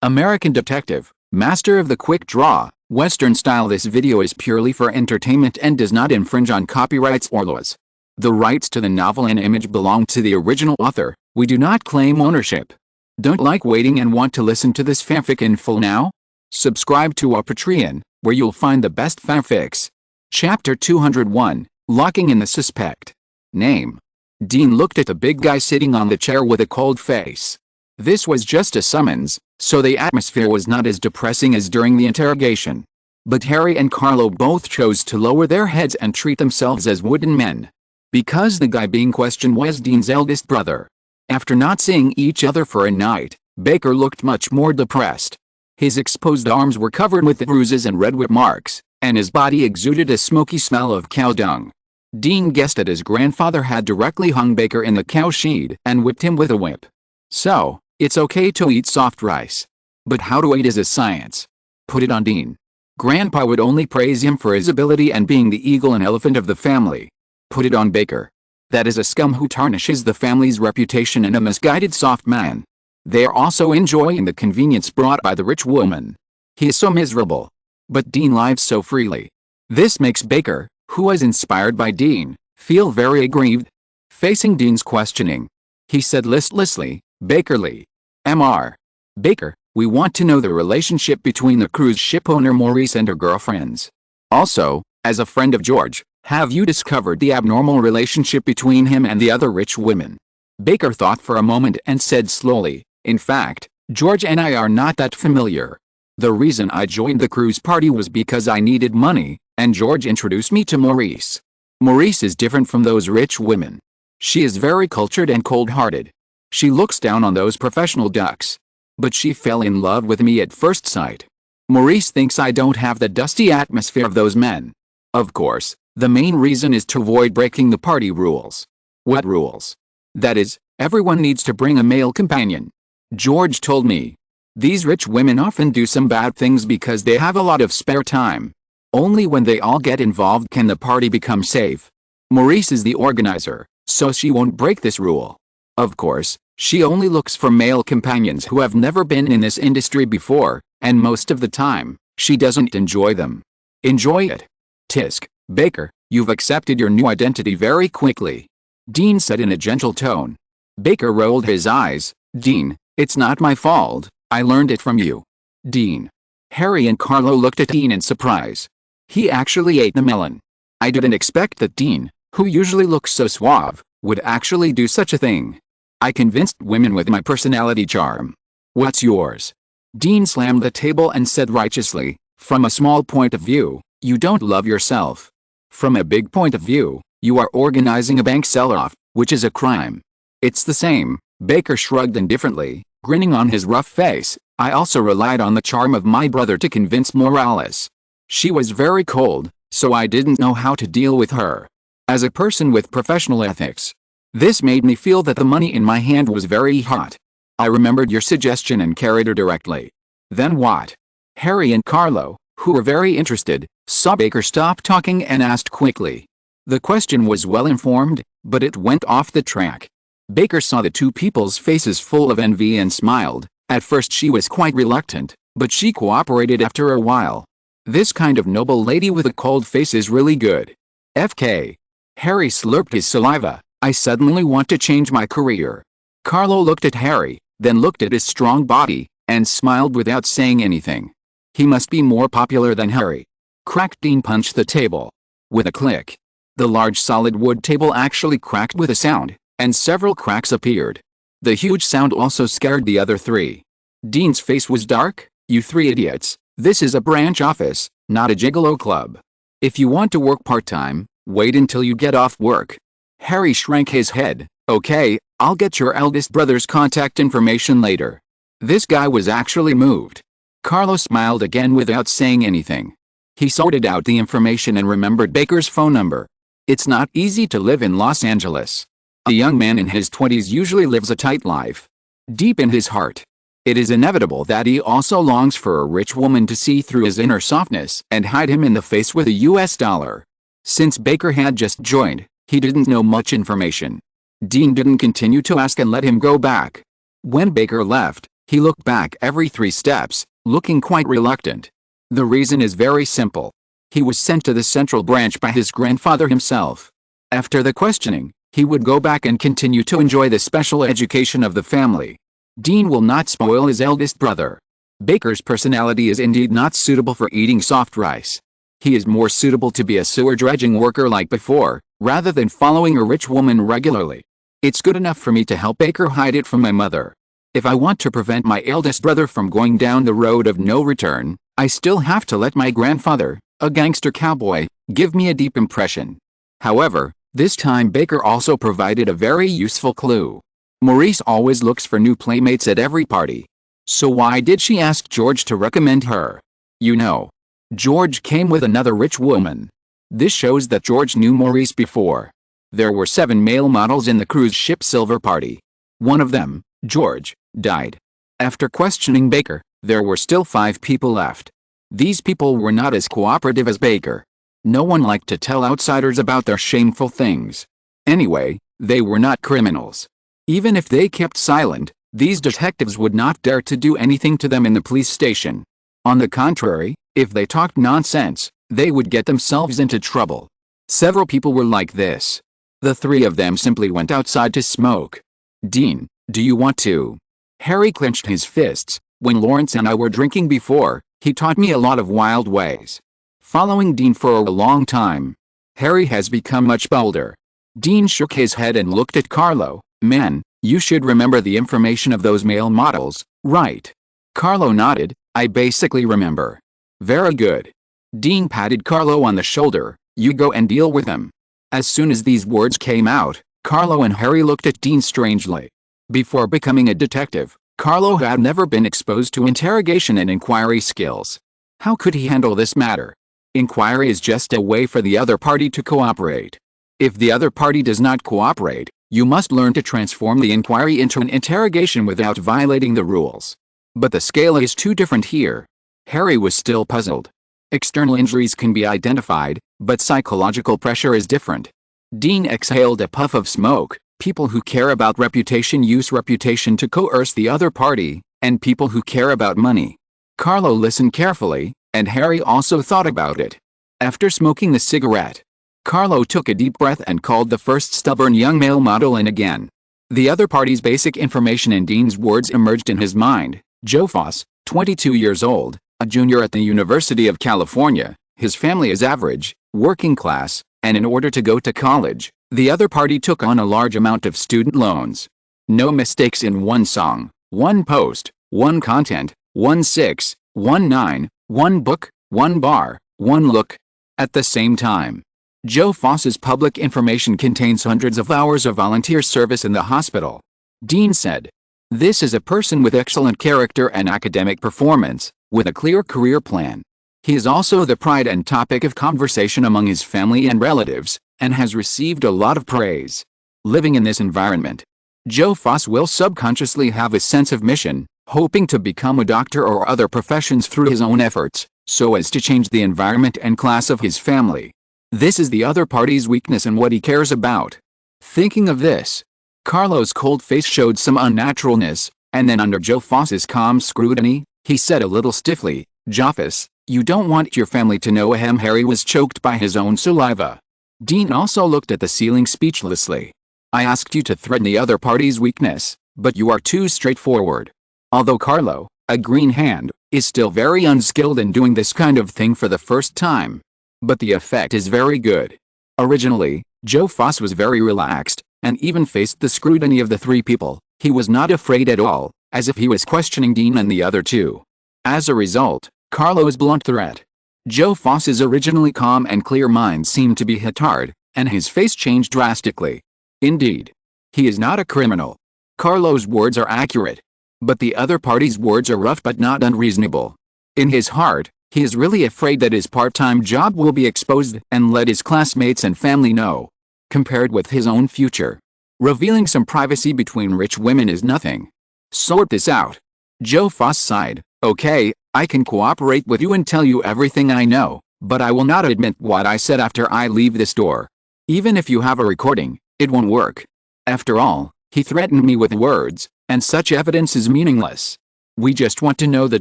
American detective, master of the quick draw, Western style. This video is purely for entertainment and does not infringe on copyrights or laws. The rights to the novel and image belong to the original author. We do not claim ownership. Don't like waiting and want to listen to this fanfic in full now? Subscribe to our Patreon, where you'll find the best fanfics. Chapter 201, Locking in the Suspect. Name. Dean looked at the big guy sitting on the chair with a cold face. This was just a summons, so the atmosphere was not as depressing as during the interrogation. But Harry and Carlo both chose to lower their heads and treat themselves as wooden men. Because the guy being questioned was Dean's eldest brother. After not seeing each other for a night, Baker looked much more depressed. His exposed arms were covered with bruises and red whip marks, and his body exuded a smoky smell of cow dung. Dean guessed that his grandfather had directly hung Baker in the cow shed and whipped him with a whip. So, it's okay to eat soft rice. But how to eat is a science. Put it on Dean. Grandpa would only praise him for his ability and being the eagle and elephant of the family. Put it on Baker. That is a scum who tarnishes the family's reputation and a misguided soft man. They are also enjoying the convenience brought by the rich woman. He is so miserable. But Dean lives so freely. This makes Baker, who was inspired by Dean, feel very aggrieved. Facing Dean's questioning, he said listlessly, "Bakerly. Mr. Baker, we want to know the relationship between the cruise ship owner Maurice and her girlfriends. Also, as a friend of George, have you discovered the abnormal relationship between him and the other rich women?" Baker thought for a moment and said slowly, "In fact, George and I are not that familiar. The reason I joined the cruise party was because I needed money, and George introduced me to Maurice. Maurice is different from those rich women. She is very cultured and cold-hearted. She looks down on those professional ducks. But she fell in love with me at first sight. Maurice thinks I don't have the dusty atmosphere of those men. Of course, the main reason is to avoid breaking the party rules." "What rules?" "That is, everyone needs to bring a male companion. George told me. These rich women often do some bad things because they have a lot of spare time. Only when they all get involved can the party become safe. Maurice is the organizer, so she won't break this rule. Of course, she only looks for male companions who have never been in this industry before, and most of the time, she doesn't enjoy them." "Enjoy it? Tisk, Baker, you've accepted your new identity very quickly," Dean said in a gentle tone. Baker rolled his eyes. "Dean, it's not my fault, I learned it from you." "Dean." Harry and Carlo looked at Dean in surprise. He actually ate the melon. I didn't expect that Dean, who usually looks so suave, would actually do such a thing. I convinced women with my personality charm. What's yours?" Dean slammed the table and said righteously, "From a small point of view, you don't love yourself. From a big point of view, you are organizing a bank sell-off, which is a crime." "It's the same," Baker shrugged indifferently, grinning on his rough face. "I also relied on the charm of my brother to convince Morales. She was very cold, so I didn't know how to deal with her. As a person with professional ethics, this made me feel that the money in my hand was very hot. I remembered your suggestion and carried her directly." "Then what?" Harry and Carlo, who were very interested, saw Baker stop talking and asked quickly. The question was well-informed, but it went off the track. Baker saw the two people's faces full of envy and smiled. At first she was quite reluctant, but she cooperated after a while. "This kind of noble lady with a cold face is really good. FK. Harry slurped his saliva. "I suddenly want to change my career." Carlo looked at Harry, then looked at his strong body, and smiled without saying anything. He must be more popular than Harry. Crack! Dean punched the table. With a click. The large solid wood table actually cracked with a sound, and several cracks appeared. The huge sound also scared the other three. Dean's face was dark. "You three idiots, this is a branch office, not a gigolo club. If you want to work part-time, wait until you get off work." Harry shrank his head. "Okay, I'll get your eldest brother's contact information later." This guy was actually moved. Carlo smiled again without saying anything. He sorted out the information and remembered Baker's phone number. It's not easy to live in Los Angeles. A young man in his 20s usually lives a tight life. Deep in his heart, it is inevitable that he also longs for a rich woman to see through his inner softness and hide him in the face with a US dollar. Since Baker had just joined, he didn't know much information. Dean didn't continue to ask and let him go back. When Baker left, He looked back every 3 steps, looking quite reluctant. The reason is very simple. He was sent to the central branch by his grandfather himself. After the questioning, he would go back and continue to enjoy the special education of the family. Dean will not spoil his eldest brother. Baker's personality is indeed not suitable for eating soft rice. He is more suitable to be a sewer dredging worker like before, rather than following a rich woman regularly. It's good enough for me to help Baker hide it from my mother. If I want to prevent my eldest brother from going down the road of no return, I still have to let my grandfather, a gangster cowboy, give me a deep impression. However, this time Baker also provided a very useful clue. Maurice always looks for new playmates at every party. So why did she ask George to recommend her? You know, George came with another rich woman. This shows that George knew Maurice before. There were 7 male models in the cruise ship Silver Party. One of them, George, died. After questioning Baker, there were still 5 people left. These people were not as cooperative as Baker. No one liked to tell outsiders about their shameful things. Anyway, they were not criminals. Even if they kept silent, these detectives would not dare to do anything to them in the police station. On the contrary, if they talked nonsense, they would get themselves into trouble. Several people were like this. The 3 of them simply went outside to smoke. Dean, do you want to? Harry clenched his fists. When Lawrence and I were drinking before, he taught me a lot of wild ways. Following Dean for a long time, Harry has become much bolder. Dean shook his head and looked at Carlo. Man, you should remember the information of those male models, right? Carlo nodded. I basically remember. Very good. Dean patted Carlo on the shoulder. You go and deal with them. As soon as these words came out, Carlo and Harry looked at Dean strangely. Before becoming a detective, Carlo had never been exposed to interrogation and inquiry skills. How could he handle this matter? Inquiry is just a way for the other party to cooperate. If the other party does not cooperate, you must learn to transform the inquiry into an interrogation without violating the rules. But the scale is too different here. Harry was still puzzled. External injuries can be identified, but psychological pressure is different. Dean exhaled a puff of smoke. People who care about reputation use reputation to coerce the other party, and people who care about money. Carlo listened carefully, and Harry also thought about it. After smoking the cigarette, Carlo took a deep breath and called the first stubborn young male model in again. The other party's basic information in Dean's words emerged in his mind. Joe Foss, 22 years old, a junior at the University of California. His family is average, working class, and in order to go to college, the other party took on a large amount of student loans. No mistakes in one song, one post, one content, 1/6, 1/9, one book, one bar, one look. At the same time, Joe Foss's public information contains hundreds of hours of volunteer service in the hospital. Dean said, this is a person with excellent character and academic performance, with a clear career plan. He is also the pride and topic of conversation among his family and relatives, and has received a lot of praise. Living in this environment, Joe Foss will subconsciously have a sense of mission, hoping to become a doctor or other professions through his own efforts, so as to change the environment and class of his family. This is the other party's weakness and what he cares about. Thinking of this, Carlo's cold face showed some unnaturalness, and then under Joe Foss's calm scrutiny, he said a little stiffly, Joffus, you don't want your family to know ahem. Harry was choked by his own saliva. Dean also looked at the ceiling speechlessly. I asked you to threaten the other party's weakness, but you are too straightforward. Although Carlo, a green hand, is still very unskilled in doing this kind of thing for the first time. But the effect is very good. Originally, Joe Foss was very relaxed, and even faced the scrutiny of the 3 people. He was not afraid at all, as if he was questioning Dean and the other 2. As a result, Carlo's blunt threat. Joe Foss's originally calm and clear mind seemed to be hit hard, and his face changed drastically. Indeed, he is not a criminal. Carlo's words are accurate. But the other party's words are rough but not unreasonable. In his heart, he is really afraid that his part-time job will be exposed and let his classmates and family know. Compared with his own future, revealing some privacy between rich women is nothing. Sort this out. Joe Foss sighed. Okay, I can cooperate with you and tell you everything I know, but I will not admit what I said after I leave this door. Even if you have a recording, it won't work. After all, he threatened me with words, and such evidence is meaningless. We just want to know the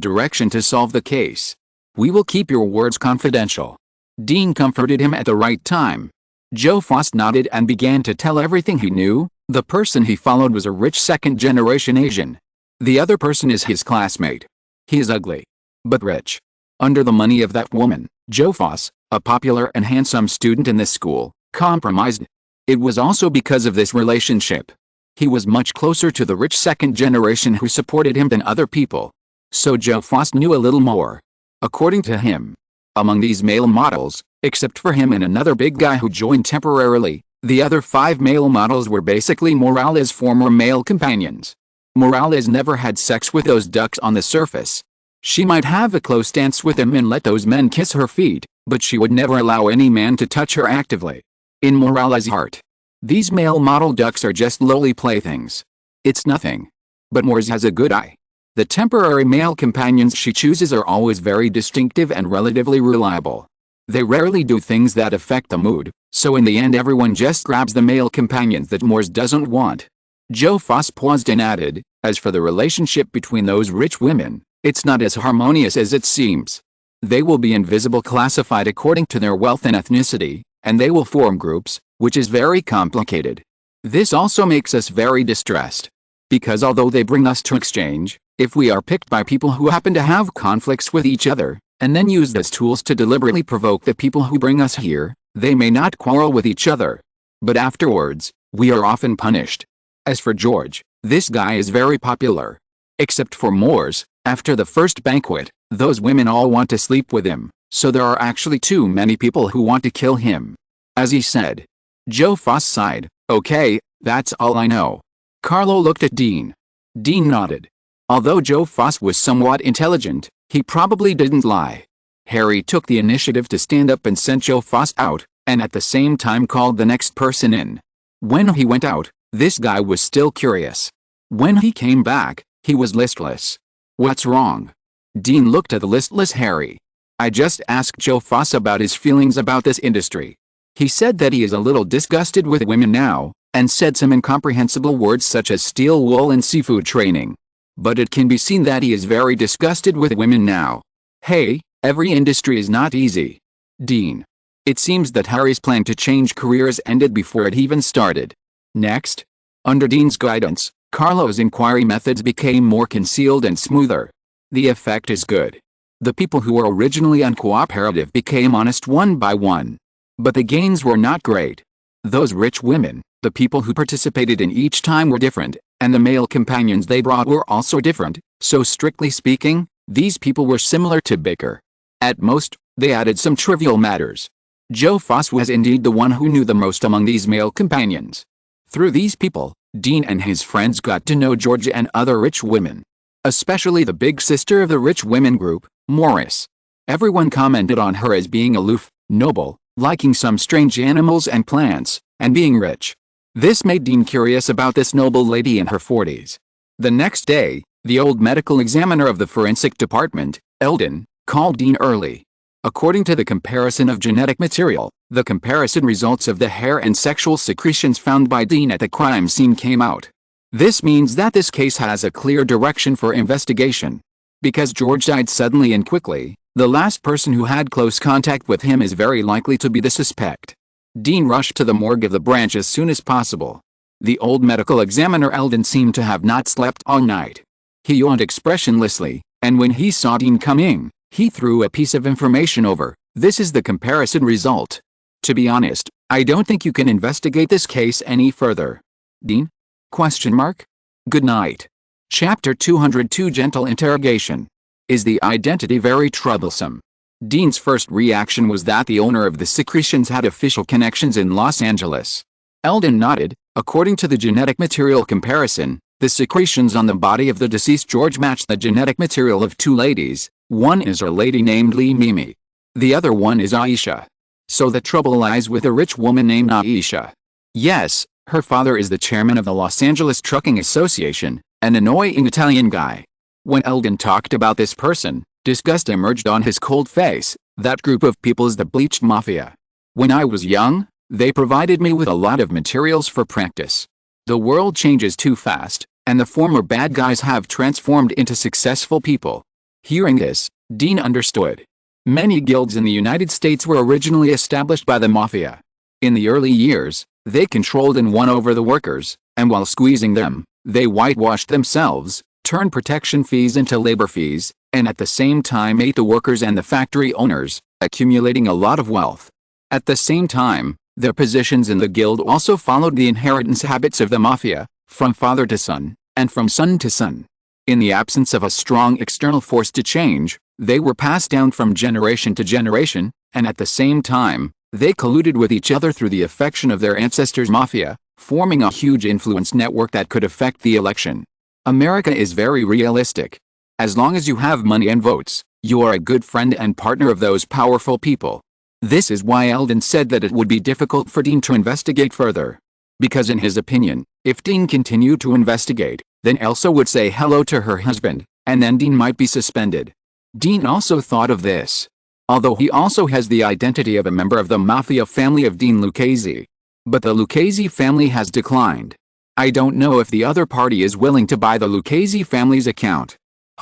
direction to solve the case. We will keep your words confidential." Dean comforted him at the right time. Joe Foss nodded and began to tell everything he knew. The person he followed was a rich second-generation Asian. The other person is his classmate. He is ugly, but rich. Under the money of that woman, Joe Foss, a popular and handsome student in this school, compromised. It was also because of this relationship. He was much closer to the rich second generation who supported him than other people. So Joe Foss knew a little more. According to him, among these male models, except for him and another big guy who joined temporarily, the other 5 male models were basically Morales' former male companions. Morales never had sex with those ducks on the surface. She might have a close dance with him and let those men kiss her feet, but she would never allow any man to touch her actively. In Morales' heart, these male model ducks are just lowly playthings. It's nothing. But Morales has a good eye. The temporary male companions she chooses are always very distinctive and relatively reliable. They rarely do things that affect the mood, so in the end everyone just grabs the male companions that Morse doesn't want. Joe Foss paused and added, "As for the relationship between those rich women, it's not as harmonious as it seems. They will be invisible, classified according to their wealth and ethnicity, and they will form groups, which is very complicated. This also makes us very distressed. Because although they bring us to exchange, if we are picked by people who happen to have conflicts with each other, and then use as tools to deliberately provoke the people who bring us here, they may not quarrel with each other. But afterwards, we are often punished. As for George, this guy is very popular. Except for Morse, after the first banquet, those women all want to sleep with him, so there are actually too many people who want to kill him." As he said. Joe Foss sighed. "Okay, that's all I know." Carlo looked at Dean. Dean nodded. Although Joe Foss was somewhat intelligent, he probably didn't lie. Harry took the initiative to stand up and sent Joe Foss out, and at the same time called the next person in. When he went out, this guy was still curious. When he came back, he was listless. "What's wrong?" Dean looked at the listless Harry. "I just asked Joe Foss about his feelings about this industry. He said that he is a little disgusted with women now, and said some incomprehensible words such as steel wool and seafood training. But it can be seen that he is very disgusted with women now. Hey, every industry is not easy." Dean. It seems that Harry's plan to change careers ended before it even started. Next, under Dean's guidance, Carlo's inquiry methods became more concealed and smoother. The effect is good. The people who were originally uncooperative became honest one by one. But the gains were not great. Those rich women, the people who participated in each time, were different, and the male companions they brought were also different, so strictly speaking, these people were similar to Baker. At most, they added some trivial matters. Joe Foss was indeed the one who knew the most among these male companions. Through these people, Dean and his friends got to know Georgia and other rich women. Especially the big sister of the rich women group, Morris. Everyone commented on her as being aloof, noble, liking some strange animals and plants, and being rich. This made Dean curious about this noble lady in her 40s. The next day, the old medical examiner of the forensic department, Eldon, called Dean early. According to the comparison of genetic material, the comparison results of the hair and sexual secretions found by Dean at the crime scene came out. This means that this case has a clear direction for investigation. Because George died suddenly and quickly, the last person who had close contact with him is very likely to be the suspect. Dean rushed to the morgue of the branch as soon as possible. The old medical examiner Eldon seemed to have not slept all night. He yawned expressionlessly, and when he saw Dean coming, he threw a piece of information over. "This is the comparison result. To be honest, I don't think you can investigate this case any further." "Dean? Question mark? Good night." Chapter 202 Gentle Interrogation. Is the identity very troublesome? Dean's first reaction was that the owner of the secretions had official connections in Los Angeles. Eldon nodded. According to the genetic material comparison, the secretions on the body of the deceased George matched the genetic material of 2 ladies. One is a lady named Lee Mimi. The other one is Aisha. So the trouble lies with a rich woman named Aisha. Yes, her father is the chairman of the Los Angeles Trucking Association, an annoying Italian guy. When Eldon talked about this person, disgust emerged on his cold face. That group of people is the Bleached Mafia. When I was young, they provided me with a lot of materials for practice. The world changes too fast, and the former bad guys have transformed into successful people. Hearing this, Dean understood. Many guilds in the United States were originally established by the mafia. In the early years, they controlled and won over the workers, and while squeezing them, they whitewashed themselves, turned protection fees into labor fees, and at the same time ate the workers and the factory owners, accumulating a lot of wealth. At the same time, their positions in the guild also followed the inheritance habits of the mafia, from father to son, and from son to son. In the absence of a strong external force to change, they were passed down from generation to generation, and at the same time, they colluded with each other through the affection of their ancestors' mafia, forming a huge influence network that could affect the election. America is very realistic. As long as you have money and votes, you are a good friend and partner of those powerful people. This is why Eldon said that it would be difficult for Dean to investigate further. Because in his opinion, if Dean continued to investigate, then Elsa would say hello to her husband, and then Dean might be suspended. Dean also thought of this. Although he also has the identity of a member of the mafia family of Dean Lucchese. But the Lucchese family has declined. I don't know if the other party is willing to buy the Lucchese family's account.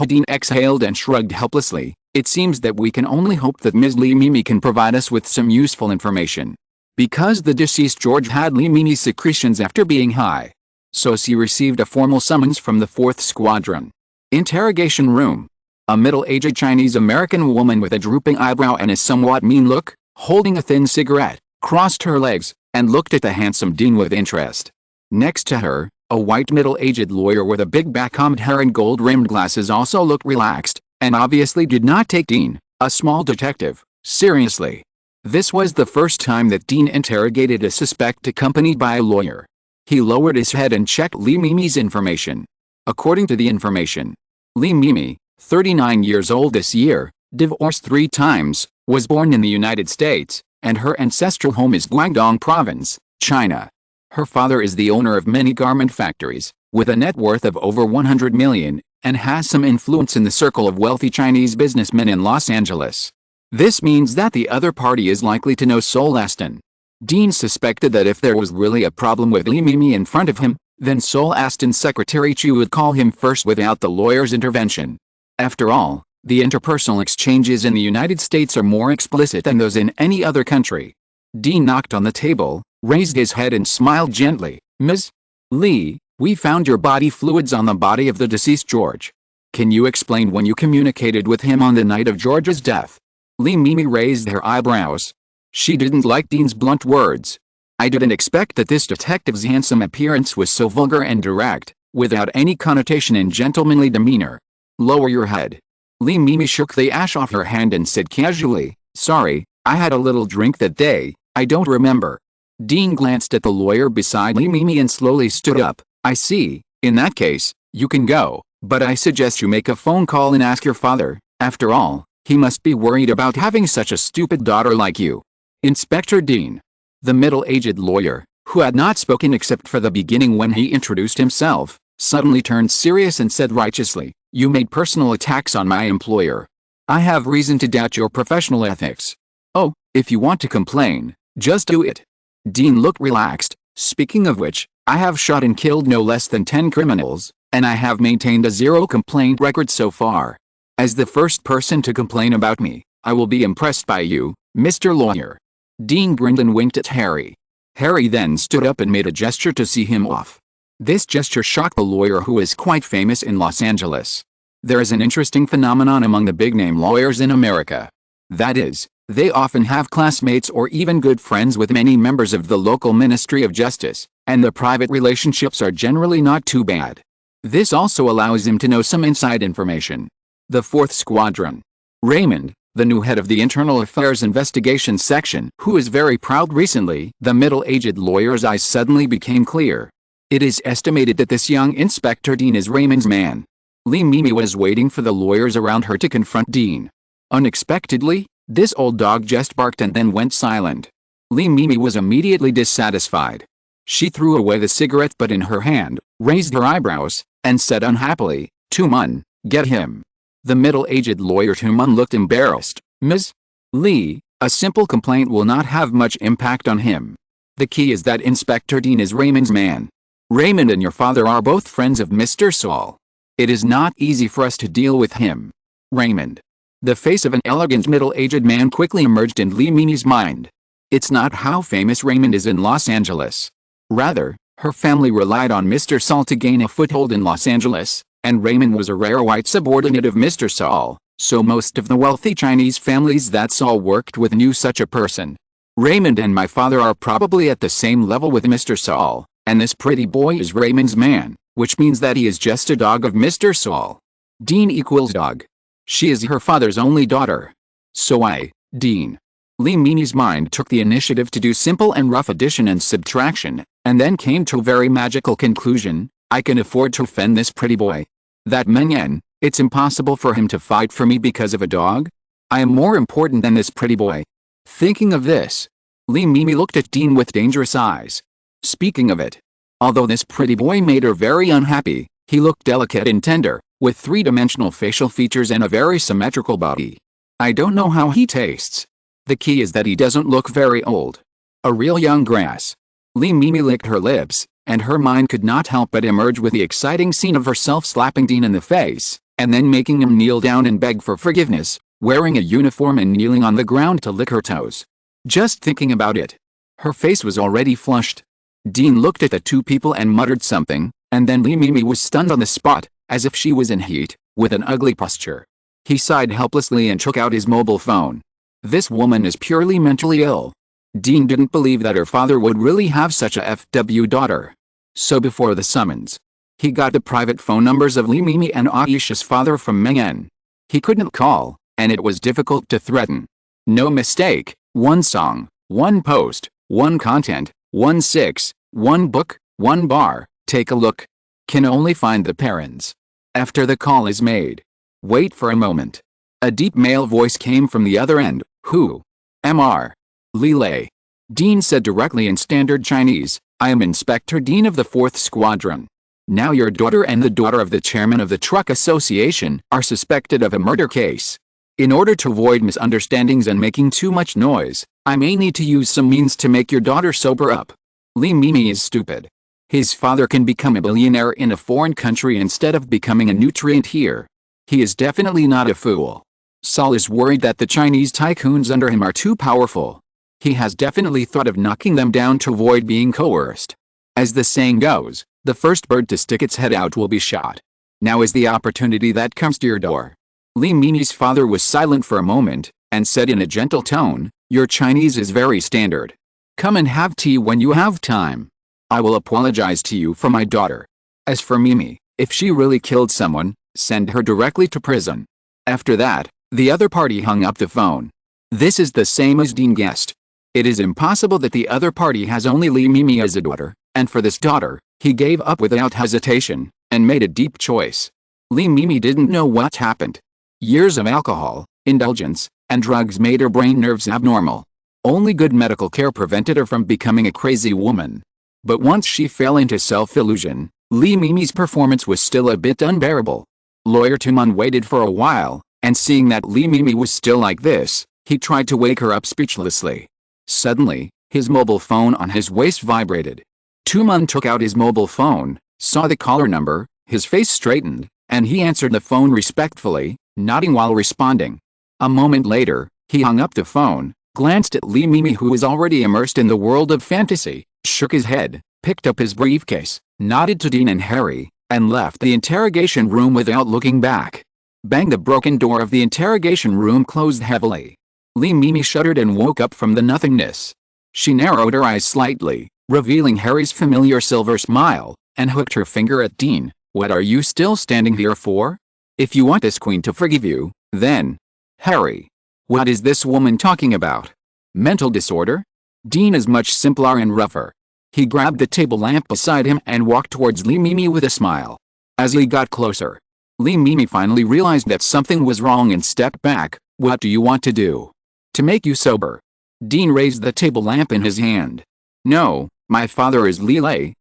Dean exhaled and shrugged helplessly. It seems that we can only hope that Ms. Lee Mimi can provide us with some useful information. Because the deceased George had Lee Mimi's secretions after being high. So she received a formal summons from the 4th Squadron. Interrogation room. A middle-aged Chinese-American woman with a drooping eyebrow and a somewhat mean look, holding a thin cigarette, crossed her legs, and looked at the handsome Dean with interest. Next to her, a white middle-aged lawyer with a big back-combed hair and gold-rimmed glasses also looked relaxed, and obviously did not take Dean, a small detective, seriously. This was the first time that Dean interrogated a suspect accompanied by a lawyer. He lowered his head and checked Lee Mimi's information. According to the information, Lee Mimi, 39 years old this year, divorced 3 times, was born in the United States, and her ancestral home is Guangdong Province, China. Her father is the owner of many garment factories, with a net worth of over 100 million, and has some influence in the circle of wealthy Chinese businessmen in Los Angeles. This means that the other party is likely to know Sol Aston. Dean suspected that if there was really a problem with Lee Mimi in front of him, then Sol Aston's secretary Chu would call him first without the lawyer's intervention. After all, the interpersonal exchanges in the United States are more explicit than those in any other country. Dean knocked on the table, raised his head and smiled gently. Ms. Lee, we found your body fluids on the body of the deceased George. Can you explain when you communicated with him on the night of George's death? Lee Mimi raised her eyebrows. She didn't like Dean's blunt words. I didn't expect that this detective's handsome appearance was so vulgar and direct, without any connotation in gentlemanly demeanor. Lower your head. Lee Mimi shook the ash off her hand and said casually, sorry, I had a little drink that day, I don't remember. Dean glanced at the lawyer beside Lee Mimi and slowly stood up. I see, in that case, you can go, but I suggest you make a phone call and ask your father. After all, he must be worried about having such a stupid daughter like you. Inspector Dean. The middle-aged lawyer, who had not spoken except for the beginning when he introduced himself, suddenly turned serious and said righteously, you made personal attacks on my employer. I have reason to doubt your professional ethics. Oh, if you want to complain, just do it. Dean looked relaxed. Speaking of which, I have shot and killed no less than 10 criminals, and I have maintained a 0 complaint record so far. As the first person to complain about me, I will be impressed by you, Mr. Lawyer. Dean grinned and winked at Harry. Harry then stood up and made a gesture to see him off. This gesture shocked the lawyer, who is quite famous in Los Angeles. There is an interesting phenomenon among the big-name lawyers in America. That is, they often have classmates or even good friends with many members of the local Ministry of Justice, and the private relationships are generally not too bad. This also allows him to know some inside information. The 4th Squadron. Raymond, the new head of the Internal Affairs Investigation Section, who is very proud recently, the middle-aged lawyer's eyes suddenly became clear. It is estimated that this young Inspector Dean is Raymond's man. Lee Mimi was waiting for the lawyers around her to confront Dean. Unexpectedly, this old dog just barked and then went silent. Lee Mimi was immediately dissatisfied. She threw away the cigarette butt in her hand, raised her eyebrows, and said unhappily, Tumun, get him. The middle-aged lawyer Tumun looked embarrassed. Ms. Lee, a simple complaint will not have much impact on him. The key is that Inspector Dean is Raymond's man. Raymond and your father are both friends of Mr. Saul. It is not easy for us to deal with him. Raymond. The face of an elegant middle-aged man quickly emerged in Lee Mimi's mind. It's not how famous Raymond is in Los Angeles. Rather, her family relied on Mr. Saul to gain a foothold in Los Angeles, and Raymond was a rare white subordinate of Mr. Saul, so most of the wealthy Chinese families that Saul worked with knew such a person. Raymond and my father are probably at the same level with Mr. Saul, and this pretty boy is Raymond's man, which means that he is just a dog of Mr. Saul. Dean equals dog. She is her father's only daughter. So Dean. Lee Mimi's mind took the initiative to do simple and rough addition and subtraction, and then came to a very magical conclusion: I can afford to offend this pretty boy. That Meng Yan, it's impossible for him to fight for me because of a dog? I am more important than this pretty boy. Thinking of this, Lee Mimi looked at Dean with dangerous eyes. Speaking of it, although this pretty boy made her very unhappy, he looked delicate and tender, with three-dimensional facial features and a very symmetrical body. I don't know how he tastes. The key is that he doesn't look very old. A real young grass. Lee Mimi licked her lips, and her mind could not help but emerge with the exciting scene of herself slapping Dean in the face, and then making him kneel down and beg for forgiveness, wearing a uniform and kneeling on the ground to lick her toes. Just thinking about it, her face was already flushed. Dean looked at the two people and muttered something, and then Lee Mimi was stunned on the spot, as if she was in heat, with an ugly posture. He sighed helplessly and took out his mobile phone. This woman is purely mentally ill. Dean didn't believe that her father would really have such a FW daughter. So before the summons, he got the private phone numbers of Lee Mimi and Aisha's father from Meng Yan. He couldn't call, and it was difficult to threaten. No mistake, one song, one post, one content, 1/6, one book, one bar, take a look. Can only find the parents. After the call is made. Wait for a moment. A deep male voice came from the other end. Who? Mr. Lilei. Dean said directly in standard Chinese, I am Inspector Dean of the 4th Squadron. Now your daughter and the daughter of the chairman of the Truck Association are suspected of a murder case. In order to avoid misunderstandings and making too much noise, I may need to use some means to make your daughter sober up. Lee Mimi is stupid. His father can become a billionaire in a foreign country instead of becoming a nutrient here. He is definitely not a fool. Saul is worried that the Chinese tycoons under him are too powerful. He has definitely thought of knocking them down to avoid being coerced. As the saying goes, the first bird to stick its head out will be shot. Now is the opportunity that comes to your door. Lee Mimi's father was silent for a moment, and said in a gentle tone, your Chinese is very standard. Come and have tea when you have time. I will apologize to you for my daughter. As for Mimi, if she really killed someone, send her directly to prison. After that, the other party hung up the phone. This is the same as Dean guessed. It is impossible that the other party has only Lee Mimi as a daughter, and for this daughter, he gave up without hesitation, and made a deep choice. Lee Mimi didn't know what happened. Years of alcohol, indulgence, and drugs made her brain nerves abnormal. Only good medical care prevented her from becoming a crazy woman. But once she fell into self-illusion, Lee Mimi's performance was still a bit unbearable. Lawyer Tumon waited for a while, and seeing that Lee Mimi was still like this, he tried to wake her up speechlessly. Suddenly, his mobile phone on his waist vibrated. Tumon took out his mobile phone, saw the caller number, his face straightened, and he answered the phone respectfully, nodding while responding. A moment later, he hung up the phone, glanced at Lee Mimi who was already immersed in the world of fantasy, shook his head, picked up his briefcase, nodded to Dean and Harry, and left the interrogation room without looking back. Bang! The broken door of the interrogation room closed heavily. Lee Mimi shuddered and woke up from the nothingness. She narrowed her eyes slightly, revealing Harry's familiar silver smile, and hooked her finger at Dean. What are you still standing here for? If you want this queen to forgive you, then... Harry. What is this woman talking about? Mental disorder? Dean is much simpler and rougher. He grabbed the table lamp beside him and walked towards Lee Mimi with a smile. As he got closer, Lee Mimi finally realized that something was wrong and stepped back. What do you want to do? To make you sober. Dean raised the table lamp in his hand. No, my father is Lilei,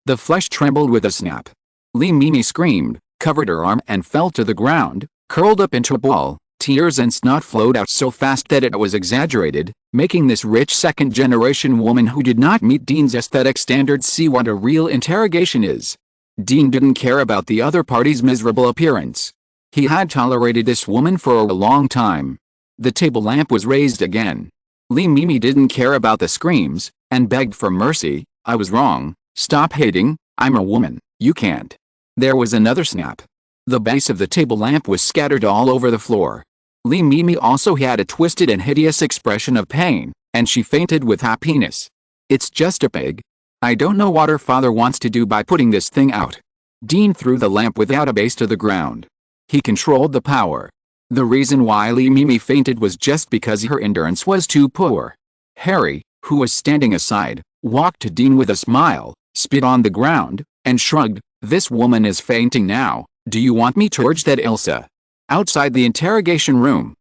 The flesh trembled with a snap. Lee Mimi screamed, covered her arm and fell to the ground, curled up into a ball, Tears and snot flowed out so fast that it was exaggerated, making this rich second-generation woman who did not meet Dean's aesthetic standards see what a real interrogation is. Dean didn't care about the other party's miserable appearance. He had tolerated this woman for a long time. The table lamp was raised again. Lee Mimi didn't care about the screams, and begged for mercy. "I was wrong. Stop hating. I'm a woman. You can't." There was another snap. The base of the table lamp was scattered all over the floor. Lee Mimi also had a twisted and hideous expression of pain, and she fainted with happiness. "It's just a pig. I don't know what her father wants to do by putting this thing out." Dean threw the lamp without a base to the ground. He controlled the power. The reason why Lee Mimi fainted was just because her endurance was too poor. Harry, who was standing aside, walked to Dean with a smile, spit on the ground, and shrugged. "This woman is fainting now. Do you want me to urge that Elsa?" Outside the interrogation room,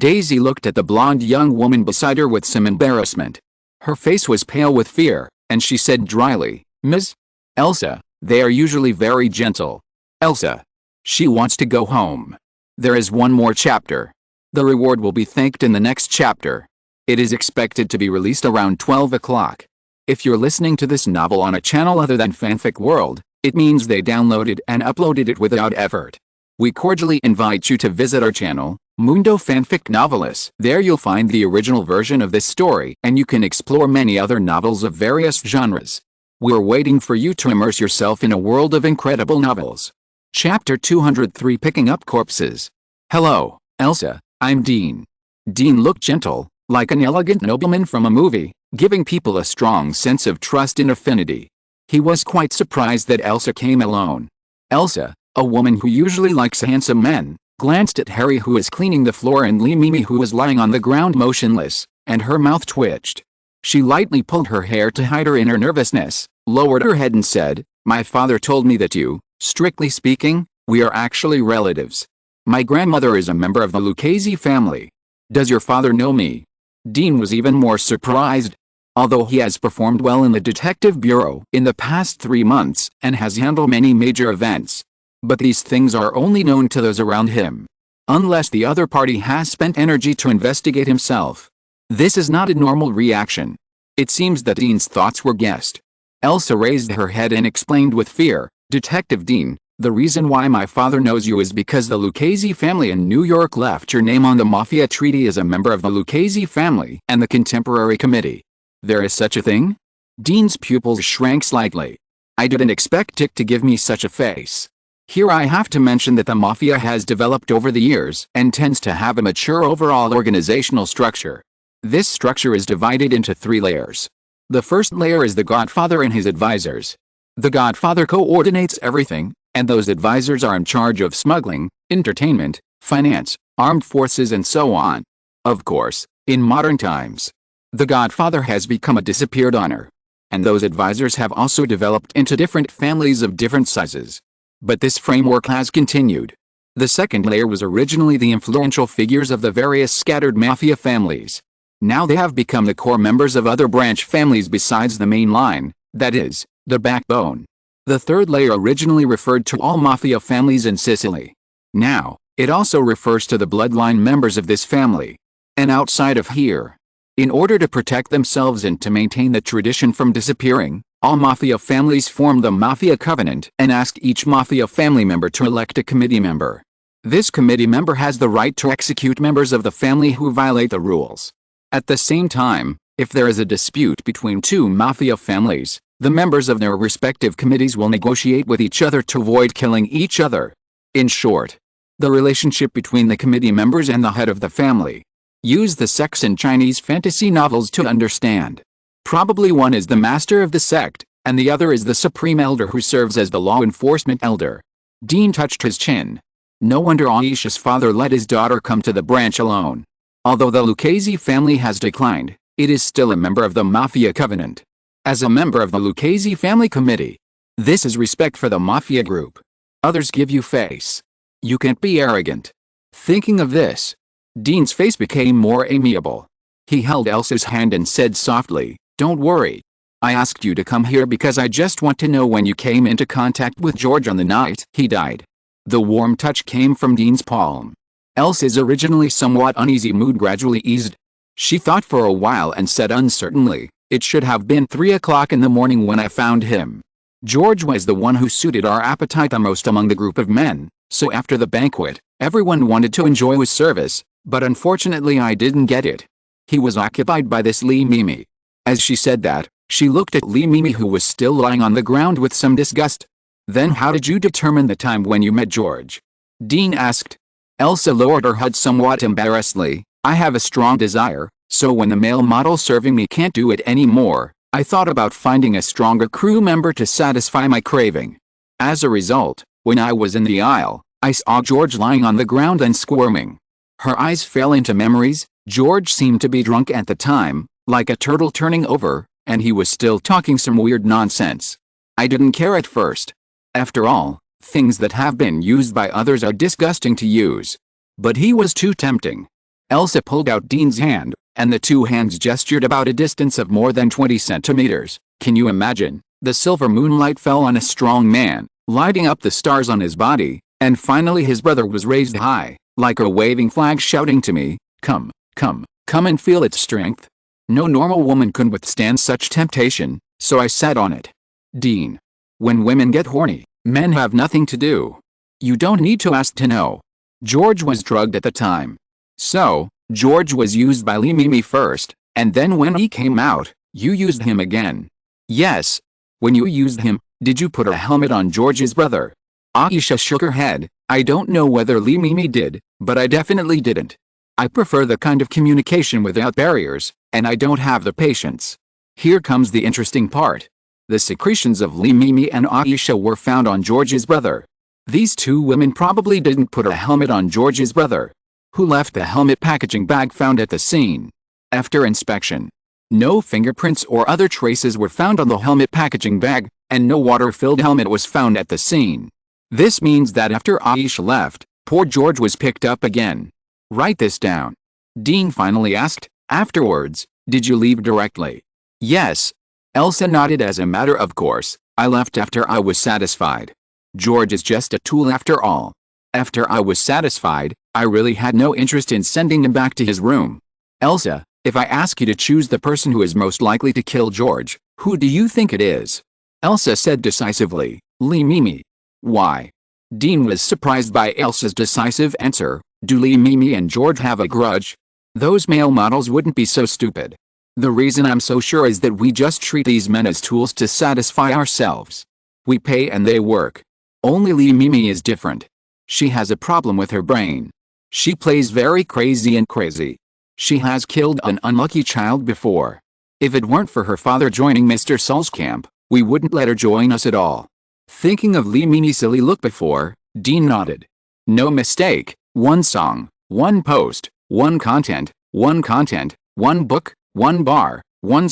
Daisy looked at the blonde young woman beside her with some embarrassment. Her face was pale with fear, and she said dryly, "Ms. Elsa, they are usually very gentle. Elsa. She wants to go home. There is one more chapter. The reward will be thanked in the next chapter. It is expected to be released around 12 o'clock. If you're listening to this novel on a channel other than Fanfic World, it means they downloaded and uploaded it without effort. We cordially invite you to visit our channel, Mundo Fanfic Novelis. There you'll find the original version of this story, and you can explore many other novels of various genres. We're waiting for you to immerse yourself in a world of incredible novels. Chapter 203, Picking Up Corpses. "Hello, Elsa, I'm Dean." Dean looked gentle, like an elegant nobleman from a movie, giving people a strong sense of trust and affinity. He was quite surprised that Elsa came alone. Elsa, a woman who usually likes handsome men, glanced at Harry, who was cleaning the floor, and Lee Mimi, who was lying on the ground motionless, and her mouth twitched. She lightly pulled her hair to hide her inner nervousness, lowered her head and said, "My father told me that you, strictly speaking, we are actually relatives. My grandmother is a member of the Lucchese family. Does your father know me?" Dean was even more surprised. Although he has performed well in the detective bureau in the past 3 months and has handled many major events, but these things are only known to those around him. Unless the other party has spent energy to investigate himself. This is not a normal reaction. It seems that Dean's thoughts were guessed. Elsa raised her head and explained with fear, "Detective Dean, the reason why my father knows you is because the Lucchese family in New York left your name on the Mafia Treaty as a member of the Lucchese family and the Contemporary Committee." "There is such a thing?" Dean's pupils shrank slightly. "I didn't expect Dick to give me such a face." Here I have to mention that the Mafia has developed over the years and tends to have a mature overall organizational structure. This structure is divided into 3 layers. The first layer is the Godfather and his advisors. The Godfather coordinates everything, and those advisors are in charge of smuggling, entertainment, finance, armed forces, and so on. Of course, in modern times, the Godfather has become a disappeared honor, and those advisors have also developed into different families of different sizes. But this framework has continued. The second layer was originally the influential figures of the various scattered mafia families. Now they have become the core members of other branch families besides the main line, that is, the backbone. The third layer originally referred to all mafia families in Sicily. Now, it also refers to the bloodline members of this family. And outside of here, in order to protect themselves and to maintain the tradition from disappearing, all mafia families form the Mafia Covenant and ask each mafia family member to elect a committee member. This committee member has the right to execute members of the family who violate the rules. At the same time, if there is a dispute between 2 mafia families, the members of their respective committees will negotiate with each other to avoid killing each other. In short, the relationship between the committee members and the head of the family. Use the sects in Chinese fantasy novels to understand. Probably one is the master of the sect, and the other is the supreme elder who serves as the law enforcement elder. Dean touched his chin. No wonder Aisha's father let his daughter come to the branch alone. Although the Lucchese family has declined, it is still a member of the Mafia Covenant. As a member of the Lucchese family committee, this is respect for the Mafia group. Others give you face. You can't be arrogant. Thinking of this, Dean's face became more amiable. He held Elsa's hand and said softly, "Don't worry. I asked you to come here because I just want to know when you came into contact with George on the night he died." The warm touch came from Dean's palm. Elsa's originally somewhat uneasy mood gradually eased. She thought for a while and said uncertainly, "It should have been 3 o'clock in the morning when I found him. George was the one who suited our appetite the most among the group of men, so after the banquet, everyone wanted to enjoy his service, but unfortunately I didn't get it. He was occupied by this Lee Mimi." As she said that, she looked at Lee Mimi, who was still lying on the ground, with some disgust. "Then how did you determine the time when you met George?" Dean asked. Elsa lowered her head somewhat embarrassedly. "I have a strong desire, so when the male model serving me can't do it anymore, I thought about finding a stronger crew member to satisfy my craving. As a result, when I was in the aisle, I saw George lying on the ground and squirming." Her eyes fell into memories. George seemed to be drunk at the time, like a turtle turning over, and he was still talking some weird nonsense. "I didn't care at first. After all, things that have been used by others are disgusting to use. But he was too tempting." Elsa pulled out Dean's hand, and the two hands gestured about a distance of more than 20 centimeters. Can you imagine? The silver moonlight fell on a strong man, lighting up the stars on his body, and finally his brother was raised high, like a waving flag, shouting to me, "Come, come, come and feel its strength." No normal woman could withstand such temptation, so I sat on it. Dean. When women get horny, men have nothing to do. You don't need to ask to know. George was drugged at the time. So, George was used by Lee Mimi first, and then when he came out, you used him again. Yes. When you used him, did you put a helmet on George's brother? Aisha shook her head. I don't know whether Lee Mimi did, but I definitely didn't. I prefer the kind of communication without barriers, and I don't have the patience. Here comes the interesting part. The secretions of Lee Mimi and Aisha were found on George's brother. These two women probably didn't put a helmet on George's brother. Who left the helmet packaging bag found at the scene? After inspection, no fingerprints or other traces were found on the helmet packaging bag, and no water-filled helmet was found at the scene. This means that after Aisha left, poor George was picked up again. Write this down. Dean finally asked. Afterwards, did you leave directly? Yes. Elsa nodded. As a matter of course, I left after I was satisfied. George is just a tool after all. After I was satisfied, I really had no interest in sending him back to his room. Elsa, if I ask you to choose the person who is most likely to kill George, who do you think it is? Elsa said decisively, Lee Mimi. Why? Dean was surprised by Elsa's decisive answer. Do Lee Mimi and George have a grudge? Those male models wouldn't be so stupid. The reason I'm so sure is that we just treat these men as tools to satisfy ourselves. We pay and they work. Only Lee Mimi is different. She has a problem with her brain. She plays very crazy and crazy. She has killed an unlucky child before. If it weren't for her father joining Mr. Saul's camp, we wouldn't let her join us at all. Thinking of Lee Mimi's silly look before, Dean nodded. No mistake, one song, one post, one content, one book, one bar, 1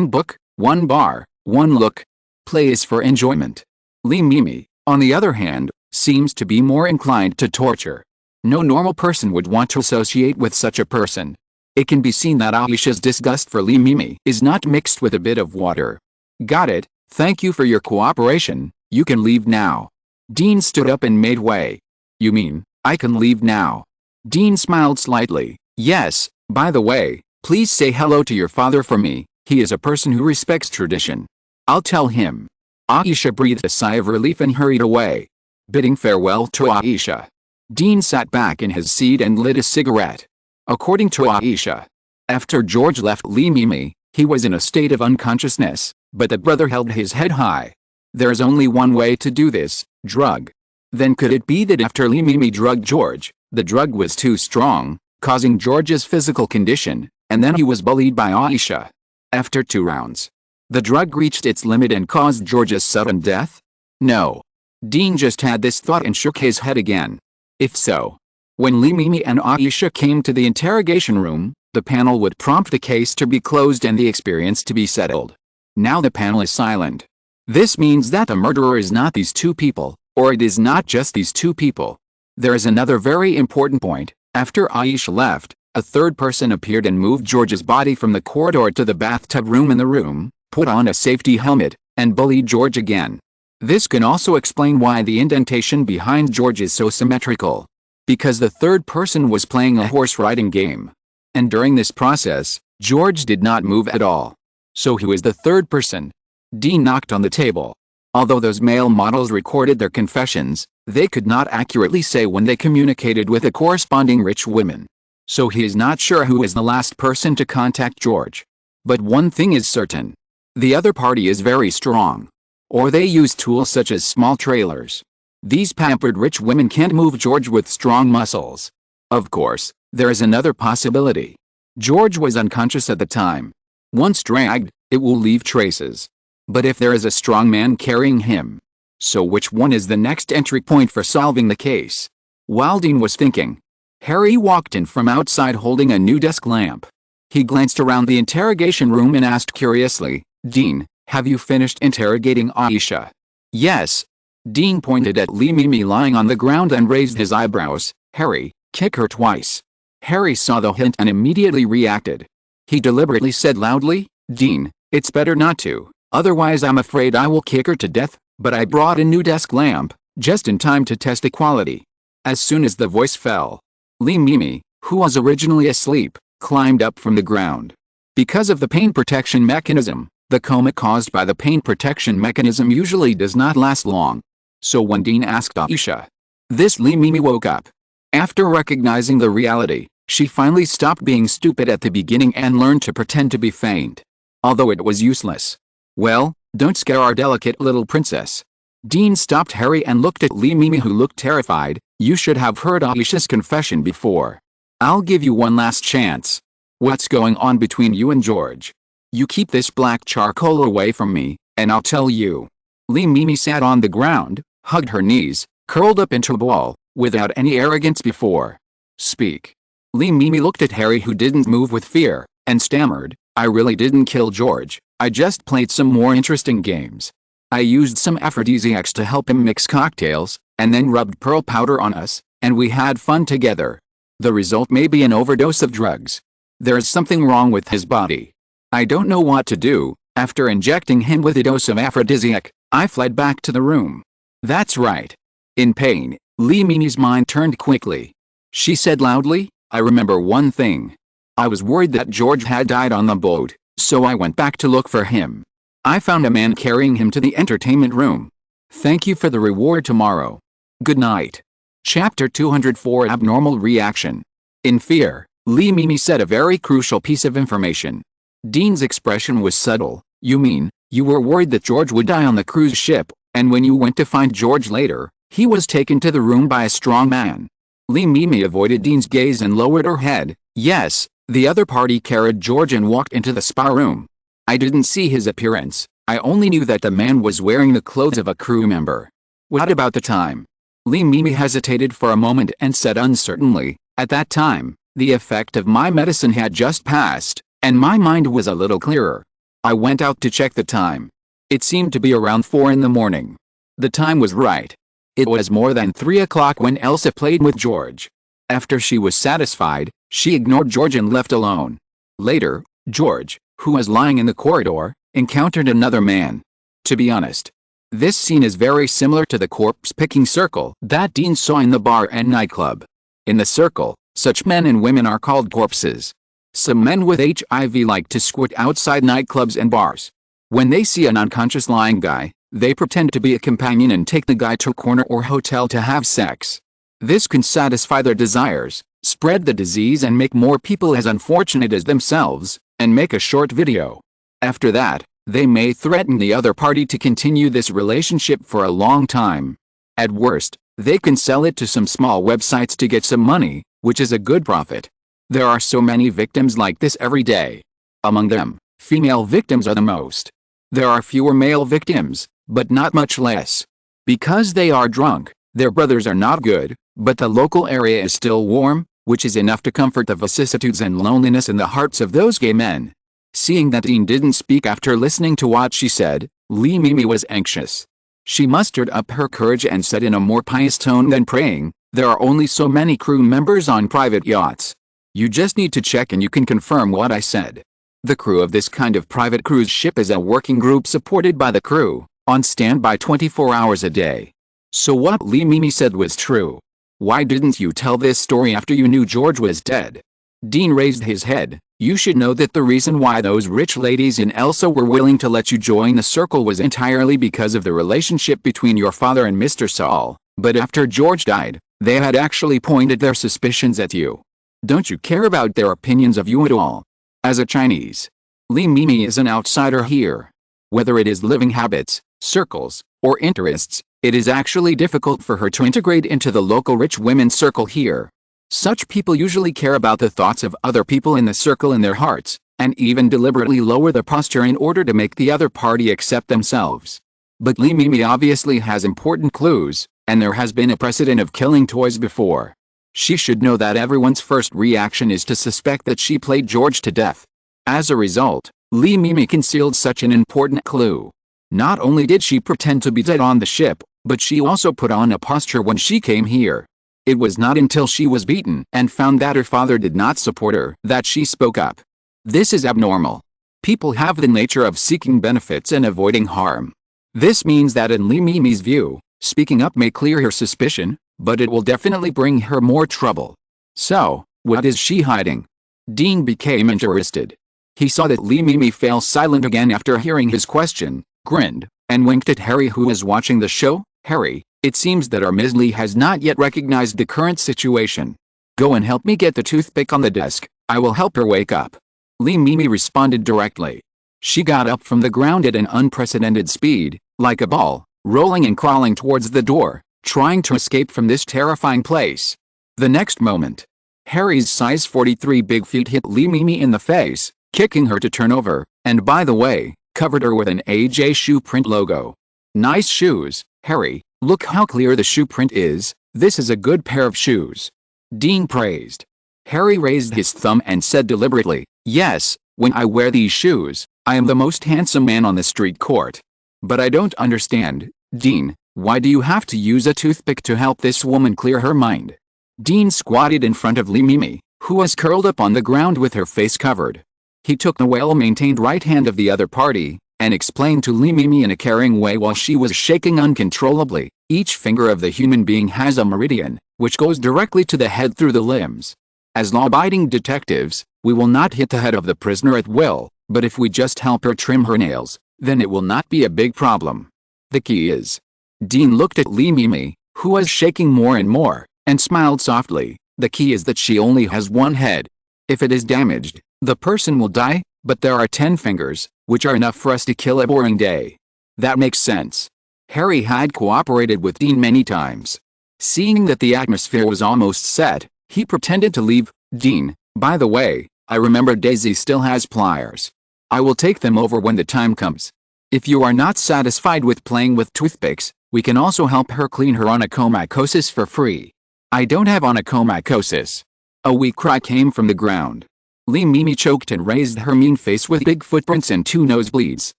book, 1 bar, 1 look. Play is for enjoyment. Lee Mimi, on the other hand, seems to be more inclined to torture. No normal person would want to associate with such a person. It can be seen that Aisha's disgust for Lee Mimi is not mixed with a bit of water. Got it, thank you for your cooperation, you can leave now. Dean stood up and made way. You mean, I can leave now? Dean smiled slightly. Yes, by the way, please say hello to your father for me, he is a person who respects tradition. I'll tell him. Aisha breathed a sigh of relief and hurried away. Bidding farewell to Aisha, Dean sat back in his seat and lit a cigarette. According to Aisha, after George left Lee Mimi, he was in a state of unconsciousness, but the brother held his head high. There's only one way to do this, drug. Then could it be that after Lee Mimi drugged George, the drug was too strong, causing George's physical condition, and then he was bullied by Aisha? After 2 rounds, the drug reached its limit and caused George's sudden death? No. Dean just had this thought and shook his head again. If so, when Lee Mimi and Aisha came to the interrogation room, the panel would prompt the case to be closed and the experience to be settled. Now the panel is silent. This means that the murderer is not these 2 people, or it is not just these 2 people. There is another very important point. After Aisha left, a 3rd person appeared and moved George's body from the corridor to the bathtub room in the room, put on a safety helmet, and bullied George again. This can also explain why the indentation behind George is so symmetrical. because the third person was playing a horse riding game. And during this process, George did not move at all. So who is the third person? Dean knocked on the table. Although those male models recorded their confessions, they could not accurately say when they communicated with the corresponding rich women. So he is not sure who is the last person to contact George. But one thing is certain. The other party is very strong. Or they use tools such as small trailers. These pampered rich women can't move George with strong muscles. Of course, there is another possibility. George was unconscious at the time. Once dragged, it will leave traces. But if there is a strong man carrying him, so which one is the next entry point for solving the case? While Dean was thinking, Harry walked in from outside holding a new desk lamp. He glanced around the interrogation room and asked curiously, "Dean, have you finished interrogating Aisha?" "Yes." Dean pointed at Lee Mimi lying on the ground and raised his eyebrows. "Harry, kick her twice." Harry saw the hint and immediately reacted. He deliberately said loudly, "Dean, it's better not to, otherwise I'm afraid I will kick her to death, but I brought a new desk lamp, just in time to test the quality." As soon as the voice fell, Lee Mimi, who was originally asleep, climbed up from the ground. Because of the pain protection mechanism, the coma caused by the pain protection mechanism usually does not last long. So when Dean asked Aisha this, Lee Mimi woke up. After recognizing the reality, she finally stopped being stupid at the beginning and learned to pretend to be faint. Although it was useless. "Well, don't scare our delicate little princess." Dean stopped Harry and looked at Lee Mimi, who looked terrified. "You should have heard Aisha's confession before. I'll give you one last chance. What's going on between you and George? You keep this black charcoal away from me, and I'll tell you." Lee Mimi sat on the ground, hugged her knees, curled up into a ball, without any arrogance before. "Speak." Lee Mimi looked at Harry, who didn't move with fear, and stammered, "I really didn't kill George, I just played some more interesting games. I used some aphrodisiacs to help him mix cocktails, and then rubbed pearl powder on us, and we had fun together. The result may be an overdose of drugs. There's something wrong with his body. I don't know what to do." After injecting him with a dose of aphrodisiac, I fled back to the room. That's right. In pain, Lee Mimi's mind turned quickly. She said loudly, "I remember one thing. I was worried that George had died on the boat, so I went back to look for him. I found a man carrying him to the entertainment room. Thank you for the reward tomorrow. Good night." Chapter 204, Abnormal Reaction. In fear, Lee Mimi said a very crucial piece of information. Dean's expression was subtle. "You mean, you were worried that George would die on the cruise ship, and when you went to find George later, he was taken to the room by a strong man?" Lee Mimi avoided Dean's gaze and lowered her head. "Yes, the other party carried George and walked into the spa room. I didn't see his appearance, I only knew that the man was wearing the clothes of a crew member." "What about the time?" Lee Mimi hesitated for a moment and said uncertainly, "At that time, the effect of my medicine had just passed, and my mind was a little clearer. I went out to check the time. It seemed to be around 4 in the morning. The time was right. It was more than 3 o'clock when Elsa played with George. After she was satisfied, she ignored George and left alone. Later, George, who was lying in the corridor, encountered another man. To be honest, this scene is very similar to the corpse-picking circle that Dean saw in the bar and nightclub. In the circle, such men and women are called corpses. Some men with HIV like to squirt outside nightclubs and bars. When they see an unconscious lying guy, they pretend to be a companion and take the guy to a corner or hotel to have sex. This can satisfy their desires, spread the disease and make more people as unfortunate as themselves, and make a short video. After that, they may threaten the other party to continue this relationship for a long time. At worst, they can sell it to some small websites to get some money, which is a good profit. There are so many victims like this every day. Among them, female victims are the most. There are fewer male victims, but not much less. Because they are drunk, their brothers are not good, but the local area is still warm, which is enough to comfort the vicissitudes and loneliness in the hearts of those gay men. Seeing that Dean didn't speak after listening to what she said, Lee Mimi was anxious. She mustered up her courage and said in a more pious tone than praying, "There are only so many crew members on private yachts. You just need to check and you can confirm what I said. The crew of this kind of private cruise ship is a working group supported by the crew, on standby 24 hours a day." So what Lee Mimi said was true. Why didn't you tell this story after you knew George was dead? Dean raised his head. You should know that the reason why those rich ladies in Elsa were willing to let you join the circle was entirely because of the relationship between your father and Mr. Saul. But after George died, they had actually pointed their suspicions at you. Don't you care about their opinions of you at all? As a Chinese, Li Mimi is an outsider here. Whether it is living habits, circles, or interests, it is actually difficult for her to integrate into the local rich women's circle here. Such people usually care about the thoughts of other people in the circle in their hearts, and even deliberately lower the posture in order to make the other party accept themselves. But Li Mimi obviously has important clues, and there has been a precedent of killing toys before. She should know that everyone's first reaction is to suspect that she played George to death. As a result, Li Mimi concealed such an important clue. Not only did she pretend to be dead on the ship, but she also put on a posture when she came here. It was not until she was beaten and found that her father did not support her that she spoke up. This is abnormal. People have the nature of seeking benefits and avoiding harm. This means that in Li Mimi's view, speaking up may clear her suspicion, but it will definitely bring her more trouble. So, what is she hiding? Dean became interested. He saw that Li Mimi fell silent again after hearing his question, grinned, and winked at Harry, who was watching the show. Harry, it seems that our Ms. Lee has not yet recognized the current situation. Go and help me get the toothpick on the desk. I will help her wake up. Li Mimi responded directly. She got up from the ground at an unprecedented speed, like a ball, rolling and crawling towards the door, trying to escape from this terrifying place. The next moment, Harry's size 43 big feet hit Li Mimi in the face, kicking her to turn over, and by the way, covered her with an AJ shoe print logo. Nice shoes, Harry. Look how clear the shoe print is. This is a good pair of shoes. Dean praised. Harry raised his thumb and said deliberately, yes, when I wear these shoes, I am the most handsome man on the street court. But I don't understand, Dean, why do you have to use a toothpick to help this woman clear her mind? Dean squatted in front of Li Mimi, who was curled up on the ground with her face covered. He took the well-maintained right hand of the other party, and explained to Li Mimi in a caring way while she was shaking uncontrollably, each finger of the human being has a meridian, which goes directly to the head through the limbs. As law-abiding detectives, we will not hit the head of the prisoner at will, but if we just help her trim her nails, then it will not be a big problem. The key is... Dean looked at Li Mimi, who was shaking more and more, and smiled softly. The key is that she only has one head. If it is damaged, the person will die, but there are 10 fingers, which are enough for us to kill a boring day. That makes sense. Harry had cooperated with Dean many times. Seeing that the atmosphere was almost set, he pretended to leave. Dean, by the way, I remember Daisy still has pliers. I will take them over when the time comes. If you are not satisfied with playing with toothpicks, we can also help her clean her onychomycosis for free. I don't have onychomycosis. A weak cry came from the ground. Li Mimi choked and raised her mean face with big footprints and 2 nosebleeds,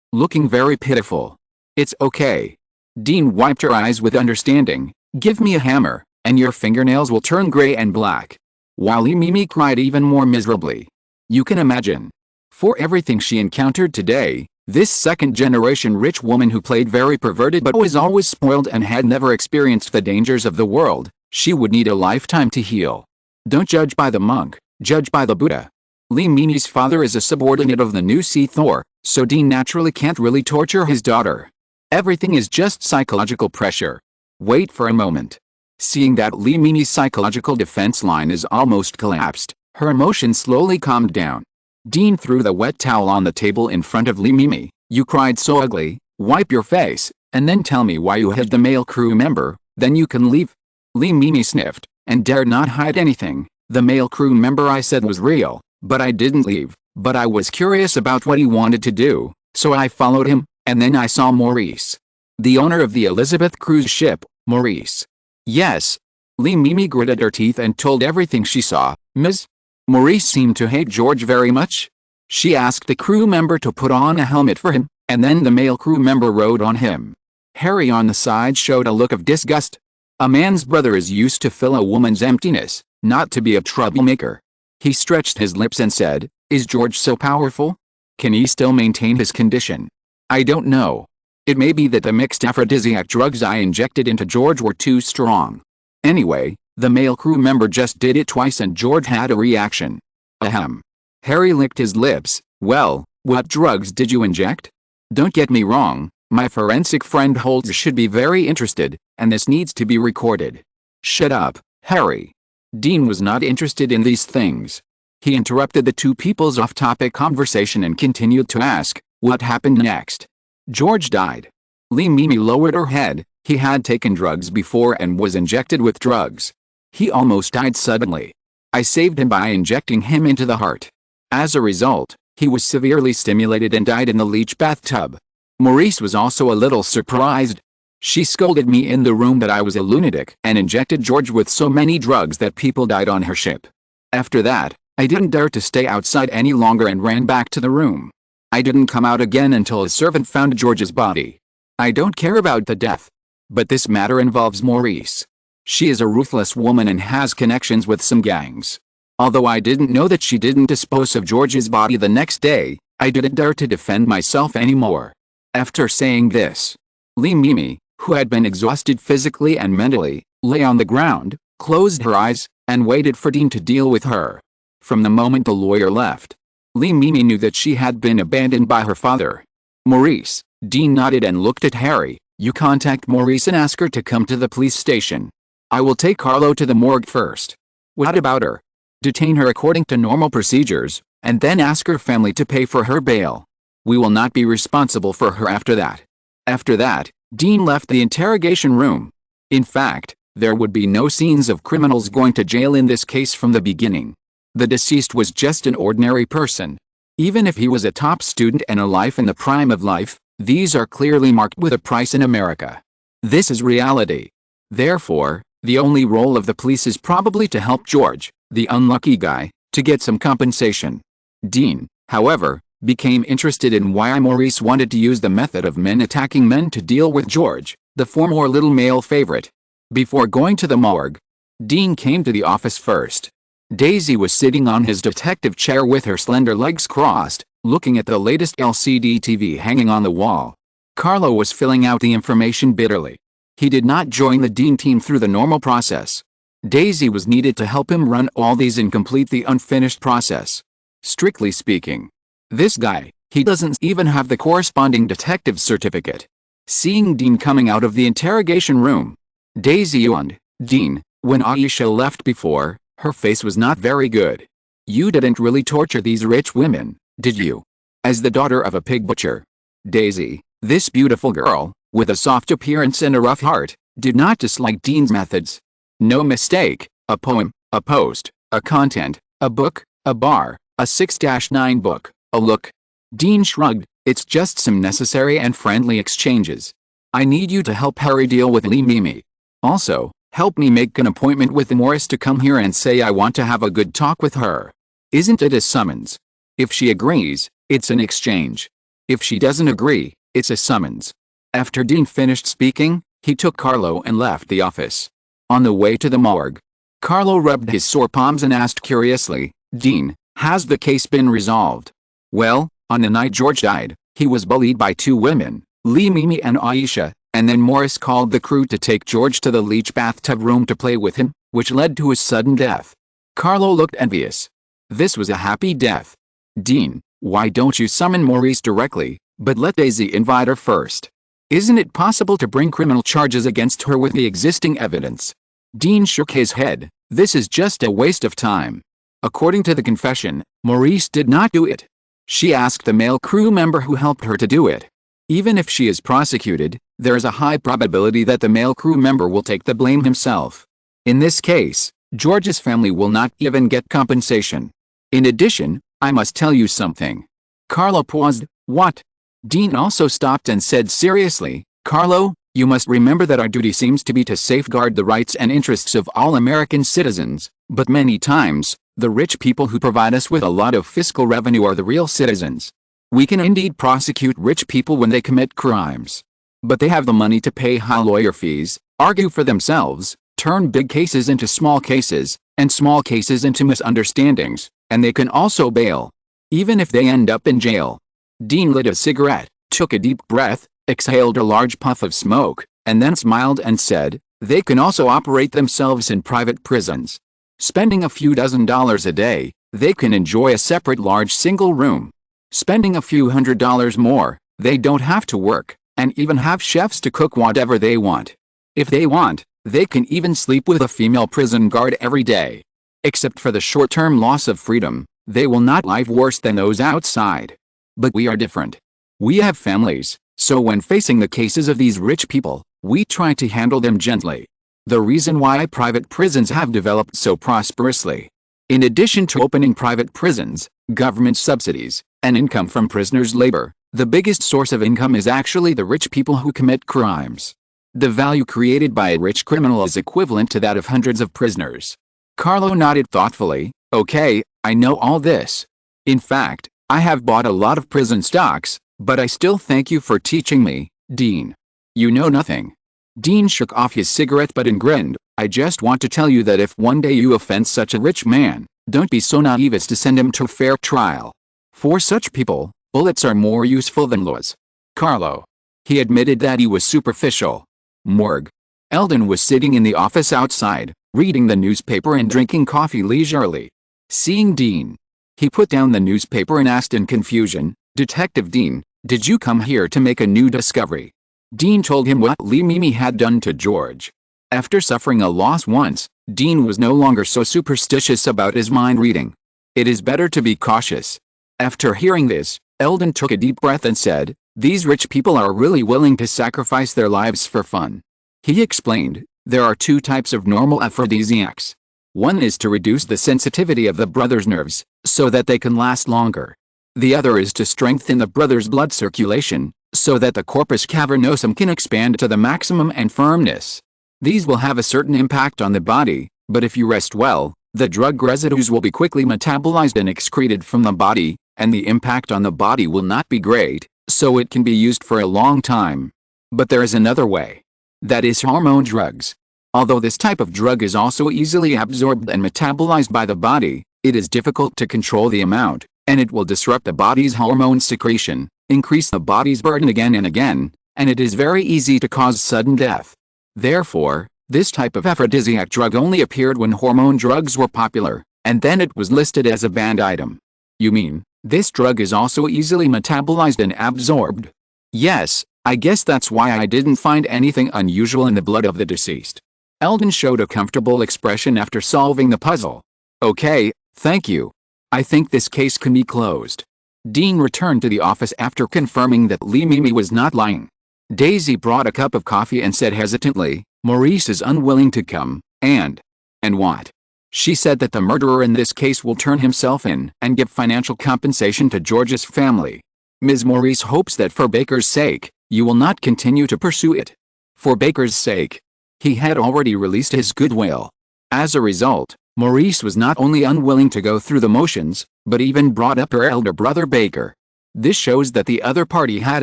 looking very pitiful. It's okay. Dean wiped her eyes with understanding. Give me a hammer, and your fingernails will turn gray and black. While Li Mimi cried even more miserably. You can imagine. For everything she encountered today, this second-generation rich woman who played very perverted but was always spoiled and had never experienced the dangers of the world, she would need a lifetime to heal. Don't judge by the monk, judge by the Buddha. Li Mimi's father is a subordinate of the new Sea Thor, so Dean naturally can't really torture his daughter. Everything is just psychological pressure. Wait for a moment. Seeing that Li Mimi's psychological defense line is almost collapsed, her emotions slowly calmed down. Dean threw the wet towel on the table in front of Li Mimi. You cried so ugly, wipe your face, and then tell me why you hid the male crew member, then you can leave. Li Mimi sniffed, and dared not hide anything. The male crew member I said was real, but I didn't leave, but I was curious about what he wanted to do, so I followed him, and then I saw Maurice. The owner of the Elizabeth cruise ship, Maurice. Yes. Li Mimi gritted her teeth and told everything she saw. Ms. Maurice seemed to hate George very much. She asked the crew member to put on a helmet for him, and then the male crew member rode on him. Harry on the side showed a look of disgust. A man's brother is used to fill a woman's emptiness, not to be a troublemaker. He stretched his lips and said, Is George so powerful? Can he still maintain his condition? I don't know. It may be that the mixed aphrodisiac drugs I injected into George were too strong. Anyway, The male crew member just did it twice and George had a reaction. Ahem. Harry licked his lips. Well, what drugs did you inject? Don't get me wrong, my forensic friend Holtz should be very interested, and this needs to be recorded. Shut up, Harry. Dean was not interested in these things. He interrupted the two people's off-topic conversation and continued to ask, what happened next? George died. Mimi lowered her head. He had taken drugs before and was injected with drugs. He almost died suddenly. I saved him by injecting him into the heart. As a result, he was severely stimulated and died in the leech bathtub. Maurice was also a little surprised. She scolded me in the room that I was a lunatic and injected George with so many drugs that people died on her ship. After that, I didn't dare to stay outside any longer and ran back to the room. I didn't come out again until a servant found George's body. I don't care about the death. But this matter involves Maurice. She is a ruthless woman and has connections with some gangs. Although I didn't know that she didn't dispose of George's body the next day, I didn't dare to defend myself anymore. After saying this, Mimi, who had been exhausted physically and mentally, lay on the ground, closed her eyes, and waited for Dean to deal with her. From the moment the lawyer left, Mimi knew that she had been abandoned by her father. Maurice, Dean nodded and looked at Harry. You contact Maurice and ask her to come to the police station. I will take Carlo to the morgue first. What about her? Detain her according to normal procedures, and then ask her family to pay for her bail. We will not be responsible for her after that. After that, Dean left the interrogation room. In fact, there would be no scenes of criminals going to jail in this case from the beginning. The deceased was just an ordinary person. Even if he was a top student and a life in the prime of life, these are clearly marked with a price in America. This is reality. Therefore, the only role of the police is probably to help George, the unlucky guy, to get some compensation. Dean, however, became interested in why Maurice wanted to use the method of men attacking men to deal with George, the former little male favorite. Before going to the morgue, Dean came to the office first. Daisy was sitting on his detective chair with her slender legs crossed, looking at the latest LCD TV hanging on the wall. Carlo was filling out the information bitterly. He did not join the Dean team through the normal process. Daisy was needed to help him run all these and complete the unfinished process. Strictly speaking, this guy, he doesn't even have the corresponding detective certificate. Seeing Dean coming out of the interrogation room, Daisy yawned. Dean, when Aisha left before, her face was not very good. You didn't really torture these rich women, did you? As the daughter of a pig butcher, Daisy, this beautiful girl, with a soft appearance and a rough heart, did not dislike Dean's methods. No mistake, a poem, a post, a content, a book, a bar, a 6-9 book, a look. Dean shrugged. It's just some necessary and friendly exchanges. I need you to help Harry deal with Mimi. Also, help me make an appointment with Morris to come here and say I want to have a good talk with her. Isn't it a summons? If she agrees, it's an exchange. If she doesn't agree, it's a summons. After Dean finished speaking, he took Carlo and left the office. On the way to the morgue, Carlo rubbed his sore palms and asked curiously, Dean, has the case been resolved? Well, on the night George died, he was bullied by two women, Mimi and Aisha, and then Morris called the crew to take George to the leech bathtub room to play with him, which led to his sudden death. Carlo looked envious. This was a happy death. Dean, why don't you summon Maurice directly, but let Daisy invite her first? Isn't it possible to bring criminal charges against her with the existing evidence? Dean shook his head. This is just a waste of time. According to the confession, Maurice did not do it. She asked the male crew member who helped her to do it. Even if she is prosecuted, there is a high probability that the male crew member will take the blame himself. In this case, George's family will not even get compensation. In addition, I must tell you something. Carlo paused. What? Dean also stopped and said seriously, Carlo, you must remember that our duty seems to be to safeguard the rights and interests of all American citizens, but many times, the rich people who provide us with a lot of fiscal revenue are the real citizens. We can indeed prosecute rich people when they commit crimes. But they have the money to pay high lawyer fees, argue for themselves, turn big cases into small cases, and small cases into misunderstandings, and they can also bail. Even if they end up in jail. Dean lit a cigarette, took a deep breath, exhaled a large puff of smoke, and then smiled and said, They can also operate themselves in private prisons. Spending a few $dozen a day, they can enjoy a separate large single room. Spending a few $100 more, they don't have to work, and even have chefs to cook whatever they want. If they want, they can even sleep with a female prison guard every day. Except for the short-term loss of freedom, they will not live worse than those outside. But we are different. We have families, so when facing the cases of these rich people, we try to handle them gently. The reason why private prisons have developed so prosperously. In addition to opening private prisons, government subsidies, and income from prisoners' labor, the biggest source of income is actually the rich people who commit crimes. The value created by a rich criminal is equivalent to that of hundreds of prisoners. Carlo nodded thoughtfully. Okay, I know all this. In fact, I have bought a lot of prison stocks, but I still thank you for teaching me, Dean. You know nothing. Dean shook off his cigarette butt and grinned. I just want to tell you that if one day you offend such a rich man, don't be so naive as to send him to fair trial. For such people, bullets are more useful than laws. Carlo. He admitted that he was superficial. Morgue. Eldon was sitting in the office outside, reading the newspaper and drinking coffee leisurely. Seeing Dean, he put down the newspaper and asked in confusion, Detective Dean, did you come here to make a new discovery? Dean told him what Lee Mimi had done to George. After suffering a loss once, Dean was no longer so superstitious about his mind reading. It is better to be cautious. After hearing this, Eldon took a deep breath and said, these rich people are really willing to sacrifice their lives for fun. He explained, there are two types of normal aphrodisiacs. One is to reduce the sensitivity of the brother's nerves, so that they can last longer. The other is to strengthen the brother's blood circulation, so that the corpus cavernosum can expand to the maximum and firmness. These will have a certain impact on the body, but if you rest well, the drug residues will be quickly metabolized and excreted from the body, and the impact on the body will not be great, so it can be used for a long time. But there is another way. That is hormone drugs. Although this type of drug is also easily absorbed and metabolized by the body, it is difficult to control the amount, and it will disrupt the body's hormone secretion, increase the body's burden again and again, and it is very easy to cause sudden death. Therefore, this type of aphrodisiac drug only appeared when hormone drugs were popular, and then it was listed as a banned item. You mean, this drug is also easily metabolized and absorbed? Yes, I guess that's why I didn't find anything unusual in the blood of the deceased. Eldon showed a comfortable expression after solving the puzzle. Okay, thank you. I think this case can be closed. Dean returned to the office after confirming that Lee Mimi was not lying. Daisy brought a cup of coffee and said hesitantly, Maurice is unwilling to come, and what? She said that the murderer in this case will turn himself in and give financial compensation to George's family. Ms. Maurice hopes that for Baker's sake, you will not continue to pursue it. For Baker's sake. He had already released his goodwill. As a result, Maurice was not only unwilling to go through the motions, but even brought up her elder brother Baker. This shows that the other party had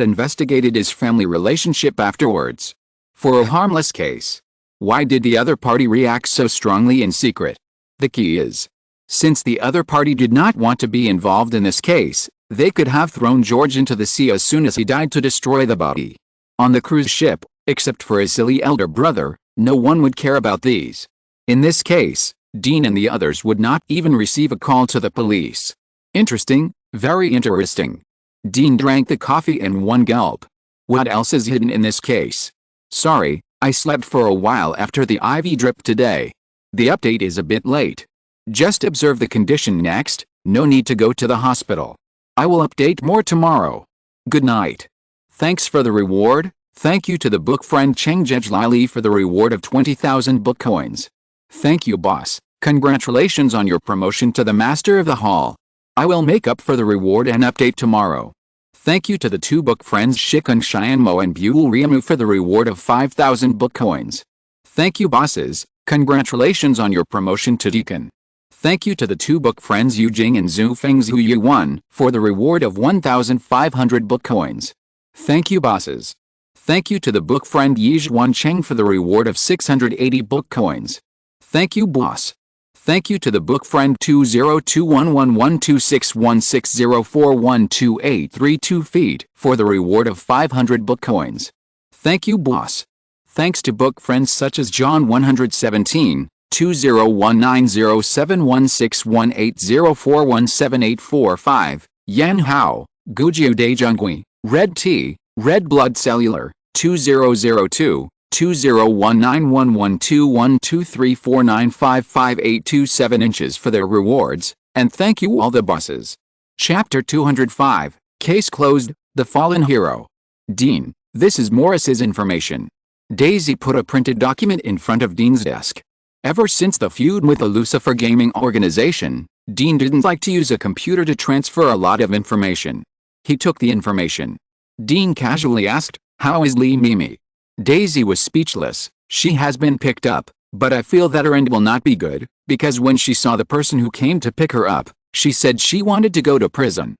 investigated his family relationship afterwards. For a harmless case, why did the other party react so strongly in secret? The key is, since the other party did not want to be involved in this case, they could have thrown George into the sea as soon as he died to destroy the body. On the cruise ship, except for his silly elder brother, no one would care about these. In this case, Dean and the others would not even receive a call to the police. Interesting, very interesting. Dean drank the coffee in one gulp. What else is hidden in this case? Sorry, I slept for a while after the IV drip today. The update is a bit late. Just observe the condition next, no need to go to the hospital. I will update more tomorrow. Good night. Thanks for the reward. Thank you to the book friend Cheng Jejlili for the reward of 20,000 book coins. Thank you, boss. Congratulations on your promotion to the Master of the Hall. I will make up for the reward and update tomorrow. Thank you to the two book friends Shikun Shianmo and Buell Riamu for the reward of 5,000 book coins. Thank you, bosses. Congratulations on your promotion to Deacon. Thank you to the two book friends Yu Jing and Zhu Feng Zhu Yuan for the reward of 1,500 book coins. Thank you, bosses. Thank you to the book friend Yizhuan Cheng for the reward of 680 book coins. Thank you, boss. Thank you to the book friend 20211126160412832 feet for the reward of 500 book coins. Thank you, boss. Thanks to book friends such as John 117, 2019071618041785, Yan Hao, Gujio Dejungui, Red T, Red Blood Cellular, 2002, 201911212349555827 inches for their rewards, and thank you all the bosses. Chapter 205, Case Closed, The Fallen Hero. Dean, this is Morris's information. Daisy put a printed document in front of Dean's desk. Ever since the feud with the Lucifer Gaming organization, Dean didn't like to use a computer to transfer a lot of information. He took the information. Dean casually asked, "How is Lee Mimi?" Daisy was speechless. "She has been picked up, but I feel that her end will not be good, because when she saw the person who came to pick her up, she said she wanted to go to prison.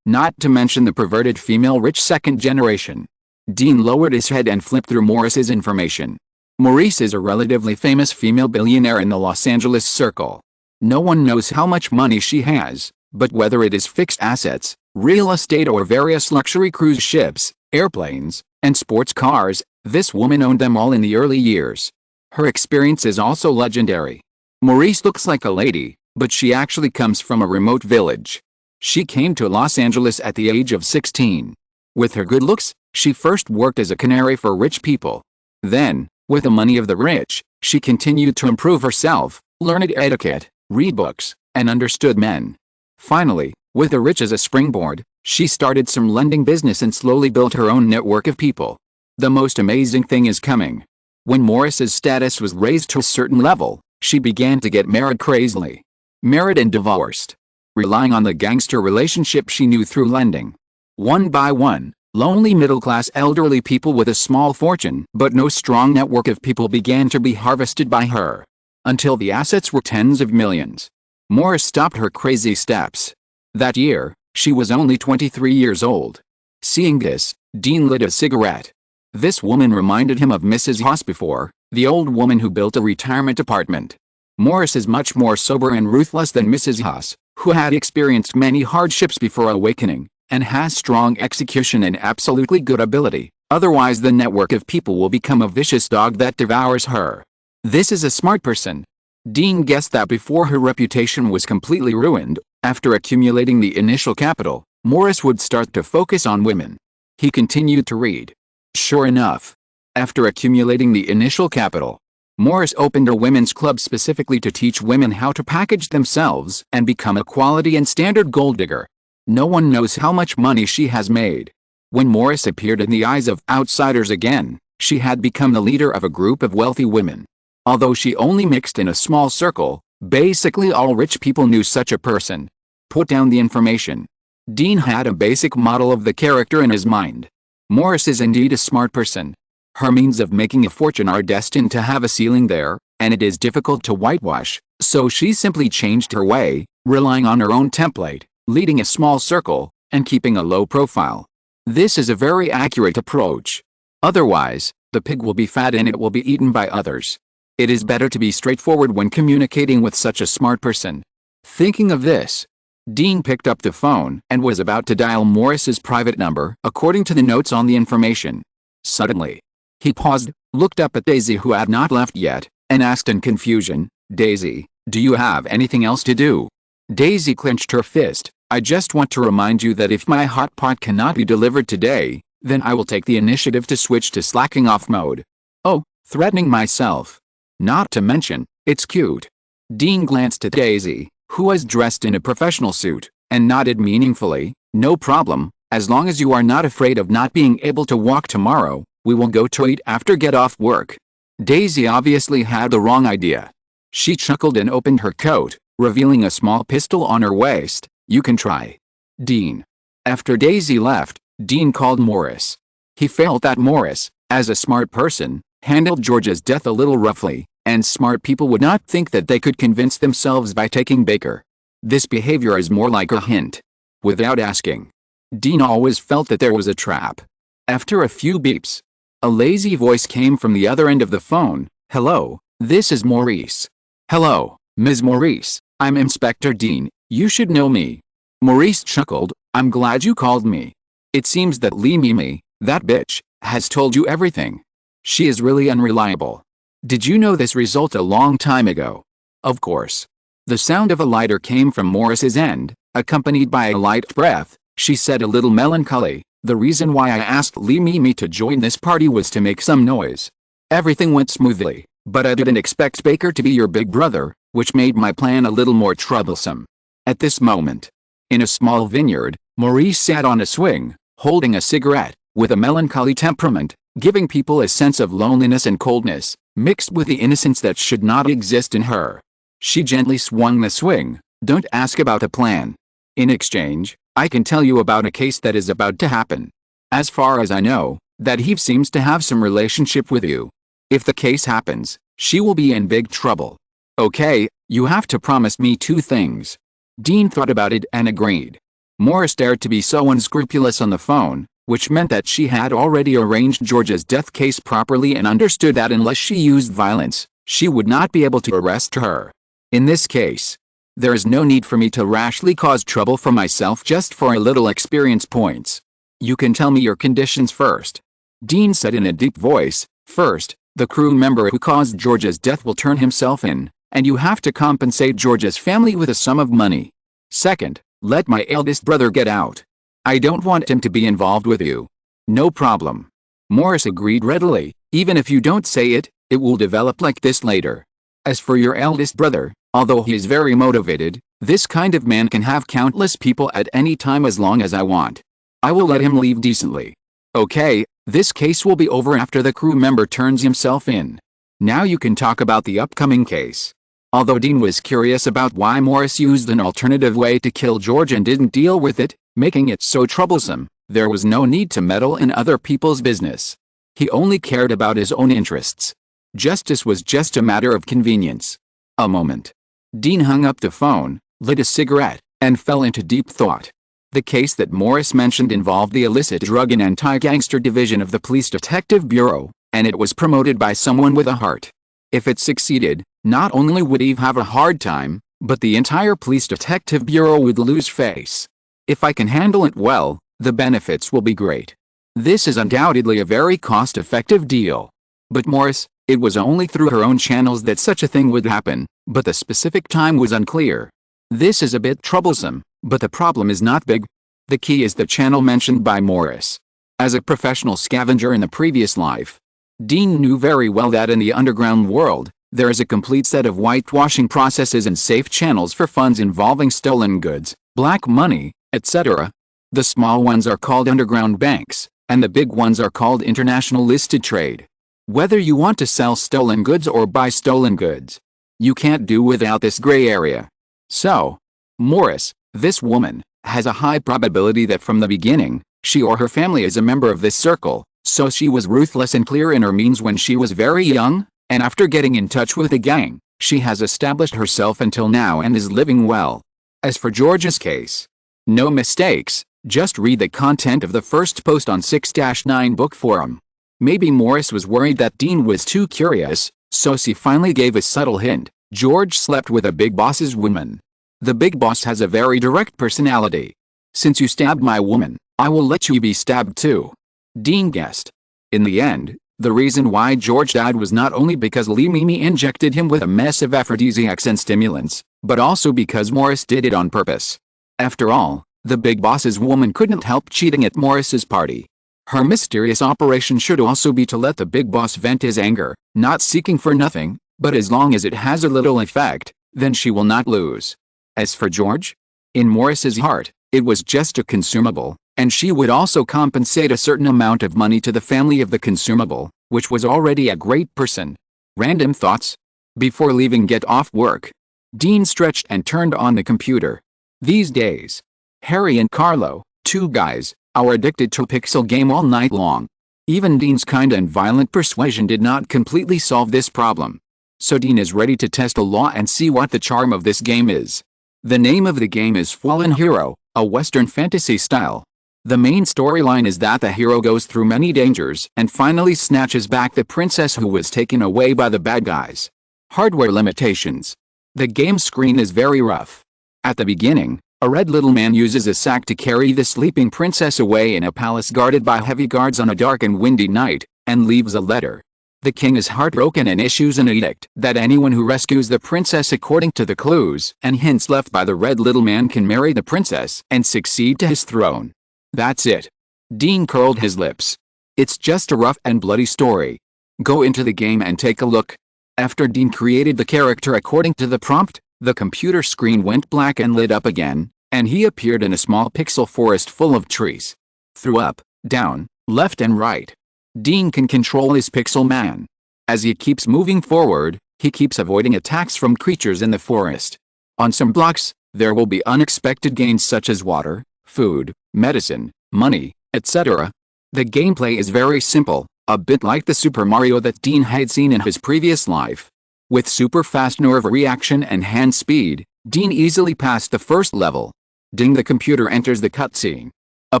Not to mention the perverted female rich second generation." Dean lowered his head and flipped through Morris's information. Maurice is a relatively famous female billionaire in the Los Angeles circle. No one knows how much money she has, but whether it is fixed assets, real estate or various luxury cruise ships, airplanes, and sports cars, this woman owned them all in the early years. Her experience is also legendary. Maurice looks like a lady, but she actually comes from a remote village. She came to Los Angeles at the age of 16. With her good looks, she first worked as a canary for rich people. Then, with the money of the rich, she continued to improve herself, learned etiquette, read books, and understood men. Finally, with the rich as a springboard, she started some lending business and slowly built her own network of people. The most amazing thing is coming. When Morris's status was raised to a certain level, she began to get married crazily. Married and divorced. Relying on the gangster relationship she knew through lending. One by one, lonely middle-class elderly people with a small fortune but no strong network of people began to be harvested by her. Until the assets were tens of millions. Morris stopped her crazy steps. That year, she was only 23 years old. Seeing this, Dean lit a cigarette. This woman reminded him of Mrs. Haas before, the old woman who built a retirement apartment. Morris is much more sober and ruthless than Mrs. Haas, who had experienced many hardships before awakening, and has strong execution and absolutely good ability, otherwise the network of people will become a vicious dog that devours her. This is a smart person. Dean guessed that before her reputation was completely ruined, after accumulating the initial capital, Morris would start to focus on women. He continued to read. Sure enough. After accumulating the initial capital, Morris opened a women's club specifically to teach women how to package themselves and become a quality and standard gold digger. No one knows how much money she has made. When Morris appeared in the eyes of outsiders again, she had become the leader of a group of wealthy women. Although she only mixed in a small circle, basically all rich people knew such a person. Put down the information. Dean had a basic model of the character in his mind. Morris is indeed a smart person. Her means of making a fortune are destined to have a ceiling there, and it is difficult to whitewash, so she simply changed her way, relying on her own template, leading a small circle, and keeping a low profile. This is a very accurate approach. Otherwise, the pig will be fat and it will be eaten by others. It is better to be straightforward when communicating with such a smart person. Thinking of this, Dean picked up the phone and was about to dial Morris's private number according to the notes on the information. Suddenly, he paused, looked up at Daisy who had not left yet, and asked in confusion, "Daisy, do you have anything else to do?" Daisy clenched her fist. "I just want to remind you that if my hot pot cannot be delivered today, then I will take the initiative to switch to slacking off mode." "Oh, threatening myself. Not to mention, it's cute." Dean glanced at Daisy, who was dressed in a professional suit, and nodded meaningfully, "No problem, as long as you are not afraid of not being able to walk tomorrow, we will go to eat after get off work." Daisy obviously had the wrong idea. She chuckled and opened her coat, revealing a small pistol on her waist. "You can try." Dean. After Daisy left, Dean called Morris. He felt that Morris, as a smart person, handled George's death a little roughly, and smart people would not think that they could convince themselves by taking Baker. This behavior is more like a hint. Without asking. Dean always felt that there was a trap. After a few beeps, a lazy voice came from the other end of the phone. "Hello, this is Maurice." "Hello, Ms. Maurice, I'm Inspector Dean, you should know me." Maurice chuckled, "I'm glad you called me. It seems that Lee Mimi, that bitch, has told you everything." She is really unreliable. Did you know this result a long time ago? Of course. The sound of a lighter came from Morris's end, accompanied by a light breath. She said a little melancholy, "The reason why I asked Lee Mimi to join this party was to make some noise. Everything went smoothly, but I didn't expect Baker to be your big brother, which made my plan a little more troublesome." At this moment, in a small vineyard, Maurice sat on a swing, holding a cigarette, with a melancholy temperament, giving people a sense of loneliness and coldness, mixed with the innocence that should not exist in her. She gently swung the swing. "Don't ask about a plan. In exchange, I can tell you about a case that is about to happen. As far as I know, that he seems to have some relationship with you. If the case happens, she will be in big trouble. Okay, you have to promise me 2 things." Dean thought about it and agreed. Morris dared to be so unscrupulous on the phone, which meant that she had already arranged George's death case properly and understood that unless she used violence, she would not be able to arrest her. "In this case, there is no need for me to rashly cause trouble for myself just for a little experience points. You can tell me your conditions first." Dean said in a deep voice. "First, the crew member who caused George's death will turn himself in, and you have to compensate George's family with a sum of money. Second, let my eldest brother get out. I don't want him to be involved with you." "No problem." Morris agreed readily. "Even if you don't say it, it will develop like this later. As for your eldest brother, although he is very motivated, this kind of man can have countless people at any time as long as I want. I will let him leave decently. Okay, this case will be over after the crew member turns himself in. Now you can talk about the upcoming case." Although Dean was curious about why Morris used an alternative way to kill George and didn't deal with it, making it so troublesome, there was no need to meddle in other people's business. He only cared about his own interests. Justice was just a matter of convenience. A moment. Dean hung up the phone, lit a cigarette, and fell into deep thought. The case that Morris mentioned involved the illicit drug and anti-gangster division of the Police Detective Bureau, and it was promoted by someone with a heart. If it succeeded, not only would Eve have a hard time, but the entire Police Detective Bureau would lose face. If I can handle it well, the benefits will be great. This is undoubtedly a very cost-effective deal. But Morris, it was only through her own channels that such a thing would happen, but the specific time was unclear. This is a bit troublesome, but the problem is not big. The key is the channel mentioned by Morris. As a professional scavenger in the previous life, Dean knew very well that in the underground world, there is a complete set of whitewashing processes and safe channels for funds involving stolen goods, black money, etc. The small ones are called underground banks, and the big ones are called international listed trade. Whether you want to sell stolen goods or buy stolen goods, you can't do without this gray area. So, Morris, this woman, has a high probability that from the beginning, she or her family is a member of this circle, so she was ruthless and clear in her means when she was very young, and after getting in touch with the gang, she has established herself until now and is living well. As for George's case, no mistakes, just read the content of the first post on 6-9 book forum. Maybe Morris was worried that Dean was too curious, so she finally gave a subtle hint. George slept with a big boss's woman. The big boss has a very direct personality. "Since you stabbed my woman, I will let you be stabbed too." Dean guessed. In the end, the reason why George died was not only because Lee Mimi injected him with a mess of aphrodisiacs and stimulants, but also because Morris did it on purpose. After all, the big boss's woman couldn't help cheating at Morris's party. Her mysterious operation should also be to let the big boss vent his anger, not seeking for nothing, but as long as it has a little effect, then she will not lose. As for George, in Morris's heart, it was just a consumable, and she would also compensate a certain amount of money to the family of the consumable, which was already a great person. Random thoughts? Before leaving get off work, Dean stretched and turned on the computer. These days, Harry and Carlo, 2 guys, are addicted to a pixel game all night long. Even Dean's kind and violent persuasion did not completely solve this problem. So Dean is ready to test a law and see what the charm of this game is. The name of the game is Fallen Hero, a Western fantasy style. The main storyline is that the hero goes through many dangers and finally snatches back the princess who was taken away by the bad guys. Hardware limitations. The game screen is very rough. At the beginning, a red little man uses a sack to carry the sleeping princess away in a palace guarded by heavy guards on a dark and windy night, and leaves a letter. The king is heartbroken and issues an edict that anyone who rescues the princess according to the clues and hints left by the red little man can marry the princess and succeed to his throne. That's it. Dean curled his lips. It's just a rough and bloody story. Go into the game and take a look. After Dean created the character according to the prompt, the computer screen went black and lit up again, and he appeared in a small pixel forest full of trees. Through up, down, left and right. Dean can control his pixel man. As he keeps moving forward, he keeps avoiding attacks from creatures in the forest. On some blocks, there will be unexpected gains such as water, food, medicine, money, etc. The gameplay is very simple, a bit like the Super Mario that Dean had seen in his previous life. With super fast nerve reaction and hand speed, Dean easily passed the first level. Ding, the computer enters the cutscene. A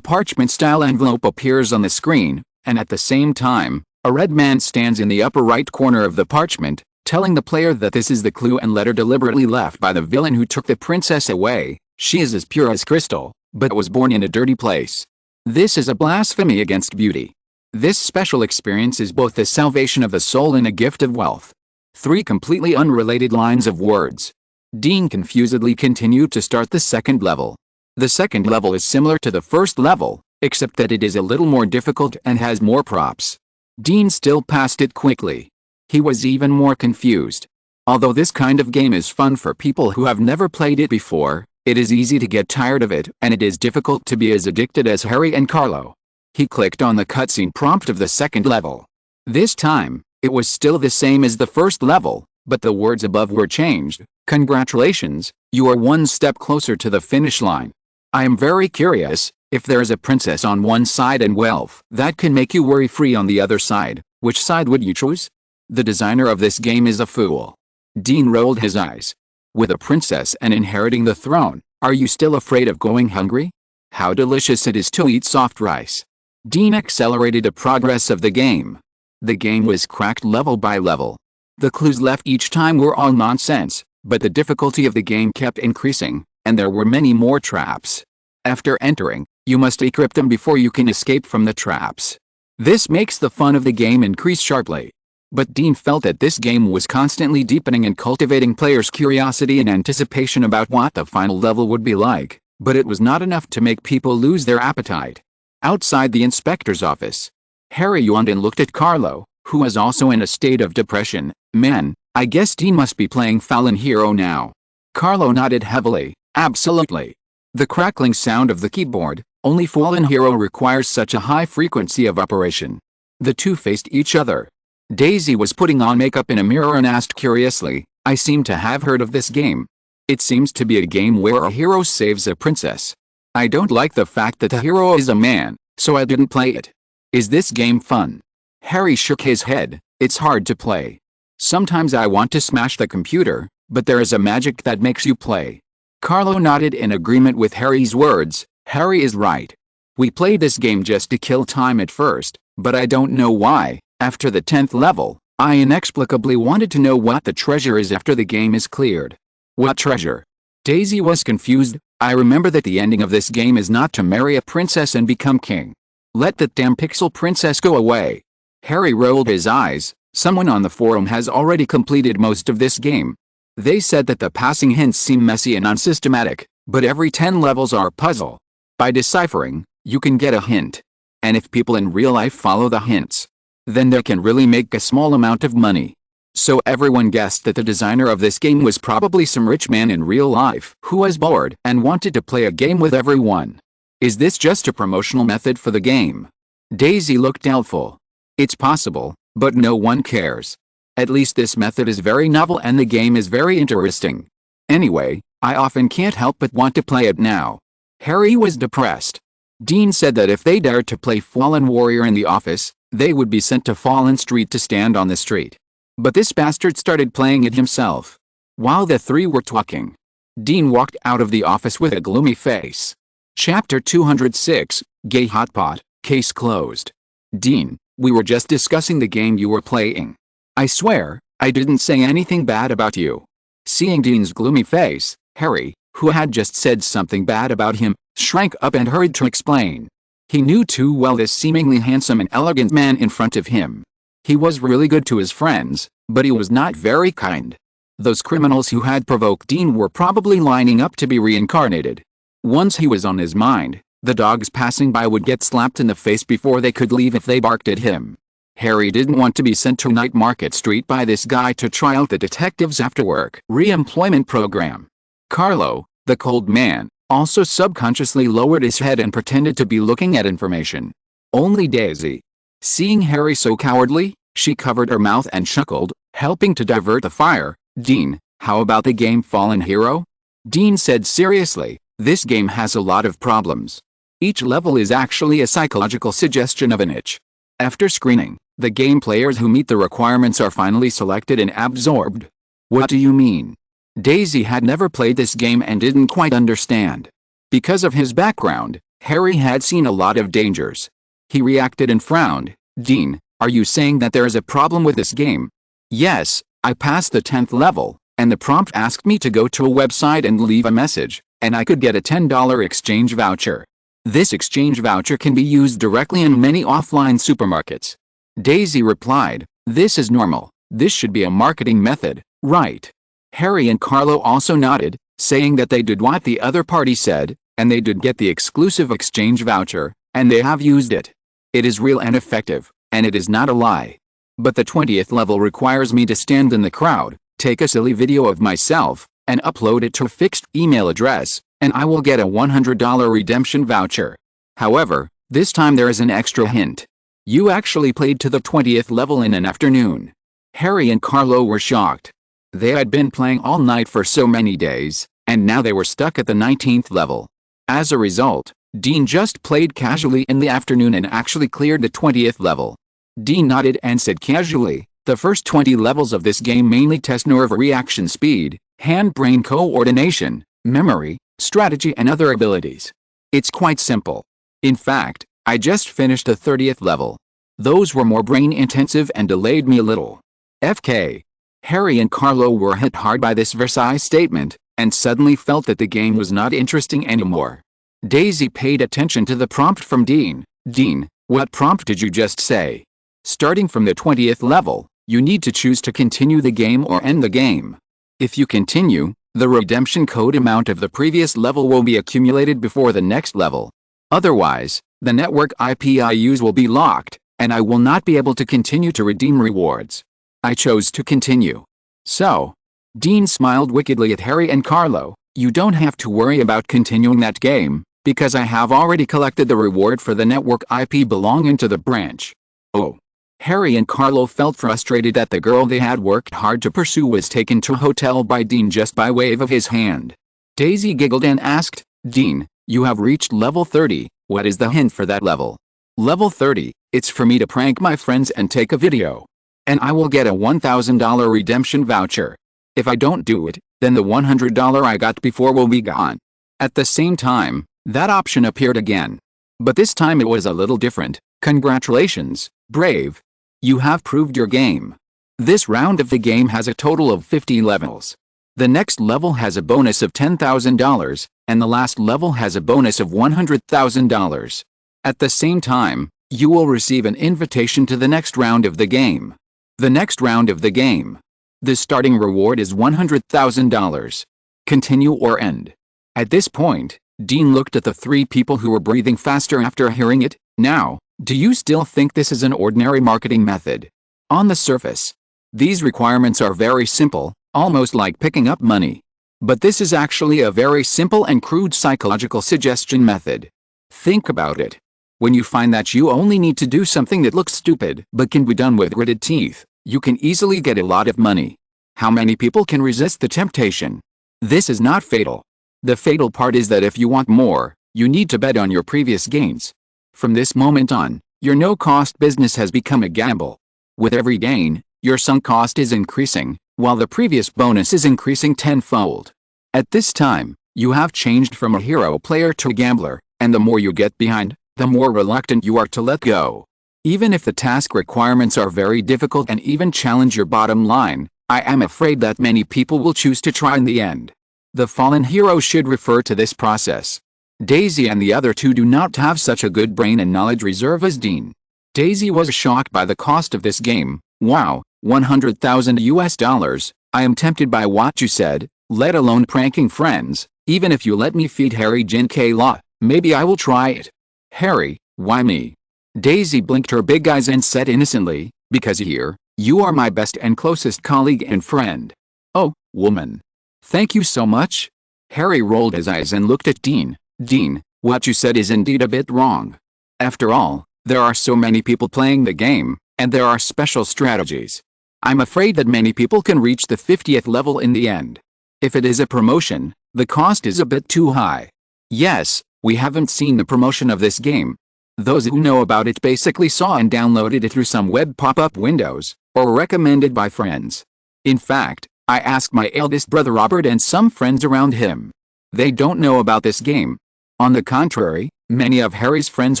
parchment-style envelope appears on the screen, and at the same time, a red man stands in the upper right corner of the parchment, telling the player that this is the clue and letter deliberately left by the villain who took the princess away. She is as pure as crystal, but was born in a dirty place. This is a blasphemy against beauty. This special experience is both the salvation of the soul and a gift of wealth. 3 completely unrelated lines of words. Dean confusedly continued to start the second level. The second level is similar to the first level, except that it is a little more difficult and has more props. Dean still passed it quickly. He was even more confused. Although this kind of game is fun for people who have never played it before, it is easy to get tired of it and it is difficult to be as addicted as Harry and Carlo. He clicked on the cutscene prompt of the second level. This time, it was still the same as the first level, but the words above were changed. Congratulations, you are one step closer to the finish line. I am very curious, if there is a princess on one side and wealth that can make you worry-free on the other side, which side would you choose? The designer of this game is a fool. Dean rolled his eyes. With a princess and inheriting the throne, are you still afraid of going hungry? How delicious it is to eat soft rice. Dean accelerated the progress of the game. The game was cracked level by level. The clues left each time were all nonsense, but the difficulty of the game kept increasing, and there were many more traps. After entering, you must decrypt them before you can escape from the traps. This makes the fun of the game increase sharply. But Dean felt that this game was constantly deepening and cultivating players' curiosity and anticipation about what the final level would be like, but it was not enough to make people lose their appetite. Outside the inspector's office, Harry yawned and looked at Carlo, who was also in a state of depression. Man, I guess Dean must be playing Fallen Hero now. Carlo nodded heavily. Absolutely. The crackling sound of the keyboard, only Fallen Hero requires such a high frequency of operation. The two faced each other. Daisy was putting on makeup in a mirror and asked curiously, I seem to have heard of this game. It seems to be a game where a hero saves a princess. I don't like the fact that the hero is a man, so I didn't play it. Is this game fun? Harry shook his head. It's hard to play. Sometimes I want to smash the computer, but there is a magic that makes you play. Carlo nodded in agreement with Harry's words. Harry is right. We played this game just to kill time at first, but I don't know why. After the 10th level, I inexplicably wanted to know what the treasure is after the game is cleared. What treasure? Daisy was confused. I remember that the ending of this game is not to marry a princess and become king. Let that damn pixel princess go away. Harry rolled his eyes. Someone on the forum has already completed most of this game. They said that the passing hints seem messy and unsystematic, but every 10 levels are a puzzle. By deciphering, you can get a hint. And if people in real life follow the hints, then they can really make a small amount of money. So everyone guessed that the designer of this game was probably some rich man in real life who was bored and wanted to play a game with everyone. Is this just a promotional method for the game? Daisy looked doubtful. It's possible, but no one cares. At least this method is very novel and the game is very interesting. Anyway, I often can't help but want to play it now. Harry was depressed. Dean said that if they dared to play Fallen Warrior in the office, they would be sent to Fallen Street to stand on the street. But this bastard started playing it himself. While the three were talking, Dean walked out of the office with a gloomy face. Chapter 206, Gay Hotpot, Case Closed. Dean, we were just discussing the game you were playing. I swear, I didn't say anything bad about you. Seeing Dean's gloomy face, Harry, who had just said something bad about him, shrank up and hurried to explain. He knew too well this seemingly handsome and elegant man in front of him. He was really good to his friends, but he was not very kind. Those criminals who had provoked Dean were probably lining up to be reincarnated. Once he was on his mind, the dogs passing by would get slapped in the face before they could leave if they barked at him. Harry didn't want to be sent to Night Market Street by this guy to try out the detectives after work re-employment program. Carlo, the cold man, also subconsciously lowered his head and pretended to be looking at information. Only Daisy. Seeing Harry so cowardly, she covered her mouth and chuckled, helping to divert the fire. "Dean, how about the game Fallen Hero?" Dean said seriously, "This game has a lot of problems. Each level is actually a psychological suggestion of an itch. After screening, the game players who meet the requirements are finally selected and absorbed." "What do you mean?" Daisy had never played this game and didn't quite understand. Because of his background, Harry had seen a lot of dangers. He reacted and frowned. "Dean, are you saying that there is a problem with this game?" "Yes, I passed the 10th level, and the prompt asked me to go to a website and leave a message, and I could get a $10 exchange voucher. This exchange voucher can be used directly in many offline supermarkets." Daisy replied, "This is normal. This should be a marketing method, right?" Harry and Carlo also nodded, saying that they did what the other party said, and they did get the exclusive exchange voucher, and they have used it. It is real and effective, and it is not a lie. But the 20th level requires me to stand in the crowd, take a silly video of myself, and upload it to a fixed email address, and I will get a $100 redemption voucher. However, this time there is an extra hint. You actually played to the 20th level in an afternoon. Harry and Carlo were shocked. They had been playing all night for so many days, and now they were stuck at the 19th level. As a result, Dean just played casually in the afternoon and actually cleared the 20th level. Dean nodded and said casually, "The first 20 levels of this game mainly test nerve reaction speed, hand-brain coordination, memory, strategy and other abilities. It's quite simple. In fact, I just finished the 30th level. Those were more brain-intensive and delayed me a little." FK. Harry and Carlo were hit hard by this Versailles statement, and suddenly felt that the game was not interesting anymore. Daisy paid attention to the prompt from Dean. "Dean, what prompt did you just say?" "Starting from the 20th level, you need to choose to continue the game or end the game. If you continue, the redemption code amount of the previous level will be accumulated before the next level. Otherwise, the network IP I use will be locked, and I will not be able to continue to redeem rewards. I chose to continue." "So?" Dean smiled wickedly at Harry and Carlo, "You don't have to worry about continuing that game, because I have already collected the reward for the network IP belonging to the branch." "Oh." Harry and Carlo felt frustrated that the girl they had worked hard to pursue was taken to a hotel by Dean just by wave of his hand. Daisy giggled and asked, "Dean, you have reached level 30, what is the hint for that level?" "Level 30, it's for me to prank my friends and take a video. And I will get a $1,000 redemption voucher. If I don't do it, then the $100 I got before will be gone." At the same time, that option appeared again. But this time it was a little different. "Congratulations, Brave. You have proved your game. This round of the game has a total of 50 levels. The next level has a bonus of $10,000, and the last level has a bonus of $100,000. At the same time, you will receive an invitation to the next round of the game. The next round of the game. The starting reward is $100,000. Continue or end." At this point, Dean looked at the three people who were breathing faster after hearing it. "Now, do you still think this is an ordinary marketing method? On the surface, these requirements are very simple, almost like picking up money. But this is actually a very simple and crude psychological suggestion method. Think about it. When you find that you only need to do something that looks stupid but can be done with gritted teeth, you can easily get a lot of money. How many people can resist the temptation? This is not fatal. The fatal part is that if you want more, you need to bet on your previous gains. From this moment on, your no-cost business has become a gamble. With every gain, your sunk cost is increasing, while the previous bonus is increasing tenfold. At this time, you have changed from a hero player to a gambler, and the more you get behind, the more reluctant you are to let go. Even if the task requirements are very difficult and even challenge your bottom line, I am afraid that many people will choose to try in the end. The fallen hero should refer to this process. Daisy and the other two do not have such a good brain and knowledge reserve as Dean. Daisy was shocked by the cost of this game. Wow, 100,000 US dollars. I am tempted by what you said, let alone pranking friends. Even if you let me feed Harry Jin K. Law, maybe I will try it. Harry, why me? Daisy blinked her big eyes and said innocently, because here, you are my best and closest colleague and friend. Oh, woman. Thank you so much. Harry rolled his eyes and looked at Dean. Dean, what you said is indeed a bit wrong. After all, there are so many people playing the game, and there are special strategies. I'm afraid that many people can reach the 50th level in the end. If it is a promotion, the cost is a bit too high. Yes, we haven't seen the promotion of this game. Those who know about it basically saw and downloaded it through some web pop-up windows, or recommended by friends. In fact, I asked my eldest brother Robert and some friends around him. They don't know about this game. On the contrary, many of Harry's friends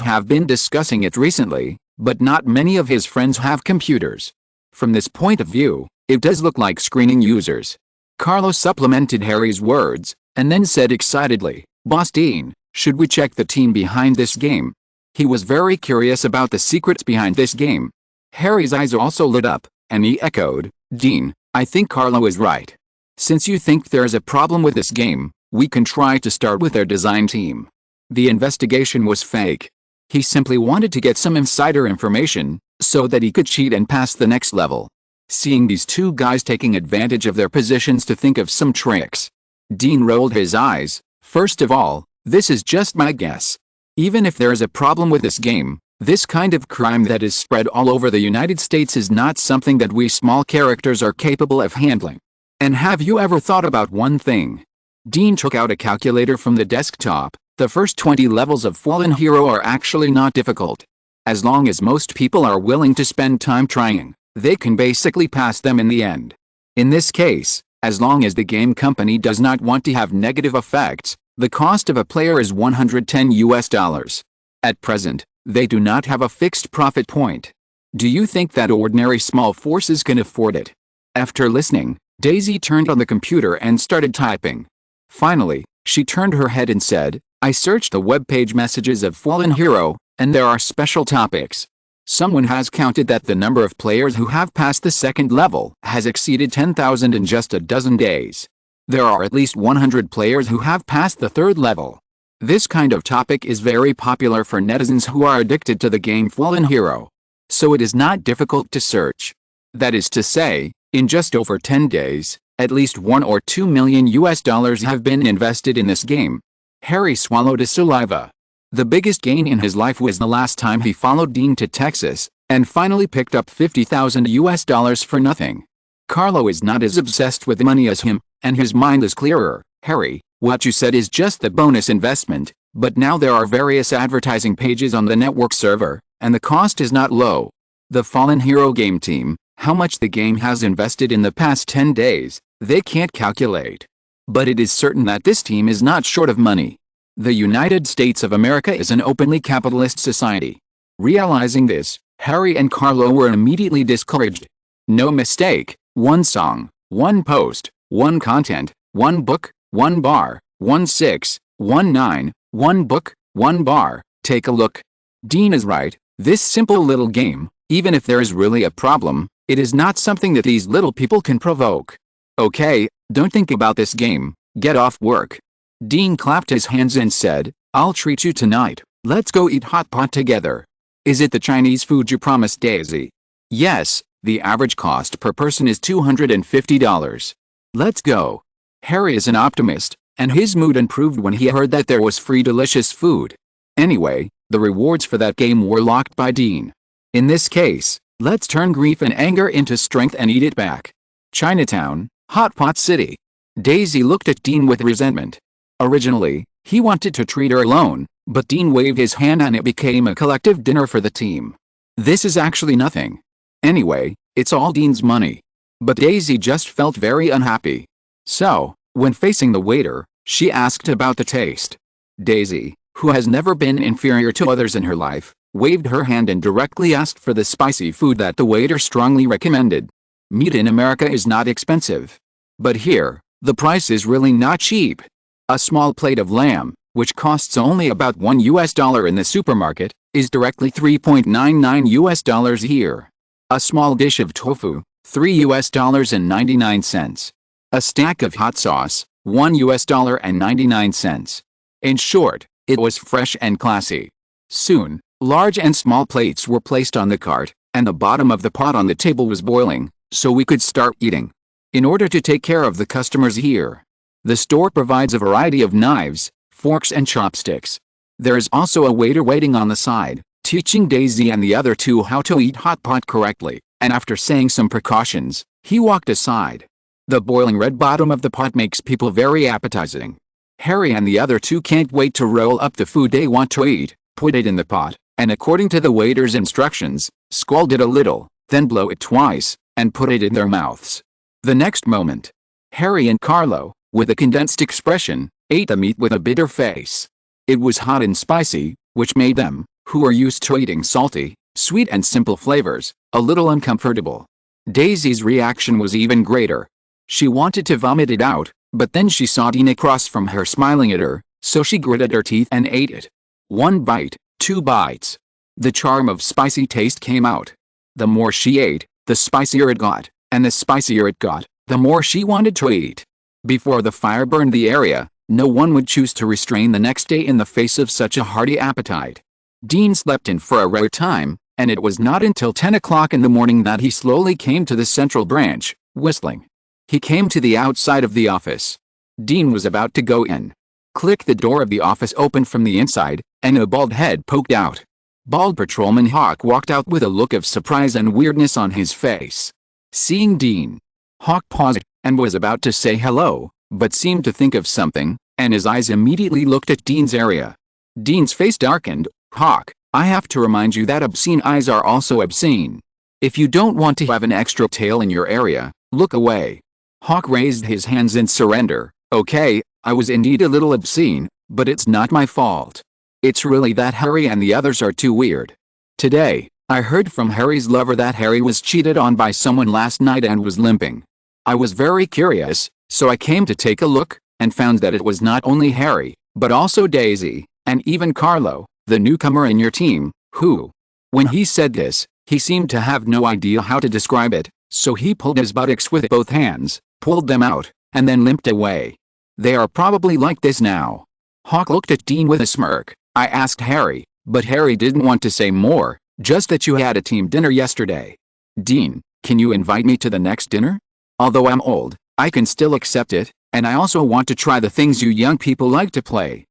have been discussing it recently, but not many of his friends have computers. From this point of view, it does look like screening users. Carlos supplemented Harry's words, and then said excitedly, Boss Dean, should we check the team behind this game? He was very curious about the secrets behind this game. Harry's eyes also lit up, and he echoed, Dean, I think Carlo is right. Since you think there is a problem with this game, we can try to start with their design team. The investigation was fake. He simply wanted to get some insider information, so that he could cheat and pass the next level. Seeing these two guys taking advantage of their positions to think of some tricks, Dean rolled his eyes. First of all, this is just my guess. Even if there is a problem with this game, this kind of crime that is spread all over the United States is not something that we small characters are capable of handling. And have you ever thought about one thing? Dean took out a calculator from the desktop. The first 20 levels of Fallen Hero are actually not difficult. As long as most people are willing to spend time trying, they can basically pass them in the end. In this case, as long as the game company does not want to have negative effects, the cost of a player is 110 US dollars. At present, they do not have a fixed profit point. Do you think that ordinary small forces can afford it? After listening, Daisy turned on the computer and started typing. Finally, she turned her head and said, I searched the webpage messages of Fallen Hero, and there are special topics. Someone has counted that the number of players who have passed the second level has exceeded 10,000 in just a dozen days. There are at least 100 players who have passed the third level. This kind of topic is very popular for netizens who are addicted to the game Fallen Hero. So it is not difficult to search. That is to say, in just over 10 days, at least 1 or 2 million US dollars have been invested in this game. Harry swallowed his saliva. The biggest gain in his life was the last time he followed Dean to Texas, and finally picked up 50,000 US dollars for nothing. Carlo is not as obsessed with money as him, and his mind is clearer. Harry, what you said is just the bonus investment, but now there are various advertising pages on the network server, and the cost is not low. The Fallen Hero game team, how much the game has invested in the past 10 days, they can't calculate. But it is certain that this team is not short of money. The United States of America is an openly capitalist society. Realizing this, Harry and Carlo were immediately discouraged. No mistake, one song, one post, one content, one book, one bar, 1619, one book, one bar. Take a look. Dean is right. This simple little game, even if there is really a problem, it is not something that these little people can provoke. Okay, don't think about this game, get off work. Dean clapped his hands and said, I'll treat you tonight, let's go eat hot pot together. Is it the Chinese food you promised, Daisy? Yes, the average cost per person is $250. Let's go. Harry is an optimist, and his mood improved when he heard that there was free delicious food. Anyway, the rewards for that game were locked by Dean. In this case, let's turn grief and anger into strength and eat it back. Chinatown, Hot Pot City. Daisy looked at Dean with resentment. Originally, he wanted to treat her alone, but Dean waved his hand and it became a collective dinner for the team. This is actually nothing. Anyway, it's all Dean's money. But Daisy just felt very unhappy. So, when facing the waiter, she asked about the taste. Daisy, who has never been inferior to others in her life, waved her hand and directly asked for the spicy food that the waiter strongly recommended. Meat in America is not expensive. But here, the price is really not cheap. A small plate of lamb, which costs only about $1 in the supermarket, is directly $3.99 a year. A small dish of tofu, $3.99. A stack of hot sauce, $1.99. In short, it was fresh and classy. Soon, large and small plates were placed on the cart, and the bottom of the pot on the table was boiling, so we could start eating. In order to take care of the customers here, the store provides a variety of knives, forks and chopsticks. There is also a waiter waiting on the side, teaching Daisy and the other two how to eat hot pot correctly, and after saying some precautions, he walked aside. The boiling red bottom of the pot makes people very appetizing. Harry and the other two can't wait to roll up the food they want to eat, put it in the pot, and according to the waiter's instructions, scald it a little, then blow it twice, and put it in their mouths. The next moment, Harry and Carlo, with a condensed expression, ate the meat with a bitter face. It was hot and spicy, which made them, who are used to eating salty, sweet and simple flavors, a little uncomfortable. Daisy's reaction was even greater. She wanted to vomit it out, but then she saw Dean across from her smiling at her, so she gritted her teeth and ate it. One bite, two bites. The charm of spicy taste came out. The more she ate, the spicier it got, and the spicier it got, the more she wanted to eat. Before the fire burned the area, no one would choose to restrain the next day in the face of such a hearty appetite. Dean slept in for a rare time, and it was not until 10 o'clock in the morning that he slowly came to the central branch, whistling. He came to the outside of the office. Dean was about to go in. Click, the door of the office opened from the inside, and a bald head poked out. Bald Patrolman Hawk walked out with a look of surprise and weirdness on his face. Seeing Dean, Hawk paused, and was about to say hello, but seemed to think of something, and his eyes immediately looked at Dean's area. Dean's face darkened. Hawk, I have to remind you that obscene eyes are also obscene. If you don't want to have an extra tail in your area, look away. Hawk raised his hands in surrender. Okay, I was indeed a little obscene, but it's not my fault. It's really that Harry and the others are too weird. Today, I heard from Harry's lover that Harry was cheated on by someone last night and was limping. I was very curious, so I came to take a look, and found that it was not only Harry, but also Daisy, and even Carlo, the newcomer in your team, who... When he said this, he seemed to have no idea how to describe it, so he pulled his buttocks with both hands, pulled them out, and then limped away. They are probably like this now. Hawk looked at Dean with a smirk. I asked Harry, but Harry didn't want to say more, just that you had a team dinner yesterday. Dean, can you invite me to the next dinner? Although I'm old, I can still accept it, and I also want to try the things you young people like to play.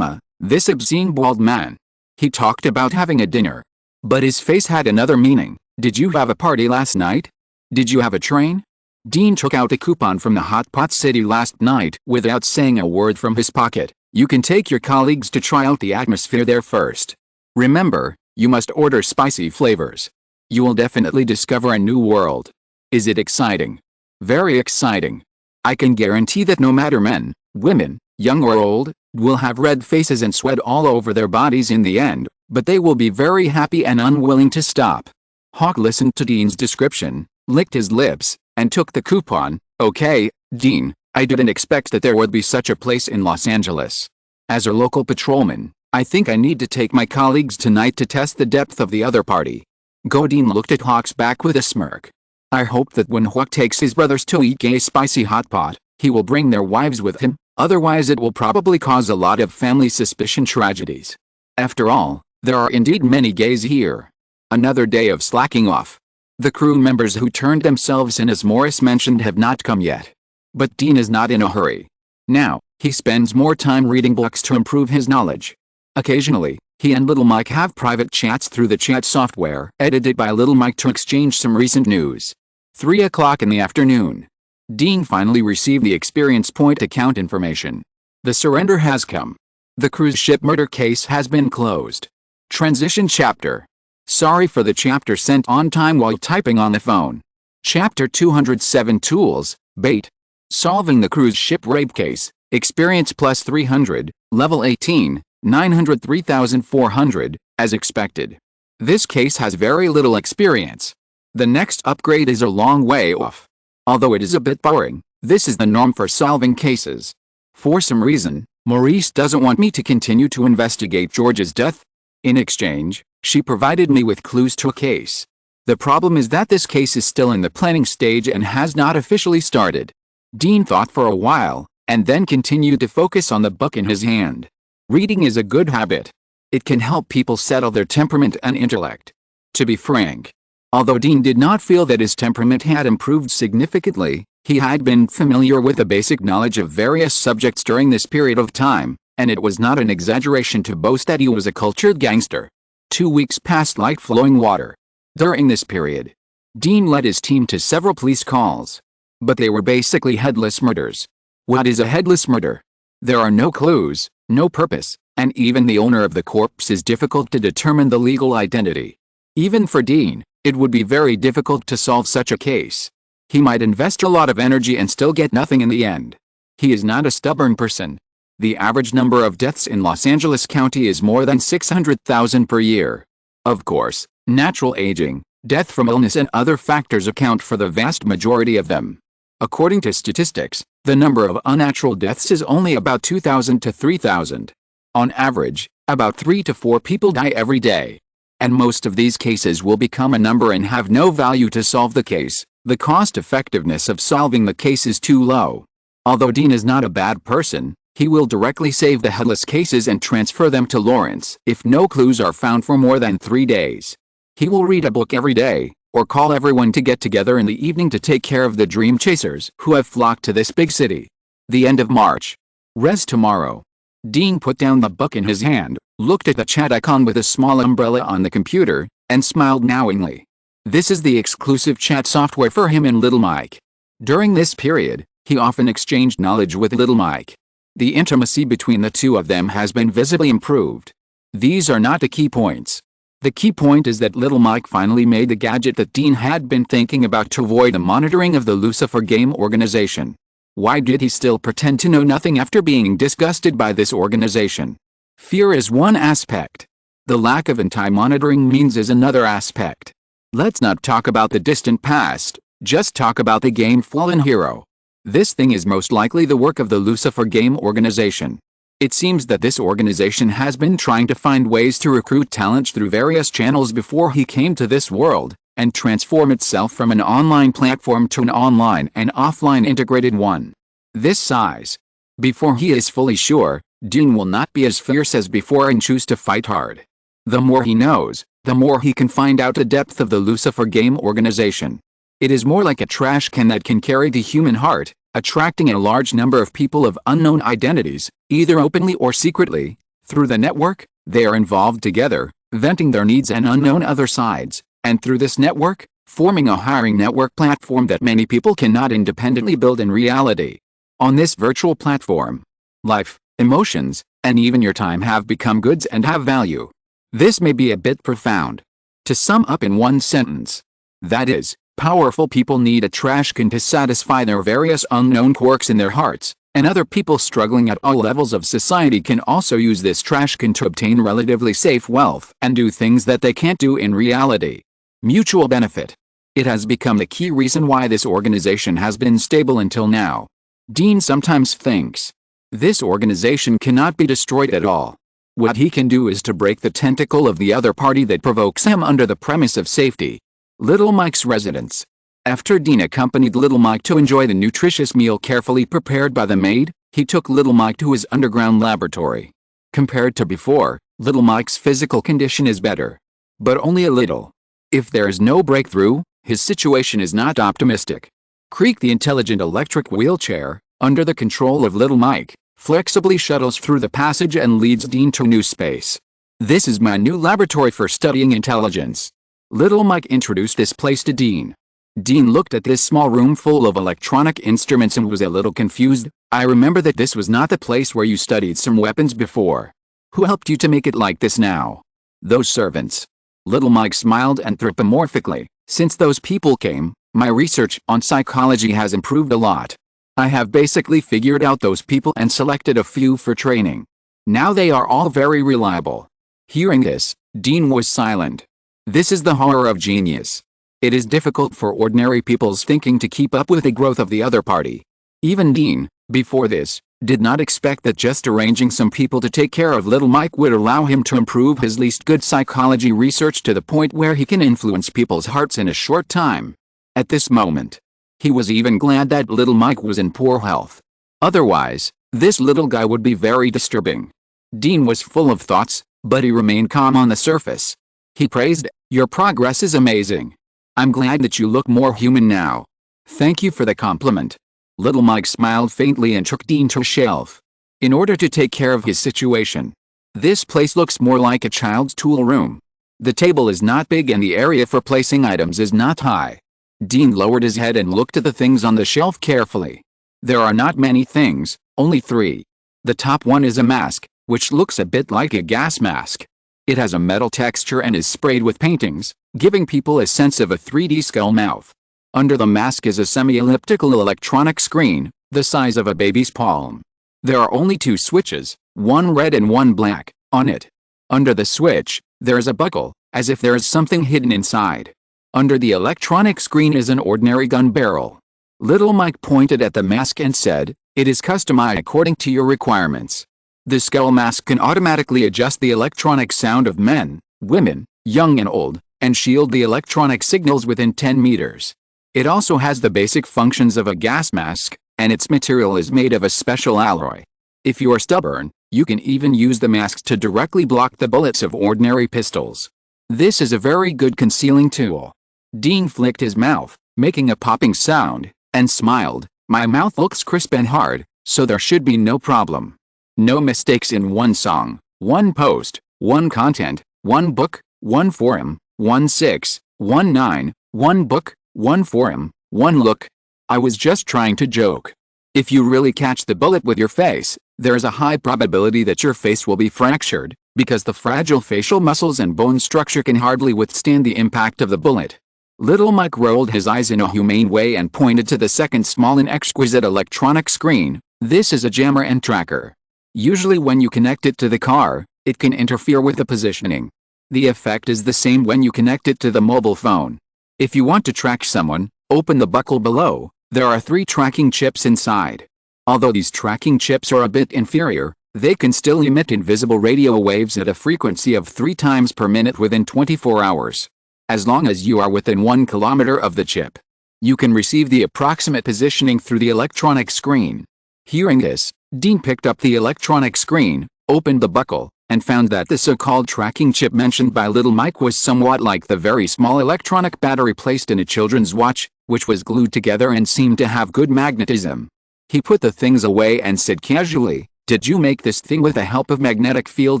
This obscene bald man. He talked about having a dinner. But his face had another meaning. Did you have a party last night? Did you have a train? Dean took out a coupon from the Hot Pot City last night without saying a word from his pocket. You can take your colleagues to try out the atmosphere there first. Remember, you must order spicy flavors. You will definitely discover a new world. Is it exciting? Very exciting. I can guarantee that no matter men, women, young or old, will have red faces and sweat all over their bodies in the end, but they will be very happy and unwilling to stop. Hawk listened to Dean's description, licked his lips, and took the coupon. Okay, Dean, I didn't expect that there would be such a place in Los Angeles. As a local patrolman, I think I need to take my colleagues tonight to test the depth of the other party. Go. Dean looked at Hawk's back with a smirk. I hope that when Hawk takes his brothers to eat gay spicy hot pot, he will bring their wives with him, otherwise it will probably cause a lot of family suspicion tragedies. After all, there are indeed many gays here. Another day of slacking off. The crew members who turned themselves in as Morris mentioned have not come yet. But Dean is not in a hurry. Now, he spends more time reading books to improve his knowledge. Occasionally, he and Little Mike have private chats through the chat software edited by Little Mike to exchange some recent news. 3 o'clock in the afternoon. Dean finally received the experience point account information. The surrender has come. The cruise ship murder case has been closed. Transition chapter. Sorry for the chapter sent on time while typing on the phone. Chapter 207 Tools, Bait. Solving the cruise ship rape case. Experience plus 300, level 18, 903,400, as expected. This case has very little experience. The next upgrade is a long way off. Although it is a bit boring, this is the norm for solving cases. For some reason, Maurice doesn't want me to continue to investigate George's death. In exchange, she provided me with clues to a case. The problem is that this case is still in the planning stage and has not officially started. Dean thought for a while, and then continued to focus on the book in his hand. Reading is a good habit. It can help people settle their temperament and intellect. To be frank, although Dean did not feel that his temperament had improved significantly, he had been familiar with the basic knowledge of various subjects during this period of time, and it was not an exaggeration to boast that he was a cultured gangster. 2 weeks passed like flowing water. During this period, Dean led his team to several police calls. But they were basically headless murders. What is a headless murder? There are no clues, no purpose, and even the owner of the corpse is difficult to determine the legal identity. Even for Dean, it would be very difficult to solve such a case. He might invest a lot of energy and still get nothing in the end. He is not a stubborn person. The average number of deaths in Los Angeles County is more than 600,000 per year. Of course, natural aging, death from illness and other factors account for the vast majority of them. According to statistics, the number of unnatural deaths is only about 2,000 to 3,000. On average, about 3 to 4 people die every day. And most of these cases will become a number and have no value to solve the case. The cost-effectiveness of solving the case is too low. Although Dean is not a bad person, he will directly save the headless cases and transfer them to Lawrence if no clues are found for more than 3 days. He will read a book every day, or call everyone to get together in the evening to take care of the dream chasers who have flocked to this big city. The end of March. Res tomorrow. Dean put down the book in his hand, looked at the chat icon with a small umbrella on the computer, and smiled knowingly. This is the exclusive chat software for him and Little Mike. During this period, he often exchanged knowledge with Little Mike. The intimacy between the two of them has been visibly improved. These are not the key points. The key point is that Little Mike finally made the gadget that Dean had been thinking about to avoid the monitoring of the Lucifer game organization. Why did he still pretend to know nothing after being disgusted by this organization? Fear is one aspect. The lack of anti-monitoring means is another aspect. Let's not talk about the distant past, just talk about the game fallen hero. This thing is most likely the work of the Lucifer game organization. It seems that this organization has been trying to find ways to recruit talent through various channels before he came to this world, and transform itself from an online platform to an online and offline integrated one. This size. Before he is fully sure, Dean will not be as fierce as before and choose to fight hard. The more he knows, the more he can find out the depth of the Lucifer game organization. It is more like a trash can that can carry the human heart, attracting a large number of people of unknown identities, either openly or secretly. Through the network, they are involved together, venting their needs and unknown other sides, and through this network, forming a hiring network platform that many people cannot independently build in reality. On this virtual platform, life, emotions, and even your time have become goods and have value. This may be a bit profound. To sum up in one sentence, that is, powerful people need a trash can to satisfy their various unknown quirks in their hearts, and other people struggling at all levels of society can also use this trash can to obtain relatively safe wealth and do things that they can't do in reality. Mutual benefit. It has become the key reason why this organization has been stable until now. Dean sometimes thinks this organization cannot be destroyed at all. What he can do is to break the tentacle of the other party that provokes him under the premise of safety. Little Mike's residence. After Dean accompanied Little Mike to enjoy the nutritious meal carefully prepared by the maid, he took Little Mike to his underground laboratory. Compared to before, Little Mike's physical condition is better. But only a little. If there is no breakthrough, his situation is not optimistic. Creak, the intelligent electric wheelchair, under the control of Little Mike, flexibly shuttles through the passage and leads Dean to new space. This is my new laboratory for studying intelligence. Little Mike introduced this place to Dean. Dean looked at this small room full of electronic instruments and was a little confused. I remember that this was not the place where you studied some weapons before. Who helped you to make it like this now? Those servants. Little Mike smiled anthropomorphically. Since those people came, my research on psychology has improved a lot. I have basically figured out those people and selected a few for training. Now they are all very reliable. Hearing this, Dean was silent. This is the horror of genius. It is difficult for ordinary people's thinking to keep up with the growth of the other party. Even Dean, before this, Did not expect that just arranging some people to take care of little Mike would allow him to improve his least good psychology research to the point where he can influence people's hearts in a short time. At this moment, he was even glad that little Mike was in poor health. Otherwise, this little guy would be very disturbing. Dean was full of thoughts, but he remained calm on the surface. He praised, "Your progress is amazing. I'm glad that you look more human now. Thank you for the compliment." Little Mike smiled faintly and took Dean to a shelf. In order to take care of his situation, this place looks more like a child's tool room. The table is not big and the area for placing items is not high. Dean lowered his head and looked at the things on the shelf carefully. There are not many things, only 3. The top one is a mask, which looks a bit like a gas mask. It has a metal texture and is sprayed with paintings, giving people a sense of a 3D skull mouth. Under the mask is a semi-elliptical electronic screen, the size of a baby's palm. There are only 2 switches, one red and one black, on it. Under the switch, there is a buckle, as if there is something hidden inside. Under the electronic screen is an ordinary gun barrel. Little Mike pointed at the mask and said, "It is customized according to your requirements. The skull mask can automatically adjust the electronic sound of men, women, young and old, and shield the electronic signals within 10 meters. It also has the basic functions of a gas mask, and its material is made of a special alloy. If you are stubborn, you can even use the mask to directly block the bullets of ordinary pistols. This is a very good concealing tool." Dean flicked his mouth, making a popping sound, and smiled. "My mouth looks crisp and hard, so there should be no problem. No mistakes in one song, one post, one content, one book, one forum, 1619, one book, one forum, one look. I was just trying to joke. If you really catch the bullet with your face, there is a high probability that your face will be fractured, because the fragile facial muscles and bone structure can hardly withstand the impact of the bullet." Little Mike rolled his eyes in a humane way and pointed to the second small and exquisite electronic screen. "This is a jammer and tracker. Usually when you connect it to the car, it can interfere with the positioning. The effect is the same when you connect it to the mobile phone. If you want to track someone, open the buckle below. There are 3 tracking chips inside. Although these tracking chips are a bit inferior, they can still emit invisible radio waves at a frequency of 3 times per minute within 24 hours. As long as you are within 1 kilometer of the chip, you can receive the approximate positioning through the electronic screen." Hearing this, Dean picked up the electronic screen, opened the buckle, and found that the so-called tracking chip mentioned by Little Mike was somewhat like the very small electronic battery placed in a children's watch, which was glued together and seemed to have good magnetism. He put the things away and said casually, "Did you make this thing with the help of magnetic field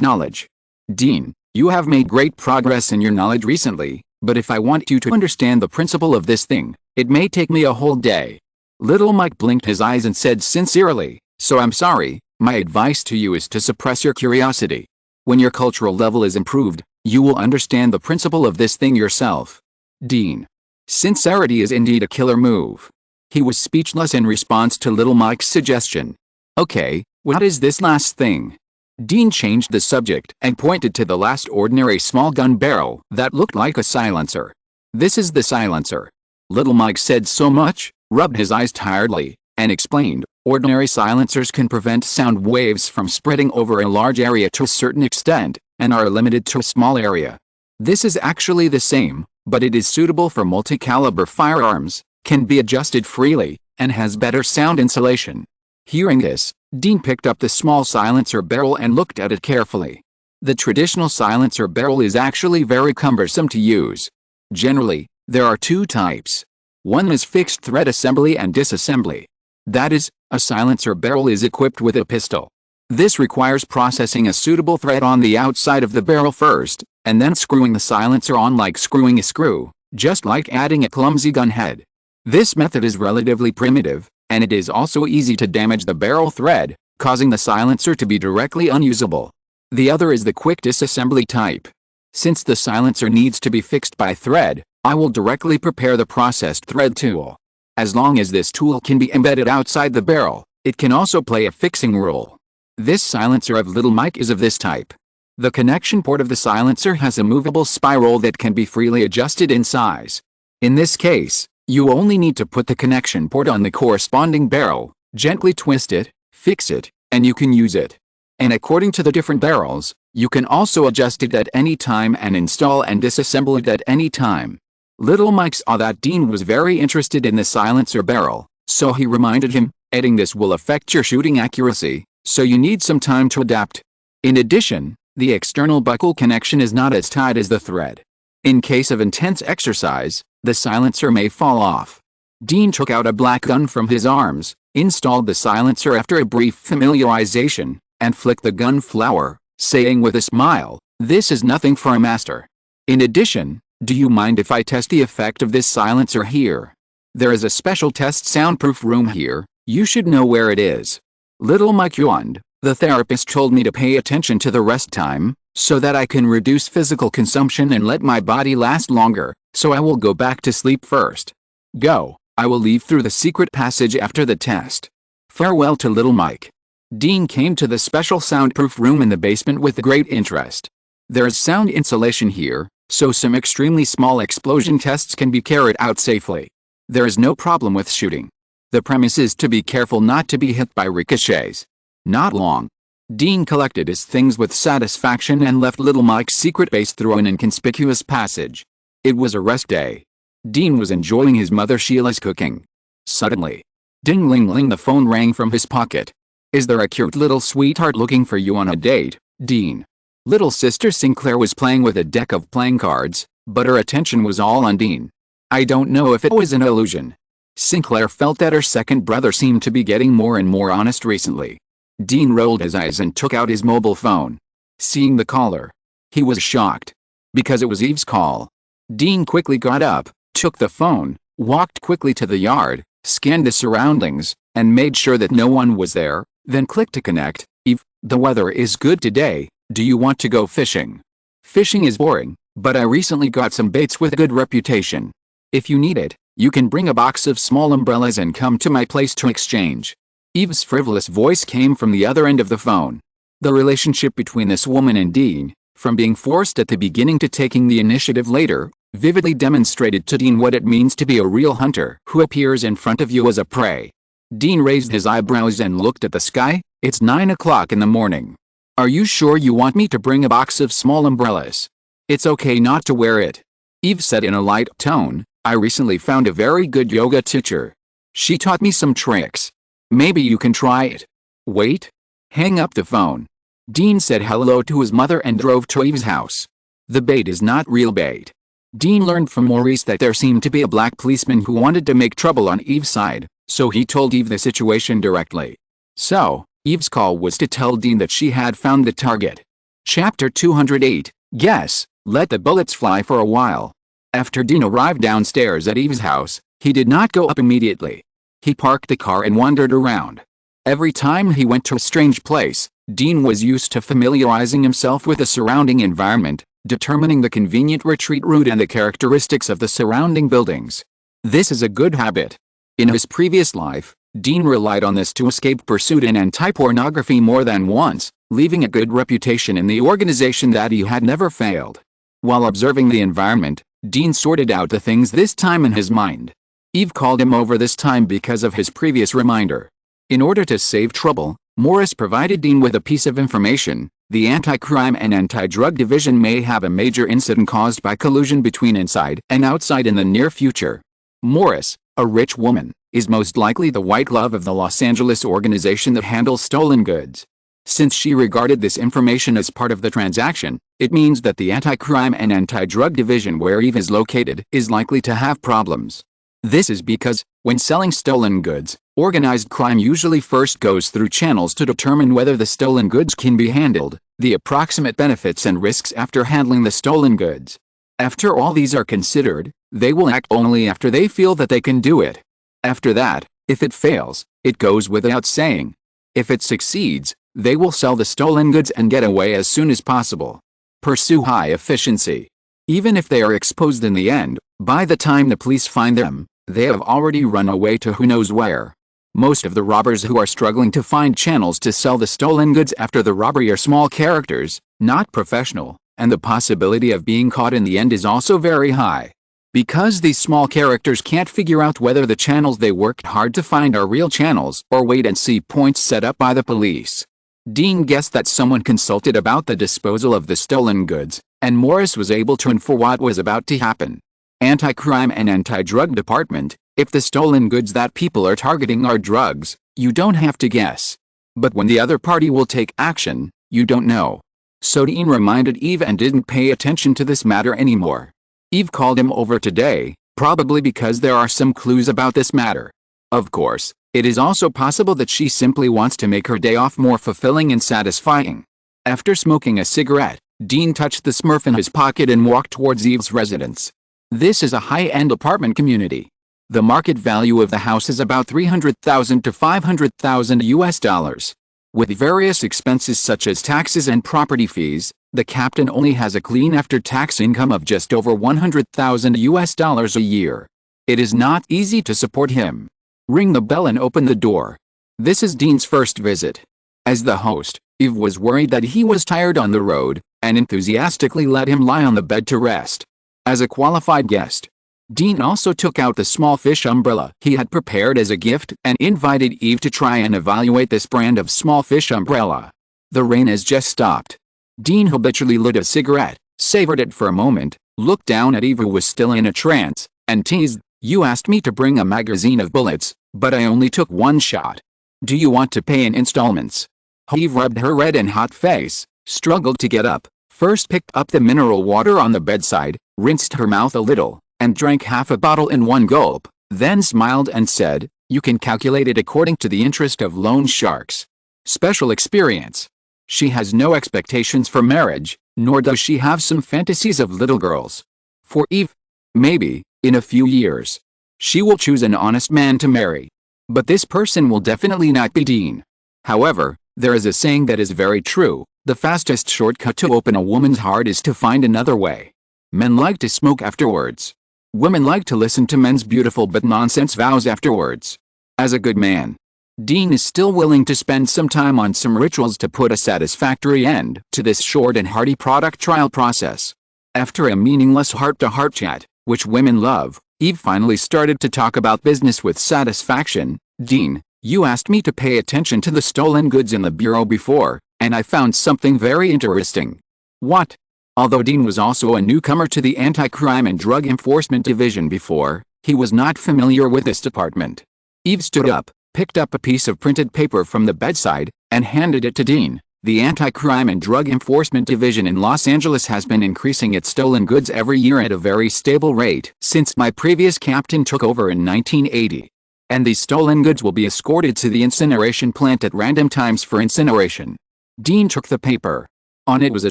knowledge?" "Dean, you have made great progress in your knowledge recently, but if I want you to understand the principle of this thing, it may take me a whole day." Little Mike blinked his eyes and said sincerely, "So I'm sorry, my advice to you is to suppress your curiosity. When your cultural level is improved, you will understand the principle of this thing yourself." Dean. Sincerity is indeed a killer move. He was speechless in response to Little Mike's suggestion. "Okay, what is this last thing?" Dean changed the subject and pointed to the last ordinary small gun barrel that looked like a silencer. "This is the silencer." Little Mike said so much, rubbed his eyes tiredly, and explained, "Ordinary silencers can prevent sound waves from spreading over a large area to a certain extent, and are limited to a small area. This is actually the same, but it is suitable for multi-caliber firearms, can be adjusted freely, and has better sound insulation." Hearing this, Dean picked up the small silencer barrel and looked at it carefully. The traditional silencer barrel is actually very cumbersome to use. Generally, there are 2 types. One is fixed thread assembly and disassembly. That is, a silencer barrel is equipped with a pistol. This requires processing a suitable thread on the outside of the barrel first, and then screwing the silencer on like screwing a screw, just like adding a clumsy gun head. This method is relatively primitive, and it is also easy to damage the barrel thread, causing the silencer to be directly unusable. The other is the quick disassembly type. Since the silencer needs to be fixed by thread, I will directly prepare the processed thread tool. As long as this tool can be embedded outside the barrel, it can also play a fixing role. This silencer of Little Mike is of this type. The connection port of the silencer has a movable spiral that can be freely adjusted in size. In this case, you only need to put the connection port on the corresponding barrel, gently twist it, fix it, and you can use it. And according to the different barrels, you can also adjust it at any time and install and disassemble it at any time. Little Mike saw that Dean was very interested in the silencer barrel, so he reminded him, adding this will affect your shooting accuracy, so you need some time to adapt. In addition, the external buckle connection is not as tight as the thread. In case of intense exercise, the silencer may fall off. Dean took out a black gun from his arms, installed the silencer after a brief familiarization, and flicked the gun flower, saying with a smile, "This is nothing for a master." In addition, do you mind if I test the effect of this silencer here? There is a special test soundproof room here, you should know where it is. Little Mike yawned. The therapist told me to pay attention to the rest time, so that I can reduce physical consumption and let my body last longer, so I will go back to sleep first. Go, I will leave through the secret passage after the test. Farewell to little Mike. Dean came to the special soundproof room in the basement with great interest. There is sound insulation here, so some extremely small explosion tests can be carried out safely. There is no problem with shooting. The premise is to be careful not to be hit by ricochets. Not long. Dean collected his things with satisfaction and left little Mike's secret base through an inconspicuous passage. It was a rest day. Dean was enjoying his mother Sheila's cooking. Suddenly, ding-ling-ling, the phone rang from his pocket. Is there a cute little sweetheart looking for you on a date, Dean? Little sister Sinclair was playing with a deck of playing cards, but her attention was all on Dean. I don't know if it was an illusion. Sinclair felt that her second brother seemed to be getting more and more honest recently. Dean rolled his eyes and took out his mobile phone. Seeing the caller, he was shocked. Because it was Eve's call. Dean quickly got up, took the phone, walked quickly to the yard, scanned the surroundings, and made sure that no one was there, then clicked to connect. Eve, the weather is good today, do you want to go fishing? Fishing is boring, but I recently got some baits with a good reputation. If you need it, you can bring a box of small umbrellas and come to my place to exchange. Eve's frivolous voice came from the other end of the phone. The relationship between this woman and Dean, from being forced at the beginning to taking the initiative later, vividly demonstrated to Dean what it means to be a real hunter who appears in front of you as a prey. Dean raised his eyebrows and looked at the sky. It's 9 o'clock in the morning. Are you sure you want me to bring a box of small umbrellas? It's okay not to wear it. Eve said in a light tone, I recently found a very good yoga teacher. She taught me some tricks. Maybe you can try it. Wait. Hang up the phone. Dean said hello to his mother and drove to Eve's house. The bait is not real bait. Dean learned from Maurice that there seemed to be a black policeman who wanted to make trouble on Eve's side, so he told Eve the situation directly. So, Eve's call was to tell Dean that she had found the target. Chapter 208, Guess, let the bullets fly for a while. After Dean arrived downstairs at Eve's house, he did not go up immediately. He parked the car and wandered around. Every time he went to a strange place, Dean was used to familiarizing himself with the surrounding environment, determining the convenient retreat route and the characteristics of the surrounding buildings. This is a good habit. In his previous life, Dean relied on this to escape pursuit in anti-pornography more than once, leaving a good reputation in the organization that he had never failed. While observing the environment, Dean sorted out the things this time in his mind. Eve called him over this time because of his previous reminder. In order to save trouble, Morris provided Dean with a piece of information. The Anti-Crime and Anti-Drug Division may have a major incident caused by collusion between inside and outside in the near future. Morris, a rich woman, is most likely the white glove of the Los Angeles organization that handles stolen goods. Since she regarded this information as part of the transaction, it means that the Anti-Crime and Anti-Drug Division where Eve is located is likely to have problems. This is because, when selling stolen goods, organized crime usually first goes through channels to determine whether the stolen goods can be handled, the approximate benefits and risks after handling the stolen goods. After all these are considered, they will act only after they feel that they can do it. After that, if it fails, it goes without saying. If it succeeds, they will sell the stolen goods and get away as soon as possible. Pursue high efficiency. Even if they are exposed in the end, by the time the police find them, they have already run away to who knows where. Most of the robbers who are struggling to find channels to sell the stolen goods after the robbery are small characters, not professional, and the possibility of being caught in the end is also very high. Because these small characters can't figure out whether the channels they worked hard to find are real channels or wait-and-see points set up by the police. Dean guessed that someone consulted about the disposal of the stolen goods, and Morris was able to infer what was about to happen. Anti-crime and anti-drug department, if the stolen goods that people are targeting are drugs, you don't have to guess. But when the other party will take action, you don't know. So Dean reminded Eve and didn't pay attention to this matter anymore. Eve called him over today, probably because there are some clues about this matter. Of course, it is also possible that she simply wants to make her day off more fulfilling and satisfying. After smoking a cigarette, Dean touched the Smurf in his pocket and walked towards Eve's residence. This is a high-end apartment community. The market value of the house is about $300,000 to $500,000 US. With various expenses such as taxes and property fees, the captain only has a clean after-tax income of just over $100,000 US a year. It is not easy to support him. Ring the bell and open the door. This is Dean's first visit. As the host, Eve was worried that he was tired on the road, and enthusiastically let him lie on the bed to rest. As a qualified guest, Dean also took out the small fish umbrella he had prepared as a gift and invited Eve to try and evaluate this brand of small fish umbrella. The rain has just stopped. Dean habitually lit a cigarette, savored it for a moment, looked down at Eve who was still in a trance, and teased, "You asked me to bring a magazine of bullets, but I only took one shot. Do you want to pay in installments?" Eve rubbed her red and hot face, struggled to get up, first picked up the mineral water on the bedside, rinsed her mouth a little, and drank half a bottle in one gulp, then smiled and said, "You can calculate it according to the interest of loan sharks. Special experience." She has no expectations for marriage, nor does she have some fantasies of little girls. For Eve, maybe, in a few years, she will choose an honest man to marry. But this person will definitely not be Dean. However, there is a saying that is very true: the fastest shortcut to open a woman's heart is to find another way. Men like to smoke afterwards. Women like to listen to men's beautiful but nonsense vows afterwards. As a good man, Dean is still willing to spend some time on some rituals to put a satisfactory end to this short and hearty product trial process. After a meaningless heart-to-heart chat, which women love, Eve finally started to talk about business with satisfaction. "Dean, you asked me to pay attention to the stolen goods in the bureau before, and I found something very interesting." "What?" Although Dean was also a newcomer to the Anti-Crime and Drug Enforcement Division before, he was not familiar with this department. Eve stood up, picked up a piece of printed paper from the bedside, and handed it to Dean. "The Anti-Crime and Drug Enforcement Division in Los Angeles has been increasing its stolen goods every year at a very stable rate since my previous captain took over in 1980. And these stolen goods will be escorted to the incineration plant at random times for incineration." Dean took the paper. On it was a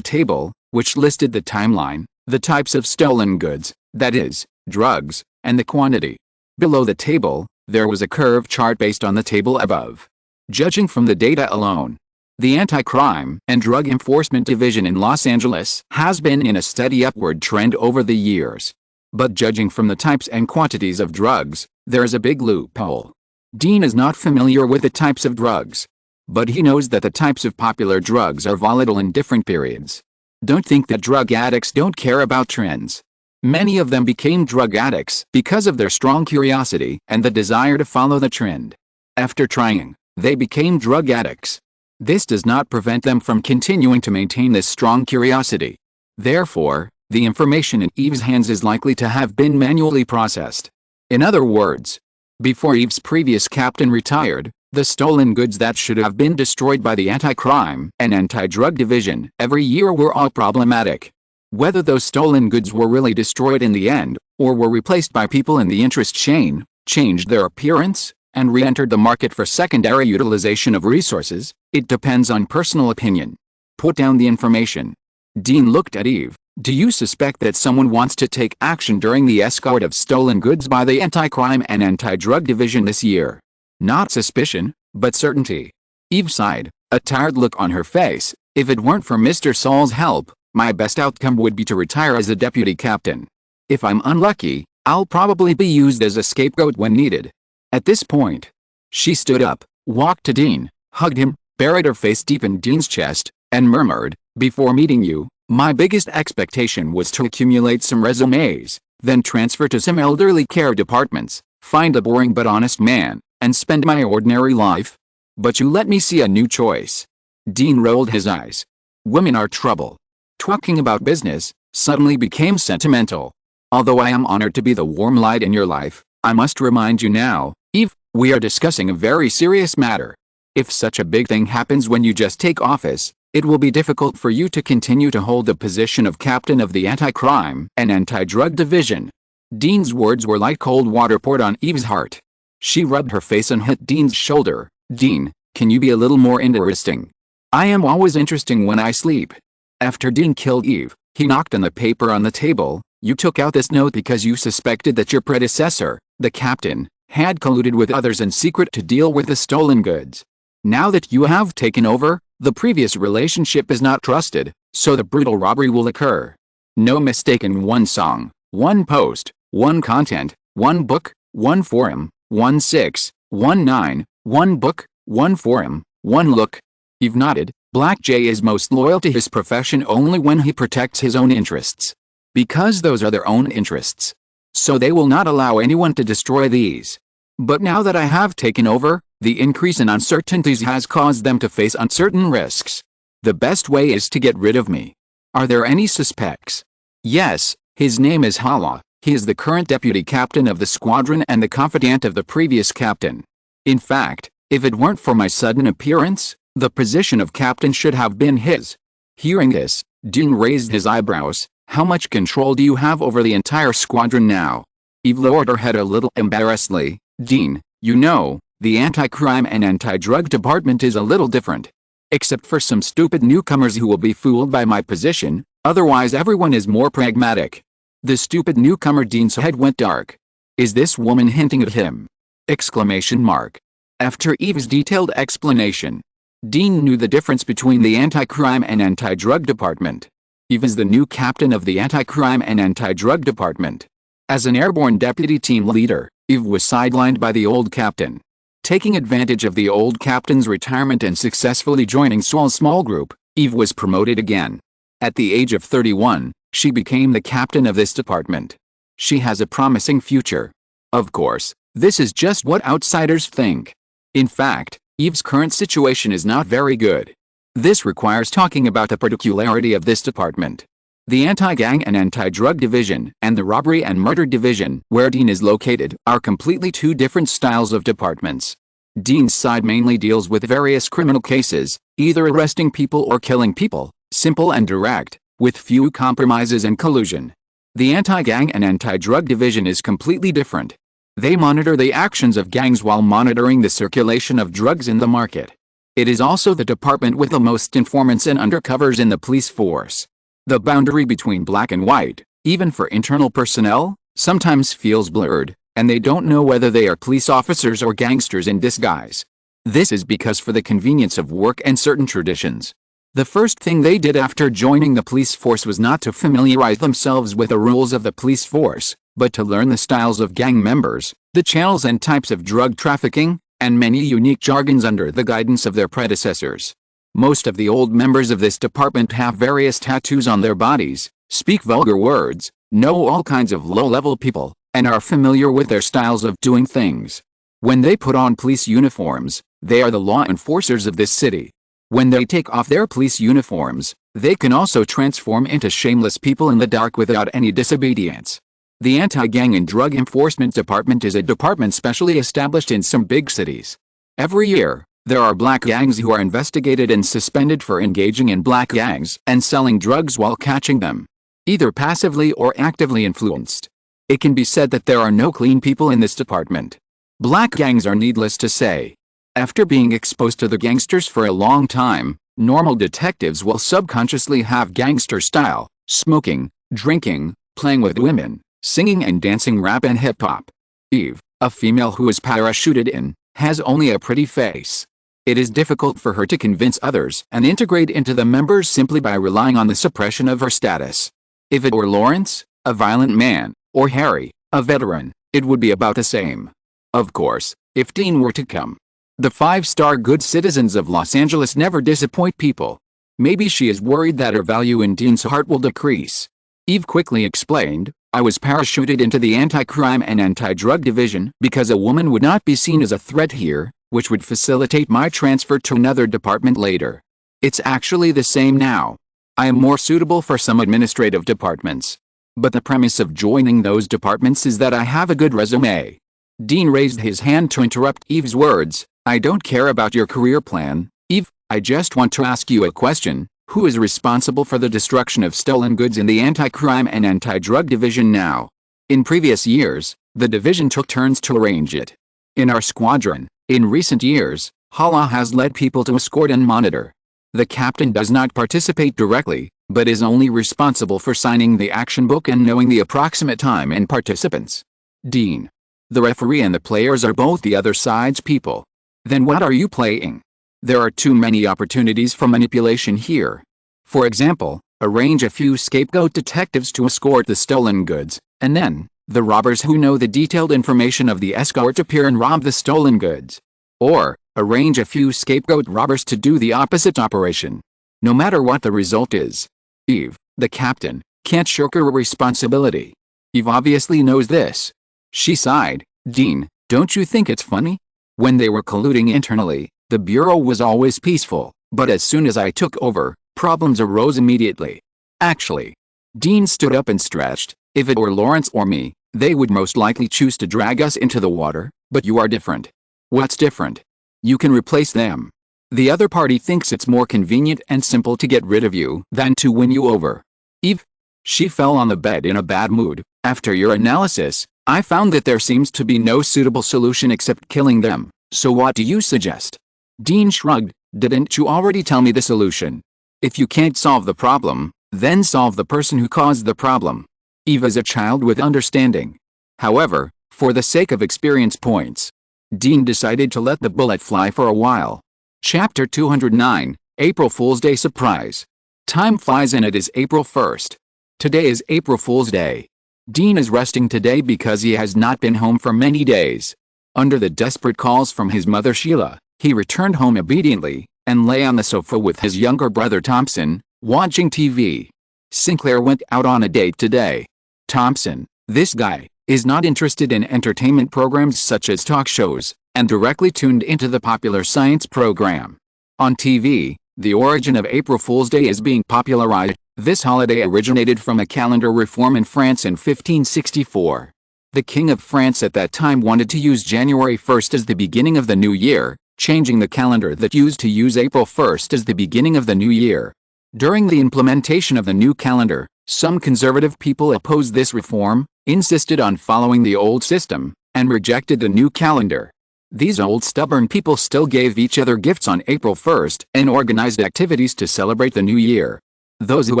table, which listed the timeline, the types of stolen goods, that is, drugs, and the quantity. Below the table, there was a curve chart based on the table above. Judging from the data alone, the Anti-Crime and Drug Enforcement Division in Los Angeles has been in a steady upward trend over the years. But judging from the types and quantities of drugs, there is a big loophole. Dean is not familiar with the types of drugs, but he knows that the types of popular drugs are volatile in different periods. Don't think that drug addicts don't care about trends. Many of them became drug addicts because of their strong curiosity and the desire to follow the trend. After trying, they became drug addicts. This does not prevent them from continuing to maintain this strong curiosity. Therefore, the information in Eve's hands is likely to have been manually processed. In other words, before Eve's previous captain retired, the stolen goods that should have been destroyed by the Anti-Crime and Anti-Drug Division every year were all problematic. Whether those stolen goods were really destroyed in the end, or were replaced by people in the interest chain, changed their appearance, and re-entered the market for secondary utilization of resources, it depends on personal opinion. Put down the information. Dean looked at Eve. "Do you suspect that someone wants to take action during the escort of stolen goods by the Anti-Crime and Anti-Drug Division this year?" "Not suspicion, but certainty." Eve sighed, a tired look on her face. "If it weren't for Mr. Saul's help, my best outcome would be to retire as a deputy captain. If I'm unlucky, I'll probably be used as a scapegoat when needed." At this point, she stood up, walked to Dean, hugged him, buried her face deep in Dean's chest, and murmured, "Before meeting you, my biggest expectation was to accumulate some resumes, then transfer to some elderly care departments, find a boring but honest man, and spend my ordinary life? But you let me see a new choice." Dean rolled his eyes. Women are trouble. Talking about business suddenly became sentimental. "Although I am honored to be the warm light in your life, I must remind you now, Eve, we are discussing a very serious matter. If such a big thing happens when you just take office, it will be difficult for you to continue to hold the position of captain of the anti-crime and anti-drug division." Dean's words were like cold water poured on Eve's heart. She rubbed her face and hit Dean's shoulder. "Dean, can you be a little more interesting? I am always interesting when I sleep." After Dean killed Eve, he knocked on the paper on the table. "You took out this note because you suspected that your predecessor, the captain, had colluded with others in secret to deal with the stolen goods. Now that you have taken over, the previous relationship is not trusted, so the brutal robbery will occur. No mistake in one song, one post, one content, one book, one forum, 1619, one book, one forum, one look." Eve nodded. Black J is most loyal to his profession only when he protects his own interests. Because those are their own interests. So they will not allow anyone to destroy these. But now that I have taken over, the increase in uncertainties has caused them to face uncertain risks. The best way is to get rid of me. Are there any suspects? Yes, his name is Hala. He is the current deputy captain of the squadron and the confidant of the previous captain. In fact, if it weren't for my sudden appearance, the position of captain should have been his. Hearing this, Dean raised his eyebrows. "How much control do you have over the entire squadron now?" Eve lowered her head a little embarrassedly. "Dean, you know, the anti-crime and anti-drug department is a little different. Except for some stupid newcomers who will be fooled by my position, otherwise everyone is more pragmatic." The stupid newcomer. Dean's head went dark. "Is this woman hinting at him?" Exclamation mark. After Eve's detailed explanation, Dean knew the difference between the anti-crime and anti-drug department. Eve is the new captain of the anti-crime and anti-drug department. As an airborne deputy team leader, Eve was sidelined by the old captain. Taking advantage of the old captain's retirement and successfully joining Saul's small group, Eve was promoted again. At the age of 31, she became the captain of this department. She has a promising future. Of course, this is just what outsiders think. In fact, Eve's current situation is not very good. This requires talking about the particularity of this department. The anti-gang and anti-drug division and the robbery and murder division, where Dean is located, are completely two different styles of departments. Dean's side mainly deals with various criminal cases, either arresting people or killing people, simple and direct, with few compromises and collusion. The anti-gang and anti-drug division is completely different. They monitor the actions of gangs while monitoring the circulation of drugs in the market. It is also the department with the most informants and undercovers in the police force. The boundary between black and white, even for internal personnel, sometimes feels blurred, and they don't know whether they are police officers or gangsters in disguise. This is because for the convenience of work and certain traditions. The first thing they did after joining the police force was not to familiarize themselves with the rules of the police force, but to learn the styles of gang members, the channels and types of drug trafficking, and many unique jargons under the guidance of their predecessors. Most of the old members of this department have various tattoos on their bodies, speak vulgar words, know all kinds of low-level people, and are familiar with their styles of doing things. When they put on police uniforms, they are the law enforcers of this city. When they take off their police uniforms, they can also transform into shameless people in the dark without any disobedience. The Anti-Gang and Drug Enforcement Department is a department specially established in some big cities. Every year, there are black gangs who are investigated and suspended for engaging in black gangs and selling drugs while catching them, either passively or actively influenced. It can be said that there are no clean people in this department. Black gangs are needless to say. After being exposed to the gangsters for a long time, normal detectives will subconsciously have gangster style, smoking, drinking, playing with women, singing and dancing rap and hip-hop. Eve, a female who is parachuted in, has only a pretty face. It is difficult for her to convince others and integrate into the members simply by relying on the suppression of her status. If it were Lawrence, a violent man, or Harry, a veteran, it would be about the same. Of course, if Dean were to come. The five-star good citizens of Los Angeles never disappoint people. Maybe she is worried that her value in Dean's heart will decrease. Eve quickly explained, I was parachuted into the anti-crime and anti-drug division because a woman would not be seen as a threat here, which would facilitate my transfer to another department later. It's actually the same now. I am more suitable for some administrative departments. But the premise of joining those departments is that I have a good resume. Dean raised his hand to interrupt Eve's words. I don't care about your career plan, Eve. I just want to ask you a question. Who is responsible for the destruction of stolen goods in the anti-crime and anti-drug division now? In previous years, the division took turns to arrange it. In our squadron, in recent years, Hala has led people to escort and monitor. The captain does not participate directly, but is only responsible for signing the action book and knowing the approximate time and participants. Dean. The referee and the players are both the other side's people. Then what are you playing? There are too many opportunities for manipulation here. For example, arrange a few scapegoat detectives to escort the stolen goods, and then, the robbers who know the detailed information of the escort appear and rob the stolen goods. Or, arrange a few scapegoat robbers to do the opposite operation. No matter what the result is, Eve, the captain, can't shirk her responsibility. Eve obviously knows this. She sighed. Dean, don't you think it's funny? When they were colluding internally, the Bureau was always peaceful, but as soon as I took over, problems arose immediately. Actually. Dean stood up and stretched. If it were Lawrence or me, they would most likely choose to drag us into the water, but you are different. What's different? You can replace them. The other party thinks it's more convenient and simple to get rid of you than to win you over. Eve? She fell on the bed in a bad mood. After your analysis, I found that there seems to be no suitable solution except killing them, so what do you suggest? Dean shrugged. Didn't you already tell me the solution? If you can't solve the problem, then solve the person who caused the problem. Eve is a child with understanding. However, for the sake of experience points, Dean decided to let the bullet fly for a while. Chapter 209, April Fool's Day Surprise. Time flies and it is April 1st. Today is April Fool's Day. Dean is resting today because he has not been home for many days. Under the desperate calls from his mother Sheila, he returned home obediently, and lay on the sofa with his younger brother Thompson, watching TV. Sinclair went out on a date today. Thompson, this guy, is not interested in entertainment programs such as talk shows, and directly tuned into the popular science program. On TV, the origin of April Fool's Day is being popularized. This holiday originated from a calendar reform in France in 1564. The King of France at that time wanted to use January 1st as the beginning of the new year, changing the calendar that used to use April 1st as the beginning of the new year. During the implementation of the new calendar, some conservative people opposed this reform, insisted on following the old system, and rejected the new calendar. These old stubborn people still gave each other gifts on April 1st and organized activities to celebrate the new year. Those who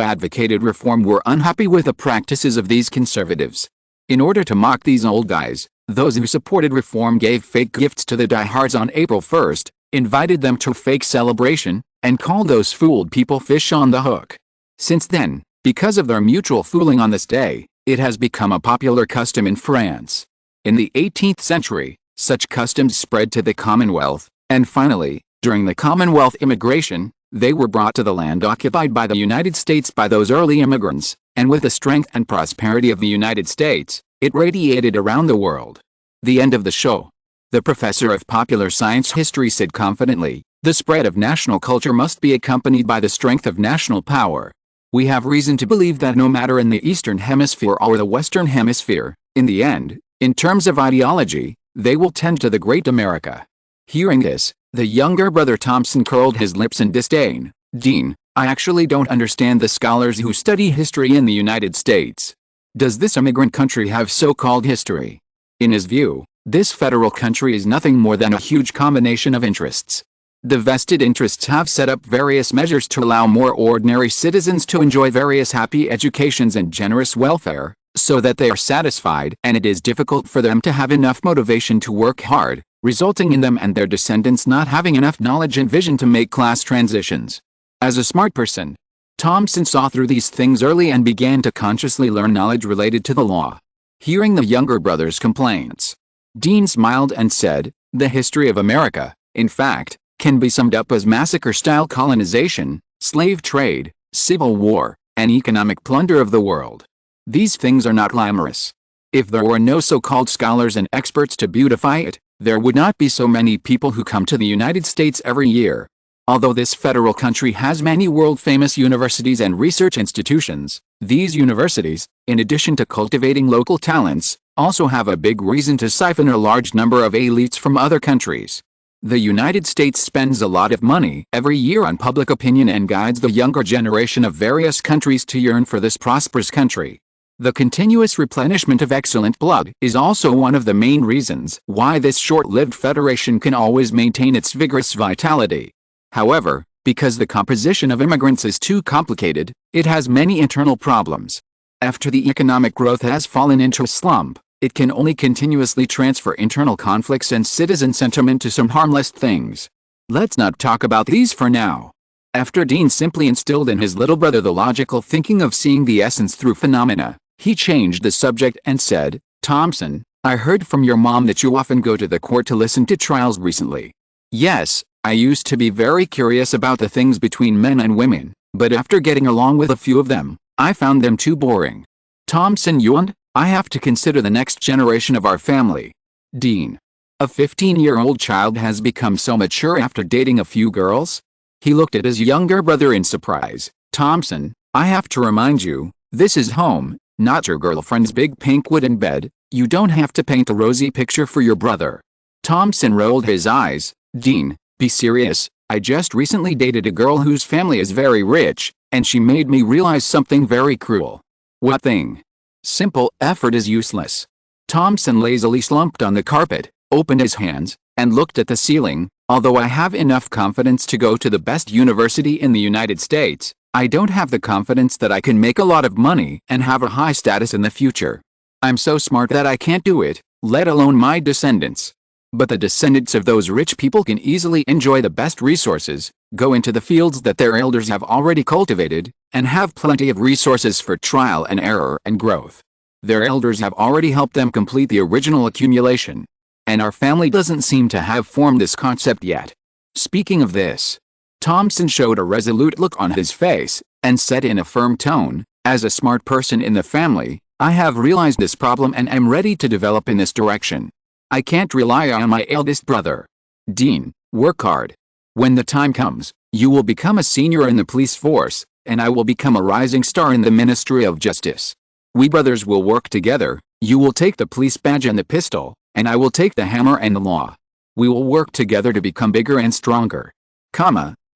advocated reform were unhappy with the practices of these conservatives. In order to mock these old guys, those who supported reform gave fake gifts to the diehards on April 1st, invited them to a fake celebration, and called those fooled people fish on the hook. Since then, because of their mutual fooling on this day, it has become a popular custom in France. In the 18th century, such customs spread to the Commonwealth, and finally, during the Commonwealth immigration, they were brought to the land occupied by the United States by those early immigrants, and with the strength and prosperity of the United States, it radiated around the world. The end of the show. The professor of popular science history said confidently, the spread of national culture must be accompanied by the strength of national power. We have reason to believe that no matter in the Eastern Hemisphere or the Western Hemisphere, in the end, in terms of ideology, they will tend to the great America. Hearing this, the younger brother Thompson curled his lips in disdain. Dean, I actually don't understand the scholars who study history in the United States. Does this immigrant country have so-called history? In his view, this federal country is nothing more than a huge combination of interests. The vested interests have set up various measures to allow more ordinary citizens to enjoy various happy educations and generous welfare, so that they are satisfied, and it is difficult for them to have enough motivation to work hard, resulting in them and their descendants not having enough knowledge and vision to make class transitions. As a smart person, Thompson saw through these things early and began to consciously learn knowledge related to the law. Hearing the younger brother's complaints, Dean smiled and said, the history of America, in fact, can be summed up as massacre-style colonization, slave trade, civil war, and economic plunder of the world. These things are not glamorous. If there were no so-called scholars and experts to beautify it, there would not be so many people who come to the United States every year. Although this federal country has many world-famous universities and research institutions, these universities, in addition to cultivating local talents, also have a big reason to siphon a large number of elites from other countries. The United States spends a lot of money every year on public opinion and guides the younger generation of various countries to yearn for this prosperous country. The continuous replenishment of excellent blood is also one of the main reasons why this short-lived federation can always maintain its vigorous vitality. However, because the composition of immigrants is too complicated, it has many internal problems. After the economic growth has fallen into a slump, it can only continuously transfer internal conflicts and citizen sentiment to some harmless things. Let's not talk about these for now. After Dean simply instilled in his little brother the logical thinking of seeing the essence through phenomena, he changed the subject and said, "Thompson, I heard from your mom that you often go to the court to listen to trials recently." "Yes, I used to be very curious about the things between men and women, but after getting along with a few of them, I found them too boring." Thompson yawned. "I have to consider the next generation of our family." Dean. A 15-year-old child has become so mature after dating a few girls? He looked at his younger brother in surprise. "Thompson, I have to remind you, this is home, not your girlfriend's big pink wooden bed. You don't have to paint a rosy picture for your brother." Thompson rolled his eyes. "Dean, be serious. I just recently dated a girl whose family is very rich, and she made me realize something very cruel." "What thing?" "Simple effort is useless." Thompson lazily slumped on the carpet, opened his hands, and looked at the ceiling. "Although I have enough confidence to go to the best university in the United States, I don't have the confidence that I can make a lot of money and have a high status in the future. I'm so smart that I can't do it, let alone my descendants. But the descendants of those rich people can easily enjoy the best resources, go into the fields that their elders have already cultivated, and have plenty of resources for trial and error and growth. Their elders have already helped them complete the original accumulation. And our family doesn't seem to have formed this concept yet. Speaking of this," Thompson showed a resolute look on his face, and said in a firm tone, "As a smart person in the family, I have realized this problem and am ready to develop in this direction. I can't rely on my eldest brother. Dean, work hard. When the time comes, you will become a senior in the police force, and I will become a rising star in the Ministry of Justice. We brothers will work together. You will take the police badge and the pistol, and I will take the hammer and the law. We will work together to become bigger and stronger."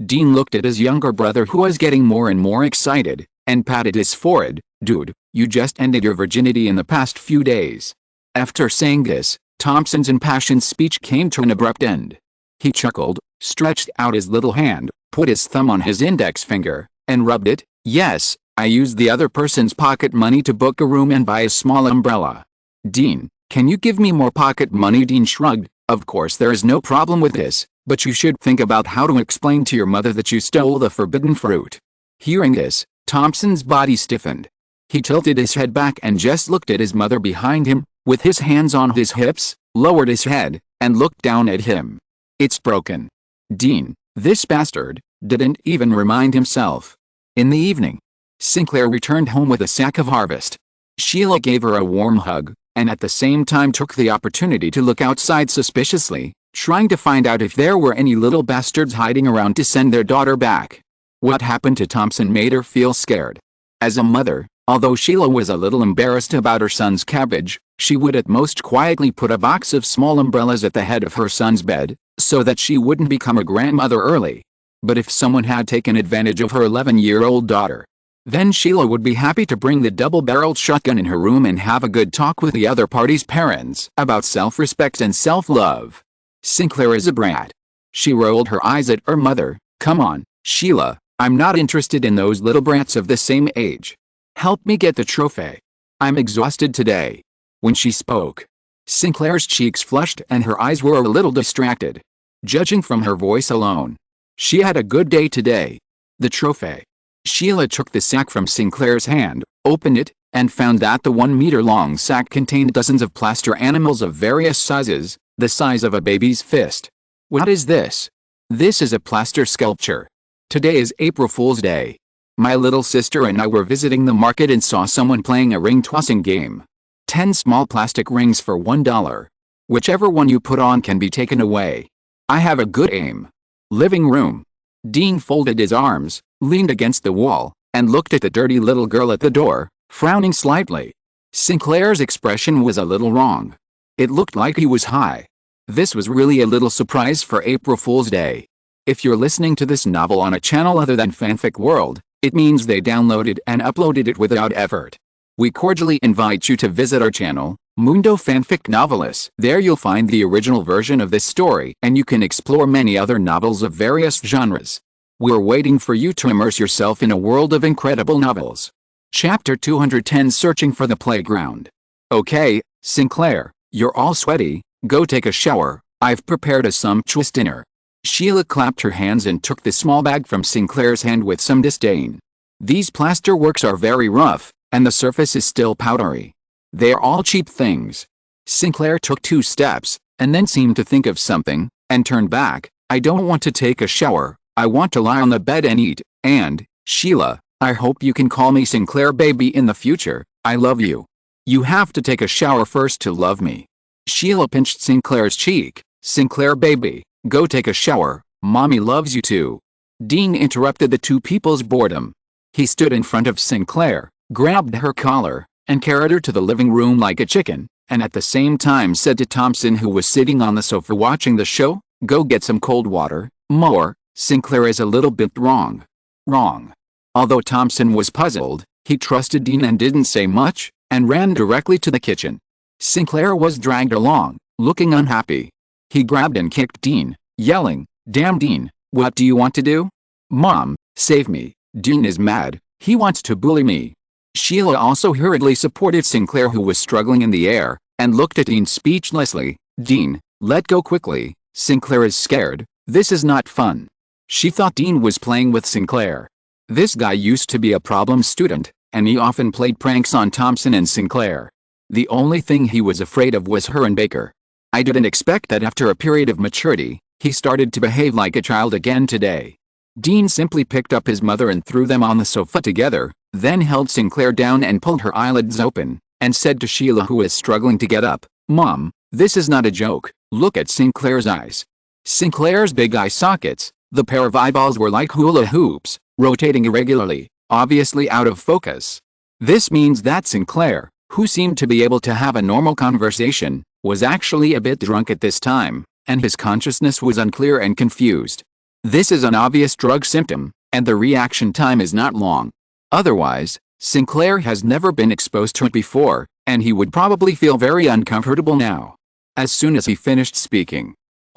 Dean looked at his younger brother, who was getting more and more excited, and patted his forehead. "Dude, you just ended your virginity in the past few days." After saying this, Thompson's impassioned speech came to an abrupt end. He chuckled, stretched out his little hand, put his thumb on his index finger, and rubbed it. "Yes, I used the other person's pocket money to book a room and buy a small umbrella." "Dean, can you give me more pocket money?" Dean shrugged. "Of course there is no problem with this, but you should think about how to explain to your mother that you stole the forbidden fruit." Hearing this, Thompson's body stiffened. He tilted his head back and just looked at his mother behind him, with his hands on his hips, lowered his head, and looked down at him. "It's broken." Dean, this bastard, didn't even remind himself. In the evening, Sinclair returned home with a sack of harvest. Sheila gave her a warm hug, and at the same time took the opportunity to look outside suspiciously, trying to find out if there were any little bastards hiding around to send their daughter back. What happened to Thompson made her feel scared. As a mother, although Sheila was a little embarrassed about her son's cabbage, she would at most quietly put a box of small umbrellas at the head of her son's bed, so that she wouldn't become a grandmother early. But if someone had taken advantage of her 11-year-old daughter, then Sheila would be happy to bring the double-barreled shotgun in her room and have a good talk with the other party's parents about self-respect and self-love. Sinclair is a brat. She rolled her eyes at her mother. "Come on, Sheila, I'm not interested in those little brats of the same age. Help me get the trophy. I'm exhausted today." When she spoke, Sinclair's cheeks flushed and her eyes were a little distracted. Judging from her voice alone, she had a good day today. The trophy. Sheila took the sack from Sinclair's hand, opened it, and found that the 1-meter-long sack contained dozens of plaster animals of various sizes, the size of a baby's fist. "What is this?" "This is a plaster sculpture. Today is April Fool's Day. My little sister and I were visiting the market and saw someone playing a ring tossing game. 10 small plastic rings for $1. Whichever one you put on can be taken away. I have a good aim. Living room. Dean folded his arms, leaned against the wall, and looked at the dirty little girl at the door, frowning slightly. Sinclair's expression was a little wrong. It looked like he was high. This was really a little surprise for April Fool's Day. If you're listening to this novel on a channel other than Fanfic World, it means they downloaded and uploaded it without effort. We cordially invite you to visit our channel, Mundo Fanfic Novelists. There you'll find the original version of this story and you can explore many other novels of various genres. We're waiting for you to immerse yourself in a world of incredible novels. Chapter 210, Searching for the Playground. Okay, Sinclair, you're all sweaty, go take a shower, I've prepared a sumptuous dinner. Sheila clapped her hands and took the small bag from Sinclair's hand with some disdain. These plaster works are very rough, and the surface is still powdery. They're all cheap things. Sinclair took 2 steps, and then seemed to think of something, and turned back. I don't want to take a shower, I want to lie on the bed and eat, and, Sheila, I hope you can call me Sinclair baby in the future, I love you. You have to take a shower first to love me. Sheila pinched Sinclair's cheek. Sinclair baby, go take a shower, mommy loves you too. Dean interrupted the two people's boredom. He stood in front of Sinclair, grabbed her collar, and carried her to the living room like a chicken, and at the same time said to Thompson, who was sitting on the sofa watching the show, go get some cold water. More, Sinclair is a little bit wrong. Wrong. Although Thompson was puzzled, he trusted Dean and didn't say much, and ran directly to the kitchen. Sinclair was dragged along, looking unhappy. He grabbed and kicked Dean, yelling, "Damn Dean, what do you want to do? Mom, save me, Dean is mad, he wants to bully me." Sheila also hurriedly supported Sinclair, who was struggling in the air, and looked at Dean speechlessly. "Dean, let go quickly, Sinclair is scared, this is not fun." She thought Dean was playing with Sinclair. This guy used to be a problem student, and he often played pranks on Thompson and Sinclair. The only thing he was afraid of was her and Baker. I didn't expect that after a period of maturity, he started to behave like a child again today. Dean simply picked up his mother and threw them on the sofa together, then held Sinclair down and pulled her eyelids open, and said to Sheila, who was struggling to get up, "Mom, this is not a joke, look at Sinclair's eyes." Sinclair's big eye sockets, the pair of eyeballs were like hula hoops, rotating irregularly, obviously out of focus. This means that Sinclair, who seemed to be able to have a normal conversation, was actually a bit drunk at this time, and his consciousness was unclear and confused. This is an obvious drug symptom, and the reaction time is not long. Otherwise, Sinclair has never been exposed to it before, and he would probably feel very uncomfortable now. As soon as he finished speaking,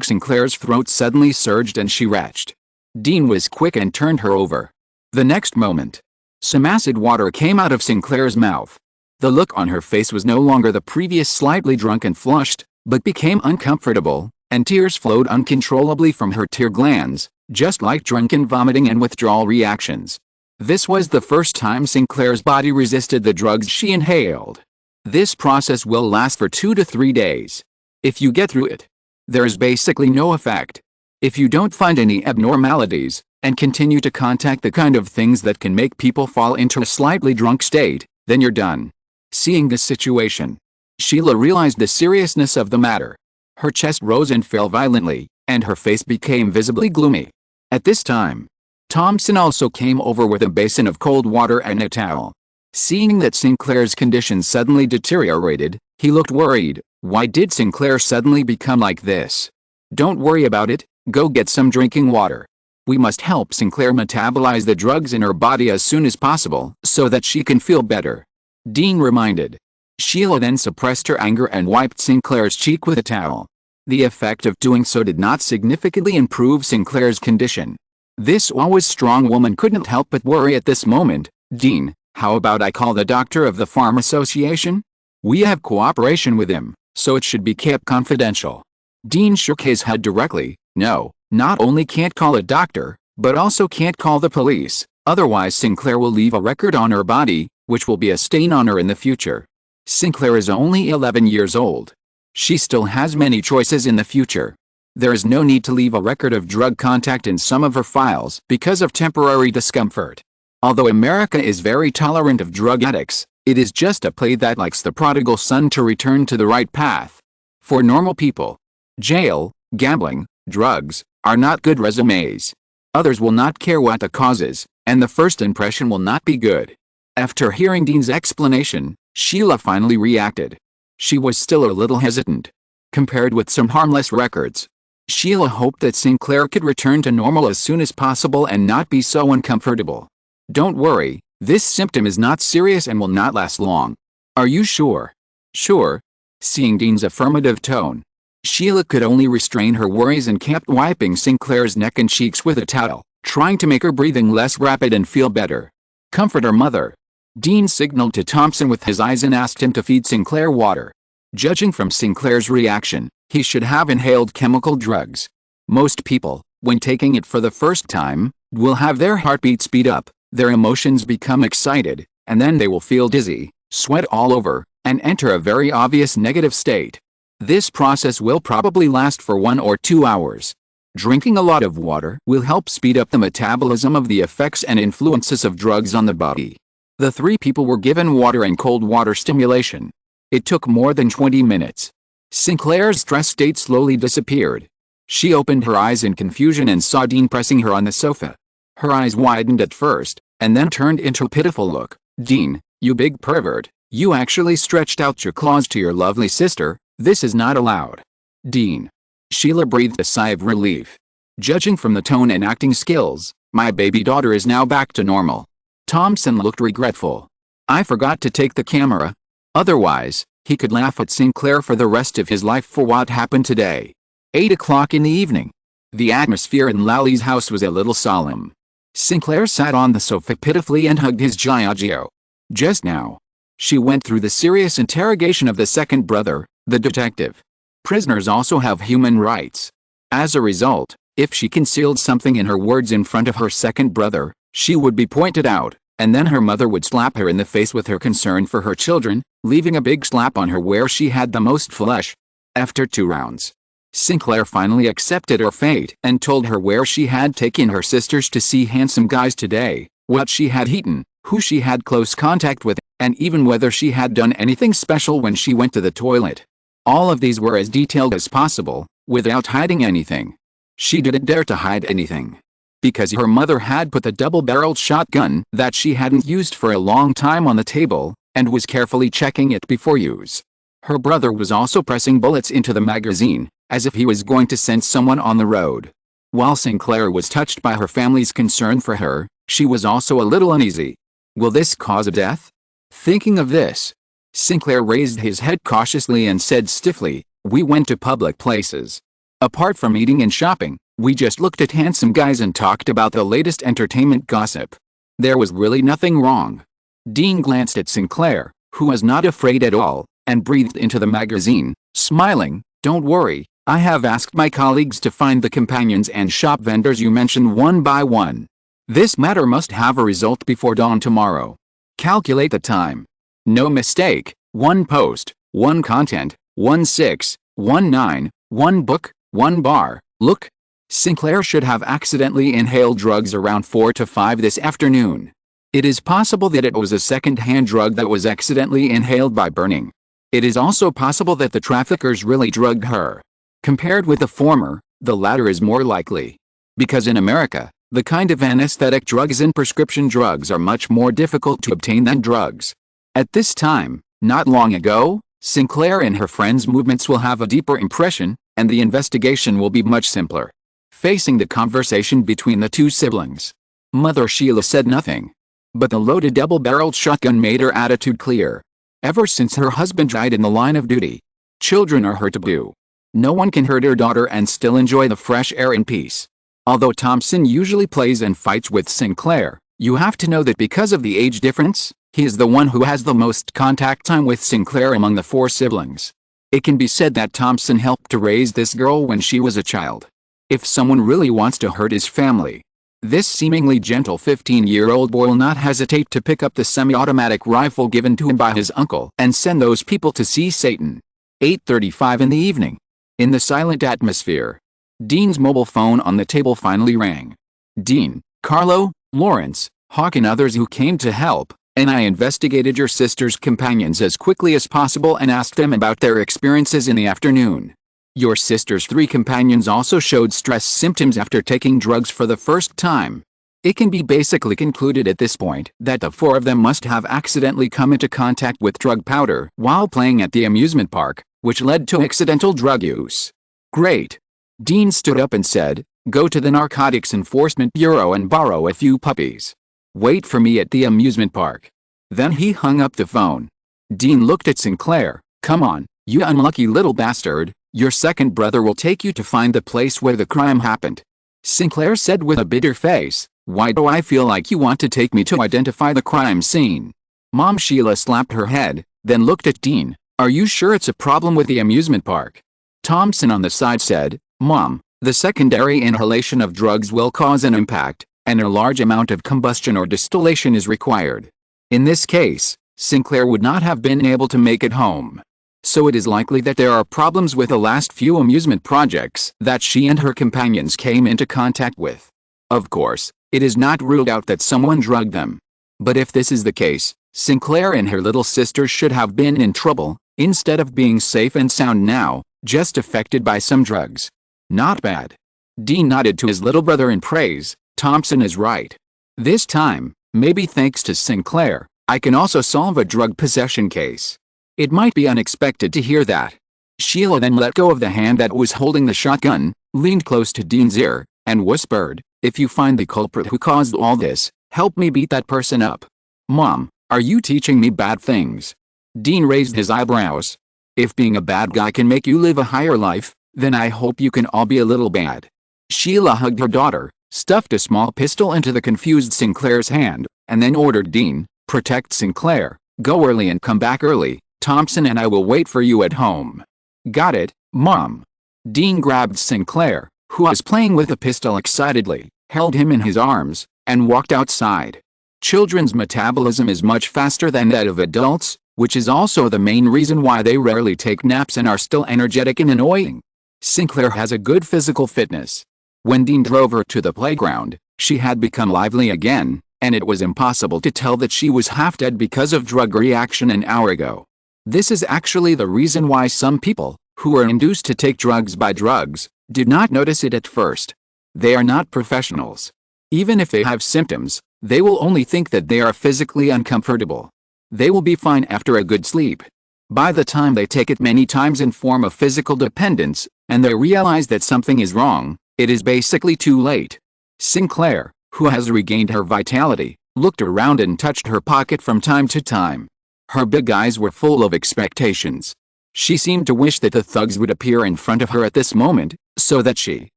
Sinclair's throat suddenly surged and she retched. Dean was quick and turned her over. The next moment, some acid water came out of Sinclair's mouth. The look on her face was no longer the previous slightly drunk and flushed, but became uncomfortable, and tears flowed uncontrollably from her tear glands, just like drunken vomiting and withdrawal reactions. This was the first time Sinclair's body resisted the drugs she inhaled. This process will last for 2 to 3 days. If you get through it, there is basically no effect. If you don't find any abnormalities, and continue to contact the kind of things that can make people fall into a slightly drunk state, then you're done. Seeing this situation, Sheila realized the seriousness of the matter. Her chest rose and fell violently, and her face became visibly gloomy. At this time, Thompson also came over with a basin of cold water and a towel. Seeing that Sinclair's condition suddenly deteriorated, he looked worried. Why did Sinclair suddenly become like this? Don't worry about it, go get some drinking water. We must help Sinclair metabolize the drugs in her body as soon as possible so that she can feel better, Dean reminded. Sheila then suppressed her anger and wiped Sinclair's cheek with a towel. The effect of doing so did not significantly improve Sinclair's condition. This always strong woman couldn't help but worry at this moment. Dean, how about I call the doctor of the Farm Association? We have cooperation with him, so it should be kept confidential. Dean shook his head directly. No, not only can't call a doctor, but also can't call the police, otherwise Sinclair will leave a record on her body, which will be a stain on her in the future. Sinclair is only 11 years old. She still has many choices in the future. There is no need to leave a record of drug contact in some of her files because of temporary discomfort. Although America is very tolerant of drug addicts, it is just a play that likes the prodigal son to return to the right path. For normal people, jail, gambling, drugs, are not good resumes. Others will not care what the cause is, and the first impression will not be good. After hearing Dean's explanation, Sheila finally reacted. She was still a little hesitant. Compared with some harmless records, Sheila hoped that Sinclair could return to normal as soon as possible and not be so uncomfortable. Don't worry, this symptom is not serious and will not last long. Are you sure? Sure. Seeing Dean's affirmative tone, Sheila could only restrain her worries and kept wiping Sinclair's neck and cheeks with a towel, trying to make her breathing less rapid and feel better. Comfort her mother. Dean signaled to Thompson with his eyes and asked him to feed Sinclair water. Judging from Sinclair's reaction, he should have inhaled chemical drugs. Most people, when taking it for the first time, will have their heartbeat speed up, their emotions become excited, and then they will feel dizzy, sweat all over, and enter a very obvious negative state. This process will probably last for 1 or 2 hours. Drinking a lot of water will help speed up the metabolism of the effects and influences of drugs on the body. The 3 people were given water and cold water stimulation. It took more than 20 minutes. Sinclair's stress state slowly disappeared. She opened her eyes in confusion and saw Dean pressing her on the sofa. Her eyes widened at first, and then turned into a pitiful look. Dean, you big pervert, you actually stretched out your claws to your lovely sister. This is not allowed. Dean. Sheila breathed a sigh of relief. Judging from the tone and acting skills, my baby daughter is now back to normal. Thompson looked regretful. I forgot to take the camera. Otherwise, he could laugh at Sinclair for the rest of his life for what happened today. 8 o'clock in the evening. The atmosphere in Lally's house was a little solemn. Sinclair sat on the sofa pitifully and hugged his Giorgio. Just now, she went through the serious interrogation of the second brother, the detective. Prisoners also have human rights. As a result, if she concealed something in her words in front of her second brother, she would be pointed out, and then her mother would slap her in the face with her concern for her children, leaving a big slap on her where she had the most flesh. After 2 rounds, Sinclair finally accepted her fate and told her where she had taken her sisters to see handsome guys today, what she had eaten, who she had close contact with, and even whether she had done anything special when she went to the toilet. All of these were as detailed as possible, without hiding anything. She didn't dare to hide anything, because her mother had put the double-barreled shotgun that she hadn't used for a long time on the table, and was carefully checking it before use. Her brother was also pressing bullets into the magazine, as if he was going to send someone on the road. While Sinclair was touched by her family's concern for her, she was also a little uneasy. Will this cause a death? Thinking of this, Sinclair raised his head cautiously and said stiffly, we went to public places. Apart from eating and shopping, we just looked at handsome guys and talked about the latest entertainment gossip. There was really nothing wrong. Dean glanced at Sinclair, who was not afraid at all, and breathed into the magazine, smiling, don't worry, I have asked my colleagues to find the companions and shop vendors you mentioned one by one. This matter must have a result before dawn tomorrow. Calculate the time. No mistake, 1 post, 1 content, 1 6, 1 9, 1 book, 1 bar. Look. Sinclair should have accidentally inhaled drugs around 4 to 5 this afternoon. It is possible that it was a second-hand drug that was accidentally inhaled by burning. It is also possible that the traffickers really drugged her. Compared with the former, the latter is more likely. Because in America, the kind of anesthetic drugs and prescription drugs are much more difficult to obtain than drugs. At this time, not long ago, Sinclair and her friends' movements will have a deeper impression, and the investigation will be much simpler. Facing the conversation between the 2 siblings, Mother Sheila said nothing. But the loaded double-barreled shotgun made her attitude clear. Ever since her husband died in the line of duty, children are her taboo. No one can hurt her daughter and still enjoy the fresh air in peace. Although Thompson usually plays and fights with Sinclair, you have to know that because of the age difference, he is the one who has the most contact time with Sinclair among the 4 siblings. It can be said that Thompson helped to raise this girl when she was a child. If someone really wants to hurt his family, this seemingly gentle 15-year-old boy will not hesitate to pick up the semi-automatic rifle given to him by his uncle and send those people to see Satan. 8:35 in the evening. In the silent atmosphere, Dean's mobile phone on the table finally rang. Dean, Carlo, Lawrence, Hawk and others who came to help, and I investigated your sister's companions as quickly as possible and asked them about their experiences in the afternoon. Your sister's 3 companions also showed stress symptoms after taking drugs for the first time. It can be basically concluded at this point that the 4 of them must have accidentally come into contact with drug powder while playing at the amusement park, which led to accidental drug use. Great. Dean stood up and said, "Go to the Narcotics Enforcement Bureau and borrow a few puppies. Wait for me at the amusement park." Then he hung up the phone. Dean looked at Sinclair. "Come on, you unlucky little bastard, your second brother will take you to find the place where the crime happened." Sinclair said with a bitter face, "Why do I feel like you want to take me to identify the crime scene?" Mom Sheila slapped her head, then looked at Dean. "Are you sure it's a problem with the amusement park?" Thompson on the side said, "Mom, the secondary inhalation of drugs will cause an impact, and a large amount of combustion or distillation is required. In this case, Sinclair would not have been able to make it home. So it is likely that there are problems with the last few amusement projects that she and her companions came into contact with. Of course, it is not ruled out that someone drugged them. But if this is the case, Sinclair and her little sister should have been in trouble, instead of being safe and sound now, just affected by some drugs. Not bad." Dean nodded to his little brother in praise. "Thompson is right. This time, maybe thanks to Sinclair, I can also solve a drug possession case." It might be unexpected to hear that. Sheila then let go of the hand that was holding the shotgun, leaned close to Dean's ear, and whispered, "If you find the culprit who caused all this, help me beat that person up." "Mom, are you teaching me bad things?" Dean raised his eyebrows. "If being a bad guy can make you live a higher life, then I hope you can all be a little bad." Sheila hugged her daughter, stuffed a small pistol into the confused Sinclair's hand, and then ordered Dean, "Protect Sinclair, go early and come back early. Thompson and I will wait for you at home." "Got it, Mom." Dean grabbed Sinclair, who was playing with the pistol excitedly, held him in his arms, and walked outside. Children's metabolism is much faster than that of adults, which is also the main reason why they rarely take naps and are still energetic and annoying. Sinclair has a good physical fitness. When Dean drove her to the playground, she had become lively again, and it was impossible to tell that she was half dead because of drug reaction an hour ago. This is actually the reason why some people, who are induced to take drugs by drugs, did not notice it at first. They are not professionals. Even if they have symptoms, they will only think that they are physically uncomfortable. They will be fine after a good sleep. By the time they take it many times in form of physical dependence, and they realize that something is wrong, it is basically too late. Sinclair, who has regained her vitality, looked around and touched her pocket from time to time. Her big eyes were full of expectations. She seemed to wish that the thugs would appear in front of her at this moment, so that she,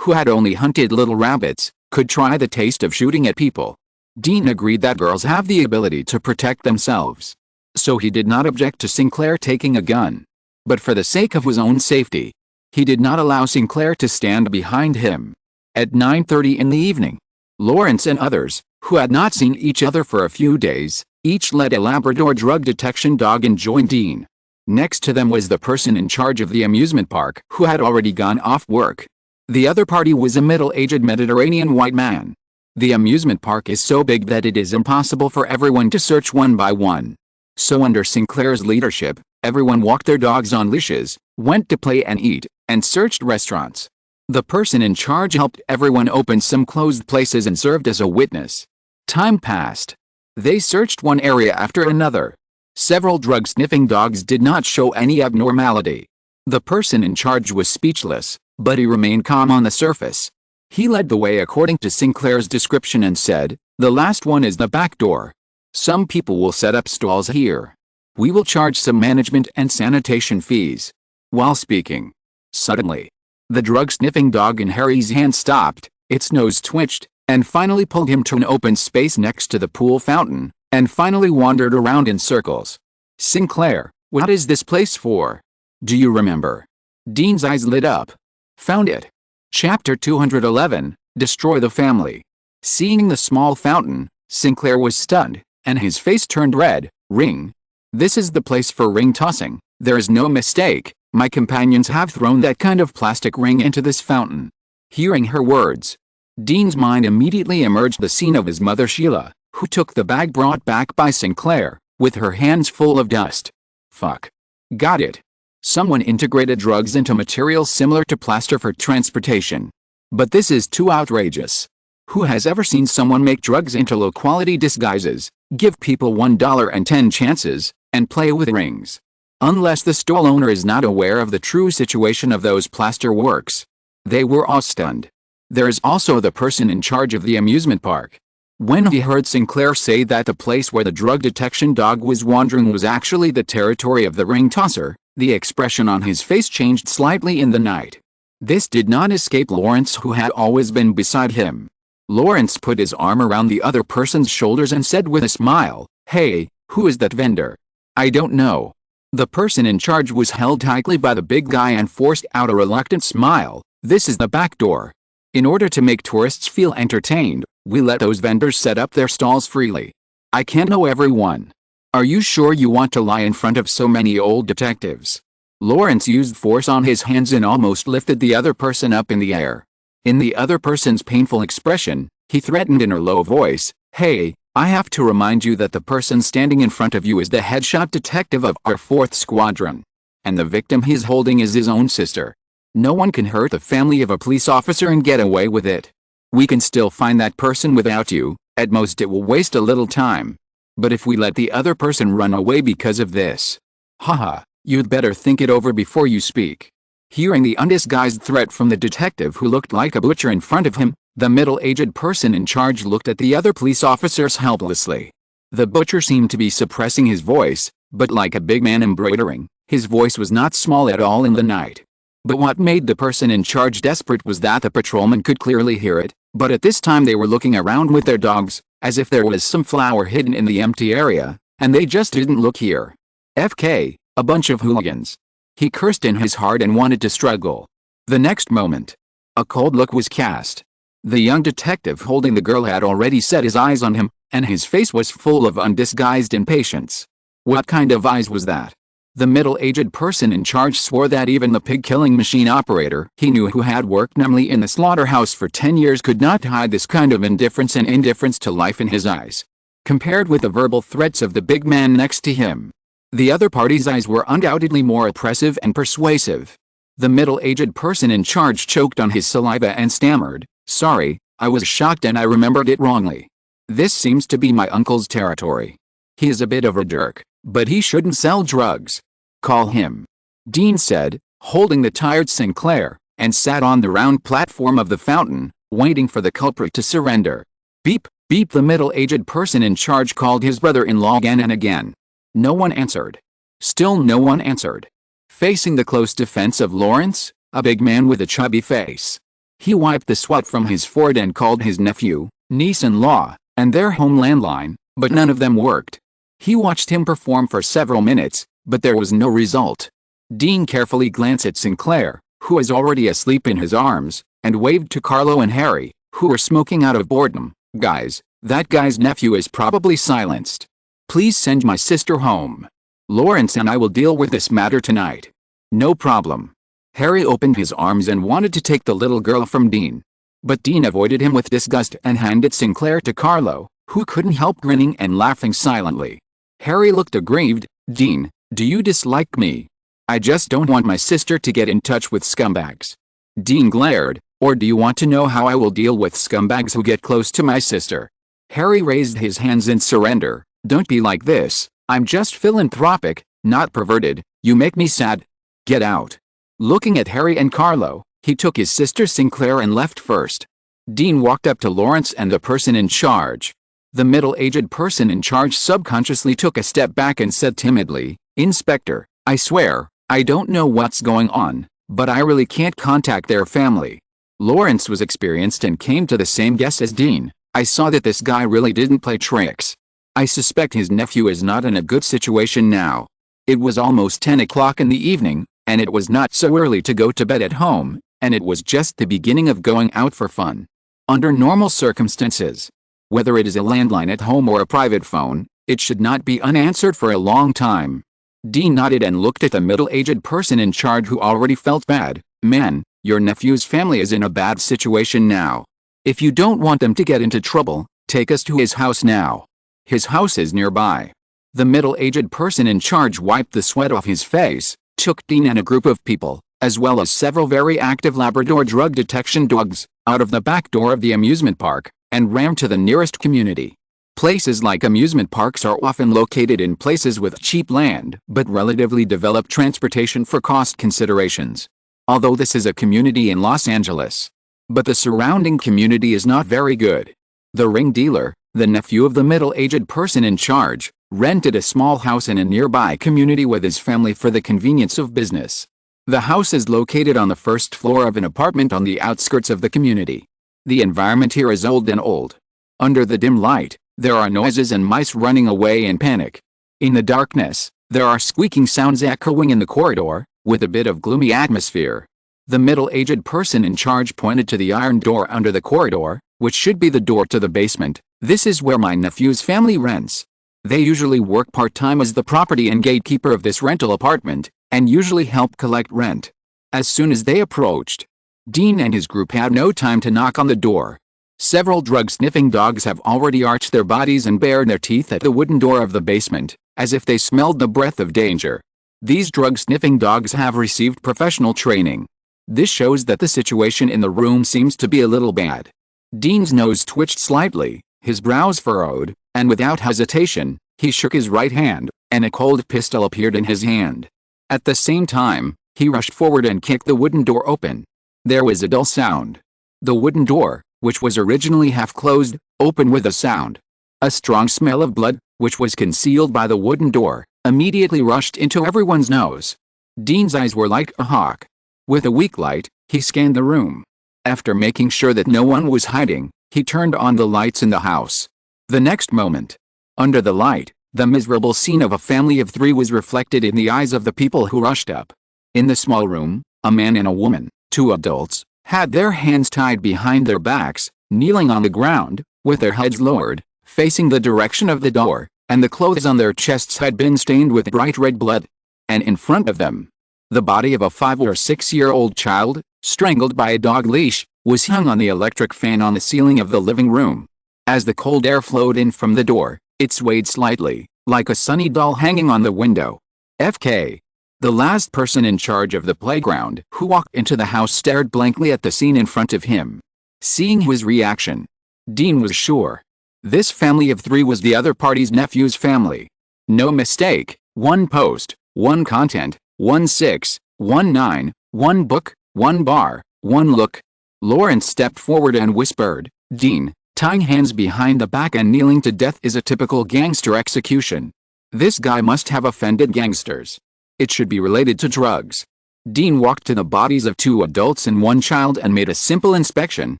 who had only hunted little rabbits, could try the taste of shooting at people. Dean agreed that girls have the ability to protect themselves. So he did not object to Sinclair taking a gun. But for the sake of his own safety, he did not allow Sinclair to stand behind him. At 9:30 in the evening, Lawrence and others, who had not seen each other for a few days, each led a Labrador drug detection dog and joined Dean. Next to them was the person in charge of the amusement park, who had already gone off work. The other party was a middle-aged Mediterranean white man. The amusement park is so big that it is impossible for everyone to search one by one. So under Sinclair's leadership, everyone walked their dogs on leashes, went to play and eat, and searched restaurants. The person in charge helped everyone open some closed places and served as a witness. Time passed. They searched one area after another. Several drug-sniffing dogs did not show any abnormality. The person in charge was speechless, but he remained calm on the surface. He led the way according to Sinclair's description and said, "The last one is the back door. Some people will set up stalls here. We will charge some management and sanitation fees." While speaking, suddenly, the drug-sniffing dog in Harry's hand stopped, its nose twitched, and finally pulled him to an open space next to the pool fountain, and finally wandered around in circles. "Sinclair, what is this place for? Do you remember?" Dean's eyes lit up. "Found it. Chapter 211, Destroy the Family." Seeing the small fountain, Sinclair was stunned, and his face turned red. "Ring? This is the place for ring tossing. There is no mistake. My companions have thrown that kind of plastic ring into this fountain." Hearing her words, Dean's mind immediately emerged the scene of his mother Sheila, Who took the bag brought back by Sinclair, with her hands full of dust? Fuck. Got it. Someone integrated drugs into materials similar to plaster for transportation. But this is too outrageous. Who has ever seen someone make drugs into low-quality disguises, give people $1 and 10 chances, and play with rings? Unless the stall owner is not aware of the true situation of those plaster works. They were all stunned. There is also the person in charge of the amusement park. When he heard Sinclair say that the place where the drug detection dog was wandering was actually the territory of the ring tosser, the expression on his face changed slightly in the night. This did not escape Lawrence, who had always been beside him. Lawrence put his arm around the other person's shoulders and said with a smile, "Hey, who is that vendor?" "I don't know." The person in charge was held tightly by the big guy and forced out a reluctant smile. "This is the back door. In order to make tourists feel entertained, we let those vendors set up their stalls freely. I can't know everyone. Are you sure you want to lie in front of so many old detectives?" Lawrence used force on his hands and almost lifted the other person up in the air. In the other person's painful expression, he threatened in a low voice, "Hey, I have to remind you that the person standing in front of you is the headshot detective of our 4th Squadron. And the victim he's holding is his own sister. No one can hurt the family of a police officer and get away with it. We can still find that person without you, at most it will waste a little time. But if we let the other person run away because of this, haha, you'd better think it over before you speak." Hearing the undisguised threat from the detective who looked like a butcher in front of him, the middle-aged person in charge looked at the other police officers helplessly. The butcher seemed to be suppressing his voice, but like a big man embroidering, his voice was not small at all in the night. But what made the person in charge desperate was that the patrolman could clearly hear it, but at this time they were looking around with their dogs, as if there was some flour hidden in the empty area, and they just didn't look here. FK, a bunch of hooligans. He cursed in his heart and wanted to struggle. The next moment, a cold look was cast. The young detective holding the girl had already set his eyes on him, and his face was full of undisguised impatience. What kind of eyes was that? The middle-aged person in charge swore that even the pig-killing machine operator he knew, who had worked numbly in the slaughterhouse for 10 years, could not hide this kind of indifference and indifference to life in his eyes. Compared with the verbal threats of the big man next to him, the other party's eyes were undoubtedly more oppressive and persuasive. The middle-aged person in charge choked on his saliva and stammered, "Sorry, I was shocked and I remembered it wrongly. This seems to be my uncle's territory. He is a bit of a jerk, but he shouldn't sell drugs. Call him," Dean said, holding the tired Sinclair, and sat on the round platform of the fountain, waiting for the culprit to surrender. Beep, beep. The middle-aged person in charge called his brother-in-law again and again. No one answered. Still no one answered. Facing the close defense of Lawrence, a big man with a chubby face, he wiped the sweat from his forehead and called his nephew, niece-in-law, and their home landline, but none of them worked. He watched him perform for several minutes, but there was no result. Dean carefully glanced at Sinclair, who was already asleep in his arms, and waved to Carlo and Harry, who were smoking out of boredom. "Guys, that guy's nephew is probably silenced. Please send my sister home. Lawrence and I will deal with this matter tonight." "No problem." Harry opened his arms and wanted to take the little girl from Dean. But Dean avoided him with disgust and handed Sinclair to Carlo, who couldn't help grinning and laughing silently. Harry looked aggrieved. "Dean, do you dislike me?" "I just don't want my sister to get in touch with scumbags." Dean glared. "Or do you want to know how I will deal with scumbags who get close to my sister?" Harry raised his hands in surrender. "Don't be like this. I'm just philanthropic, not perverted. You make me sad. Get out." Looking at Harry and Carlo, he took his sister Sinclair and left first. Dean walked up to Lawrence and the person in charge. The middle-aged person in charge subconsciously took a step back and said timidly, "Inspector, I swear, I don't know what's going on, but I really can't contact their family." Lawrence was experienced and came to the same guess as Dean. "I saw that this guy really didn't play tricks. I suspect his nephew is not in a good situation now." It was almost 10 o'clock in the evening, and it was not so early to go to bed at home, and it was just the beginning of going out for fun. Under normal circumstances, whether it is a landline at home or a private phone, it should not be unanswered for a long time. Dean nodded and looked at the middle-aged person in charge, who already felt bad. "Man, your nephew's family is in a bad situation now. If you don't want them to get into trouble, Take us to his house now. His house is nearby. The middle-aged person in charge wiped the sweat off his face, took Dean and a group of people, as well as several very active Labrador drug detection dogs, out of the back door of the amusement park, and ran to the nearest community. Places like amusement parks are often located in places with cheap land but relatively developed transportation for cost considerations. Although this is a community in Los Angeles. But the surrounding community is not very good. The ring dealer, the nephew of the middle-aged person in charge, rented a small house in a nearby community with his family for the convenience of business. The house is located on the first floor of an apartment on the outskirts of the community. The environment here is old and old. Under the dim light, there are noises and mice running away in panic. In the darkness, there are squeaking sounds echoing in the corridor, with a bit of gloomy atmosphere. The middle-aged person in charge pointed to the iron door under the corridor, which should be the door to the basement. This is where my nephew's family rents. They usually work part-time as the property and gatekeeper of this rental apartment, and usually help collect rent. As soon as they approached, Dean and his group had no time to knock on the door. Several drug-sniffing dogs have already arched their bodies and bared their teeth at the wooden door of the basement, as if they smelled the breath of danger. These drug-sniffing dogs have received professional training. This shows that the situation in the room seems to be a little bad. Dean's nose twitched slightly, his brows furrowed, and without hesitation, he shook his right hand, and a cold pistol appeared in his hand. At the same time, he rushed forward and kicked the wooden door open. There was a dull sound. The wooden door, which was originally half closed, opened with a sound. A strong smell of blood, which was concealed by the wooden door, immediately rushed into everyone's nose. Dean's eyes were like a hawk. With a weak light, he scanned the room. After making sure that no one was hiding, he turned on the lights in the house. The next moment, under the light, the miserable scene of a family of 3 was reflected in the eyes of the people who rushed up. In the small room, a man and a woman, 2 adults, had their hands tied behind their backs, kneeling on the ground, with their heads lowered, facing the direction of the door, and the clothes on their chests had been stained with bright red blood. And in front of them, the body of a 5 or 6-year-old child, strangled by a dog leash, was hung on the electric fan on the ceiling of the living room. As the cold air flowed in from the door, it swayed slightly, like a sunny doll hanging on the window. FK. The last person in charge of the playground who walked into the house stared blankly at the scene in front of him. Seeing his reaction, Dean was sure. This family of 3 was the other party's nephew's family. No mistake, 1 post, 1 content, 1 6, 1 9, 1 book, 1 bar, 1 look. Lawrence stepped forward and whispered, "Dean, tying hands behind the back and kneeling to death is a typical gangster execution. This guy must have offended gangsters. It should be related to drugs." Dean walked to the bodies of 2 adults and 1 child and made a simple inspection.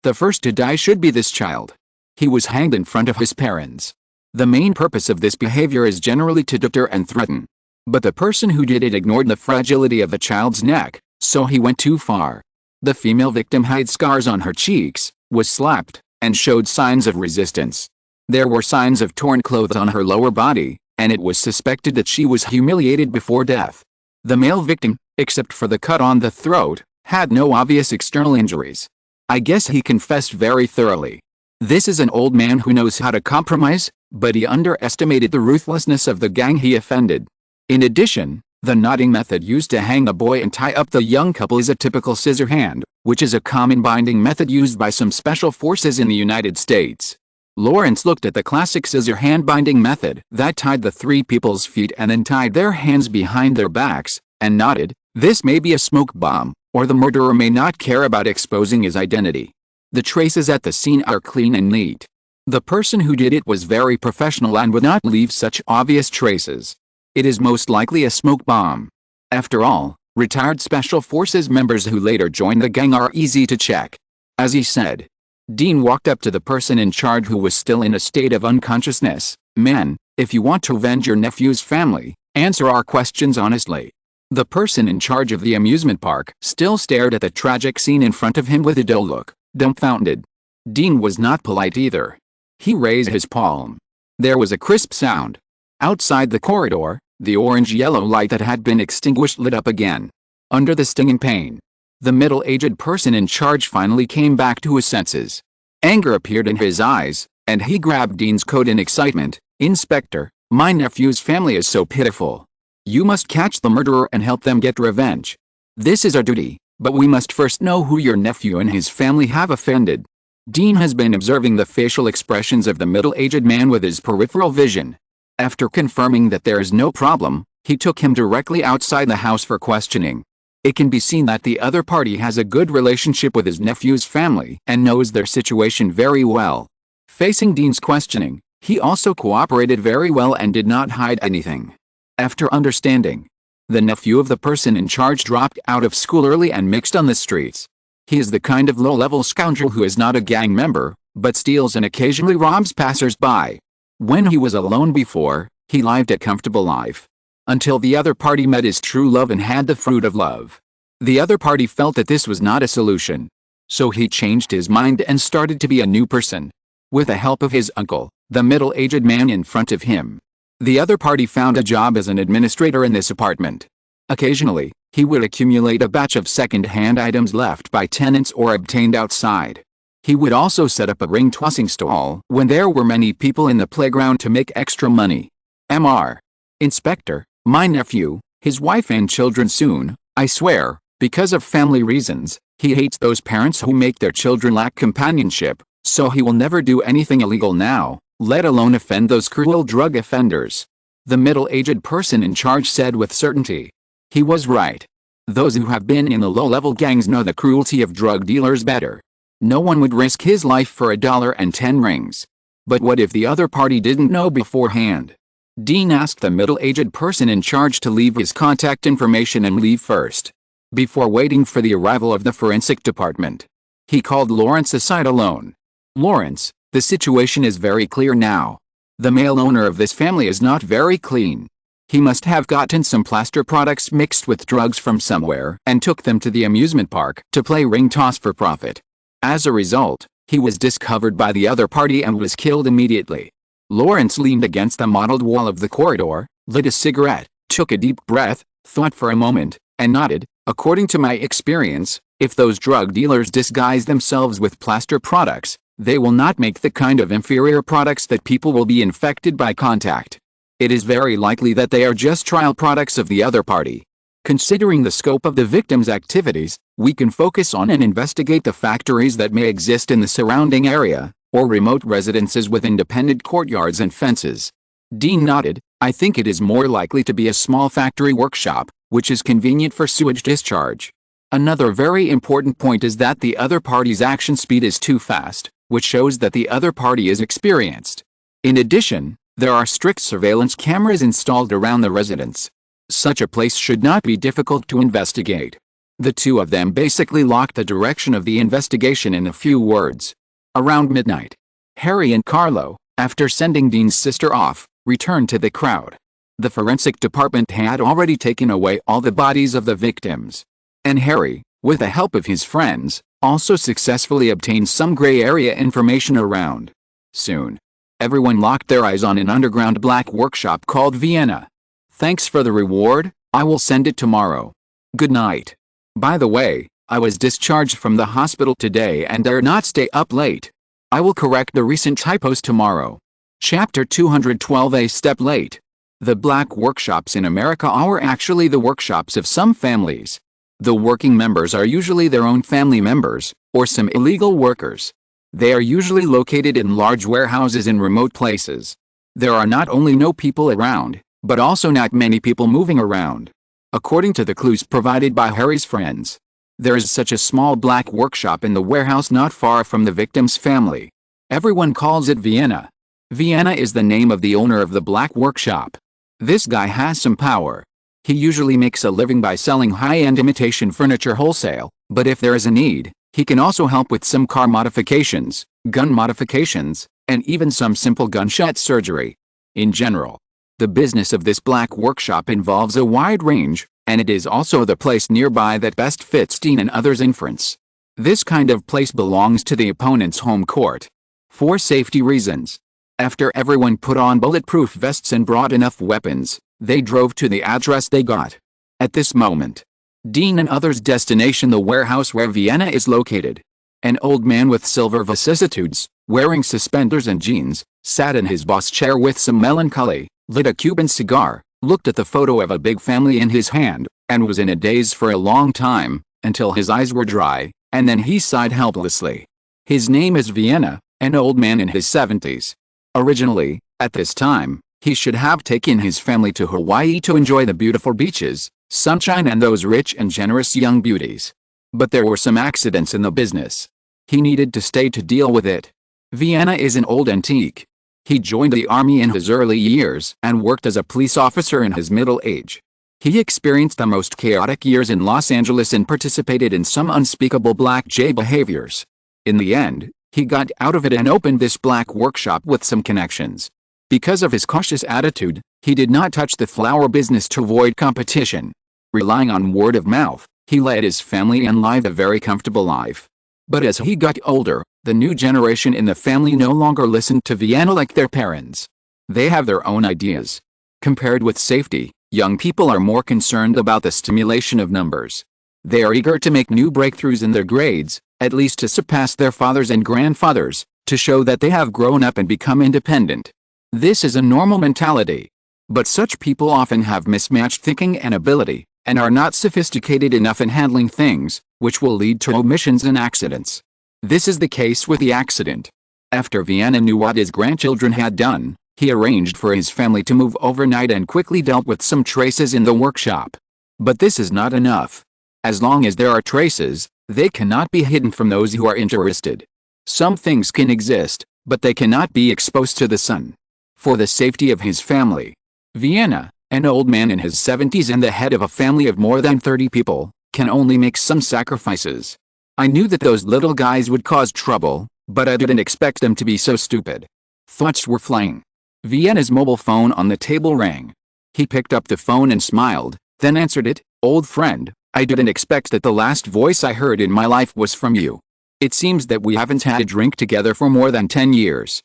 The first to die should be this child. He was hanged in front of his parents. The main purpose of this behavior is generally to deter and threaten. But the person who did it ignored the fragility of the child's neck, so he went too far. The female victim had scars on her cheeks, was slapped, and showed signs of resistance. There were signs of torn clothes on her lower body, and it was suspected that she was humiliated before death. The male victim, except for the cut on the throat, had no obvious external injuries. I guess he confessed very thoroughly. This is an old man who knows how to compromise, but he underestimated the ruthlessness of the gang he offended. In addition, the knotting method used to hang a boy and tie up the young couple is a typical scissor hand, which is a common binding method used by some special forces in the United States. Lawrence looked at the classic scissor hand binding method that tied the 3 people's feet and then tied their hands behind their backs, and nodded, "This may be a smoke bomb, or the murderer may not care about exposing his identity. The traces at the scene are clean and neat. The person who did it was very professional and would not leave such obvious traces. It is most likely a smoke bomb. After all, retired Special Forces members who later joined the gang are easy to check." As he said, Dean walked up to the person in charge who was still in a state of unconsciousness. "Man, if you want to avenge your nephew's family, answer our questions honestly." The person in charge of the amusement park still stared at the tragic scene in front of him with a dull look, dumbfounded. Dean was not polite either. He raised his palm. There was a crisp sound. Outside the corridor, the orange-yellow light that had been extinguished lit up again. Under the stinging pain, the middle-aged person in charge finally came back to his senses. Anger appeared in his eyes, And he grabbed Dean's coat in excitement. "Inspector, my nephew's family is so pitiful. You must catch the murderer and help them get revenge. This is our duty, but we must first know who your nephew and his family have offended." Dean has been observing the facial expressions of the middle-aged man with his peripheral vision. After confirming that there is no problem, he took him directly outside the house for questioning. It can be seen that the other party has a good relationship with his nephew's family and knows their situation very well. Facing Dean's questioning, he also cooperated very well and did not hide anything. After understanding, the nephew of the person in charge dropped out of school early and mixed on the streets. He is the kind of low-level scoundrel who is not a gang member, but steals and occasionally robs passers-by. When he was alone before, he lived a comfortable life. Until the other party met his true love and had the fruit of love. The other party felt that this was not a solution. So he changed his mind and started to be a new person. With the help of his uncle, the middle-aged man in front of him, the other party found a job as an administrator in this apartment. Occasionally, he would accumulate a batch of second-hand items left by tenants or obtained outside. He would also set up a ring-tossing stall when there were many people in the playground to make extra money. Mr. Inspector, my nephew, his wife and children soon, I swear, because of family reasons, he hates those parents who make their children lack companionship, so he will never do anything illegal now, let alone offend those cruel drug offenders. The middle-aged person in charge said with certainty. He was right. Those who have been in the low-level gangs know the cruelty of drug dealers better. No one would risk his life for $1.10 rings. But what if the other party didn't know beforehand? Dean asked the middle-aged person in charge to leave his contact information and leave first. Before waiting for the arrival of the forensic department, he called Lawrence aside alone. "Lawrence, the situation is very clear now. The male owner of this family is not very clean. He must have gotten some plaster products mixed with drugs from somewhere and took them to the amusement park to play ring toss for profit. As a result, he was discovered by the other party and was killed immediately." Lawrence leaned against the mottled wall of the corridor, lit a cigarette, took a deep breath, thought for a moment, and nodded. "According to my experience, if those drug dealers disguise themselves with plaster products, they will not make the kind of inferior products that people will be infected by contact. It is very likely that they are just trial products of the other party. Considering the scope of the victim's activities, we can focus on and investigate the factories that may exist in the surrounding area, or remote residences with independent courtyards and fences." Dean nodded. "I think it is more likely to be a small factory workshop, which is convenient for sewage discharge. Another very important point is that the other party's action speed is too fast, which shows that the other party is experienced. In addition, there are strict surveillance cameras installed around the residence. Such a place should not be difficult to investigate." The two of them basically locked the direction of the investigation in a few words. Around midnight, Harry and Carlo, after sending Dean's sister off, returned to the crowd. The forensic department had already taken away all the bodies of the victims. And Harry, with the help of his friends, also successfully obtained some gray area information around. Soon, everyone locked their eyes on an underground black workshop called Vienna. "Thanks for the reward, I will send it tomorrow. Good night. By the way, I was discharged from the hospital today and dare not stay up late. I will correct the recent typos tomorrow." Chapter 212. A step late. The black workshops in America are actually the workshops of some families. The working members are usually their own family members, or some illegal workers. They are usually located in large warehouses in remote places. There are not only no people around, but also not many people moving around. According to the clues provided by Harry's friends, there is such a small black workshop in the warehouse not far from the victim's family. Everyone calls it Vienna. Vienna is the name of the owner of the black workshop. This guy has some power. He usually makes a living by selling high-end imitation furniture wholesale, but if there is a need, he can also help with some car modifications, gun modifications, and even some simple gunshot surgery. In general, the business of this black workshop involves a wide range, and it is also the place nearby that best fits Dean and others' inference. This kind of place belongs to the opponent's home court. For safety reasons. After everyone put on bulletproof vests and brought enough weapons, they drove to the address they got. At this moment, Dean and others' destination the warehouse where Vienna is located. An old man with silver vicissitudes, wearing suspenders and jeans, sat in his boss chair with some melancholy, lit a Cuban cigar, looked at the photo of a big family in his hand, and was in a daze for a long time, until his eyes were dry, and then he sighed helplessly. His name is Vienna, an old man in his 70s. Originally, at this time, he should have taken his family to Hawaii to enjoy the beautiful beaches, sunshine and those rich and generous young beauties. But there were some accidents in the business. He needed to stay to deal with it. Vienna is an old antique. He joined the army in his early years and worked as a police officer in his middle age. He experienced the most chaotic years in Los Angeles and participated in some unspeakable black J behaviors. In the end, he got out of it and opened this black workshop with some connections. Because of his cautious attitude, he did not touch the flower business to avoid competition. Relying on word of mouth, he led his family and lived a very comfortable life. But as he got older, the new generation in the family no longer listened to Vienna like their parents. They have their own ideas. Compared with safety, young people are more concerned about the stimulation of numbers. They are eager to make new breakthroughs in their grades, at least to surpass their fathers and grandfathers, to show that they have grown up and become independent. This is a normal mentality. But such people often have mismatched thinking and ability, and are not sophisticated enough in handling things, which will lead to omissions and accidents. This is the case with the accident. After Vienna knew what his grandchildren had done, he arranged for his family to move overnight and quickly dealt with some traces in the workshop. But this is not enough. As long as there are traces, they cannot be hidden from those who are interested. Some things can exist, but they cannot be exposed to the sun. For the safety of his family, Vienna, an old man in his 70s and the head of a family of more than 30 people, can only make some sacrifices. I knew that those little guys would cause trouble, but I didn't expect them to be so stupid. Thoughts were flying. Vienna's mobile phone on the table rang. He picked up the phone and smiled, then answered it. "Old friend, I didn't expect that the last voice I heard in my life was from you. It seems that we haven't had a drink together for more than 10 years.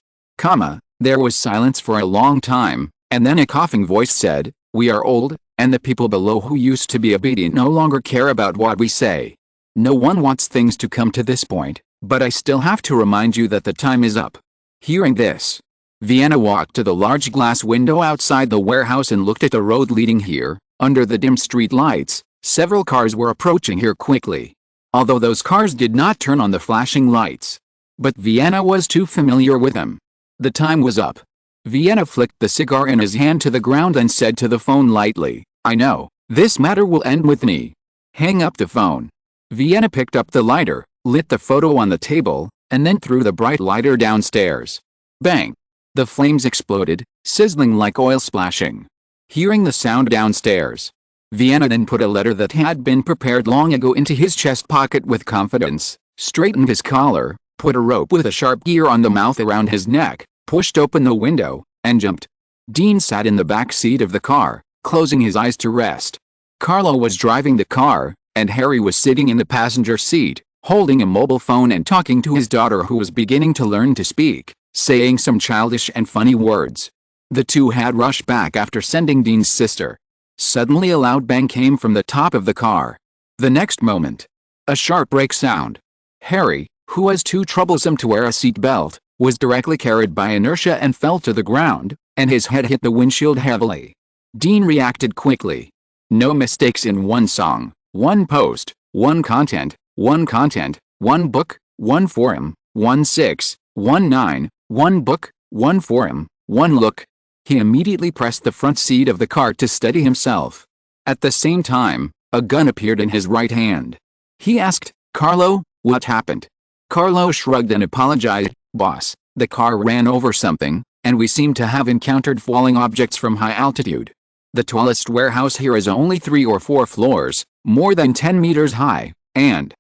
There was silence for a long time, and then a coughing voice said, "We are old, and the people below who used to be obedient no longer care about what we say. No one wants things to come to this point, but I still have to remind you that the time is up." Hearing this, Vienna walked to the large glass window outside the warehouse and looked at the road leading here. Under the dim street lights, several cars were approaching here quickly. Although those cars did not turn on the flashing lights. But Vienna was too familiar with them. The time was up. Vienna flicked the cigar in his hand to the ground and said to the phone lightly, "I know, this matter will end with me. Hang up the phone." Vienna picked up the lighter, lit the photo on the table, and then threw the bright lighter downstairs. Bang! The flames exploded, sizzling like oil splashing. Hearing the sound downstairs, Vienna then put a letter that had been prepared long ago into his chest pocket with confidence, straightened his collar, put a rope with a sharp gear on the mouth around his neck, pushed open the window, and jumped. Dean sat in the back seat of the car, closing his eyes to rest. Carlo was driving the car, and Harry was sitting in the passenger seat, holding a mobile phone and talking to his daughter who was beginning to learn to speak, saying some childish and funny words. The two had rushed back after sending Dean's sister. Suddenly a loud bang came from the top of the car. The next moment, a sharp brake sound. Harry, who was too troublesome to wear a seat belt, was directly carried by inertia and fell to the ground, and his head hit the windshield heavily. Dean reacted quickly. No mistakes in one song, one post, one content, one book, one forum, 1619, one book, one forum, one look. He immediately pressed the front seat of the car to steady himself. At the same time, a gun appeared in his right hand. He asked, "Carlo, what happened?" Carlo shrugged and apologized. "Boss, the car ran over something, and we seem to have encountered falling objects from high altitude. The tallest warehouse here is only 3 or 4 floors, more than 10 meters high, and..."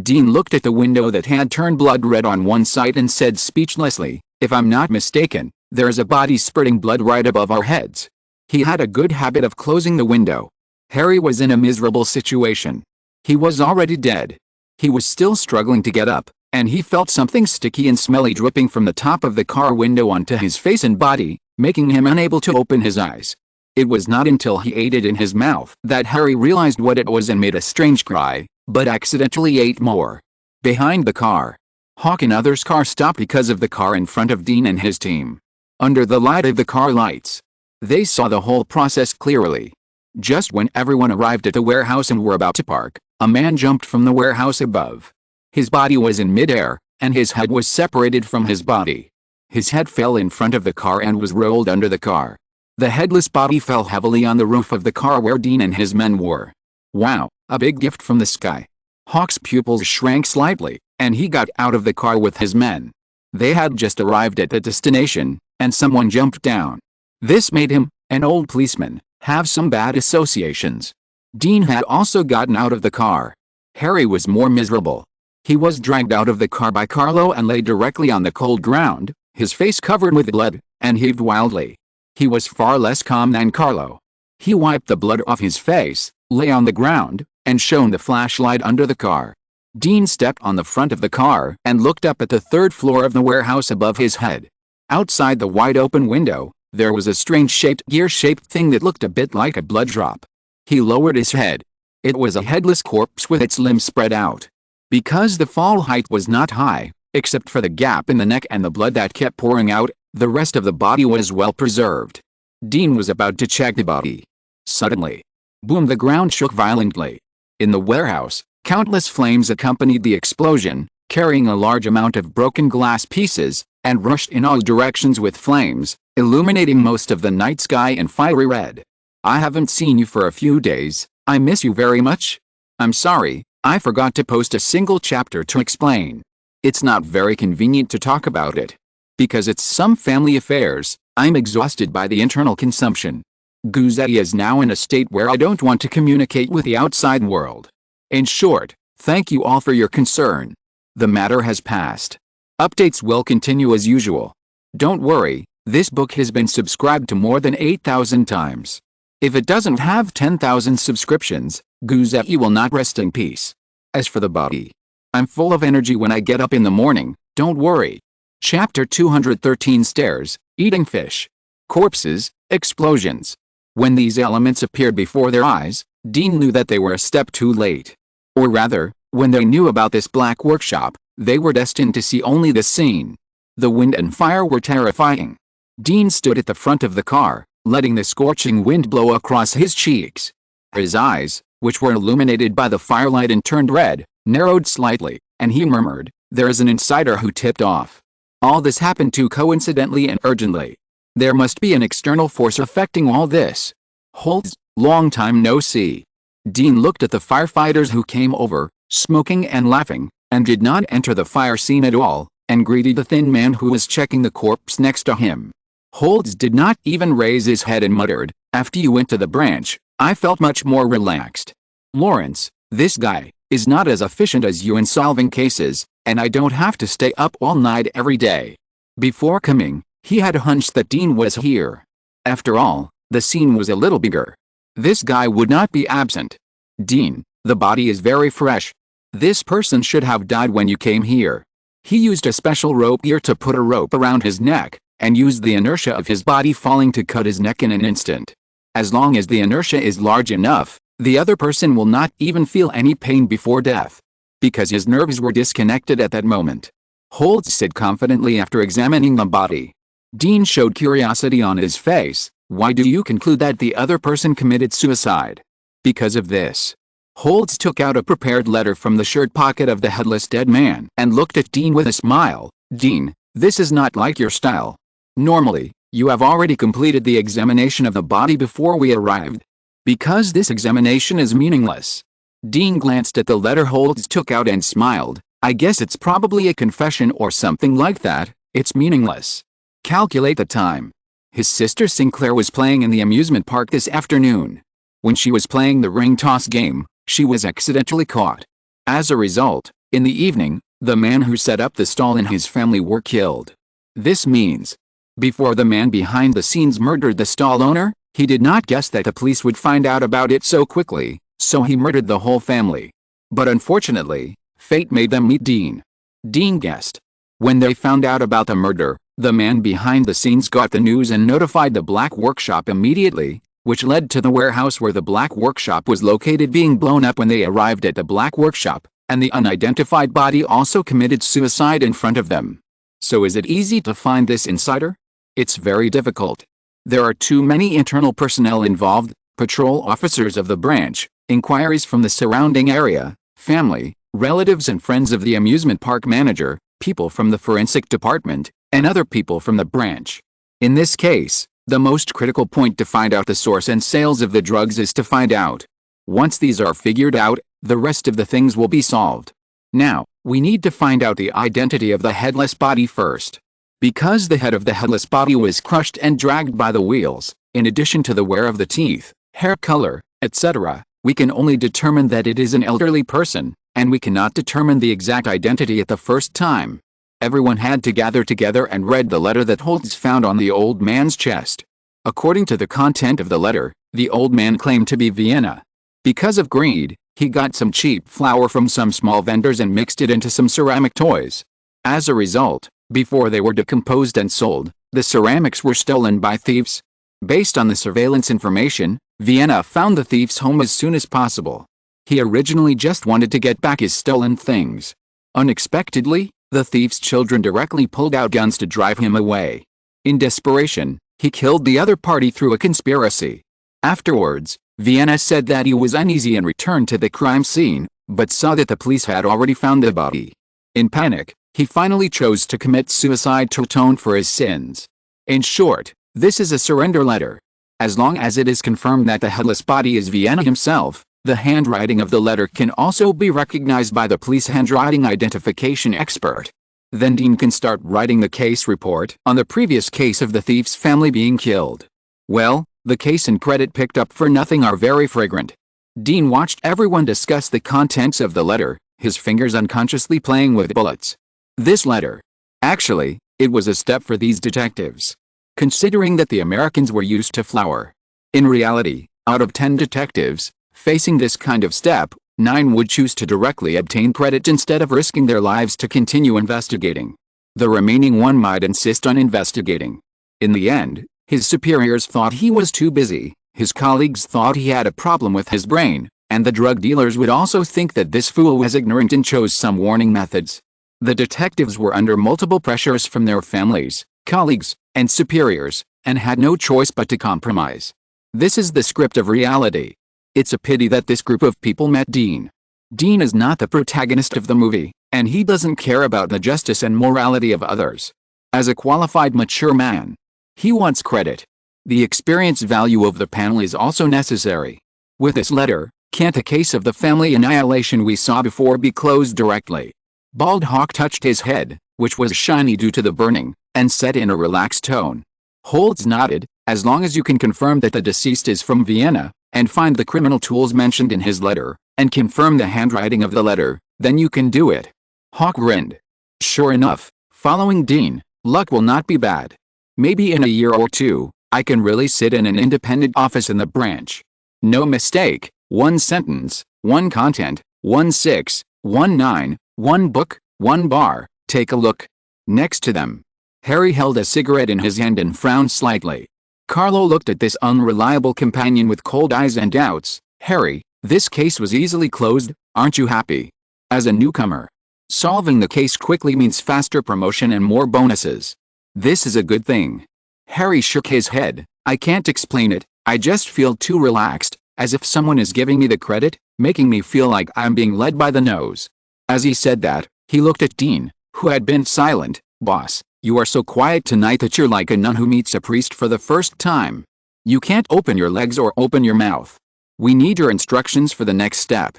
Dean looked at the window that had turned blood red on one side and said speechlessly, "If I'm not mistaken, there's a body spurting blood right above our heads." He had a good habit of closing the window. Harry was in a miserable situation. He was already dead. He was still struggling to get up, and he felt something sticky and smelly dripping from the top of the car window onto his face and body, making him unable to open his eyes. It was not until he ate it in his mouth that Harry realized what it was and made a strange cry, but accidentally ate more. Behind the car, Hawk and others' car stopped because of the car in front of Dean and his team. Under the light of the car lights, they saw the whole process clearly. Just when everyone arrived at the warehouse and were about to park, a man jumped from the warehouse above. His body was in midair, and his head was separated from his body. His head fell in front of the car and was rolled under the car. The headless body fell heavily on the roof of the car where Dean and his men were. Wow, a big gift from the sky. Hawk's pupils shrank slightly, and he got out of the car with his men. They had just arrived at the destination, and someone jumped down. This made him, an old policeman, have some bad associations. Dean had also gotten out of the car. Harry was more miserable. He was dragged out of the car by Carlo and lay directly on the cold ground, his face covered with blood, and heaved wildly. He was far less calm than Carlo. He wiped the blood off his face, lay on the ground, and shone the flashlight under the car. Dean stepped on the front of the car and looked up at the third floor of the warehouse above his head. Outside the wide-open window, there was a strange-shaped, gear-shaped thing that looked a bit like a blood drop. He lowered his head. It was a headless corpse with its limbs spread out. Because the fall height was not high, except for the gap in the neck and the blood that kept pouring out, the rest of the body was well preserved. Dean was about to check the body. Suddenly, boom! The ground shook violently. In the warehouse, countless flames accompanied the explosion, carrying a large amount of broken glass pieces, and rushed in all directions with flames, illuminating most of the night sky in fiery red. I haven't seen you for a few days. I miss you very much. I'm sorry, I forgot to post a single chapter to explain. It's not very convenient to talk about it. Because it's some family affairs, I'm exhausted by the internal consumption. Guzetti is now in a state where I don't want to communicate with the outside world. In short, thank you all for your concern. The matter has passed. Updates will continue as usual. Don't worry, this book has been subscribed to more than 8,000 times. If it doesn't have 10,000 subscriptions, Guzetti will not rest in peace. As for the body, I'm full of energy when I get up in the morning, don't worry. Chapter 213 Stairs, Eating Fish. Corpses, Explosions. When these elements appeared before their eyes, Dean knew that they were a step too late. Or rather, when they knew about this black workshop, they were destined to see only the scene. The wind and fire were terrifying. Dean stood at the front of the car, letting the scorching wind blow across his cheeks. His eyes, which were illuminated by the firelight and turned red, narrowed slightly, and he murmured, "There is an insider who tipped off. All this happened too coincidentally and urgently. There must be an external force affecting all this. Holtz, long time no see." Dean looked at the firefighters who came over, smoking and laughing, and did not enter the fire scene at all, and greeted the thin man who was checking the corpse next to him. Holtz did not even raise his head and muttered, "After you went to the branch, I felt much more relaxed. Lawrence, this guy, is not as efficient as you in solving cases, and I don't have to stay up all night every day." Before coming, he had a hunch that Dean was here. After all, the scene was a little bigger. This guy would not be absent. "Dean, the body is very fresh. This person should have died when you came here." He used a special rope gear to put a rope around his neck, and used the inertia of his body falling to cut his neck in an instant. As long as the inertia is large enough, the other person will not even feel any pain before death. Because his nerves were disconnected at that moment. Holtz said confidently after examining the body. Dean showed curiosity on his face. "Why do you conclude that the other person committed suicide?" "Because of this." Holtz took out a prepared letter from the shirt pocket of the headless dead man and looked at Dean with a smile. "Dean, this is not like your style. Normally, you have already completed the examination of the body before we arrived. Because this examination is meaningless." Dean glanced at the letter Holtz took out and smiled. "I guess it's probably a confession or something like that. It's meaningless. Calculate the time. His sister Sinclair was playing in the amusement park this afternoon. When she was playing the ring toss game, she was accidentally caught. As a result, in the evening, the man who set up the stall and his family were killed. This means, before the man behind the scenes murdered the stall owner, he did not guess that the police would find out about it so quickly, so he murdered the whole family. But unfortunately, fate made them meet Dean. Dean guessed. When they found out about the murder, the man behind the scenes got the news and notified the Black Workshop immediately, which led to the warehouse where the Black Workshop was located being blown up when they arrived at the Black Workshop. and the unidentified body also committed suicide in front of them. So is it easy to find this insider? It's very difficult. There are too many internal personnel involved, patrol officers of the branch, inquiries from the surrounding area, family, relatives and friends of the amusement park manager, people from the forensic department, and other people from the branch. In this case, the most critical point to find out the source and sales of the drugs is to find out. Once these are figured out, the rest of the things will be solved. Now, we need to find out the identity of the headless body first. Because the head of the headless body was crushed and dragged by the wheels, in addition to the wear of the teeth, hair color, etc., we can only determine that it is an elderly person, and we cannot determine the exact identity at the first time. Everyone had to gather together and read the letter that Holtz found on the old man's chest. According to the content of the letter, the old man claimed to be Vienna. Because of greed, he got some cheap flour from some small vendors and mixed it into some ceramic toys. As a result, before they were decomposed and sold, the ceramics were stolen by thieves. Based on the surveillance information, Vienna found the thief's home as soon as possible. He originally just wanted to get back his stolen things. Unexpectedly, the thief's children directly pulled out guns to drive him away. In desperation, he killed the other party through a conspiracy. Afterwards, Vienna said that he was uneasy and returned to the crime scene, but saw that the police had already found the body. In panic, he finally chose to commit suicide to atone for his sins. In short, this is a surrender letter. As long as it is confirmed that the headless body is Vienna himself, the handwriting of the letter can also be recognized by the police handwriting identification expert. Then Dean can start writing the case report on the previous case of the thief's family being killed. Well, the case and credit picked up for nothing are very fragrant. Dean watched everyone discuss the contents of the letter, his fingers unconsciously playing with bullets. This letter. Actually, it was a step for these detectives. Considering that the Americans were used to flour. In reality, out of 10 detectives, facing this kind of step, 9 would choose to directly obtain credit instead of risking their lives to continue investigating. The remaining 1 might insist on investigating. In the end, his superiors thought he was too busy, his colleagues thought he had a problem with his brain, and the drug dealers would also think that this fool was ignorant and chose some warning methods. The detectives were under multiple pressures from their families, colleagues, and superiors, and had no choice but to compromise. This is the script of reality. It's a pity that this group of people met Dean. Dean is not the protagonist of the movie, and he doesn't care about the justice and morality of others. As a qualified mature man, he wants credit. The experience value of the panel is also necessary. With this letter, can't the case of the family annihilation we saw before be closed directly? Bald Hawk touched his head, which was shiny due to the burning, and said in a relaxed tone. Holtz nodded, as long as you can confirm that the deceased is from Vienna, and find the criminal tools mentioned in his letter, and confirm the handwriting of the letter, then you can do it. Hawk grinned. Sure enough, following Dean, luck will not be bad. Maybe in a year or 2, I can really sit in an independent office in the branch. No mistake, 1 sentence, 1 content, 1 6, 1 9, 1 book, 1 bar, take a look. Next to them, Harry held a cigarette in his hand and frowned slightly. Carlo looked at this unreliable companion with cold eyes and doubts. Harry, this case was easily closed, aren't you happy? As a newcomer, solving the case quickly means faster promotion and more bonuses. This is a good thing. Harry shook his head. I can't explain it, I just feel too relaxed, as if someone is giving me the credit, making me feel like I'm being led by the nose. As he said that, he looked at Dean, who had been silent. Boss, you are so quiet tonight that you're like a nun who meets a priest for the first time. You can't open your legs or open your mouth. We need your instructions for the next step.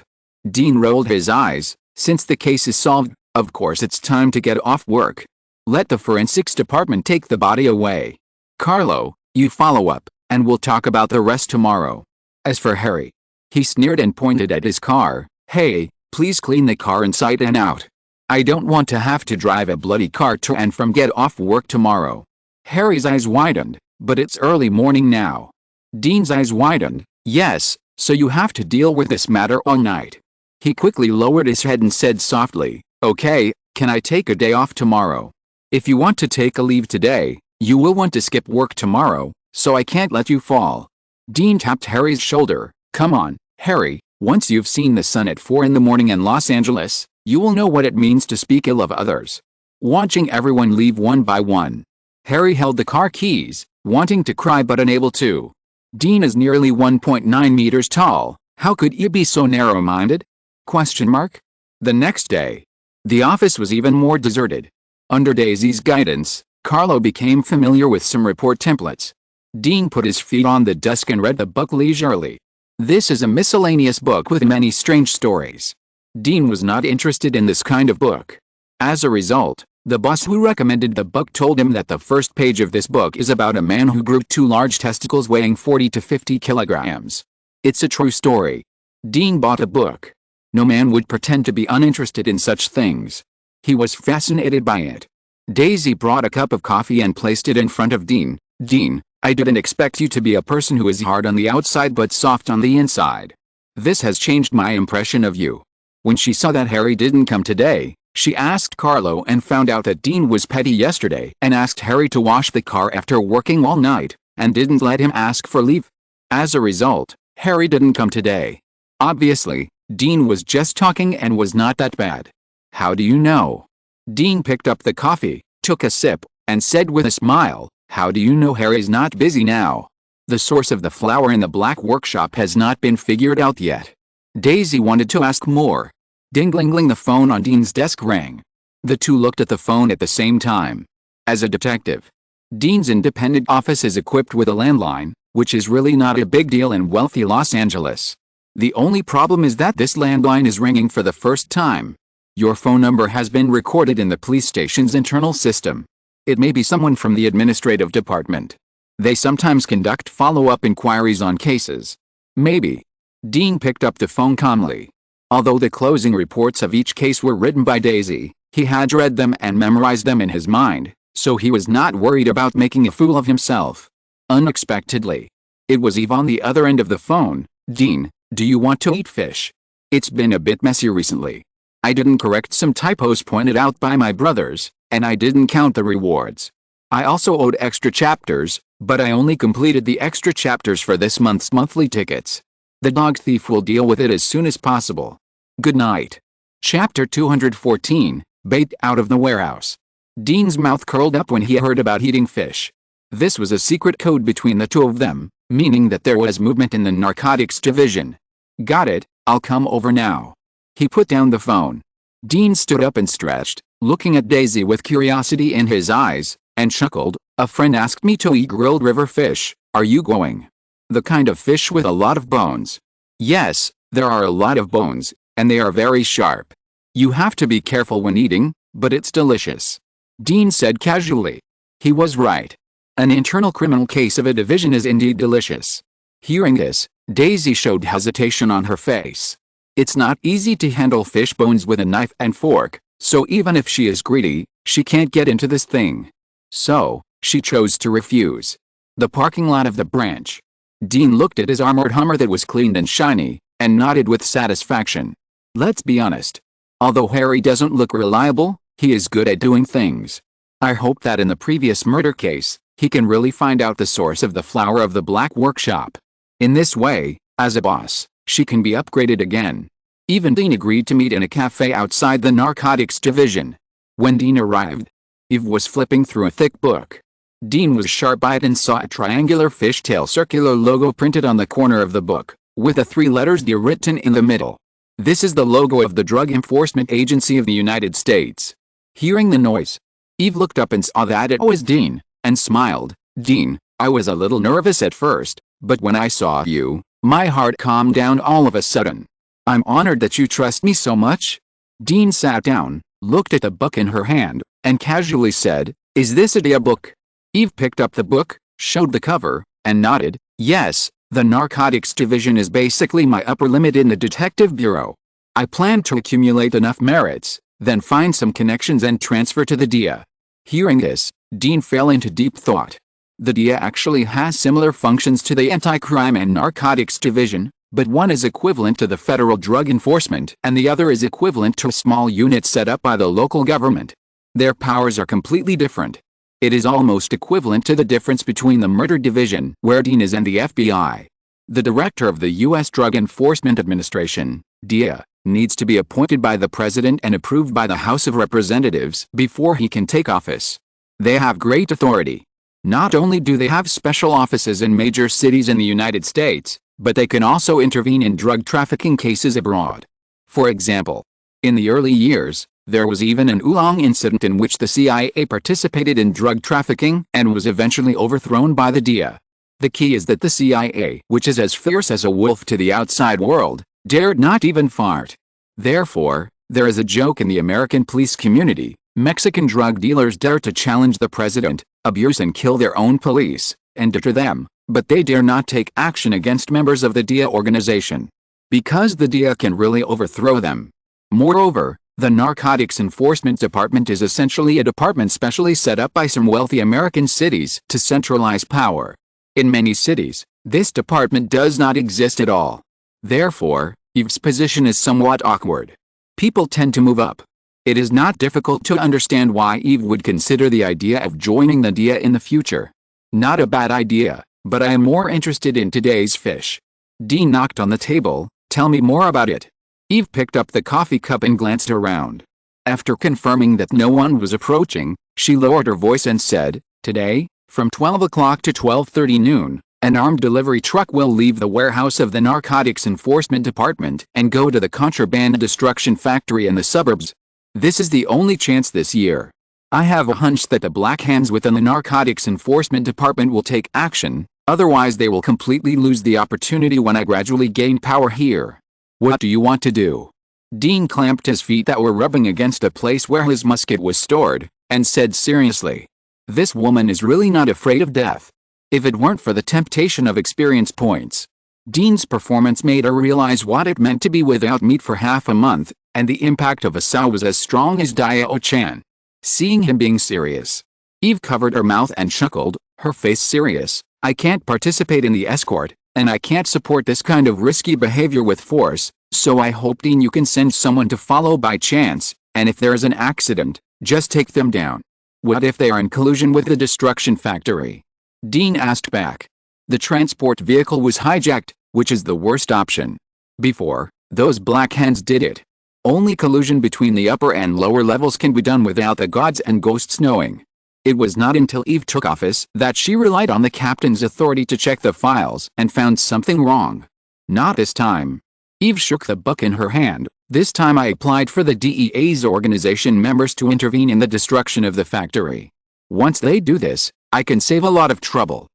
Dean rolled his eyes. Since the case is solved, of course it's time to get off work. Let the forensics department take the body away. Carlo, you follow up, and we'll talk about the rest tomorrow. As for Harry, he sneered and pointed at his car. Hey, please clean the car inside and out. I don't want to have to drive a bloody car to and from get off work tomorrow. Harry's eyes widened, but it's early morning now. Dean's eyes widened. Yes, so you have to deal with this matter all night. He quickly lowered his head and said softly, okay, can I take a day off tomorrow? If you want to take a leave today, you will want to skip work tomorrow, so I can't let you fall. Dean tapped Harry's shoulder. Come on, Harry, Once you've seen the sun at 4 in the morning in Los Angeles, you will know what it means to speak ill of others. Watching everyone leave one by one. Harry held the car keys, wanting to cry but unable to. Dean is nearly 1.9 meters tall. How could you be so narrow-minded? The next day. The office was even more deserted. Under Daisy's guidance, Carlo became familiar with some report templates. Dean put his feet on the desk and read the book leisurely. This is a miscellaneous book with many strange stories. Dean was not interested in this kind of book. As a result, the boss who recommended the book told him that the first page of this book is about a man who grew 2 large testicles weighing 40 to 50 kilograms. It's a true story. Dean bought a book. No man would pretend to be uninterested in such things. He was fascinated by it. Daisy brought a cup of coffee and placed it in front of Dean. Dean, I didn't expect you to be a person who is hard on the outside but soft on the inside. This has changed my impression of you. When she saw that Harry didn't come today, she asked Carlo and found out that Dean was petty yesterday and asked Harry to wash the car after working all night, and didn't let him ask for leave. As a result, Harry didn't come today. Obviously, Dean was just talking and was not that bad. How do you know? Dean picked up the coffee, took a sip, and said with a smile, how do you know Harry's not busy now? The source of the flower in the black workshop has not been figured out yet. Daisy wanted to ask more. Ding-ling-ling, the phone on Dean's desk rang. The two looked at the phone at the same time. As a detective, Dean's independent office is equipped with a landline, which is really not a big deal in wealthy Los Angeles. The only problem is that this landline is ringing for the first time. Your phone number has been recorded in the police station's internal system. It may be someone from the administrative department. They sometimes conduct follow-up inquiries on cases. Maybe. Dean picked up the phone calmly. Although the closing reports of each case were written by Daisy, he had read them and memorized them in his mind, so he was not worried about making a fool of himself. Unexpectedly, it was Eve on the other end of the phone. Dean, do you want to eat fish? It's been a bit messy recently. I didn't correct some typos pointed out by my brothers, and I didn't count the rewards. I also owed extra chapters, but I only completed the extra chapters for this month's monthly tickets. The dog thief will deal with it as soon as possible. Good night. Chapter 214, Bait Out of the Warehouse. Dean's mouth curled up when he heard about eating fish. This was a secret code between the two of them, meaning that there was movement in the narcotics division. Got it, I'll come over now. He put down the phone. Dean stood up and stretched, looking at Daisy with curiosity in his eyes, and chuckled. A friend asked me to eat grilled river fish. Are you going? The kind of fish with a lot of bones. Yes, there are a lot of bones, and they are very sharp. You have to be careful when eating, but it's delicious. Dean said casually. He was right. An internal criminal case of a division is indeed delicious. Hearing this, Daisy showed hesitation on her face. It's not easy to handle fish bones with a knife and fork, so even if she is greedy, she can't get into this thing. So, she chose to refuse. The parking lot of the branch. Dean looked at his armored Hummer that was cleaned and shiny, and nodded with satisfaction. Let's be honest. Although Harry doesn't look reliable, he is good at doing things. I hope that in the previous murder case, he can really find out the source of the flower of the black workshop. In this way, as a boss, she can be upgraded again. Even Dean agreed to meet in a cafe outside the narcotics division. When Dean arrived, Eve was flipping through a thick book. Dean was sharp-eyed and saw a triangular fishtail circular logo printed on the corner of the book, with the 3 letters D written in the middle. This is the logo of the Drug Enforcement Agency of the United States. Hearing the noise, Eve looked up and saw that it was Dean, and smiled. Dean, I was a little nervous at first, but when I saw you, my heart calmed down all of a sudden. I'm honored that you trust me so much. Dean sat down, looked at the book in her hand, and casually said, Is this a dia book? Eve picked up the book, showed the cover, and nodded. Yes, the narcotics division is basically my upper limit in the detective bureau. I plan to accumulate enough merits, then find some connections and transfer to the DIA. Hearing this, Dean fell into deep thought. The DIA actually has similar functions to the anti-crime and narcotics division, but one is equivalent to the federal drug enforcement and the other is equivalent to a small unit set up by the local government. Their powers are completely different. It is almost equivalent to the difference between the murder division, where Dean is, and the FBI. The director of the U.S. Drug Enforcement Administration, DEA, needs to be appointed by the president and approved by the House of Representatives before he can take office. They have great authority. Not only do they have special offices in major cities in the United States, but they can also intervene in drug trafficking cases abroad. For example, in the early years, there was even an oolong incident in which the CIA participated in drug trafficking and was eventually overthrown by the DEA. The key is that the CIA, which is as fierce as a wolf to the outside world, dared not even fart. Therefore, there is a joke in the American police community: Mexican drug dealers dare to challenge the president, abuse and kill their own police, and deter them, but they dare not take action against members of the DEA organization. Because the DEA can really overthrow them. Moreover, the Narcotics Enforcement Department is essentially a department specially set up by some wealthy American cities to centralize power. In many cities, this department does not exist at all. Therefore, Eve's position is somewhat awkward. People tend to move up. It is not difficult to understand why Eve would consider the idea of joining the DEA in the future. Not a bad idea, but I am more interested in today's fish. Dean knocked on the table. Tell me more about it. Eve picked up the coffee cup and glanced around. After confirming that no one was approaching, she lowered her voice and said, "Today, from 12 o'clock to 12:30 noon, an armed delivery truck will leave the warehouse of the Narcotics Enforcement Department and go to the contraband destruction factory in the suburbs. This is the only chance this year. I have a hunch that the black hands within the Narcotics Enforcement Department will take action, otherwise they will completely lose the opportunity when I gradually gain power here. What do you want to do?" Dean clamped his feet that were rubbing against a place where his musket was stored, and said seriously, "This woman is really not afraid of death. If it weren't for the temptation of experience points." Dean's performance made her realize what it meant to be without meat for half a month, and the impact of a sow was as strong as Diao-chan. Seeing him being serious, Eve covered her mouth and chuckled, her face serious. "I can't participate in the escort, and I can't support this kind of risky behavior with force, so I hope, Dean, you can send someone to follow by chance, and if there is an accident, just take them down." "What if they are in collusion with the destruction factory?" Dean asked back. "The transport vehicle was hijacked, which is the worst option. Before, those black hands did it. Only collusion between the upper and lower levels can be done without the gods and ghosts knowing." It was not until Eve took office that she relied on the captain's authority to check the files and found something wrong. "Not this time." Eve shook the book in her hand. "This time I applied for the DEA's organization members to intervene in the destruction of the factory. Once they do this, I can save a lot of trouble."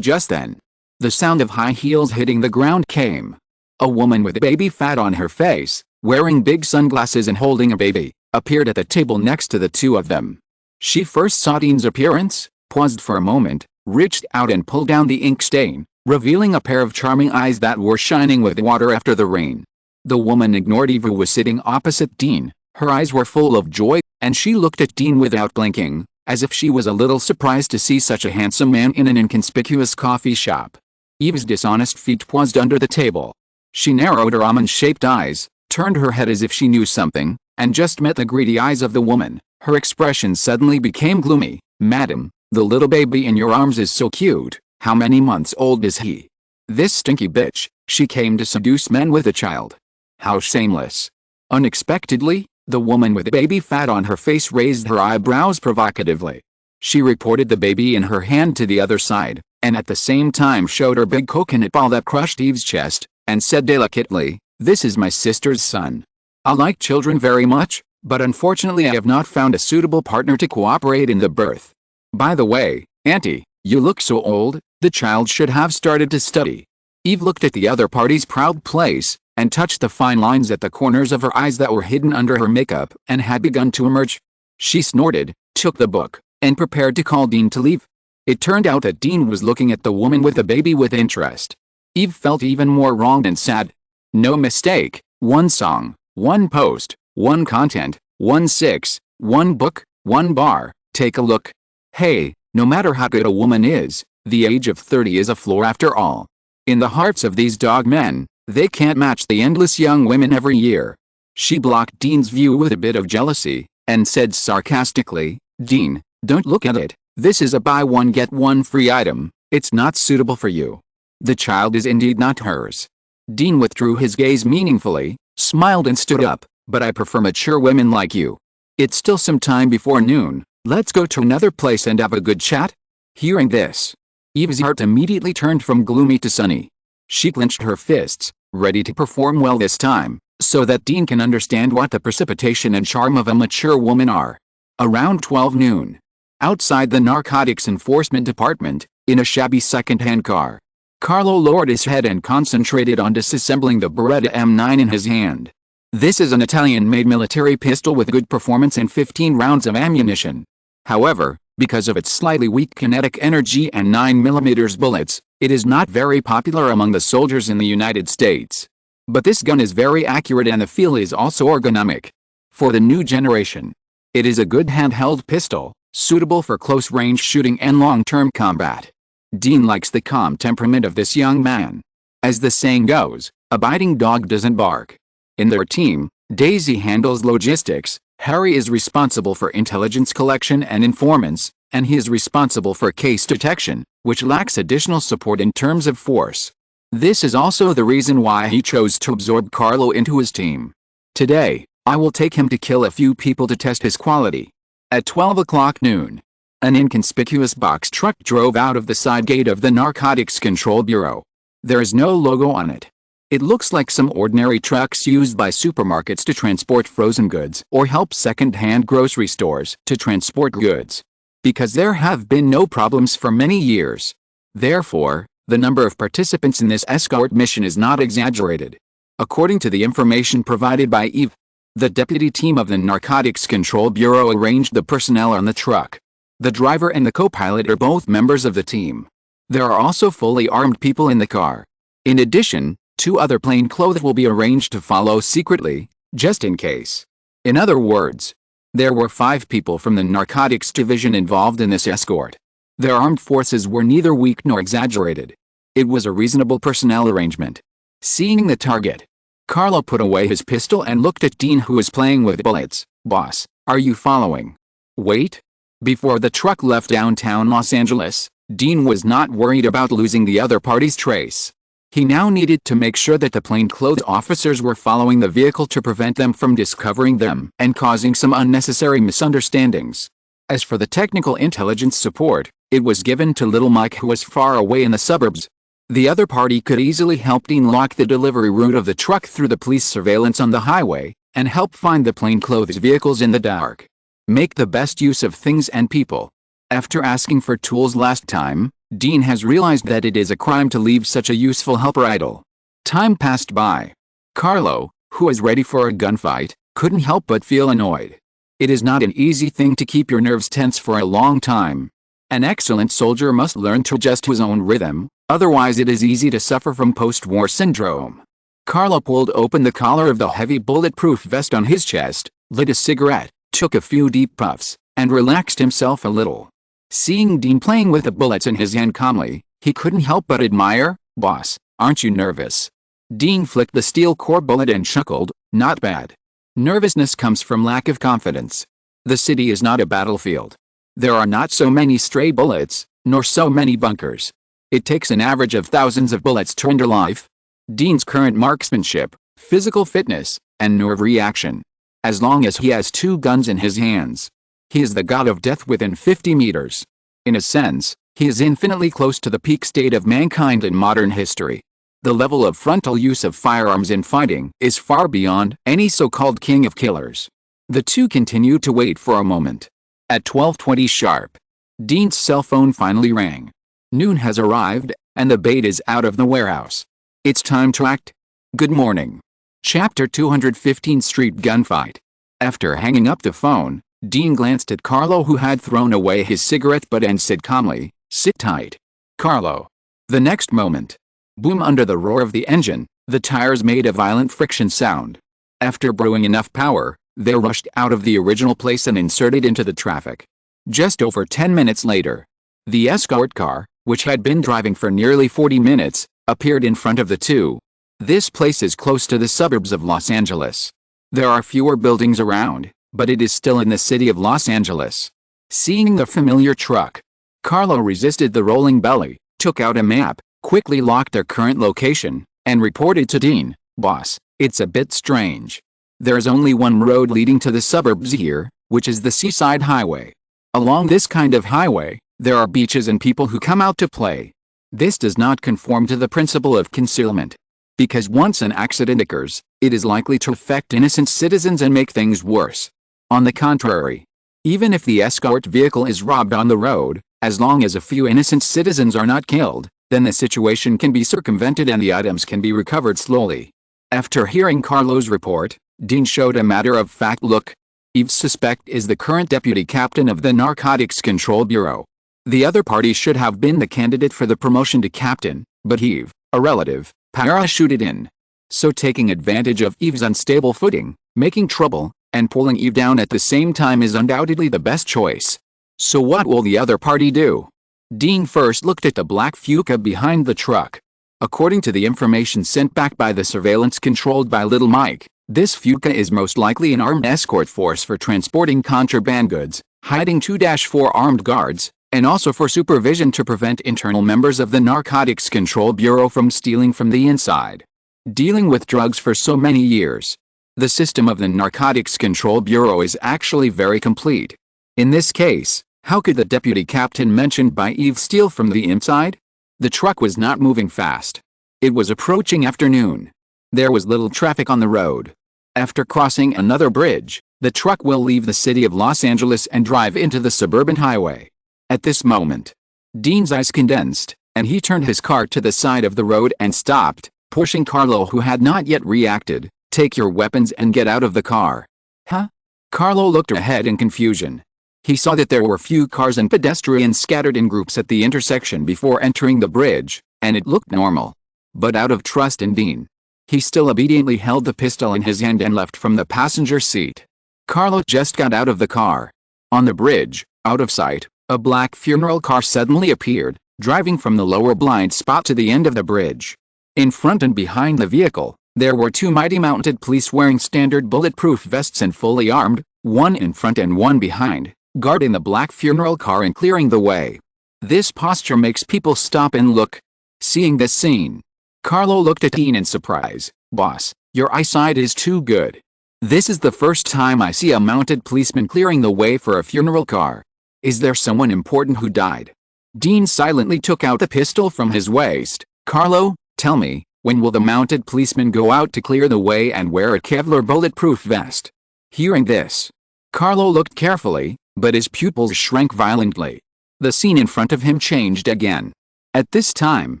Just then, the sound of high heels hitting the ground came. A woman with baby fat on her face, wearing big sunglasses and holding a baby, appeared at the table next to the two of them. She first saw Dean's appearance, paused for a moment, reached out and pulled down the ink stain, revealing a pair of charming eyes that were shining with water after the rain. The woman ignored Eve, who was sitting opposite Dean. Her eyes were full of joy, and she looked at Dean without blinking, as if she was a little surprised to see such a handsome man in an inconspicuous coffee shop. Eve's dishonest feet paused under the table. She narrowed her almond-shaped eyes, turned her head as if she knew something, and just met the greedy eyes of the woman. Her expression suddenly became gloomy. "Madam, the little baby in your arms is so cute. How many months old is he?" "This stinky bitch, she came to seduce men with a child." "How shameless." Unexpectedly, the woman with baby fat on her face raised her eyebrows provocatively. She reported the baby in her hand to the other side, and at the same time showed her big coconut ball that crushed Eve's chest, and said delicately, "This is my sister's son. I like children very much, but unfortunately I have not found a suitable partner to cooperate in the birth. By the way, Auntie, you look so old, the child should have started to study." Eve looked at the other party's proud place, and touched the fine lines at the corners of her eyes that were hidden under her makeup and had begun to emerge. She snorted, took the book, and prepared to call Dean to leave. It turned out that Dean was looking at the woman with the baby with interest. Eve felt even more wronged and sad. No mistake, one song, one post, one content, 1-6, one book, one bar. Take a look. Hey, no matter how good a woman is, the age of 30 is a floor after all. In the hearts of these dog men, they can't match the endless young women every year. She blocked Dean's view with a bit of jealousy, and said sarcastically, "Dean, don't look at it. This is a buy one get one free item. It's not suitable for you." The child is indeed not hers. Dean withdrew his gaze meaningfully, smiled and stood up. But I prefer mature women like you. It's still some time before noon. Let's go to another place and have a good chat? Hearing this, Eve's heart immediately turned from gloomy to sunny. She clenched her fists, ready to perform well this time, so that Dean can understand what the precipitation and charm of a mature woman are. Around 12 noon. Outside the Narcotics Enforcement Department, in a shabby second-hand car, Carlo lowered his head and concentrated on disassembling the Beretta M9 in his hand. This is an Italian-made military pistol with good performance and 15 rounds of ammunition. However, because of its slightly weak kinetic energy and 9mm bullets, it is not very popular among the soldiers in the United States. But this gun is very accurate and the feel is also ergonomic. For the new generation, it is a good handheld pistol, suitable for close-range shooting and long-term combat. Dean likes the calm temperament of this young man. As the saying goes, a biting dog doesn't bark. In their team, Daisy handles logistics, Harry is responsible for intelligence collection and informants, and he is responsible for case detection, which lacks additional support in terms of force. This is also the reason why he chose to absorb Carlo into his team. Today, I will take him to kill a few people to test his quality. At 12 o'clock noon, an inconspicuous box truck drove out of the side gate of the Narcotics Control Bureau. There is no logo on it. It looks like some ordinary trucks used by supermarkets to transport frozen goods or help second-hand grocery stores to transport goods. Because there have been no problems for many years. Therefore, the number of participants in this escort mission is not exaggerated. According to the information provided by Eve, the deputy team of the Narcotics Control Bureau arranged the personnel on the truck. The driver and the co-pilot are both members of the team. There are also fully armed people in the car. In addition, 2 other plainclothes will be arranged to follow secretly, just in case. In other words, there were 5 people from the narcotics division involved in this escort. Their armed forces were neither weak nor exaggerated. It was a reasonable personnel arrangement. Seeing the target, Carlo put away his pistol and looked at Dean, who was playing with bullets. Boss, are you following? Wait. Before the truck left downtown Los Angeles, Dean was not worried about losing the other party's trace. He now needed to make sure that the plainclothes officers were following the vehicle to prevent them from discovering them and causing some unnecessary misunderstandings. As for the technical intelligence support, it was given to little Mike, who was far away in the suburbs. The other party could easily help Dean lock the delivery route of the truck through the police surveillance on the highway, and help find the plainclothes vehicles in the dark. Make the best use of things and people. After asking for tools last time, Dean has realized that it is a crime to leave such a useful helper idle. Time passed by. Carlo, who was ready for a gunfight, couldn't help but feel annoyed. It is not an easy thing to keep your nerves tense for a long time. An excellent soldier must learn to adjust to his own rhythm, otherwise it is easy to suffer from post-war syndrome. Carlo pulled open the collar of the heavy bulletproof vest on his chest, lit a cigarette, took a few deep puffs, and relaxed himself a little. Seeing Dean playing with the bullets in his hand calmly, he couldn't help but admire. Boss, aren't you nervous? Dean flicked the steel core bullet and chuckled. Not bad. Nervousness comes from lack of confidence. The city is not a battlefield. There are not so many stray bullets, nor so many bunkers. It takes an average of thousands of bullets to end a life. Dean's current marksmanship, physical fitness, and nerve reaction. As long as he has 2 guns in his hands, he is the god of death within 50 meters. In a sense, he is infinitely close to the peak state of mankind in modern history. The level of frontal use of firearms in fighting is far beyond any so-called king of killers. The two continued to wait for a moment. At 12:20 sharp, Dean's cell phone finally rang. Noon has arrived, and the bait is out of the warehouse. It's time to act. Good morning. Chapter 215 Street Gunfight. After hanging up the phone, Dean glanced at Carlo, who had thrown away his cigarette butt, and said calmly, "Sit tight, Carlo." The next moment, boom, under the roar of the engine, the tires made a violent friction sound. After brewing enough power, they rushed out of the original place and inserted into the traffic. Just over 10 minutes later, the escort car, which had been driving for nearly 40 minutes, appeared in front of the two. This place is close to the suburbs of Los Angeles. There are fewer buildings around, but it is still in the city of Los Angeles. Seeing the familiar truck, Carlo resisted the rolling belly, took out a map, quickly locked their current location and reported to Dean, "Boss, it's a bit strange. There's only one road leading to the suburbs here, which is the Seaside Highway. Along this kind of highway, there are beaches and people who come out to play. This does not conform to the principle of concealment. Because once an accident occurs, it is likely to affect innocent citizens and make things worse. On the contrary, even if the escort vehicle is robbed on the road, as long as a few innocent citizens are not killed, then the situation can be circumvented and the items can be recovered slowly." After hearing Carlo's report, Dean showed a matter-of-fact look. Eve's suspect is the current deputy captain of the Narcotics Control Bureau. The other party should have been the candidate for the promotion to captain, but Eve, a relative, parachuted in. So taking advantage of Eve's unstable footing, making trouble, and pulling Eve down at the same time is undoubtedly the best choice. So what will the other party do? Dean first looked at the black Fuca behind the truck. According to the information sent back by the surveillance controlled by Little Mike, this Fuca is most likely an armed escort force for transporting contraband goods, hiding 2-4 armed guards, and also for supervision to prevent internal members of the Narcotics Control Bureau from stealing from the inside. Dealing with drugs for so many years, the system of the Narcotics Control Bureau is actually very complete. In this case, how could the deputy captain mentioned by Eve steal from the inside? The truck was not moving fast. It was approaching afternoon. There was little traffic on the road. After crossing another bridge, the truck will leave the city of Los Angeles and drive into the suburban highway. At this moment, Dean's eyes condensed, and he turned his car to the side of the road and stopped, pushing Carlo, who had not yet reacted. "Take your weapons and get out of the car." "Huh?" Carlo looked ahead in confusion. He saw that there were few cars and pedestrians scattered in groups at the intersection before entering the bridge, and it looked normal. But out of trust in Dean, he still obediently held the pistol in his hand and left from the passenger seat. Carlo just got out of the car. On the bridge, out of sight, a black funeral car suddenly appeared, driving from the lower blind spot to the end of the bridge. In front and behind the vehicle, there were two mighty mounted police wearing standard bulletproof vests and fully armed, one in front and one behind, guarding the black funeral car and clearing the way. This posture makes people stop and look. Seeing this scene, Carlo looked at Dean in surprise. "Boss, your eyesight is too good. This is the first time I see a mounted policeman clearing the way for a funeral car. Is there someone important who died?" Dean silently took out the pistol from his waist. "Carlo, tell me, when will the mounted policeman go out to clear the way and wear a Kevlar bulletproof vest?" Hearing this, Carlo looked carefully, but his pupils shrank violently. The scene in front of him changed again. At this time,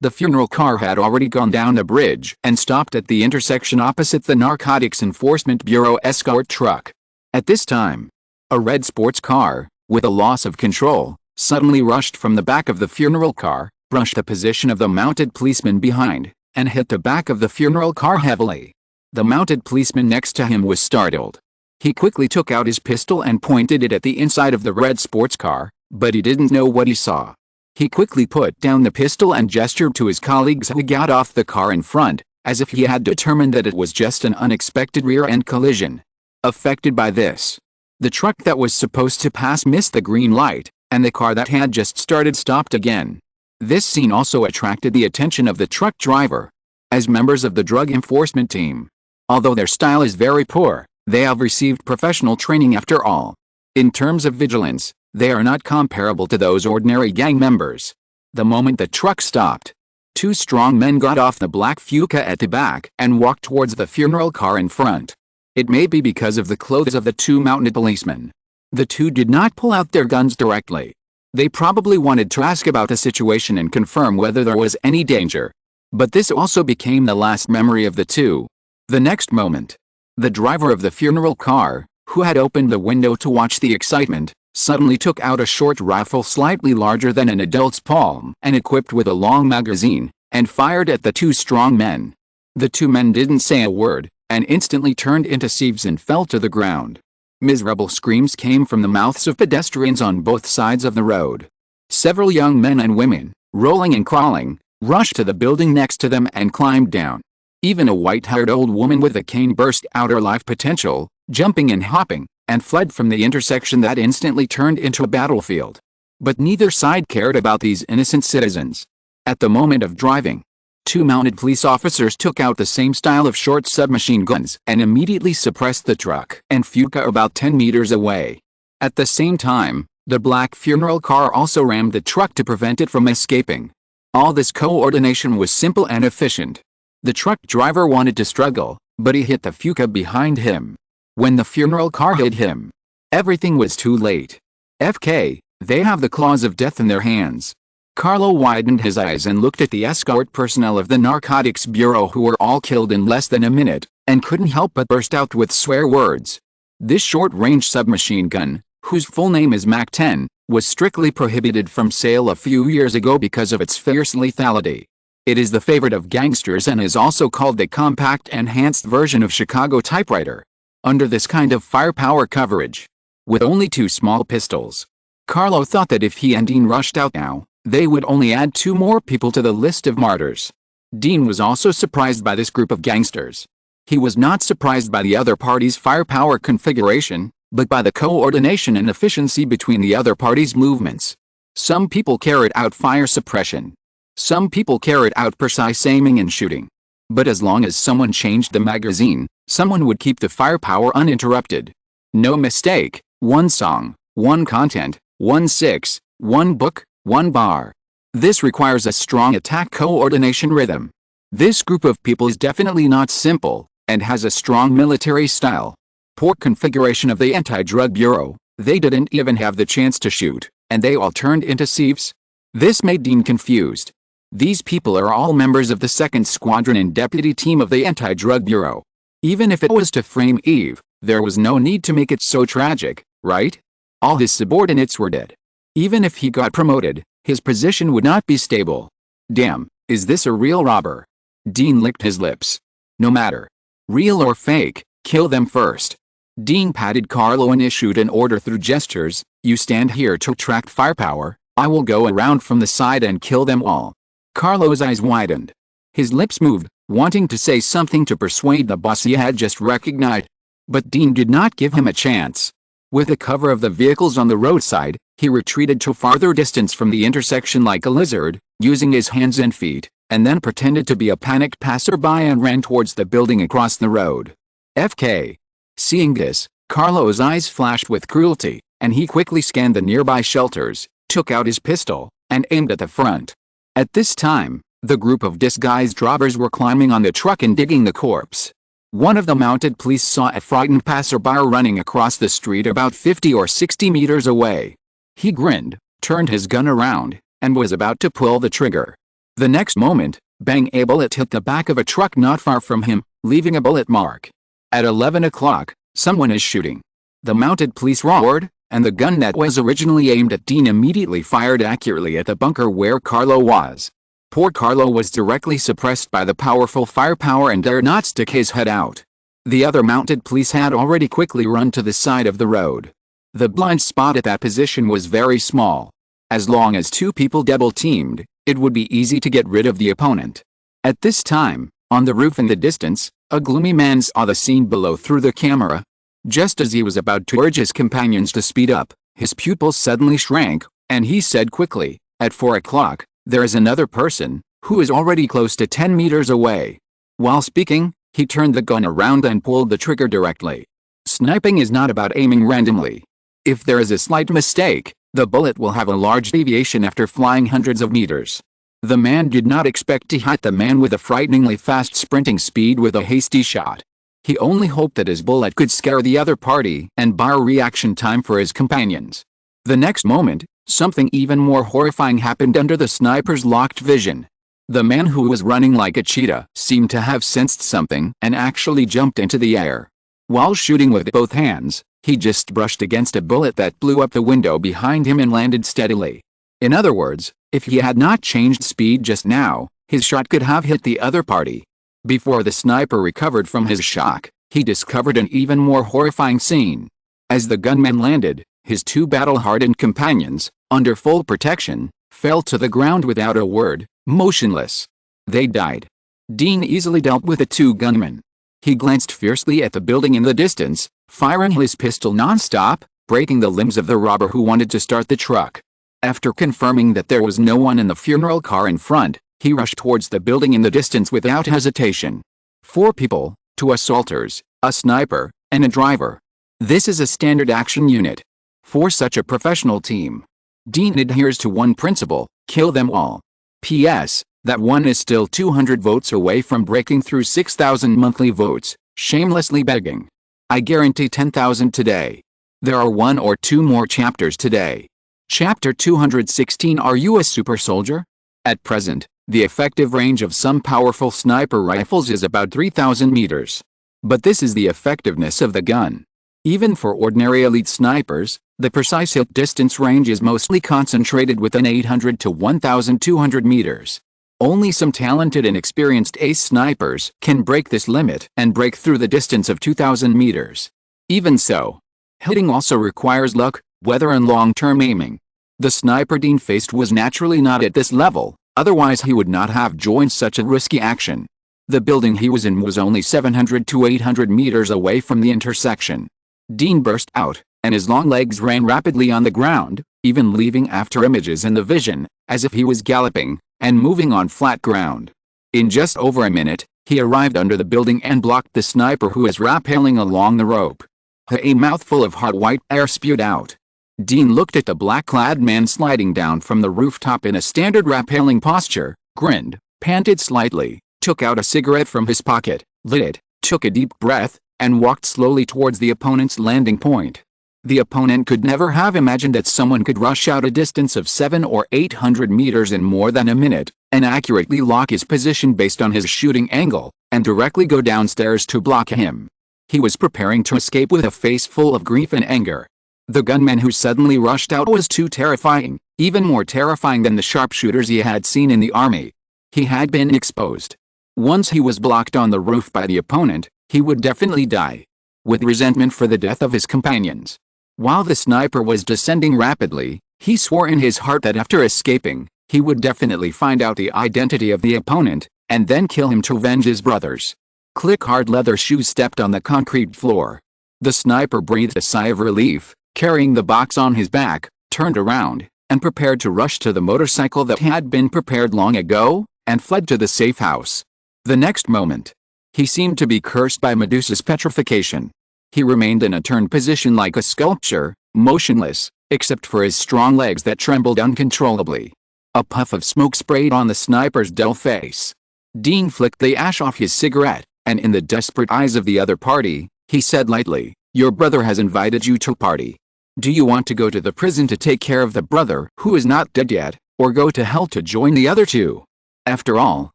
the funeral car had already gone down the bridge and stopped at the intersection opposite the Narcotics Enforcement Bureau escort truck. At this time, a red sports car, with a loss of control, suddenly rushed from the back of the funeral car, brushed the position of the mounted policeman behind, and hit the back of the funeral car heavily. The mounted policeman next to him was startled. He quickly took out his pistol and pointed it at the inside of the red sports car, but he didn't know what he saw. He quickly put down the pistol and gestured to his colleagues who got off the car in front, as if he had determined that it was just an unexpected rear-end collision. Affected by this, the truck that was supposed to pass missed the green light, and the car that had just started stopped again. This scene also attracted the attention of the truck driver. As members of the drug enforcement team, although their style is very poor, they have received professional training after all. In terms of vigilance, they are not comparable to those ordinary gang members. The moment the truck stopped, two strong men got off the black Fuca at the back and walked towards the funeral car in front. It may be because of the clothes of the two mounted policemen. The two did not pull out their guns directly. They probably wanted to ask about the situation and confirm whether there was any danger. But this also became the last memory of the two. The next moment, the driver of the funeral car, who had opened the window to watch the excitement, suddenly took out a short rifle slightly larger than an adult's palm and equipped with a long magazine, and fired at the two strong men. The two men didn't say a word, and instantly turned into sieves and fell to the ground. Miserable screams came from the mouths of pedestrians on both sides of the road. Several young men and women, rolling and crawling, rushed to the building next to them and climbed down. Even a white-haired old woman with a cane burst out her life potential, jumping and hopping, and fled from the intersection that instantly turned into a battlefield. But neither side cared about these innocent citizens. At the moment of driving, two mounted police officers took out the same style of short submachine guns and immediately suppressed the truck and Fuca about 10 meters away. At the same time, the black funeral car also rammed the truck to prevent it from escaping. All this coordination was simple and efficient. The truck driver wanted to struggle, but he hit the Fuca behind him. When the funeral car hit him, everything was too late. FK, they have the claws of death in their hands. Carlo widened his eyes and looked at the escort personnel of the Narcotics Bureau who were all killed in less than a minute, and couldn't help but burst out with swear words. This short-range submachine gun, whose full name is MAC-10, was strictly prohibited from sale a few years ago because of its fierce lethality. It is the favorite of gangsters and is also called the compact enhanced version of Chicago typewriter. Under this kind of firepower coverage, with only two small pistols, Carlo thought that if he and Dean rushed out now, they would only add two more people to the list of martyrs. Dean was also surprised by this group of gangsters. He was not surprised by the other party's firepower configuration, but by the coordination and efficiency between the other party's movements. Some people carried out fire suppression. Some people carried out precise aiming and shooting. But as long as someone changed the magazine, someone would keep the firepower uninterrupted. No mistake, one song, one content, 1-6, one book, one bar. This requires a strong attack coordination rhythm. This group of people is definitely not simple, and has a strong military style. Poor configuration of the Anti-Drug Bureau, they didn't even have the chance to shoot, and they all turned into thieves. This made Dean confused. These people are all members of the 2nd Squadron and Deputy Team of the Anti-Drug Bureau. Even if it was to frame Eve, there was no need to make it so tragic, right? All his subordinates were dead. Even if he got promoted, his position would not be stable. Damn, is this a real robber? Dean licked his lips. No matter. Real or fake, kill them first. Dean patted Carlo and issued an order through gestures. You stand here to attract firepower, I will go around from the side and kill them all. Carlo's eyes widened. His lips moved, wanting to say something to persuade the boss he had just recognized. But Dean did not give him a chance. With the cover of the vehicles on the roadside, he retreated to farther distance from the intersection like a lizard, using his hands and feet, and then pretended to be a panicked passerby and ran towards the building across the road. FK. Seeing this, Carlo's eyes flashed with cruelty, and he quickly scanned the nearby shelters, took out his pistol, and aimed at the front. At this time, the group of disguised robbers were climbing on the truck and digging the corpse. One of the mounted police saw a frightened passerby running across the street about 50 or 60 meters away. He grinned, turned his gun around, and was about to pull the trigger. The next moment, bang, a bullet hit the back of a truck not far from him, leaving a bullet mark. At 11 o'clock, someone is shooting. The mounted police roared, and the gun that was originally aimed at Dean immediately fired accurately at the bunker where Carlo was. Poor Carlo was directly suppressed by the powerful firepower and dared not stick his head out. The other mounted police had already quickly run to the side of the road. The blind spot at that position was very small. As long as two people double-teamed, it would be easy to get rid of the opponent. At this time, on the roof in the distance, a gloomy man saw the scene below through the camera. Just as he was about to urge his companions to speed up, his pupils suddenly shrank, and he said quickly, at 4 o'clock, there is another person, who is already close to 10 meters away. While speaking, he turned the gun around and pulled the trigger directly. Sniping is not about aiming randomly. If there is a slight mistake, the bullet will have a large deviation after flying hundreds of meters. The man did not expect to hit the man with a frighteningly fast sprinting speed with a hasty shot. He only hoped that his bullet could scare the other party and buy reaction time for his companions. The next moment, something even more horrifying happened under the sniper's locked vision. The man who was running like a cheetah seemed to have sensed something and actually jumped into the air. While shooting with both hands, he just brushed against a bullet that blew up the window behind him and landed steadily. In other words, if he had not changed speed just now, his shot could have hit the other party. Before the sniper recovered from his shock, he discovered an even more horrifying scene. As the gunman landed, his two battle-hardened companions, under full protection, fell to the ground without a word, motionless. They died. Dean easily dealt with the two gunmen. He glanced fiercely at the building in the distance, firing his pistol non-stop, breaking the limbs of the robber who wanted to start the truck. After confirming that there was no one in the funeral car in front, he rushed towards the building in the distance without hesitation. 4 people, 2 assaulters, a sniper, and a driver. This is a standard action unit. For such a professional team, Dean adheres to one principle: kill them all. P.S. That one is still 200 votes away from breaking through 6,000 monthly votes, shamelessly begging. I guarantee 10,000 today. There are 1 or 2 more chapters today. Chapter 216. Are you a super soldier? At present, the effective range of some powerful sniper rifles is about 3,000 meters. But this is the effectiveness of the gun. Even for ordinary elite snipers, the precise hit distance range is mostly concentrated within 800 to 1,200 meters. Only some talented and experienced ace snipers can break this limit and break through the distance of 2,000 meters. Even so, hitting also requires luck, weather and long-term aiming. The sniper Dean faced was naturally not at this level, otherwise he would not have joined such a risky action. The building he was in was only 700 to 800 meters away from the intersection. Dean burst out, and his long legs ran rapidly on the ground, even leaving after images in the vision, as if he was galloping, and moving on flat ground. In just over a minute, he arrived under the building and blocked the sniper who was rappelling along the rope. A mouthful of hot white air spewed out. Dean looked at the black-clad man sliding down from the rooftop in a standard rappelling posture, grinned, panted slightly, took out a cigarette from his pocket, lit it, took a deep breath, and walked slowly towards the opponent's landing point. The opponent could never have imagined that someone could rush out a distance of 700 or 800 meters in more than a minute, and accurately lock his position based on his shooting angle, and directly go downstairs to block him. He was preparing to escape with a face full of grief and anger. The gunman who suddenly rushed out was too terrifying, even more terrifying than the sharpshooters he had seen in the army. He had been exposed. Once he was blocked on the roof by the opponent, he would definitely die. With resentment for the death of his companions. While the sniper was descending rapidly, he swore in his heart that after escaping, he would definitely find out the identity of the opponent, and then kill him to avenge his brothers. Click. Hard leather shoes stepped on the concrete floor. The sniper breathed a sigh of relief, carrying the box on his back, turned around, and prepared to rush to the motorcycle that had been prepared long ago, and fled to the safe house. The next moment, he seemed to be cursed by Medusa's petrification. He remained in a turned position like a sculpture, motionless, except for his strong legs that trembled uncontrollably. A puff of smoke sprayed on the sniper's dull face. Dean flicked the ash off his cigarette, and in the desperate eyes of the other party, he said lightly, "Your brother has invited you to a party. Do you want to go to the prison to take care of the brother who is not dead yet, or go to hell to join the other two?" After all,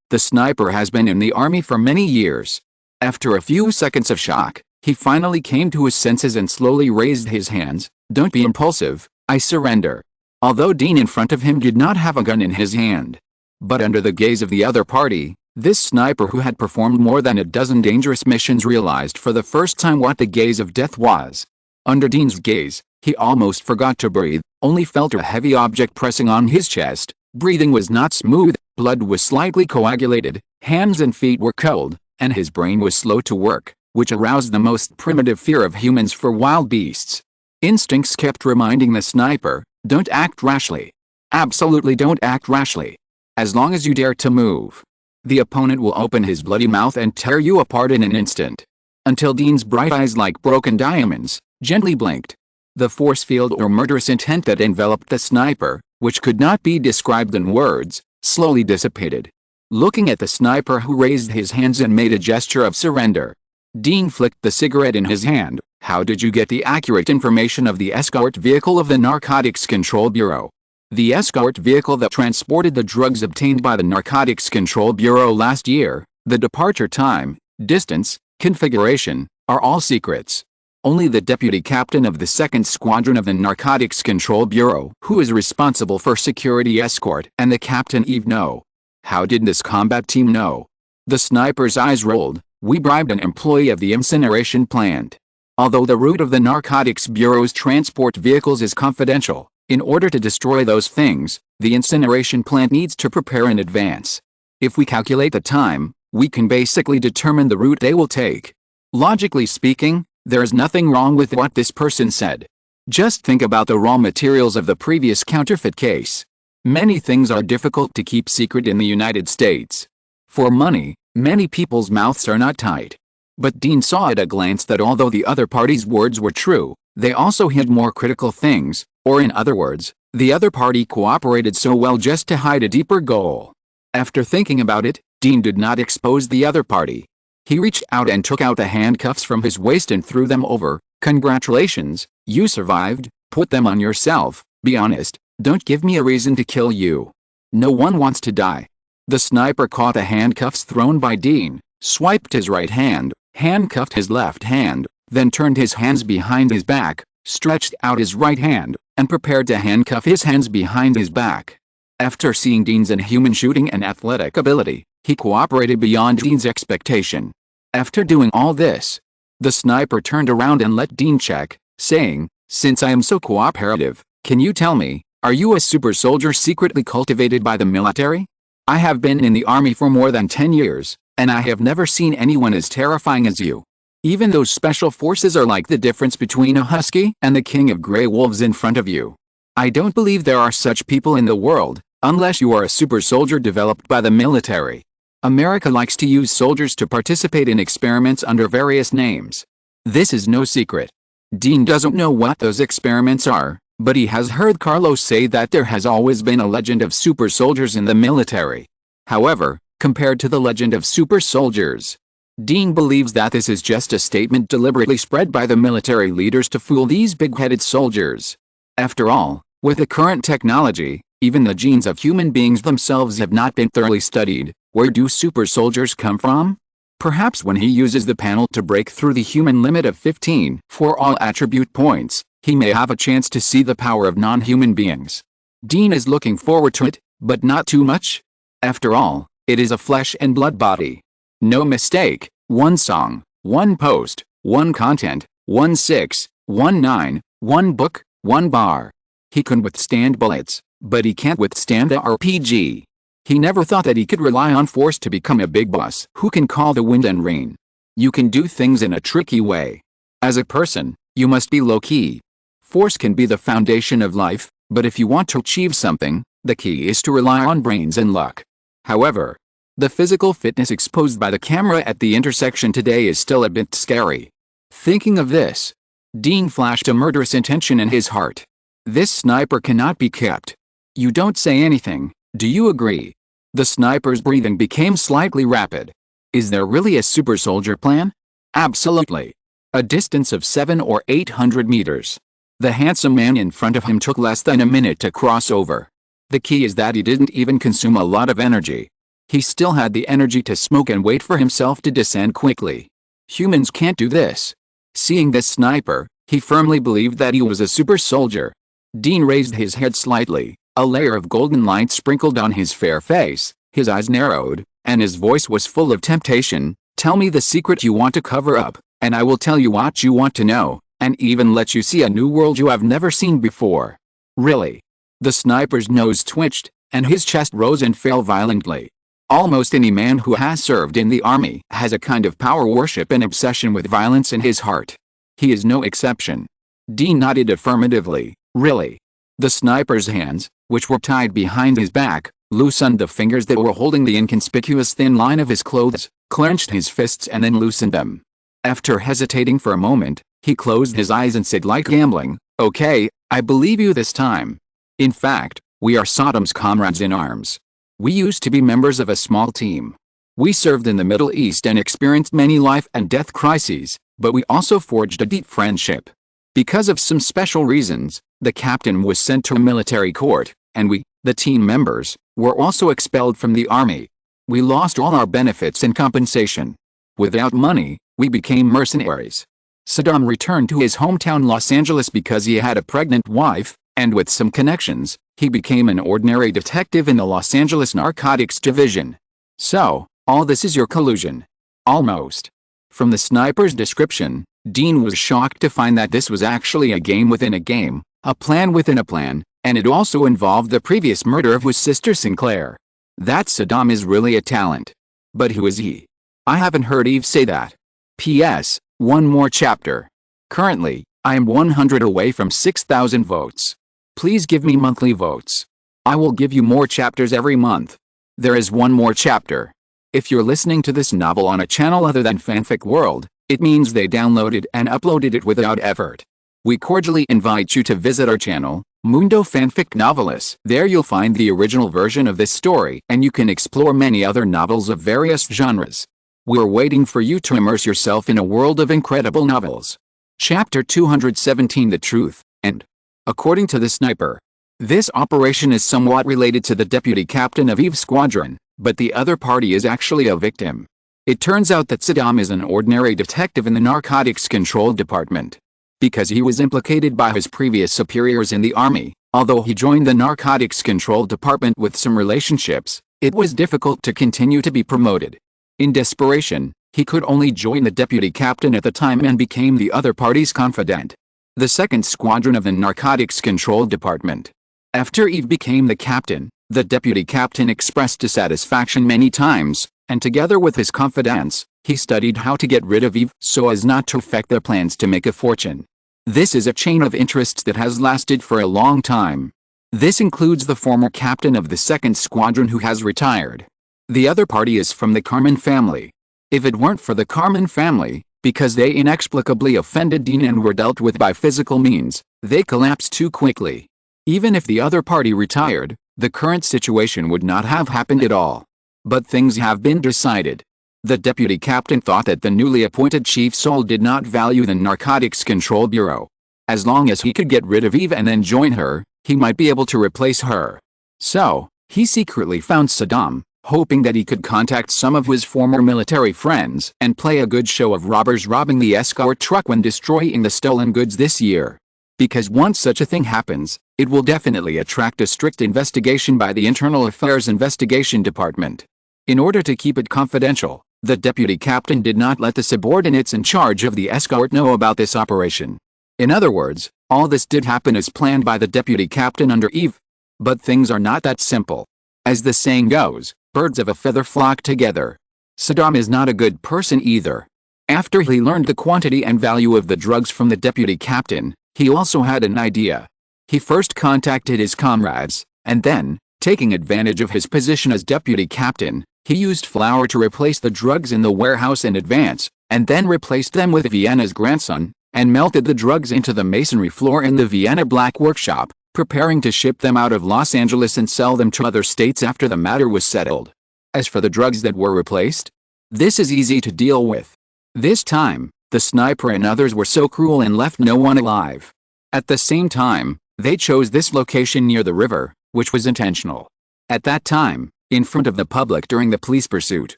the sniper has been in the army for many years. After a few seconds of shock, he finally came to his senses and slowly raised his hands. "Don't be impulsive, I surrender." Although Dean in front of him did not have a gun in his hand. But under the gaze of the other party, this sniper who had performed more than a dozen dangerous missions realized for the first time what the gaze of death was. Under Dean's gaze, he almost forgot to breathe, only felt a heavy object pressing on his chest. Breathing was not smooth, blood was slightly coagulated, hands and feet were cold, and his brain was slow to work, which aroused the most primitive fear of humans for wild beasts. Instincts kept reminding the sniper, "Don't act rashly. Absolutely don't act rashly. As long as you dare to move, the opponent will open his bloody mouth and tear you apart in an instant." Until Dean's bright eyes like broken diamonds, gently blinked. The force field or murderous intent that enveloped the sniper, which could not be described in words, slowly dissipated. Looking at the sniper who raised his hands and made a gesture of surrender, Dean flicked the cigarette in his hand. "How did you get the accurate information of the escort vehicle of the Narcotics Control Bureau?" The escort vehicle that transported the drugs obtained by the Narcotics Control Bureau last year, the departure time, distance, configuration, are all secrets. Only the deputy captain of the 2nd Squadron of the Narcotics Control Bureau, who is responsible for security escort, and the Captain Eve know. How did this combat team know? The sniper's eyes rolled. "We bribed an employee of the incineration plant. Although the route of the Narcotics Bureau's transport vehicles is confidential, in order to destroy those things, the incineration plant needs to prepare in advance. If we calculate the time, we can basically determine the route they will take. Logically speaking, there is nothing wrong with what this person said. Just think about the raw materials of the previous counterfeit case. Many things are difficult to keep secret in the United States. For money, many people's mouths are not tight. But Dean saw at a glance that although the other party's words were true, they also hid more critical things, or in other words, the other party cooperated so well just to hide a deeper goal. After thinking about it, Dean did not expose the other party. He reached out and took out the handcuffs from his waist and threw them over. "Congratulations, you survived. Put them on yourself. Be honest. Don't give me a reason to kill you. No one wants to die." The sniper caught the handcuffs thrown by Dean, swiped his right hand, handcuffed his left hand, then turned his hands behind his back, stretched out his right hand, and prepared to handcuff his hands behind his back. After seeing Dean's inhuman shooting and athletic ability, he cooperated beyond Dean's expectation. After doing all this, the sniper turned around and let Dean check, saying, "Since I am so cooperative, can you tell me, are you a super soldier secretly cultivated by the military? I have been in the army for more than 10 years, and I have never seen anyone as terrifying as you. Even those special forces are like the difference between a husky and the king of gray wolves in front of you. I don't believe there are such people in the world, unless you are a super soldier developed by the military. America likes to use soldiers to participate in experiments under various names. This is no secret. Dean doesn't know what those experiments are, but he has heard Carlos say that there has always been a legend of super soldiers in the military. However, compared to the legend of super soldiers, Dean believes that this is just a statement deliberately spread by the military leaders to fool these big-headed soldiers. After all, with the current technology, even the genes of human beings themselves have not been thoroughly studied. Where do super soldiers come from? Perhaps when he uses the panel to break through the human limit of 15 for all attribute points, he may have a chance to see the power of non-human beings. Dean is looking forward to it, but not too much. After all, it is a flesh and blood body. No mistake, one song, one post, one content, 1-6, 1-9, one book, one bar. He can withstand bullets, but he can't withstand the RPG. He never thought that he could rely on force to become a big boss who can call the wind and rain. You can do things in a tricky way. As a person, you must be low-key. Force can be the foundation of life, but if you want to achieve something, the key is to rely on brains and luck. However, the physical fitness exposed by the camera at the intersection today is still a bit scary. Thinking of this, Dean flashed a murderous intention in his heart. This sniper cannot be kept. You don't say anything, do you agree? The sniper's breathing became slightly rapid. Is there really a super soldier plan? Absolutely. A distance of 700 or 800 meters. The handsome man in front of him took less than a minute to cross over. The key is that he didn't even consume a lot of energy. He still had the energy to smoke and wait for himself to descend quickly. Humans can't do this. Seeing this sniper, he firmly believed that he was a super soldier. Dean raised his head slightly. A layer of golden light sprinkled on his fair face, his eyes narrowed, and his voice was full of temptation. "Tell me the secret you want to cover up, and I will tell you what you want to know, and even let you see a new world you have never seen before." Really? The sniper's nose twitched, and his chest rose and fell violently. Almost any man who has served in the army has a kind of power worship and obsession with violence in his heart. He is no exception. Dean nodded affirmatively. Really? The sniper's hands, which were tied behind his back, loosened the fingers that were holding the inconspicuous thin line of his clothes, clenched his fists and then loosened them. After hesitating for a moment, he closed his eyes and said like gambling, "Okay, I believe you this time. In fact, we are Saddam's comrades in arms. We used to be members of a small team. We served in the Middle East and experienced many life and death crises, but we also forged a deep friendship. Because of some special reasons, the captain was sent to a military court, and we, the team members, were also expelled from the army. We lost all our benefits and compensation. Without money, we became mercenaries." Saddam returned to his hometown Los Angeles because he had a pregnant wife, and with some connections, he became an ordinary detective in the Los Angeles Narcotics Division. So, all this is your collusion. Almost. From the sniper's description, Dean was shocked to find that this was actually a game within a game, a plan within a plan, and it also involved the previous murder of his sister Sinclair. That Saddam is really a talent. But who is he? I haven't heard Eve say that. P.S. One more chapter. Currently, I am 100 away from 6,000 votes. Please give me monthly votes. I will give you more chapters every month. There is one more chapter. If you're listening to this novel on a channel other than Fanfic World, it means they downloaded and uploaded it without effort. We cordially invite you to visit our channel, Mundo Fanfic Novelis. There you'll find the original version of this story, and you can explore many other novels of various genres. We're waiting for you to immerse yourself in a world of incredible novels. Chapter 217, The Truth, and according to the sniper. This operation is somewhat related to the deputy captain of Eve's squadron, but the other party is actually a victim. It turns out that Saddam is an ordinary detective in the Narcotics Control Department. Because he was implicated by his previous superiors in the army, although he joined the Narcotics Control Department with some relationships, it was difficult to continue to be promoted. In desperation, he could only join the deputy captain at the time and became the other party's confidant. The 2nd Squadron of the Narcotics Control Department. After Eve became the captain, the deputy captain expressed dissatisfaction many times, and together with his confidants, he studied how to get rid of Eve so as not to affect their plans to make a fortune. This is a chain of interests that has lasted for a long time. This includes the former captain of the 2nd Squadron who has retired. The other party is from the Carmen family. If it weren't for the Carmen family, because they inexplicably offended Dean and were dealt with by physical means, they collapsed too quickly. Even if the other party retired, the current situation would not have happened at all. But things have been decided. The deputy captain thought that the newly appointed chief Sol did not value the Narcotics Control Bureau. As long as he could get rid of Eve and then join her, he might be able to replace her. So, he secretly found Saddam, hoping that he could contact some of his former military friends and play a good show of robbers robbing the escort truck when destroying the stolen goods this year. Because once such a thing happens, it will definitely attract a strict investigation by the Internal Affairs Investigation Department. In order to keep it confidential, the deputy captain did not let the subordinates in charge of the escort know about this operation. In other words, all this did happen as planned by the deputy captain under Eve. But things are not that simple. As the saying goes, birds of a feather flock together. Saddam is not a good person either. After he learned the quantity and value of the drugs from the deputy captain, he also had an idea. He first contacted his comrades, and then, taking advantage of his position as deputy captain, he used flour to replace the drugs in the warehouse in advance, and then replaced them with Vienna's grandson, and melted the drugs into the masonry floor in the Vienna black workshop, preparing to ship them out of Los Angeles and sell them to other states after the matter was settled. As for the drugs that were replaced, this is easy to deal with. This time, the sniper and others were so cruel and left no one alive. At the same time, they chose this location near the river, which was intentional. At that time, in front of the public during the police pursuit,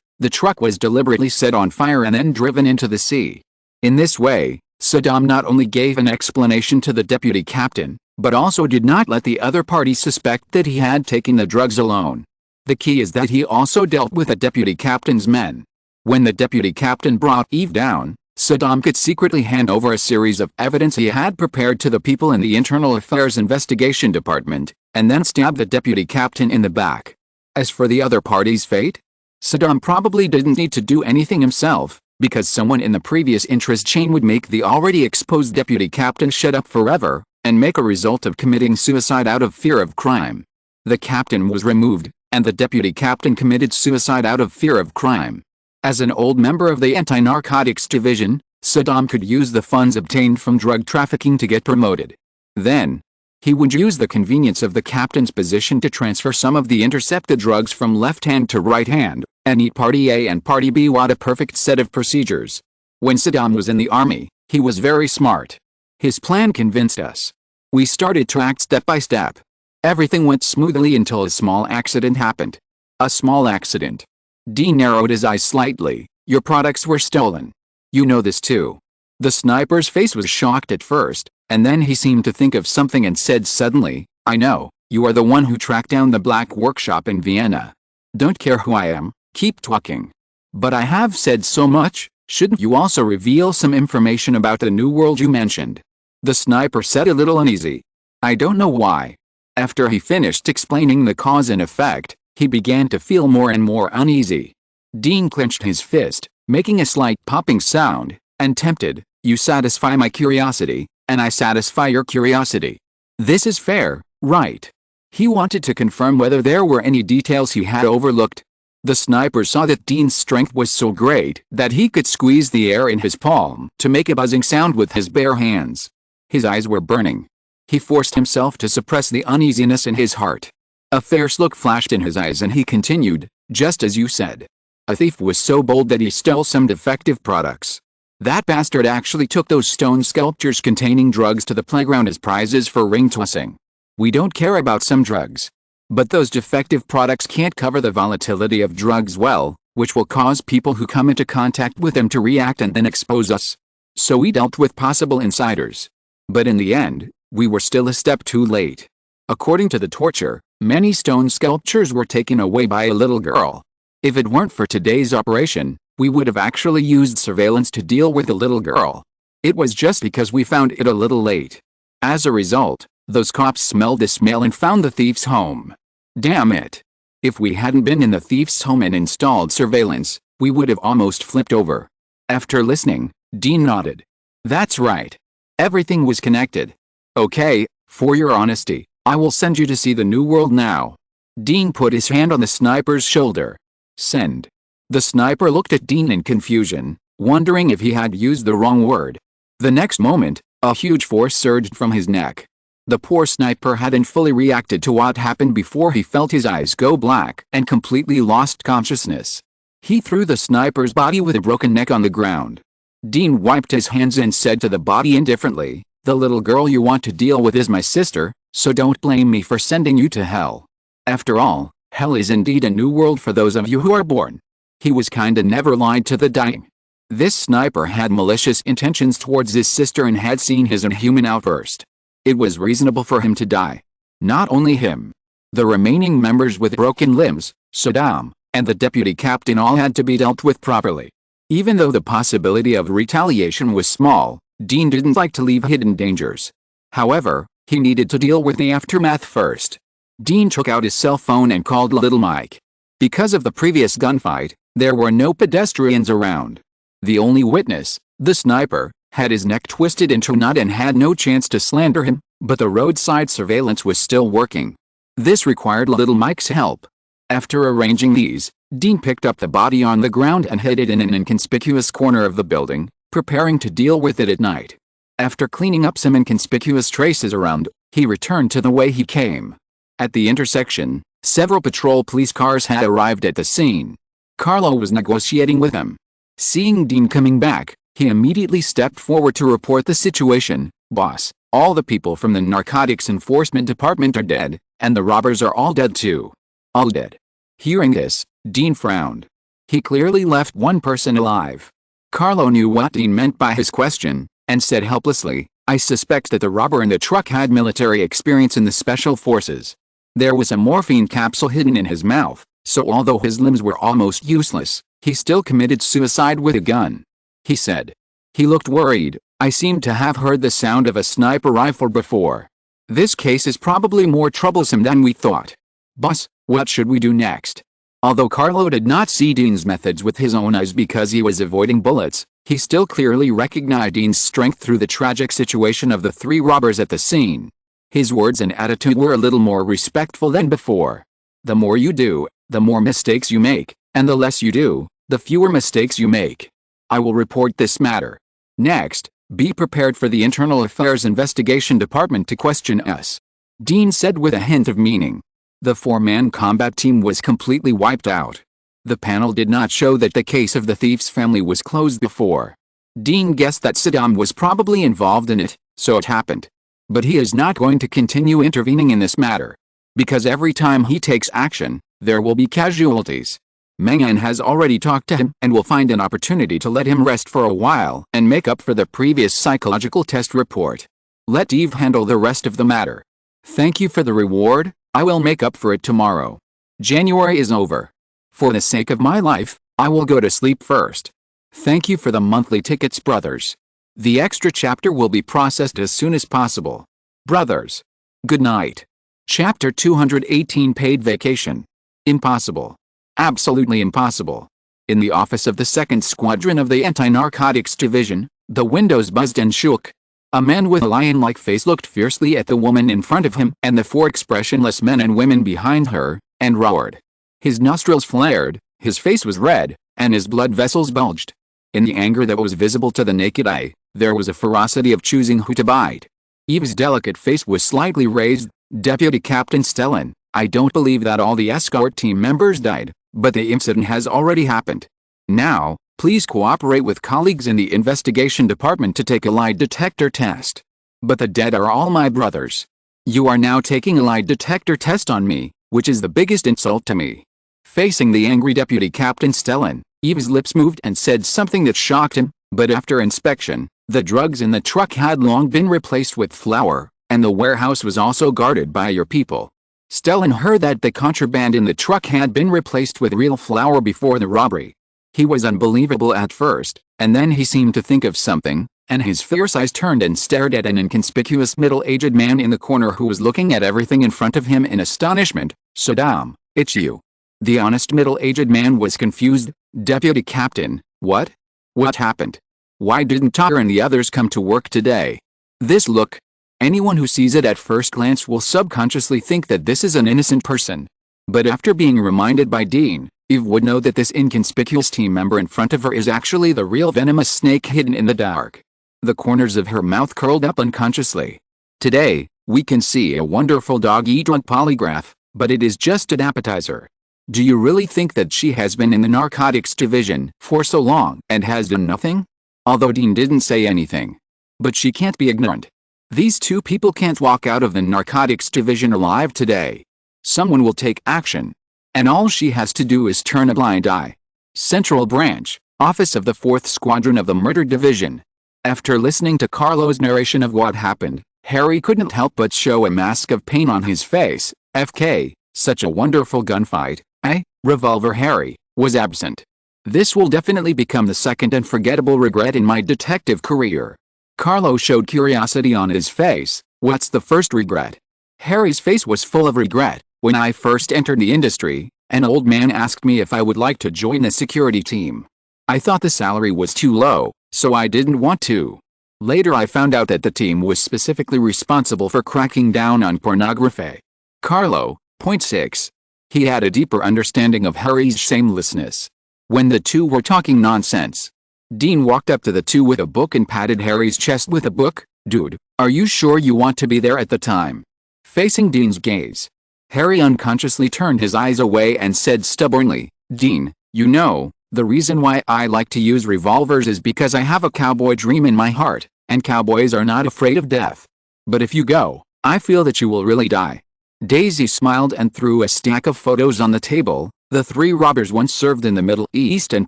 the truck was deliberately set on fire and then driven into the sea. In this way, Saddam not only gave an explanation to the deputy captain, but also did not let the other party suspect that he had taken the drugs alone. The key is that he also dealt with the deputy captain's men. When the deputy captain brought Eve down, Saddam could secretly hand over a series of evidence he had prepared to the people in the Internal Affairs Investigation Department, and then stab the deputy captain in the back. As for the other party's fate, Saddam probably didn't need to do anything himself, because someone in the previous interest chain would make the already exposed deputy captain shut up forever, and make a result of committing suicide out of fear of crime. The captain was removed, and the deputy captain committed suicide out of fear of crime. As an old member of the Anti-Narcotics Division, Saddam could use the funds obtained from drug trafficking to get promoted. Then, he would use the convenience of the captain's position to transfer some of the intercepted drugs from left hand to right hand, and eat Party A and Party B. What a perfect set of procedures. When Saddam was in the army, he was very smart. His plan convinced us. We started to act step by step. Everything went smoothly until a small accident happened. A small accident. Dean narrowed his eyes slightly. Your products were stolen. You know this too. The sniper's face was shocked at first, and then he seemed to think of something and said suddenly, I know, you are the one who tracked down the black workshop in Vienna. Don't care who I am, keep talking. But I have said so much, shouldn't you also reveal some information about the new world you mentioned? The sniper said a little uneasy. I don't know why. After he finished explaining the cause and effect, he began to feel more and more uneasy. Dean clenched his fist, making a slight popping sound, and tempted, you satisfy my curiosity, and I satisfy your curiosity. This is fair, right? He wanted to confirm whether there were any details he had overlooked. The sniper saw that Dean's strength was so great that he could squeeze the air in his palm to make a buzzing sound with his bare hands. His eyes were burning. He forced himself to suppress the uneasiness in his heart. A fierce look flashed in his eyes and he continued, just as you said. A thief was so bold that he stole some defective products. That bastard actually took those stone sculptures containing drugs to the playground as prizes for ring tossing. We don't care about some drugs. But those defective products can't cover the volatility of drugs well, which will cause people who come into contact with them to react and then expose us. So we dealt with possible insiders. But in the end, we were still a step too late. According to the torture, many stone sculptures were taken away by a little girl. If it weren't for today's operation, we would have actually used surveillance to deal with the little girl. It was just because we found it a little late. As a result, those cops smelled the smell and found the thief's home. Damn it. If we hadn't been in the thief's home and installed surveillance, we would have almost flipped over. After listening, Dean nodded. That's right. Everything was connected. Okay, for your honesty, I will send you to see the new world now. Dean put his hand on the sniper's shoulder. Send. The sniper looked at Dean in confusion, wondering if he had used the wrong word. The next moment, a huge force surged from his neck. The poor sniper hadn't fully reacted to what happened before he felt his eyes go black and completely lost consciousness. He threw the sniper's body with a broken neck on the ground. Dean wiped his hands and said to the body indifferently, "The little girl you want to deal with is my sister, so don't blame me for sending you to hell. After all, hell is indeed a new world for those of you who are born." He was kinda never lied to the dying. This sniper had malicious intentions towards his sister and had seen his inhuman outburst. It was reasonable for him to die. Not only him. The remaining members with broken limbs, Saddam, and the deputy captain all had to be dealt with properly. Even though the possibility of retaliation was small, Dean didn't like to leave hidden dangers. However, he needed to deal with the aftermath first. Dean took out his cell phone and called Little Mike. Because of the previous gunfight, there were no pedestrians around. The only witness, the sniper, had his neck twisted into a knot and had no chance to slander him, but the roadside surveillance was still working. This required Little Mike's help. After arranging these, Dean picked up the body on the ground and hid it in an inconspicuous corner of the building, preparing to deal with it at night. After cleaning up some inconspicuous traces around, he returned to the way he came. At the intersection, several patrol police cars had arrived at the scene. Carlo was negotiating with them. Seeing Dean coming back, he immediately stepped forward to report the situation. "Boss, all the people from the Narcotics Enforcement Department are dead, and the robbers are all dead too." All dead. Hearing this, Dean frowned. He clearly left one person alive. Carlo knew what Dean meant by his question, and said helplessly, "I suspect that the robber in the truck had military experience in the special forces. There was a morphine capsule hidden in his mouth, so although his limbs were almost useless, he still committed suicide with a gun," he said. He looked worried. "I seem to have heard the sound of a sniper rifle before. This case is probably more troublesome than we thought. Boss, what should we do next?" Although Carlo did not see Dean's methods with his own eyes because he was avoiding bullets, he still clearly recognized Dean's strength through the tragic situation of the three robbers at the scene. His words and attitude were a little more respectful than before. "The more you do, the more mistakes you make, and the less you do, the fewer mistakes you make. I will report this matter. Next, be prepared for the Internal Affairs Investigation Department to question us," Dean said with a hint of meaning. The four-man combat team was completely wiped out. The panel did not show that the case of the thief's family was closed before. Dean guessed that Saddam was probably involved in it, so it happened. But he is not going to continue intervening in this matter. Because every time he takes action, there will be casualties. Mangan has already talked to him and will find an opportunity to let him rest for a while and make up for the previous psychological test report. Let Eve handle the rest of the matter. Thank you for the reward, I will make up for it tomorrow. January is over. For the sake of my life, I will go to sleep first. Thank you for the monthly tickets, brothers. The extra chapter will be processed as soon as possible. Brothers. Good night. Chapter 218 Paid Vacation. Impossible. Absolutely impossible. In the office of the 2nd Squadron of the Anti-Narcotics Division, the windows buzzed and shook. A man with a lion-like face looked fiercely at the woman in front of him and the four expressionless men and women behind her, and roared. His nostrils flared, his face was red, and his blood vessels bulged. In the anger that was visible to the naked eye, there was a ferocity of choosing who to bite. Eve's delicate face was slightly raised. Deputy Captain Stellan, I don't believe that all the escort team members died, but the incident has already happened. Now, please cooperate with colleagues in the investigation department to take a lie detector test. But the dead are all my brothers. You are now taking a lie detector test on me, which is the biggest insult to me. Facing the angry Deputy Captain Stellan, Eve's lips moved and said something that shocked him, but after inspection, the drugs in the truck had long been replaced with flour, and the warehouse was also guarded by your people. Stellan heard that the contraband in the truck had been replaced with real flour before the robbery. He was unbelievable at first, and then he seemed to think of something, and his fierce eyes turned and stared at an inconspicuous middle-aged man in the corner who was looking at everything in front of him in astonishment. Saddam, it's you. The honest middle-aged man was confused. Deputy Captain, what? What happened? Why didn't Tucker and the others come to work today? This look. Anyone who sees it at first glance will subconsciously think that this is an innocent person. But after being reminded by Dean, Eve would know that this inconspicuous team member in front of her is actually the real venomous snake hidden in the dark. The corners of her mouth curled up unconsciously. Today, we can see a wonderful dog-eat-dog polygraph, but it is just an appetizer. Do you really think that she has been in the narcotics division for so long and has done nothing? Although Dean didn't say anything. But she can't be ignorant. These two people can't walk out of the narcotics division alive today. Someone will take action. And all she has to do is turn a blind eye. Central Branch, Office of the 4th Squadron of the Murder Division. After listening to Carlo's narration of what happened, Harry couldn't help but show a mask of pain on his face. FK, such a wonderful gunfight, eh? Revolver Harry was absent. This will definitely become the second unforgettable regret in my detective career. Carlo showed curiosity on his face. What's the first regret? Harry's face was full of regret. When I first entered the industry, an old man asked me if I would like to join the security team. I thought the salary was too low, so I didn't want to. Later I found out that the team was specifically responsible for cracking down on pornography. Carlo, point 6. He had a deeper understanding of Harry's shamelessness. When the two were talking nonsense, Dean walked up to the two with a book and patted Harry's chest with a book. Dude, are you sure you want to be there at the time? Facing Dean's gaze, Harry unconsciously turned his eyes away and said stubbornly, Dean, you know, the reason why I like to use revolvers is because I have a cowboy dream in my heart, and cowboys are not afraid of death. But if you go, I feel that you will really die. Daisy smiled and threw a stack of photos on the table. The three robbers once served in the Middle East and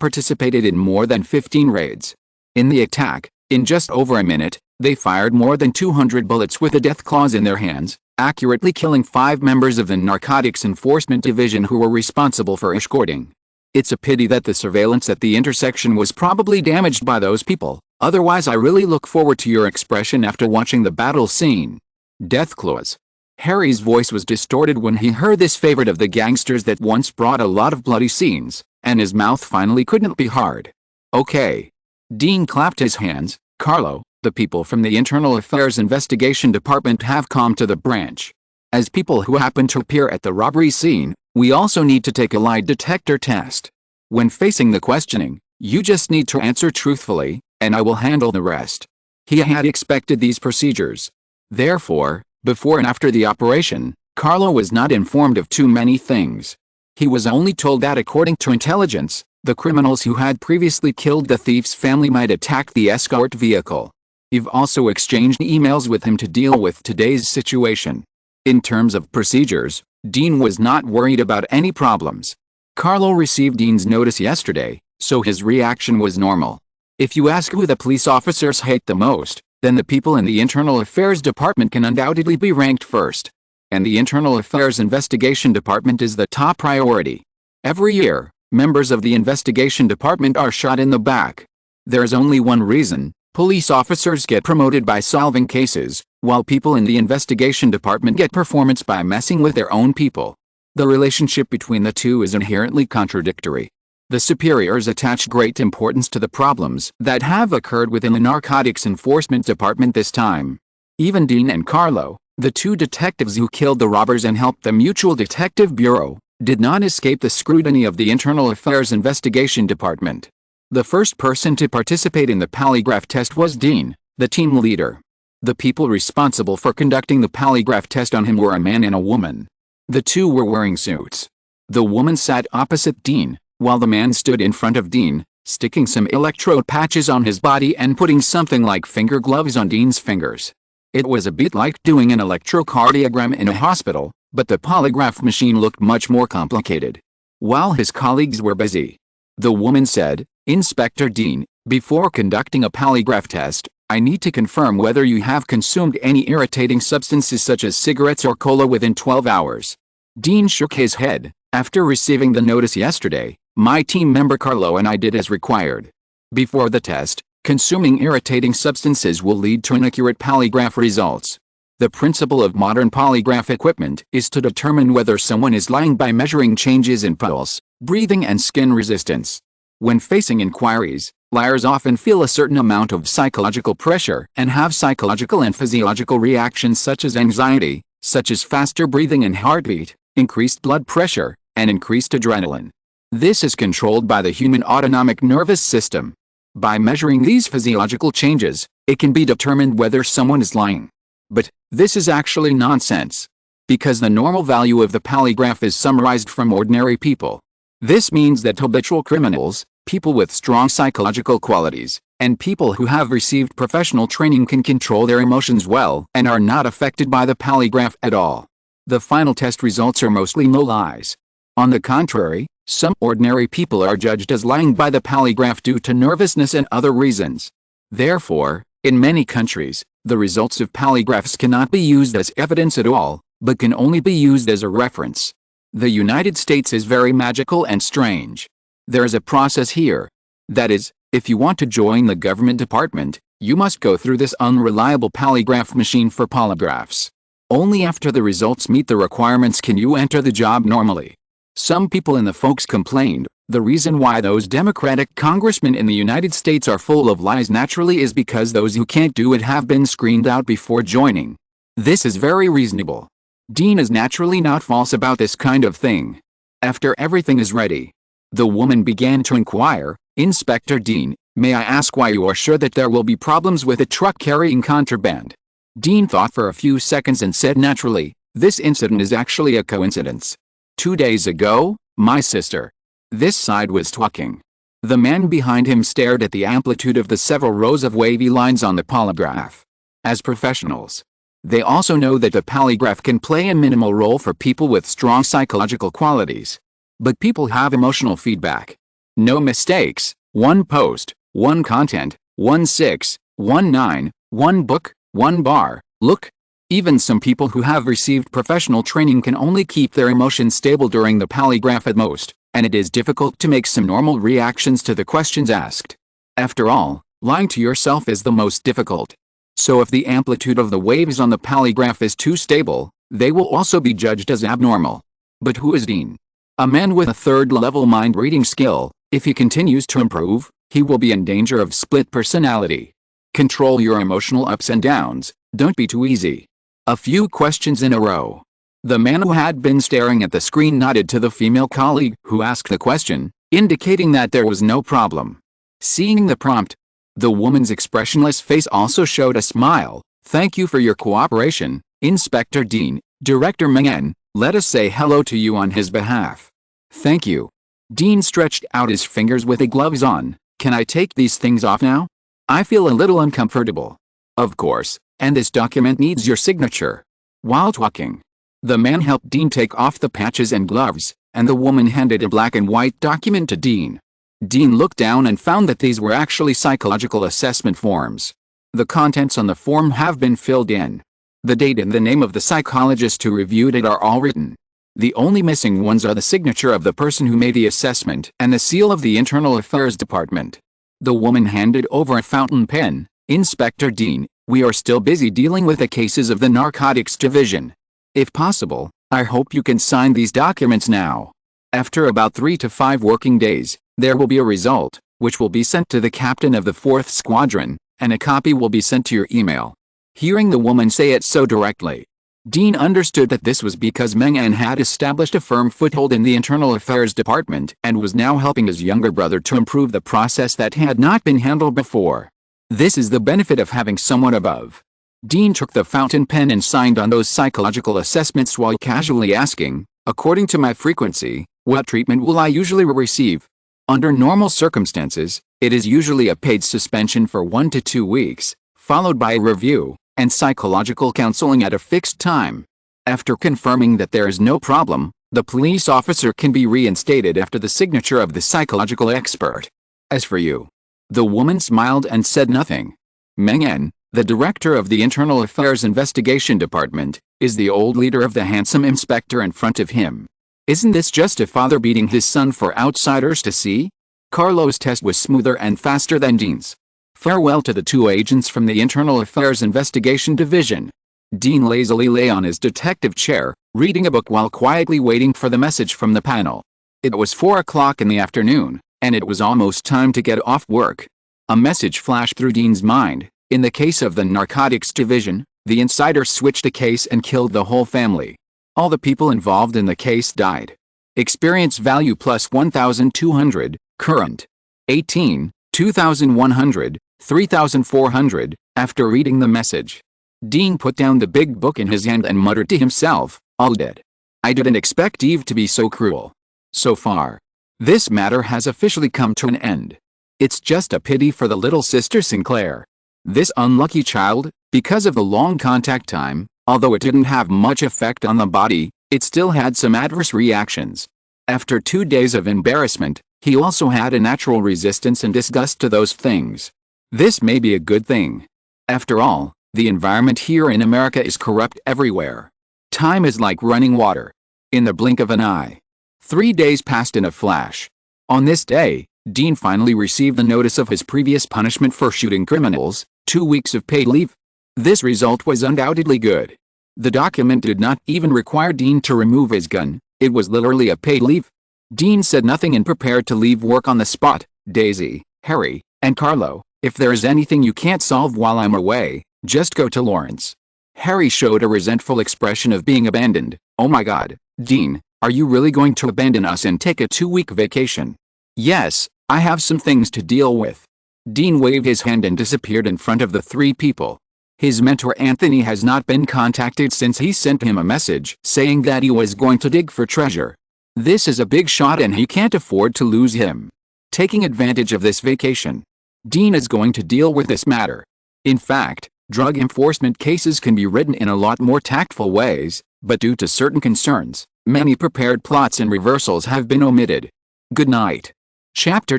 participated in more than 15 raids. In the attack, in just over a minute, they fired more than 200 bullets with the death claws in their hands, accurately killing 5 members of the Narcotics Enforcement Division who were responsible for escorting. It's a pity that the surveillance at the intersection was probably damaged by those people, otherwise I really look forward to your expression after watching the battle scene. Death claws. Harry's voice was distorted when he heard this favorite of the gangsters that once brought a lot of bloody scenes, and his mouth finally couldn't be hard. Okay. Dean clapped his hands. Carlo, the people from the Internal Affairs Investigation Department have come to the branch. As people who happen to appear at the robbery scene, we also need to take a lie detector test. When facing the questioning, you just need to answer truthfully, and I will handle the rest. He had expected these procedures. Therefore, before and after the operation, Carlo was not informed of too many things. He was only told that according to intelligence, the criminals who had previously killed the thief's family might attack the escort vehicle. Eve also exchanged emails with him to deal with today's situation. In terms of procedures, Dean was not worried about any problems. Carlo received Dean's notice yesterday, so his reaction was normal. If you ask who the police officers hate the most, then the people in the Internal Affairs Department can undoubtedly be ranked first. And the Internal Affairs Investigation Department is the top priority. Every year, members of the Investigation Department are shot in the back. There's only one reason: police officers get promoted by solving cases, while people in the Investigation Department get performance by messing with their own people. The relationship between the two is inherently contradictory. The superiors attached great importance to the problems that have occurred within the Narcotics Enforcement Department this time. Even Dean and Carlo, the two detectives who killed the robbers and helped the Mutual Detective Bureau, did not escape the scrutiny of the Internal Affairs Investigation Department. The first person to participate in the polygraph test was Dean, the team leader. The people responsible for conducting the polygraph test on him were a man and a woman. The two were wearing suits. The woman sat opposite Dean, while the man stood in front of Dean, sticking some electrode patches on his body and putting something like finger gloves on Dean's fingers. It was a bit like doing an electrocardiogram in a hospital, but the polygraph machine looked much more complicated. While his colleagues were busy, the woman said, "Inspector Dean, before conducting a polygraph test, I need to confirm whether you have consumed any irritating substances such as cigarettes or cola within 12 hours. Dean shook his head. "After receiving the notice yesterday, my team member Carlo and I did as required. Before the test, consuming irritating substances will lead to inaccurate polygraph results. The principle of modern polygraph equipment is to determine whether someone is lying by measuring changes in pulse, breathing and skin resistance. When facing inquiries, liars often feel a certain amount of psychological pressure and have psychological and physiological reactions such as anxiety, such as faster breathing and heartbeat, increased blood pressure, and increased adrenaline. This is controlled by the human autonomic nervous system. By measuring these physiological changes, it can be determined whether someone is lying. But this is actually nonsense. Because the normal value of the polygraph is summarized from ordinary people. This means that habitual criminals, people with strong psychological qualities, and people who have received professional training can control their emotions well and are not affected by the polygraph at all. The final test results are mostly no lies. On the contrary, some ordinary people are judged as lying by the polygraph due to nervousness and other reasons. Therefore, in many countries, the results of polygraphs cannot be used as evidence at all, but can only be used as a reference. The United States is very magical and strange. There is a process here. That is, if you want to join the government department, you must go through this unreliable polygraph machine for polygraphs. Only after the results meet the requirements can you enter the job normally. Some people in the folks complained, the reason why those Democratic congressmen in the United States are full of lies naturally is because those who can't do it have been screened out before joining. This is very reasonable. Dean is naturally not false about this kind of thing. After everything is ready, the woman began to inquire, "Inspector Dean, may I ask why you are sure that there will be problems with a truck carrying contraband?" Dean thought for a few seconds and said naturally, "This incident is actually a coincidence. 2 days ago, my sister." This side was talking. The man behind him stared at the amplitude of the several rows of wavy lines on the polygraph. As professionals, they also know that the polygraph can play a minimal role for people with strong psychological qualities. But people have emotional feedback. No mistakes, one post, one content, 1-6, 1-9, one book, one bar, look. Even some people who have received professional training can only keep their emotions stable during the polygraph at most, and it is difficult to make some normal reactions to the questions asked. After all, lying to yourself is the most difficult. So if the amplitude of the waves on the polygraph is too stable, they will also be judged as abnormal. But who is Dean? A man with a third-level mind-reading skill. If he continues to improve, he will be in danger of split personality. Control your emotional ups and downs, don't be too easy. A few questions in a row. The man who had been staring at the screen nodded to the female colleague who asked the question, indicating that there was no problem. Seeing the prompt, the woman's expressionless face also showed a smile. "Thank you for your cooperation, Inspector Dean. Director Mengen, let us say hello to you on his behalf." "Thank you." Dean stretched out his fingers with the gloves on. "Can I take these things off now? I feel a little uncomfortable." "Of course, and this document needs your signature." While talking, the man helped Dean take off the patches and gloves, and the woman handed a black and white document to Dean. Dean looked down and found that these were actually psychological assessment forms. The contents on the form have been filled in. The date and the name of the psychologist who reviewed it are all written. The only missing ones are the signature of the person who made the assessment and the seal of the Internal Affairs Department. The woman handed over a fountain pen. "Inspector Dean, we are still busy dealing with the cases of the Narcotics Division. If possible, I hope you can sign these documents now. After about 3 to 5 working days, There will be a result, which will be sent to the captain of the 4th Squadron, and a copy will be sent to your email. Hearing the woman say it so directly, Dean understood that this was because Meng En had established a firm foothold in the Internal Affairs Department and was now helping his younger brother to improve the process that had not been handled before. This is the benefit of having someone above. Dean took the fountain pen and signed on those psychological assessments while casually asking, according to my frequency, what treatment will I usually receive? Under normal circumstances, it is usually a paid suspension for 1 to 2 weeks, followed by a review and psychological counseling at a fixed time. After confirming that there is no problem, the police officer can be reinstated after the signature of the psychological expert. As for you. The woman smiled and said nothing. Meng En, the director of the Internal Affairs Investigation Department, is the old leader of the handsome inspector in front of him. Isn't this just a father beating his son for outsiders to see? Carlo's test was smoother and faster than Dean's. Farewell to the 2 agents from the Internal Affairs Investigation Division. Dean lazily lay on his detective chair, reading a book while quietly waiting for the message from the panel. It was 4 o'clock in the afternoon, and it was almost time to get off work. A message flashed through Dean's mind. In the case of the Narcotics Division, the insider switched a case and killed the whole family. All the people involved in the case died. Experience value plus 1,200, current. 18, 2,100, 3,400. After reading the message, Dean put down the big book in his hand and muttered to himself, all dead. I didn't expect Eve to be so cruel. So far, this matter has officially come to an end. It's just a pity for the little sister Sinclair. This unlucky child, because of the long contact time, although it didn't have much effect on the body, it still had some adverse reactions. After 2 days of embarrassment, he also had a natural resistance and disgust to those things. This may be a good thing. After all, the environment here in America is corrupt everywhere. Time is like running water. In the blink of an eye. 3 days passed in a flash. On this day, Dean finally received the notice of his previous punishment for shooting criminals, 2 weeks of paid leave. This result was undoubtedly good. The document did not even require Dean to remove his gun, it was literally a paid leave. Dean said nothing and prepared to leave work on the spot. Daisy, Harry, and Carlo, if there is anything you can't solve while I'm away, just go to Lawrence. Harry showed a resentful expression of being abandoned. Oh my God, Dean, are you really going to abandon us and take a 2-week vacation? Yes, I have some things to deal with. Dean waved his hand and disappeared in front of the 3 people. His mentor Anthony has not been contacted since he sent him a message saying that he was going to dig for treasure. This is a big shot and he can't afford to lose him. Taking advantage of this vacation, Dean is going to deal with this matter. In fact, drug enforcement cases can be written in a lot more tactful ways, but due to certain concerns, many prepared plots and reversals have been omitted. Good night. Chapter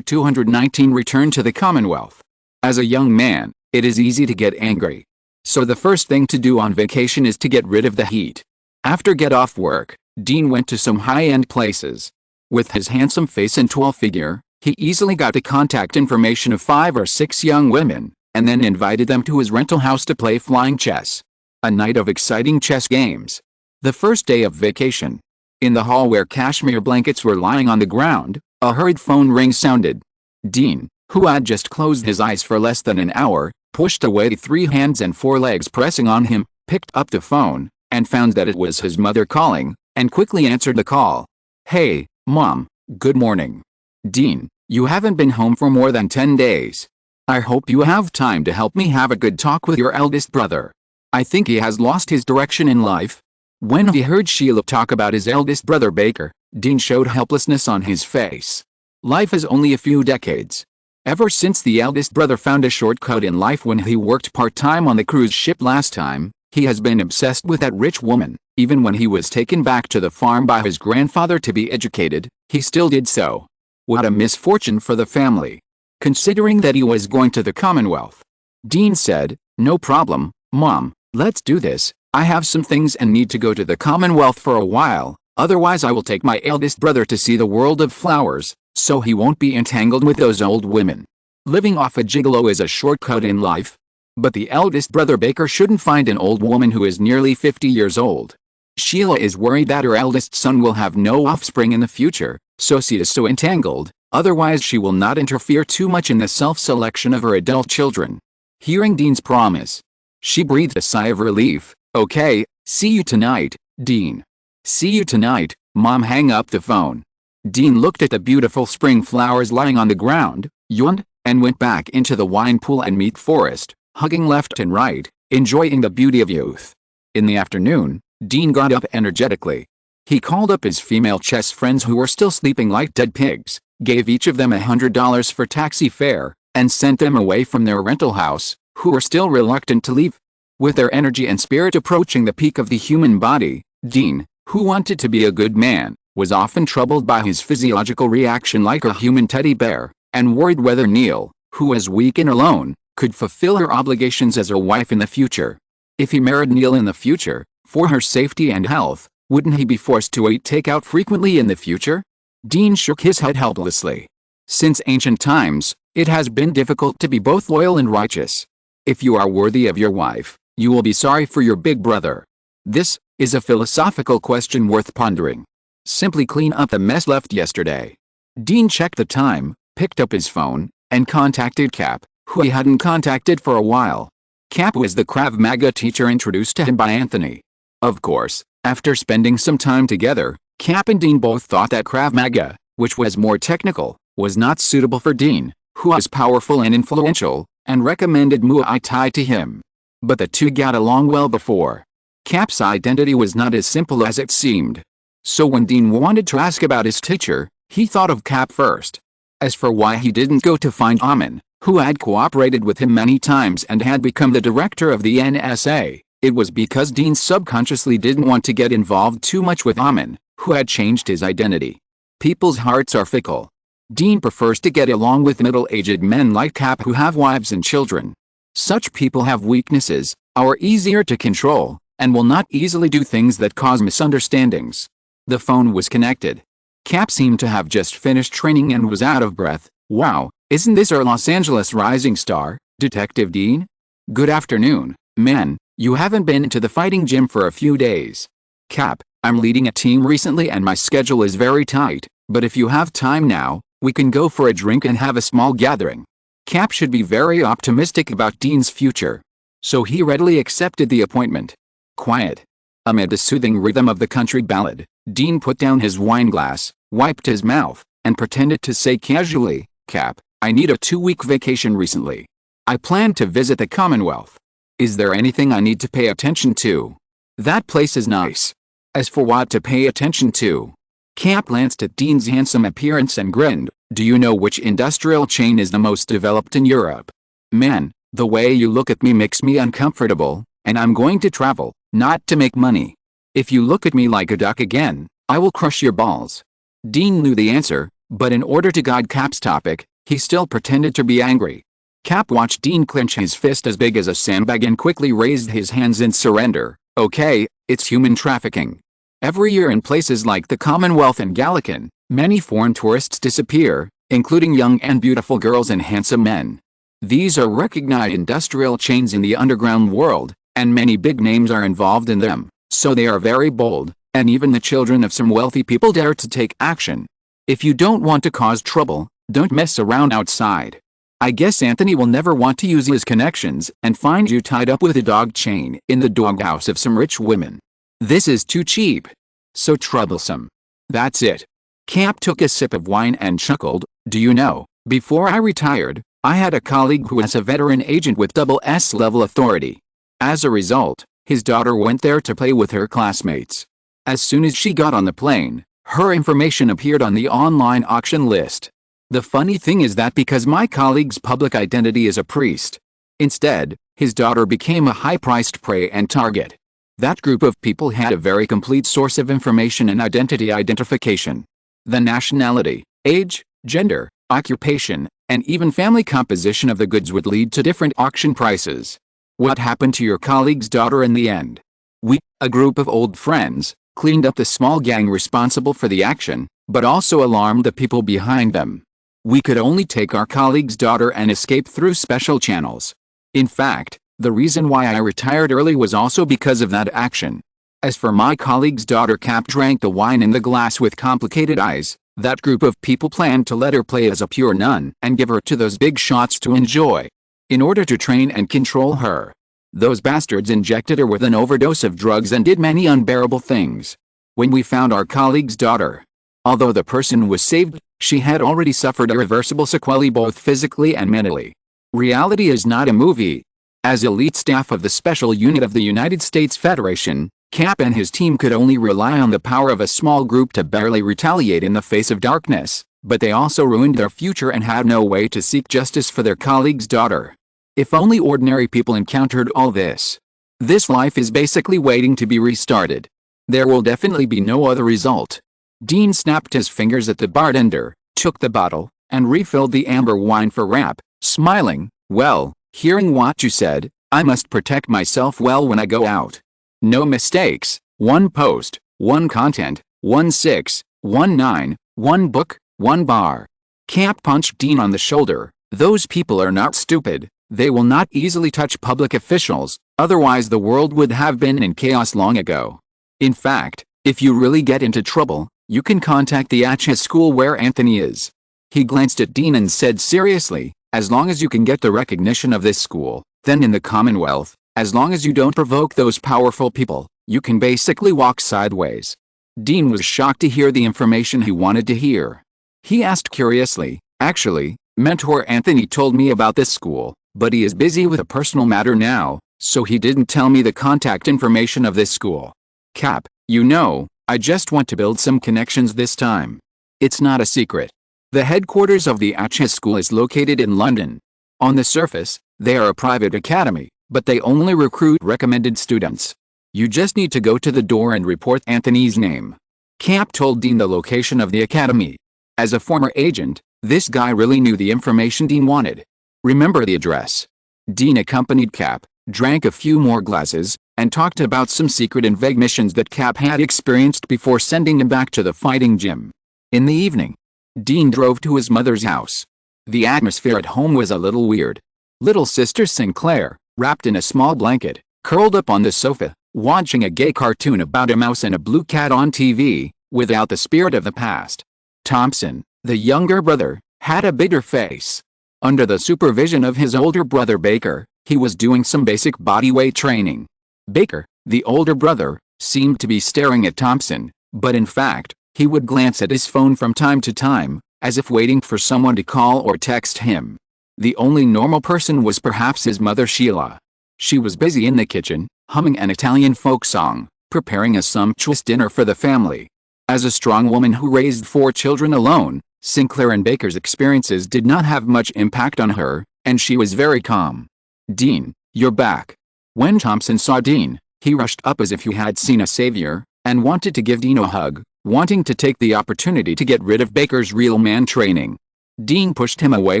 219 Return to the Commonwealth. As a young man, it is easy to get angry. So the first thing to do on vacation is to get rid of the heat. After get off work, Dean went to some high-end places. With his handsome face and tall figure, he easily got the contact information of 5 or 6 young women, and then invited them to his rental house to play flying chess. A night of exciting chess games. The first day of vacation. In the hall where cashmere blankets were lying on the ground, a hurried phone ring sounded. Dean, who had just closed his eyes for less than an hour, pushed away 3 hands and 4 legs pressing on him, picked up the phone, and found that it was his mother calling, and quickly answered the call. Hey, Mom, good morning. Dean, you haven't been home for more than 10 days. I hope you have time to help me have a good talk with your eldest brother. I think he has lost his direction in life. When he heard Sheila talk about his eldest brother Baker, Dean showed helplessness on his face. Life is only a few decades. Ever since the eldest brother found a shortcut in life when he worked part-time on the cruise ship last time, he has been obsessed with that rich woman. Even when he was taken back to the farm by his grandfather to be educated, he still did so. What a misfortune for the family. Considering that he was going to the Commonwealth. Dean said, no problem, Mom, let's do this. I have some things and need to go to the Commonwealth for a while, otherwise I will take my eldest brother to see the world of flowers, so he won't be entangled with those old women. Living off a gigolo is a shortcut in life. But the eldest brother Baker shouldn't find an old woman who is nearly 50 years old. Sheila is worried that her eldest son will have no offspring in the future, so she is so entangled, Otherwise she will not interfere too much in the self-selection of her adult children. Hearing Dean's promise, she breathed a sigh of relief. Okay, see you tonight, Dean. See you tonight, Mom. Hang up the phone. Dean looked at the beautiful spring flowers lying on the ground, yawned, and went back into the wine pool and meat forest, hugging left and right, enjoying the beauty of youth. In the afternoon, Dean got up energetically. He called up his female chess friends who were still sleeping like dead pigs, gave each of them $100 for taxi fare, and sent them away from their rental house, who were still reluctant to leave. With their energy and spirit approaching the peak of the human body, Dean, who wanted to be a good man, was often troubled by his physiological reaction like a human teddy bear, and worried whether Neil, who was weak and alone, could fulfill her obligations as a wife in the future. If he married Neil in the future, for her safety and health, wouldn't he be forced to eat takeout frequently in the future? Dean shook his head helplessly. Since ancient times, it has been difficult to be both loyal and righteous. If you are worthy of your wife, you will be sorry for your big brother. This is a philosophical question worth pondering. Simply clean up the mess left yesterday. Dean checked the time, picked up his phone, and contacted Cap, who he hadn't contacted for a while. Cap was the Krav Maga teacher introduced to him by Anthony. Of course, after spending some time together, Cap and Dean both thought that Krav Maga, which was more technical, was not suitable for Dean, who was powerful and influential, and recommended Muay Thai to him. But the two got along well before. Cap's identity was not as simple as it seemed. So when Dean wanted to ask about his teacher, he thought of Cap first. As for why he didn't go to find Amin, who had cooperated with him many times and had become the director of the NSA, it was because Dean subconsciously didn't want to get involved too much with Amin, who had changed his identity. People's hearts are fickle. Dean prefers to get along with middle-aged men like Cap who have wives and children. Such people have weaknesses, are easier to control, and will not easily do things that cause misunderstandings. The phone was connected. Cap seemed to have just finished training and was out of breath. Wow, isn't this our Los Angeles rising star, Detective Dean? Good afternoon, man. You haven't been to the fighting gym for a few days. Cap, I'm leading a team recently and my schedule is very tight, but if you have time now, we can go for a drink and have a small gathering. Cap should be very optimistic about Dean's future. So he readily accepted the appointment. Quiet. Amid the soothing rhythm of the country ballad, Dean put down his wine glass, wiped his mouth, and pretended to say casually, Cap, I need a 2-week vacation recently. I plan to visit the Commonwealth. Is there anything I need to pay attention to? That place is nice. As for what to pay attention to? Cap glanced at Dean's handsome appearance and grinned. Do you know which industrial chain is the most developed in Europe? Man, the way you look at me makes me uncomfortable, and I'm going to travel, not to make money. If you look at me like a duck again, I will crush your balls. Dean knew the answer, but in order to guide Cap's topic, he still pretended to be angry. Cap watched Dean clench his fist as big as a sandbag and quickly raised his hands in surrender. Okay, it's human trafficking. Every year in places like the Commonwealth and Gallican, many foreign tourists disappear, including young and beautiful girls and handsome men. These are recognized industrial chains in the underground world, and many big names are involved in them, so they are very bold, and even the children of some wealthy people dare to take action. If you don't want to cause trouble, don't mess around outside. I guess Anthony will never want to use his connections and find you tied up with a dog chain in the doghouse of some rich women. This is too cheap. So troublesome. That's it. Cap took a sip of wine and chuckled. Do you know, before I retired, I had a colleague who was a veteran agent with SS level authority. As a result, his daughter went there to play with her classmates. As soon as she got on the plane, her information appeared on the online auction list. The funny thing is that because my colleague's public identity is a priest, instead, his daughter became a high-priced prey and target. That group of people had a very complete source of information and identity identification. The nationality, age, gender, occupation, and even family composition of the goods would lead to different auction prices. What happened to your colleague's daughter in the end? We, a group of old friends, cleaned up the small gang responsible for the action, but also alarmed the people behind them. We could only take our colleague's daughter and escape through special channels. In fact, the reason why I retired early was also because of that action. As for my colleague's daughter, Cap drank the wine in the glass with complicated eyes. That group of people planned to let her play as a pure nun and give her to those big shots to enjoy. In order to train and control her, those bastards injected her with an overdose of drugs and did many unbearable things. When we found our colleague's daughter, although the person was saved, she had already suffered irreversible sequelae both physically and mentally. Reality is not a movie. As elite staff of the Special Unit of the United States Federation, Cap and his team could only rely on the power of a small group to barely retaliate in the face of darkness, but they also ruined their future and had no way to seek justice for their colleague's daughter. If only ordinary people encountered all this. This life is basically waiting to be restarted. There will definitely be no other result. Dean snapped his fingers at the bartender, took the bottle, and refilled the amber wine for Rap, smiling. Well, hearing what you said, I must protect myself well when I go out. No mistakes, one post, one content, 1619, one book, one bar. Cap punched Dean on the shoulder. Those people are not stupid. They will not easily touch public officials, otherwise the world would have been in chaos long ago. In fact, if you really get into trouble, you can contact the HS school where Anthony is. He glanced at Dean and said seriously, as long as you can get the recognition of this school, then in the Commonwealth, as long as you don't provoke those powerful people, you can basically walk sideways. Dean was shocked to hear the information he wanted to hear. He asked curiously, actually, Mentor Anthony told me about this school, but he is busy with a personal matter now, so he didn't tell me the contact information of this school. Cap, you know, I just want to build some connections this time. It's not a secret. The headquarters of the HS school is located in London. On the surface, they are a private academy, but they only recruit recommended students. You just need to go to the door and report Anthony's name. Cap told Dean the location of the academy. As a former agent, this guy really knew the information Dean wanted. Remember the address. Dean accompanied Cap, drank a few more glasses, and talked about some secret and vague missions that Cap had experienced before sending him back to the fighting gym. In the evening, Dean drove to his mother's house. The atmosphere at home was a little weird. Little sister Sinclair, wrapped in a small blanket, curled up on the sofa, watching a gay cartoon about a mouse and a blue cat on TV, without the spirit of the past. Thompson, the younger brother, had a bitter face. Under the supervision of his older brother Baker, he was doing some basic bodyweight training. Baker, the older brother, seemed to be staring at Thompson, but in fact, he would glance at his phone from time to time, as if waiting for someone to call or text him. The only normal person was perhaps his mother Sheila. She was busy in the kitchen, humming an Italian folk song, preparing a sumptuous dinner for the family. As a strong woman who raised 4 children alone, Sinclair and Baker's experiences did not have much impact on her, and she was very calm. Dean, you're back. When Thompson saw Dean, he rushed up as if he had seen a savior, and wanted to give Dean a hug, wanting to take the opportunity to get rid of Baker's real man training. Dean pushed him away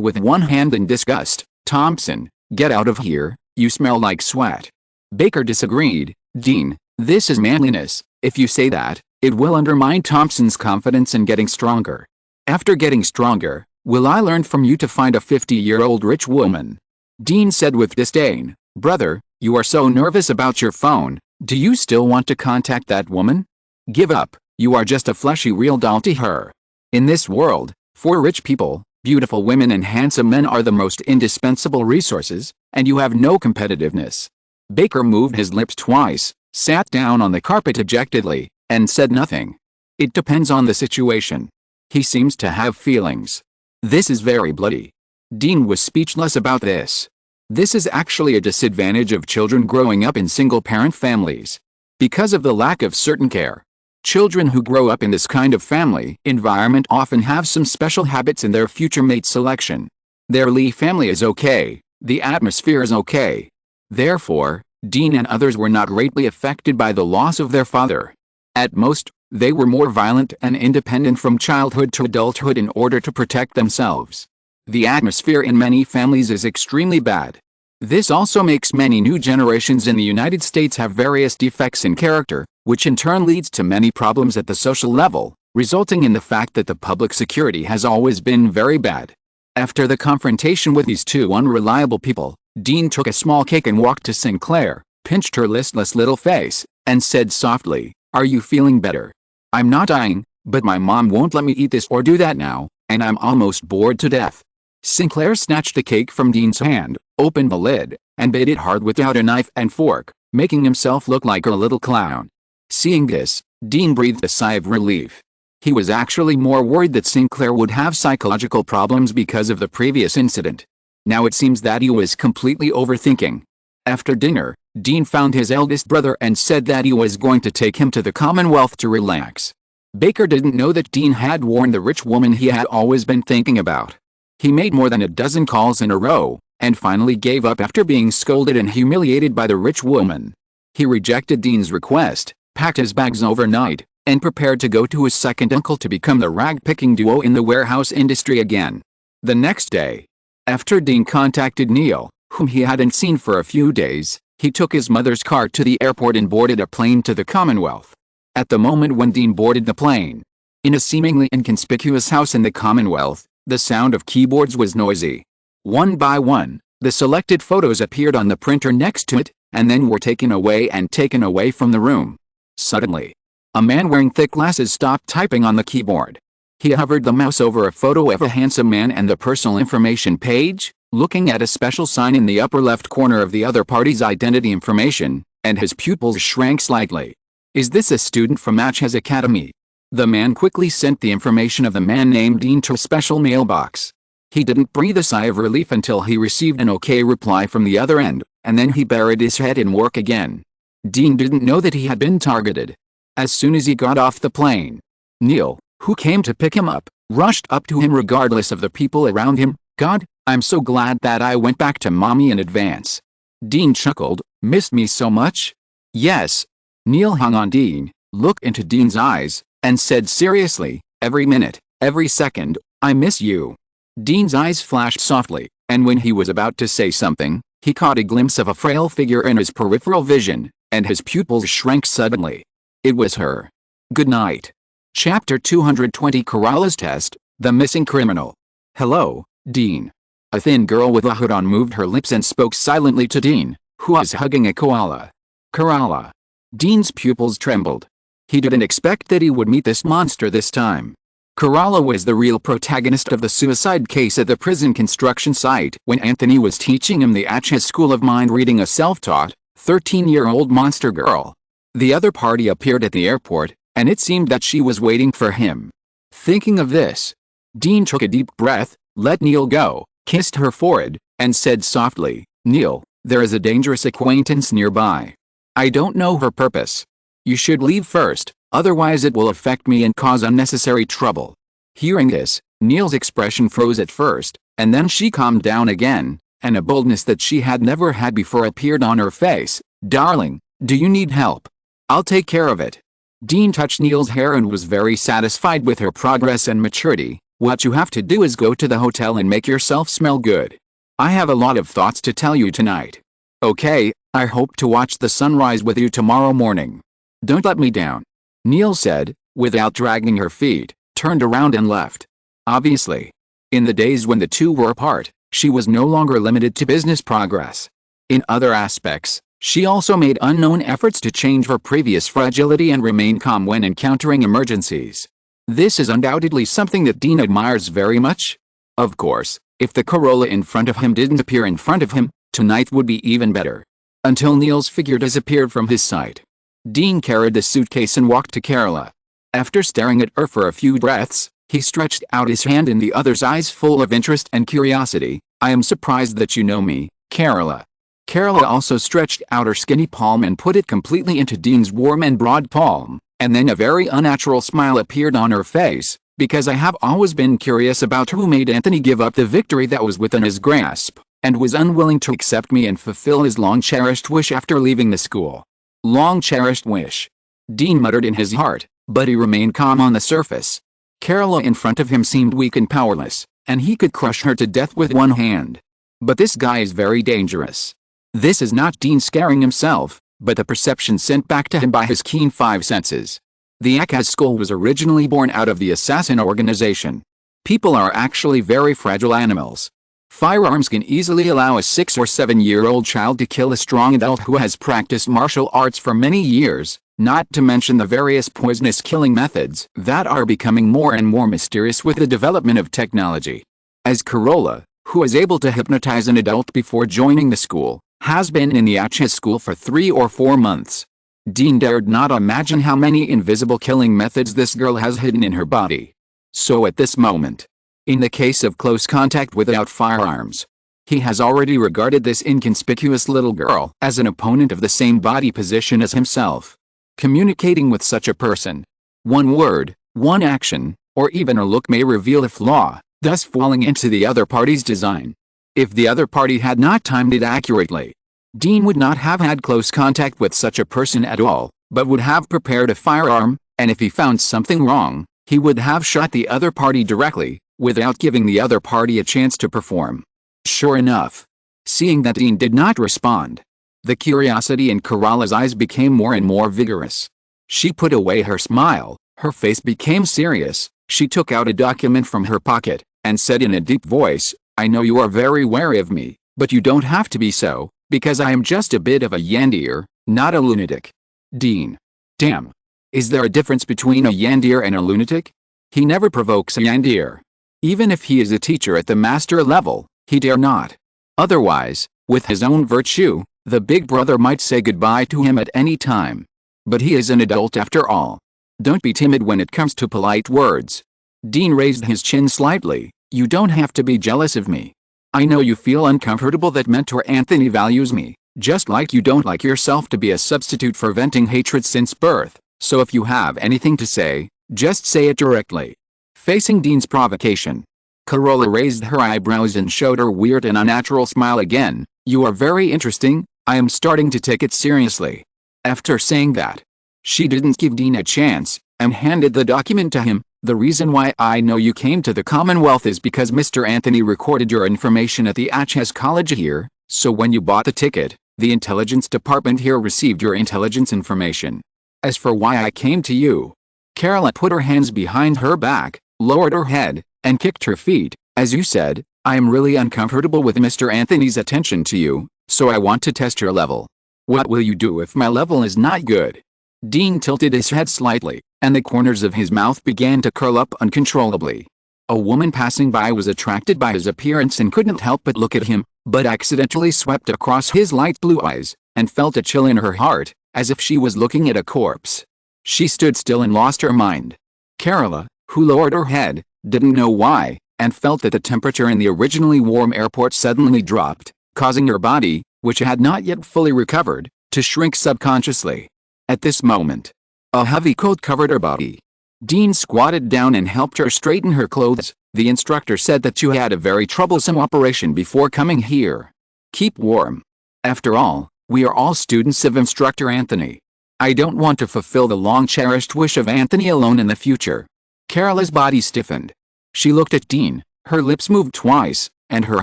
with one hand in disgust. Thompson, get out of here, you smell like sweat. Baker disagreed. Dean, this is manliness. If you say that, it will undermine Thompson's confidence in getting stronger. After getting stronger, will I learn from you to find a 50-year-old rich woman? Dean said with disdain. Brother, you are so nervous about your phone. Do you still want to contact that woman? Give up. You are just a fleshy real doll to her. In this world, for rich people, beautiful women and handsome men are the most indispensable resources, and you have no competitiveness. Baker moved his lips twice, sat down on the carpet dejectedly, and said nothing. It depends on the situation. He seems to have feelings. This is very bloody. Dean was speechless about this. This is actually a disadvantage of children growing up in single-parent families. Because of the lack of certain care, children who grow up in this kind of family environment often have some special habits in their future mate selection. Their Lee family is okay, the atmosphere is okay. Therefore, Dean and others were not greatly affected by the loss of their father. At most, they were more violent and independent from childhood to adulthood in order to protect themselves. The atmosphere in many families is extremely bad. This also makes many new generations in the United States have various defects in character, which in turn leads to many problems at the social level, resulting in the fact that the public security has always been very bad. After the confrontation with these two unreliable people, Dean took a small cake and walked to Sinclair, pinched her listless little face, and said softly, "Are you feeling better?" "I'm not dying," But my mom won't let me eat this or do that now, and I'm almost bored to death. Sinclair snatched the cake from Dean's hand, opened the lid, and bit it hard without a knife and fork, making himself look like a little clown. Seeing this, Dean breathed a sigh of relief. He was actually more worried that Sinclair would have psychological problems because of the previous incident. Now it seems that he was completely overthinking. After dinner, Dean found his eldest brother and said that he was going to take him to the Commonwealth to relax. Baker didn't know that Dean had warned the rich woman he had always been thinking about. He made more than a dozen calls in a row, and finally gave up after being scolded and humiliated by the rich woman. He rejected Dean's request, packed his bags overnight, and prepared to go to his second uncle to become the rag-picking duo in the warehouse industry again. The next day, after Dean contacted Neil, whom he hadn't seen for a few days, he took his mother's car to the airport and boarded a plane to the Commonwealth. At the moment when Dean boarded the plane, in a seemingly inconspicuous house in the Commonwealth, the sound of keyboards was noisy. One by one, the selected photos appeared on the printer next to it, and then were taken away from the room. Suddenly, a man wearing thick glasses stopped typing on the keyboard. He hovered the mouse over a photo of a handsome man and the personal information page, looking at a special sign in the upper left corner of the other party's identity information, and his pupils shrank slightly. "Is this a student from Match's Academy?" The man quickly sent the information of the man named Dean to a special mailbox. He didn't breathe a sigh of relief until he received an okay reply from the other end, and then he buried his head in work again. Dean didn't know that he had been targeted. As soon as he got off the plane, Neil, who came to pick him up, rushed up to him regardless of the people around him. "God, I'm so glad that I went back to mommy in advance." Dean chuckled. "Missed me so much?" "Yes." Neil hung on Dean, looked into Dean's eyes, and said seriously, "Every minute, every second, I miss you." Dean's eyes flashed softly, and when he was about to say something, he caught a glimpse of a frail figure in his peripheral vision, and his pupils shrank suddenly. It was her. Good night. Chapter 220 Corolla's Test, The Missing Criminal. "Hello, Dean." A thin girl with a hood on moved her lips and spoke silently to Dean, who was hugging a koala. Corolla. Dean's pupils trembled. He didn't expect that he would meet this monster this time. Corolla was the real protagonist of the suicide case at the prison construction site when Anthony was teaching him the Atchis School of Mind reading a self-taught, 13-year-old monster girl. The other party appeared at the airport, and it seemed that she was waiting for him. Thinking of this, Dean took a deep breath, let Neil go, kissed her forehead, and said softly, "Neil, there is a dangerous acquaintance nearby. I don't know her purpose. You should leave first, otherwise it will affect me and cause unnecessary trouble." Hearing this, Neil's expression froze at first, and then she calmed down again, and a boldness that she had never had before appeared on her face. "Darling, do you need help? I'll take care of it." Dean touched Neil's hair and was very satisfied with her progress and maturity. "What you have to do is go to the hotel and make yourself smell good. I have a lot of thoughts to tell you tonight. Okay, I hope to watch the sunrise with you tomorrow morning. Don't let me down," Neil said, without dragging her feet, turned around and left. Obviously, in the days when the two were apart, she was no longer limited to business progress. In other aspects, she also made unknown efforts to change her previous fragility and remain calm when encountering emergencies. This is undoubtedly something that Dean admires very much. Of course, if the Corolla in front of him didn't appear in front of him, tonight would be even better. Until Neil's figure disappeared from his sight, Dean carried the suitcase and walked to Carola. After staring at her for a few breaths, he stretched out his hand in the other's eyes full of interest and curiosity. "I am surprised that you know me, Carola." Carola also stretched out her skinny palm and put it completely into Dean's warm and broad palm, and then a very unnatural smile appeared on her face, "Because I have always been curious about who made Anthony give up the victory that was within his grasp, and was unwilling to accept me and fulfill his long-cherished wish after leaving the school." Long-cherished wish, Dean muttered in his heart, but he remained calm on the surface. Carola in front of him seemed weak and powerless, and he could crush her to death with one hand. But this guy is very dangerous. This is not Dean scaring himself, but the perception sent back to him by his keen five senses. The Atchis School was originally born out of the assassin organization. People are actually very fragile animals. Firearms can easily allow a 6 or 7-year-old child to kill a strong adult who has practiced martial arts for many years, not to mention the various poisonous killing methods that are becoming more and more mysterious with the development of technology. As Carola, who is able to hypnotize an adult before joining the school, has been in the HS school for 3 or 4 months. Dean dared not imagine how many invisible killing methods this girl has hidden in her body. So at this moment, in the case of close contact without firearms, he has already regarded this inconspicuous little girl as an opponent of the same body position as himself. Communicating with such a person, one word, one action, or even a look may reveal a flaw, thus falling into the other party's design. If the other party had not timed it accurately, Dean would not have had close contact with such a person at all, but would have prepared a firearm, and if he found something wrong, he would have shot the other party directly, without giving the other party a chance to perform. Sure enough, seeing that Dean did not respond, the curiosity in Carola's eyes became more and more vigorous. She put away her smile, her face became serious, she took out a document from her pocket, and said in a deep voice, "I know you are very wary of me, but you don't have to be so, because I am just a bit of a yandeer, not a lunatic." Dean. Damn. Is there a difference between a yandeer and a lunatic? He never provokes a yandeer. Even if he is a teacher at the master level, he dare not. Otherwise, with his own virtue, the big brother might say goodbye to him at any time. But he is an adult after all. Don't be timid when it comes to polite words. Dean raised his chin slightly. You don't have to be jealous of me. I know you feel uncomfortable that Mentor Anthony values me, just like you don't like yourself to be a substitute for venting hatred since birth, so if you have anything to say, just say it directly. Facing Dean's provocation, Carola raised her eyebrows and showed her weird and unnatural smile again. You are very interesting, I am starting to take it seriously. After saying that, she didn't give Dean a chance, and handed the document to him. The reason why I know you came to the Commonwealth is because Mr. Anthony recorded your information at the HS College here, so when you bought the ticket, the intelligence department here received your intelligence information. As for why I came to you, Carola put her hands behind her back, lowered her head, and kicked her feet. As you said, I am really uncomfortable with Mr. Anthony's attention to you, so I want to test your level. What will you do if my level is not good? Dean tilted his head slightly, and the corners of his mouth began to curl up uncontrollably. A woman passing by was attracted by his appearance and couldn't help but look at him, but accidentally swept across his light blue eyes, and felt a chill in her heart, as if she was looking at a corpse. She stood still and lost her mind. Carola, who lowered her head, didn't know why, and felt that the temperature in the originally warm airport suddenly dropped, causing her body, which had not yet fully recovered, to shrink subconsciously. At this moment, a heavy coat covered her body. Dean squatted down and helped her straighten her clothes. The instructor said that you had a very troublesome operation before coming here. Keep warm. After all, we are all students of Instructor Anthony. I don't want to fulfill the long-cherished wish of Anthony alone in the future. Carola's body stiffened. She looked at Dean, her lips moved twice, and her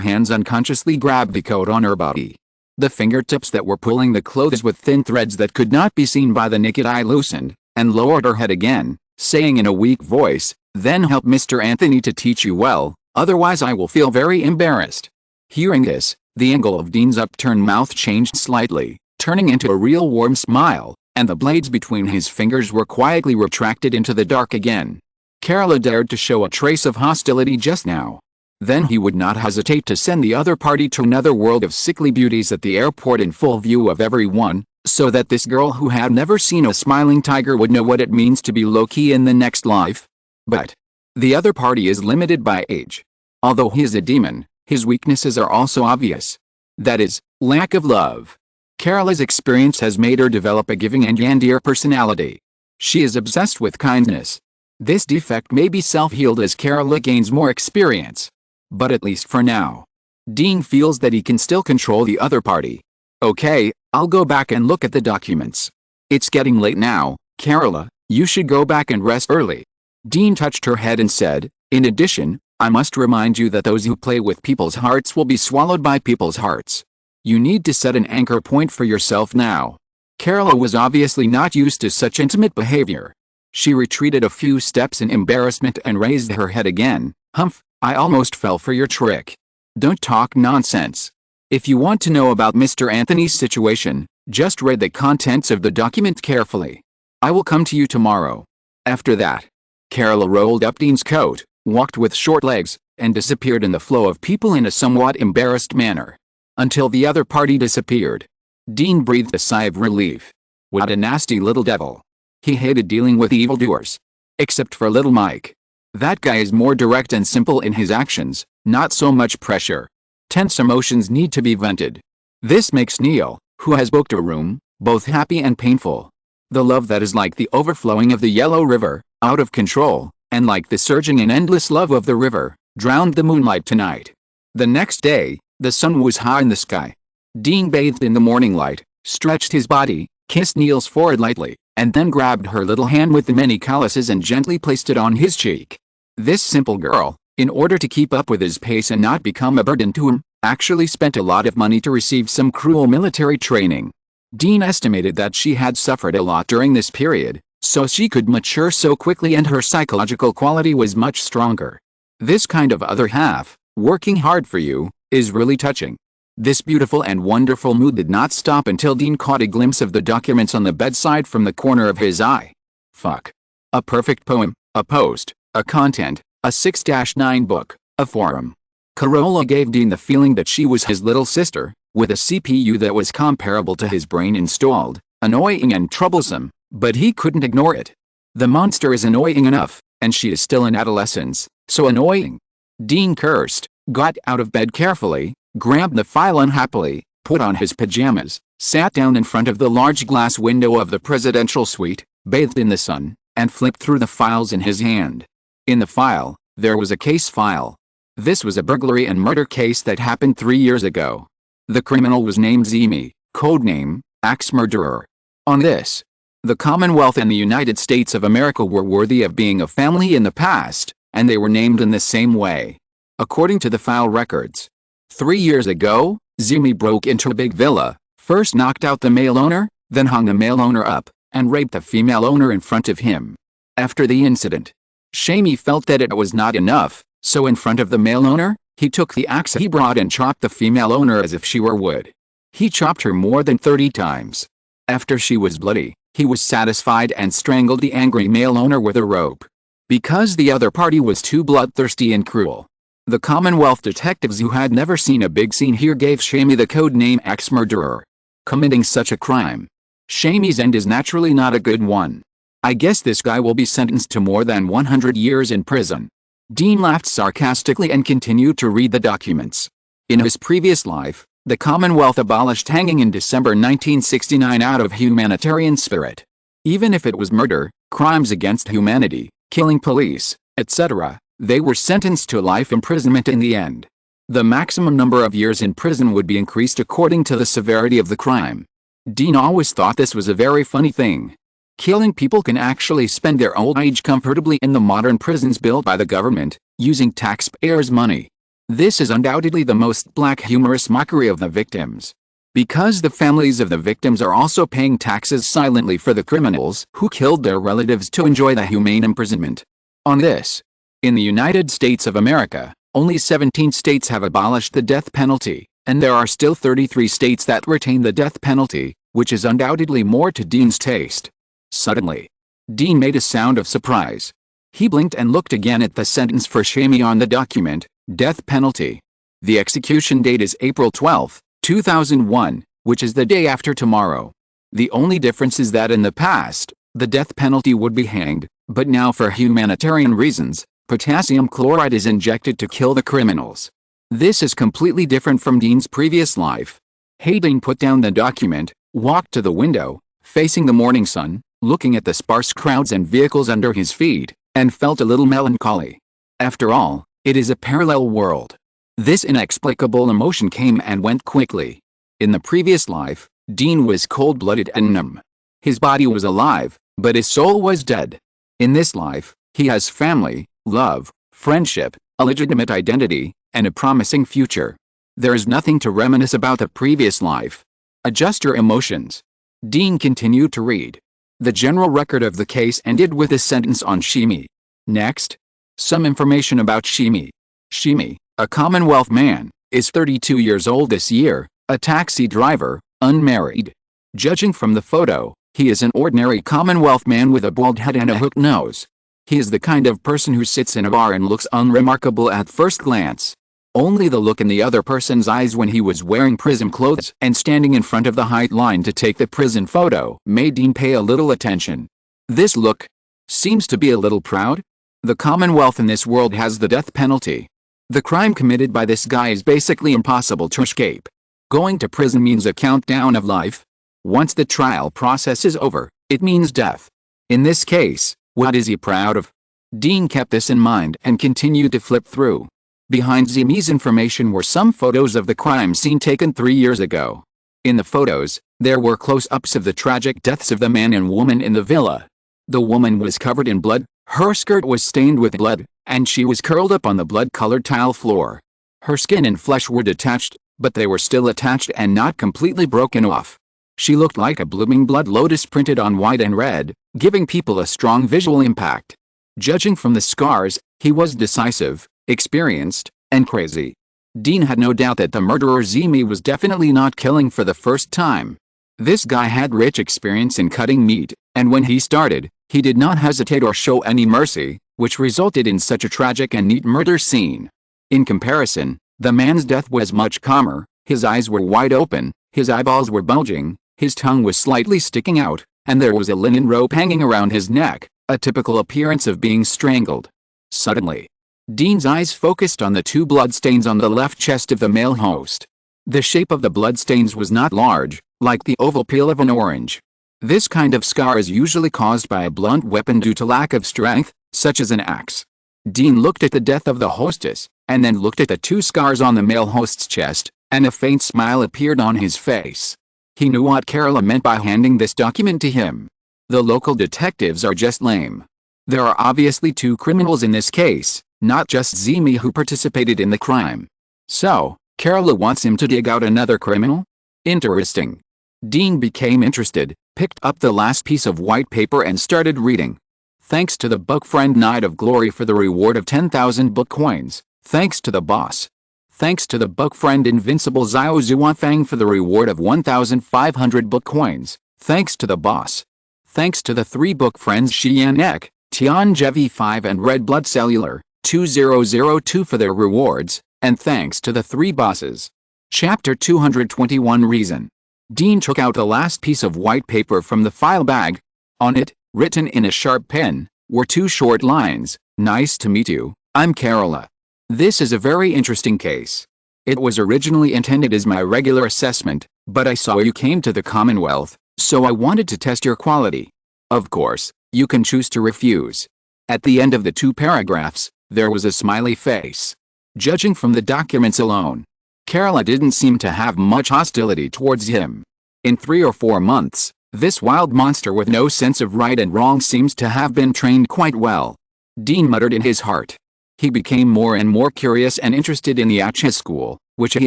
hands unconsciously grabbed the coat on her body. The fingertips that were pulling the clothes with thin threads that could not be seen by the naked eye loosened, and lowered her head again, saying in a weak voice, "Then help Mr. Anthony to teach you well, otherwise I will feel very embarrassed." Hearing this, the angle of Dean's upturned mouth changed slightly, turning into a real warm smile, and the blades between his fingers were quietly retracted into the dark again. Carola dared to show a trace of hostility just now. Then he would not hesitate to send the other party to another world of sickly beauties at the airport in full view of everyone, so that this girl who had never seen a smiling tiger would know what it means to be low-key in the next life. But the other party is limited by age. Although he is a demon, his weaknesses are also obvious. That is, lack of love. Carola's experience has made her develop a giving and yandeer personality. She is obsessed with kindness. This defect may be self-healed as Carola gains more experience. But at least for now, Dean feels that he can still control the other party. Okay, I'll go back and look at the documents. It's getting late now, Carola, you should go back and rest early. Dean touched her head and said, in addition, I must remind you that those who play with people's hearts will be swallowed by people's hearts. You need to set an anchor point for yourself now. Carola was obviously not used to such intimate behavior. She retreated a few steps in embarrassment and raised her head again. Humph. I almost fell for your trick. Don't talk nonsense. If you want to know about Mr. Anthony's situation, just read the contents of the document carefully. I will come to you tomorrow. After that, Carol rolled up Dean's coat, walked with short legs, and disappeared in the flow of people in a somewhat embarrassed manner. Until the other party disappeared. Dean breathed a sigh of relief. What a nasty little devil. He hated dealing with evildoers. Except for little Mike. That guy is more direct and simple in his actions, not so much pressure. Tense emotions need to be vented. This makes Neil, who has booked a room, both happy and painful. The love that is like the overflowing of the Yellow River, out of control, and like the surging and endless love of the river, drowned the moonlight tonight. The next day, the sun was high in the sky. Dean bathed in the morning light, stretched his body, kissed Neil's forehead lightly, and then grabbed her little hand with the many calluses and gently placed it on his cheek. This simple girl, in order to keep up with his pace and not become a burden to him, actually spent a lot of money to receive some cruel military training. Dean estimated that she had suffered a lot during this period, so she could mature so quickly and her psychological quality was much stronger. This kind of other half, working hard for you, is really touching. This beautiful and wonderful mood did not stop until Dean caught a glimpse of the documents on the bedside from the corner of his eye. Fuck. A perfect poem, a post, a content, a 6-9 book, a forum. Carola gave Dean the feeling that she was his little sister, with a CPU that was comparable to his brain installed, annoying and troublesome, but he couldn't ignore it. The monster is annoying enough, and she is still in adolescence, so annoying. Dean cursed, got out of bed carefully, grabbed the file unhappily, put on his pajamas, sat down in front of the large glass window of the presidential suite, bathed in the sun, and flipped through the files in his hand. In the file, there was a case file. This was a burglary and murder case that happened 3 years ago. The criminal was named Zimi, codename, Axe Murderer. On this, the Commonwealth and the United States of America were worthy of being a family in the past, and they were named in the same way. According to the file records, 3 years ago, Zimi broke into a big villa, first knocked out the male owner, then hung the male owner up, and raped the female owner in front of him. After the incident, Shamey felt that it was not enough, so in front of the male owner, he took the axe he brought and chopped the female owner as if she were wood. He chopped her more than 30 times. After she was bloody, he was satisfied and strangled the angry male owner with a rope. Because the other party was too bloodthirsty and cruel. The Commonwealth detectives who had never seen a big scene here gave Shamey the code name Axe Murderer. Committing such a crime. Shamey's end is naturally not a good one. I guess this guy will be sentenced to more than 100 years in prison. Dean laughed sarcastically and continued to read the documents. In his previous life, the Commonwealth abolished hanging in December 1969 out of humanitarian spirit. Even if it was murder, crimes against humanity, killing police, etc., they were sentenced to life imprisonment in the end. The maximum number of years in prison would be increased according to the severity of the crime. Dean always thought this was a very funny thing. Killing people can actually spend their old age comfortably in the modern prisons built by the government, using taxpayers' money. This is undoubtedly the most black humorous mockery of the victims. Because the families of the victims are also paying taxes silently for the criminals who killed their relatives to enjoy the humane imprisonment. On this, in the United States of America, only 17 states have abolished the death penalty, and there are still 33 states that retain the death penalty, which is undoubtedly more to Dean's taste. Suddenly, Dean made a sound of surprise. He blinked and looked again at the sentence for Shamey on the document, death penalty. The execution date is April 12, 2001, which is the day after tomorrow. The only difference is that in the past, the death penalty would be hanged, but now for humanitarian reasons, potassium chloride is injected to kill the criminals. This is completely different from Dean's previous life. Dean put down the document, walked to the window, facing the morning sun, looking at the sparse crowds and vehicles under his feet, and felt a little melancholy. After all, it is a parallel world. This inexplicable emotion came and went quickly. In the previous life, Dean was cold-blooded and numb. His body was alive, but his soul was dead. In this life, he has family, love, friendship, a legitimate identity, and a promising future. There is nothing to reminisce about the previous life. Adjust your emotions. Dean continued to read. The general record of the case ended with a sentence on Shamey. Next, some information about Shamey. Shamey, a Commonwealth man, is 32 years old this year, a taxi driver, unmarried. Judging from the photo, He is an ordinary Commonwealth man with a bald head and a hooked nose. He is the kind of person who sits in a bar and looks unremarkable at first glance. Only the look in the other person's eyes when he was wearing prison clothes and standing in front of the height line to take the prison photo made Dean pay a little attention. This look seems to be a little proud. The Commonwealth in this world has the death penalty. The crime committed by this guy is basically impossible to escape. Going to prison means a countdown of life. Once the trial process is over, it means death. In this case, what is he proud of? Dean kept this in mind and continued to flip through. Behind Zimi's information were some photos of the crime scene taken 3 years ago. In the photos, there were close-ups of the tragic deaths of the man and woman in the villa. The woman was covered in blood, her skirt was stained with blood, and she was curled up on the blood-colored tile floor. Her skin and flesh were detached, but they were still attached and not completely broken off. She looked like a blooming blood lotus printed on white and red, giving people a strong visual impact. Judging from the scars, he was decisive, experienced, and crazy. Dean had no doubt that the murderer Zimi was definitely not killing for the first time. This guy had rich experience in cutting meat, and when he started, he did not hesitate or show any mercy, which resulted in such a tragic and neat murder scene. In comparison, the man's death was much calmer. His eyes were wide open, his eyeballs were bulging, his tongue was slightly sticking out, and there was a linen rope hanging around his neck, a typical appearance of being strangled. Suddenly, Dean's eyes focused on the 2 bloodstains on the left chest of the male host. The shape of the bloodstains was not large, like the oval peel of an orange. This kind of scar is usually caused by a blunt weapon due to lack of strength, such as an axe. Dean looked at the death of the hostess, and then looked at the 2 scars on the male host's chest, and a faint smile appeared on his face. He knew what Carola meant by handing this document to him. The local detectives are just lame. There are obviously 2 criminals in this case, not just Zimi who participated in the crime. So, Carola wants him to dig out another criminal? Interesting. Dean became interested, picked up the last piece of white paper and started reading. Thanks to the book friend Knight of Glory for the reward of 10,000 book coins. Thanks to the boss. Thanks to the book friend Invincible Xiao Zuanfang for the reward of 1,500 book coins. Thanks to the boss. Thanks to the 3 book friends Xian Ek, Tian Jevi 5 and Red Blood Cellular, 2002 for their rewards, and thanks to the 3 bosses. Chapter 221 Reason. Dean took out the last piece of white paper from the file bag. On it, written in a sharp pen, were 2 short lines. Nice to meet you, I'm Carola. This is a very interesting case. It was originally intended as my regular assessment, but I saw you came to the Commonwealth, so I wanted to test your quality. Of course, you can choose to refuse. At the end of the 2 paragraphs, there was a smiley face. Judging from the documents alone, Carola didn't seem to have much hostility towards him. In 3 or 4 months, this wild monster with no sense of right and wrong seems to have been trained quite well. Dean muttered in his heart. He became more and more curious and interested in the Acha school, which he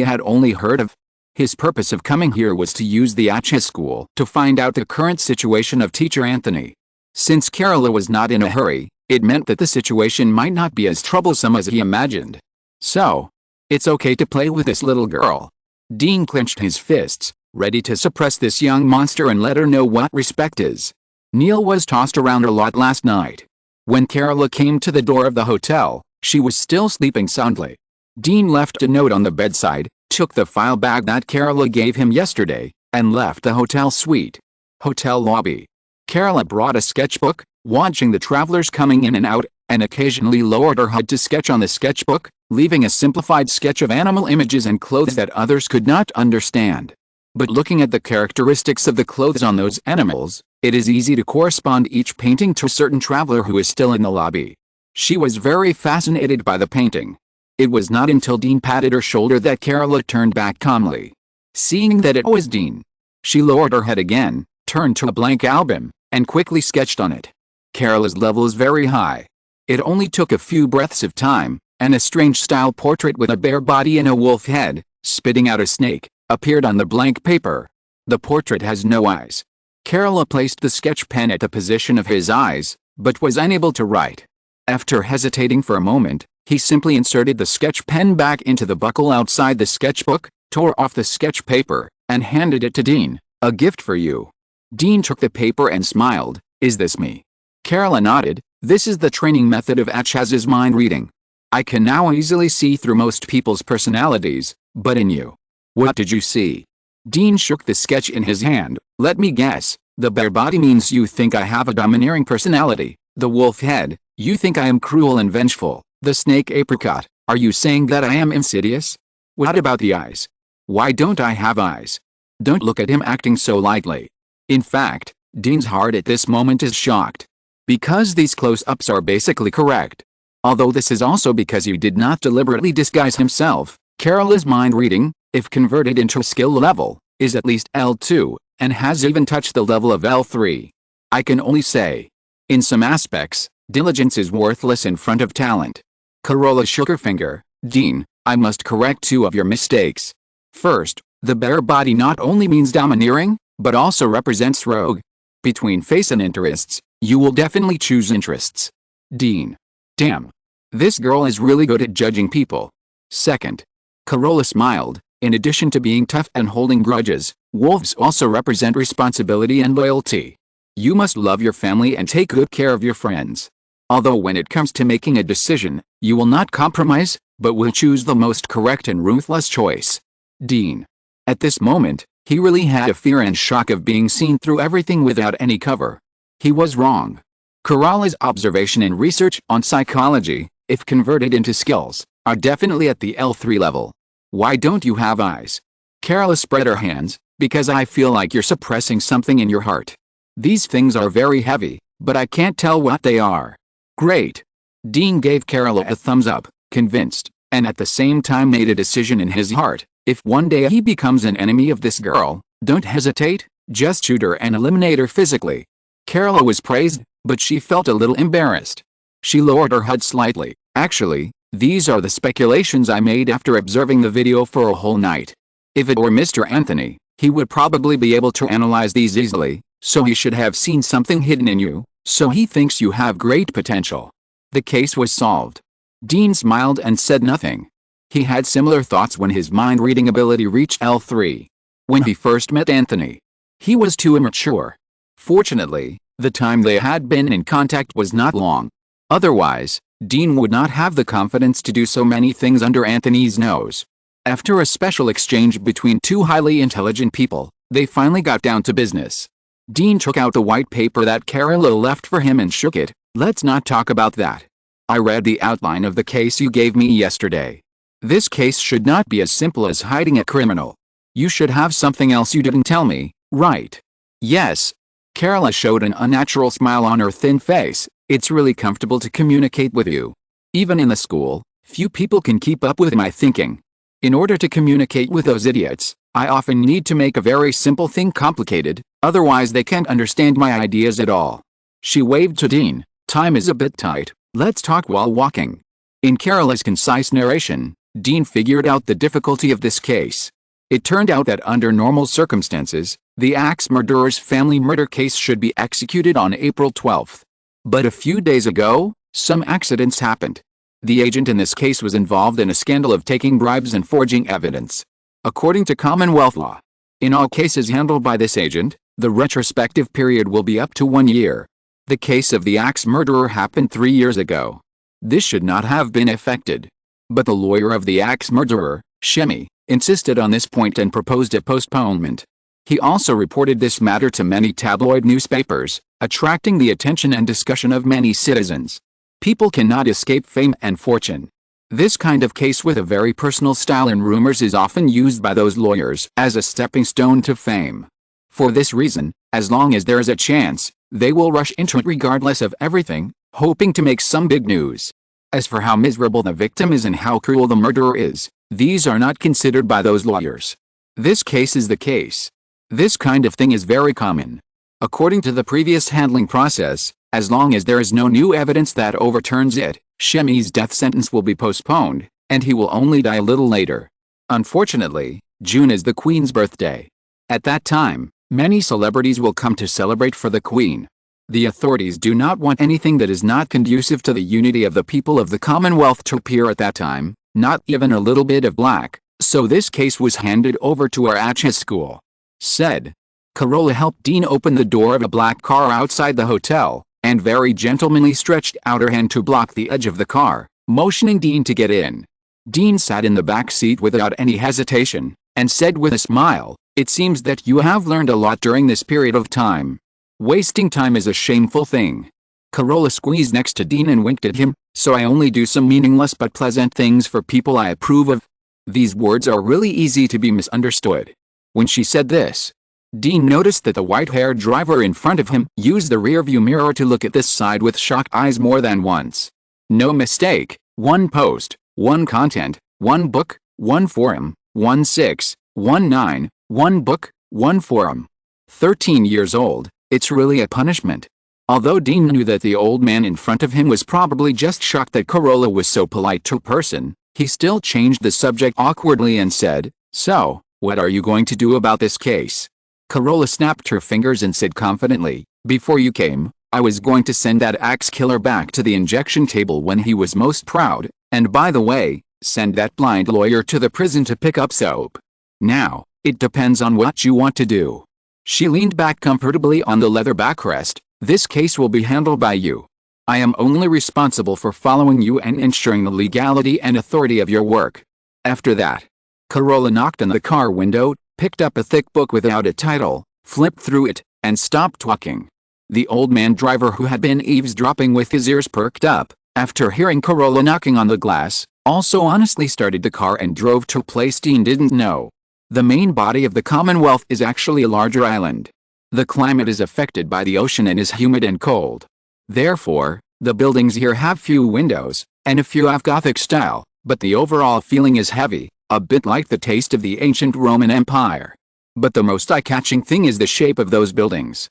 had only heard of. His purpose of coming here was to use the Acha school to find out the current situation of teacher Anthony. Since Carola was not in a hurry, it meant that the situation might not be as troublesome as he imagined. So, it's okay to play with this little girl. Dean clenched his fists, ready to suppress this young monster and let her know what respect is. Neil was tossed around a lot last night. When Carola came to the door of the hotel, she was still sleeping soundly. Dean left a note on the bedside, took the file bag that Carola gave him yesterday, and left the hotel suite. Hotel lobby. Carola brought a sketchbook, watching the travelers coming in and out, and occasionally lowered her head to sketch on the sketchbook, leaving a simplified sketch of animal images and clothes that others could not understand. But looking at the characteristics of the clothes on those animals, it is easy to correspond each painting to a certain traveler who is still in the lobby. She was very fascinated by the painting. It was not until Dean patted her shoulder that Carola turned back calmly. Seeing that it was Dean, she lowered her head again, turned to a blank album, and quickly sketched on it. Carola's level is very high. It only took a few breaths of time, and a strange style portrait with a bare body and a wolf head, spitting out a snake, appeared on the blank paper. The portrait has no eyes. Carola placed the sketch pen at the position of his eyes, but was unable to write. After hesitating for a moment, he simply inserted the sketch pen back into the buckle outside the sketchbook, tore off the sketch paper, and handed it to Dean. A gift for you. Dean took the paper and smiled. Is this me? Kerala nodded. This is the training method of Achaz's mind reading. I can now easily see through most people's personalities, but in you. What did you see? Dean shook the sketch in his hand. Let me guess. The bear body means you think I have a domineering personality. The wolf head, you think I am cruel and vengeful. The snake apricot, are you saying that I am insidious? What about the eyes? Why don't I have eyes? Don't look at him acting so lightly. In fact, Dean's heart at this moment is shocked. Because these close-ups are basically correct. Although this is also because he did not deliberately disguise himself, Kerala's mind reading, if converted into a skill level, is at least L2, and has even touched the level of L3. I can only say, in some aspects, diligence is worthless in front of talent. Kerala shook her finger. Dean, I must correct two of your mistakes. First, the bear body not only means domineering, but also represents rogue. Between face and interests, you will definitely choose interests. Dean. Damn. This girl is really good at judging people. Second. Kerala smiled. In addition to being tough and holding grudges, wolves also represent responsibility and loyalty. You must love your family and take good care of your friends. Although when it comes to making a decision, you will not compromise, but will choose the most correct and ruthless choice. Dean. At this moment, he really had a fear and shock of being seen through everything without any cover. He was wrong. Kerala's observation and research on psychology, if converted into skills, are definitely at the L3 level. Why don't you have eyes? Kerala spread her hands. Because I feel like you're suppressing something in your heart. These things are very heavy, but I can't tell what they are. Great. Dean gave Kerala a thumbs up, convinced, and at the same time made a decision in his heart. If one day he becomes an enemy of this girl, don't hesitate, just shoot her and eliminate her physically. Kerala was praised, but she felt a little embarrassed. She lowered her head slightly. Actually, these are the speculations I made after observing the video for a whole night. If it were Mr. Anthony, he would probably be able to analyze these easily, so he should have seen something hidden in you, so he thinks you have great potential. The case was solved. Dean smiled and said nothing. He had similar thoughts when his mind-reading ability reached L3. When he first met Anthony, he was too immature. Fortunately, the time they had been in contact was not long. Otherwise, Dean would not have the confidence to do so many things under Anthony's nose. After a special exchange between two highly intelligent people, they finally got down to business. Dean took out the white paper that Kerala left for him and shook it. Let's not talk about that. I read the outline of the case you gave me yesterday. This case should not be as simple as hiding a criminal. You should have something else you didn't tell me, right? Yes. Kerala showed an unnatural smile on her thin face. It's really comfortable to communicate with you. Even in the school, few people can keep up with my thinking. In order to communicate with those idiots, I often need to make a very simple thing complicated, otherwise they can't understand my ideas at all. She waved to Dean. Time is a bit tight, let's talk while walking. In Kerala's concise narration, Dean figured out the difficulty of this case. It turned out that under normal circumstances, the axe murderer's family murder case should be executed on April 12th. But a few days ago, some accidents happened. The agent in this case was involved in a scandal of taking bribes and forging evidence. According to Commonwealth law, in all cases handled by this agent, the retrospective period will be up to 1 year. The case of the axe murderer happened 3 years ago. This should not have been affected. But the lawyer of the axe murderer, Shemi, insisted on this point and proposed a postponement. He also reported this matter to many tabloid newspapers, attracting the attention and discussion of many citizens. People cannot escape fame and fortune. This kind of case with a very personal style and rumors is often used by those lawyers as a stepping stone to fame. For this reason, as long as there is a chance, they will rush into it regardless of everything, hoping to make some big news. As for how miserable the victim is and how cruel the murderer is, these are not considered by those lawyers. This case is the case. This kind of thing is very common. According to the previous handling process, as long as there is no new evidence that overturns it, Shemi's death sentence will be postponed, and he will only die a little later. Unfortunately, June is the Queen's birthday. At that time, many celebrities will come to celebrate for the Queen. The authorities do not want anything that is not conducive to the unity of the people of the Commonwealth to appear at that time, not even a little bit of black, so this case was handed over to our Achha school. Said. Carola helped Dean open the door of a black car outside the hotel, and very gentlemanly stretched out her hand to block the edge of the car, motioning Dean to get in. Dean sat in the back seat without any hesitation, and said with a smile, "It seems that you have learned a lot during this period of time. Wasting time is a shameful thing." Carola squeezed next to Dean and winked at him, "So I only do some meaningless but pleasant things for people I approve of." These words are really easy to be misunderstood. When she said this, Dean noticed that the white-haired driver in front of him used the rearview mirror to look at this side with shocked eyes more than once. No mistake, one post, one content, one book, one forum, 1619, one book, one forum. 13 years old, it's really a punishment. Although Dean knew that the old man in front of him was probably just shocked that Carola was so polite to a person, he still changed the subject awkwardly and said, "So, what are you going to do about this case?" Carola snapped her fingers and said confidently, "Before you came, I was going to send that axe killer back to the injection table when he was most proud, and by the way, send that blind lawyer to the prison to pick up soap. Now, it depends on what you want to do." She leaned back comfortably on the leather backrest. "This case will be handled by you. I am only responsible for following you and ensuring the legality and authority of your work." After that, Carola knocked on the car window, picked up a thick book without a title, flipped through it, and stopped talking. The old man driver, who had been eavesdropping with his ears perked up, after hearing Carola knocking on the glass, also honestly started the car and drove to a place Dean didn't know. The main body of the Commonwealth is actually a larger island. The climate is affected by the ocean and is humid and cold. Therefore, the buildings here have few windows, and a few have Gothic style, but the overall feeling is heavy, a bit like the taste of the ancient Roman Empire. But the most eye-catching thing is the shape of those buildings.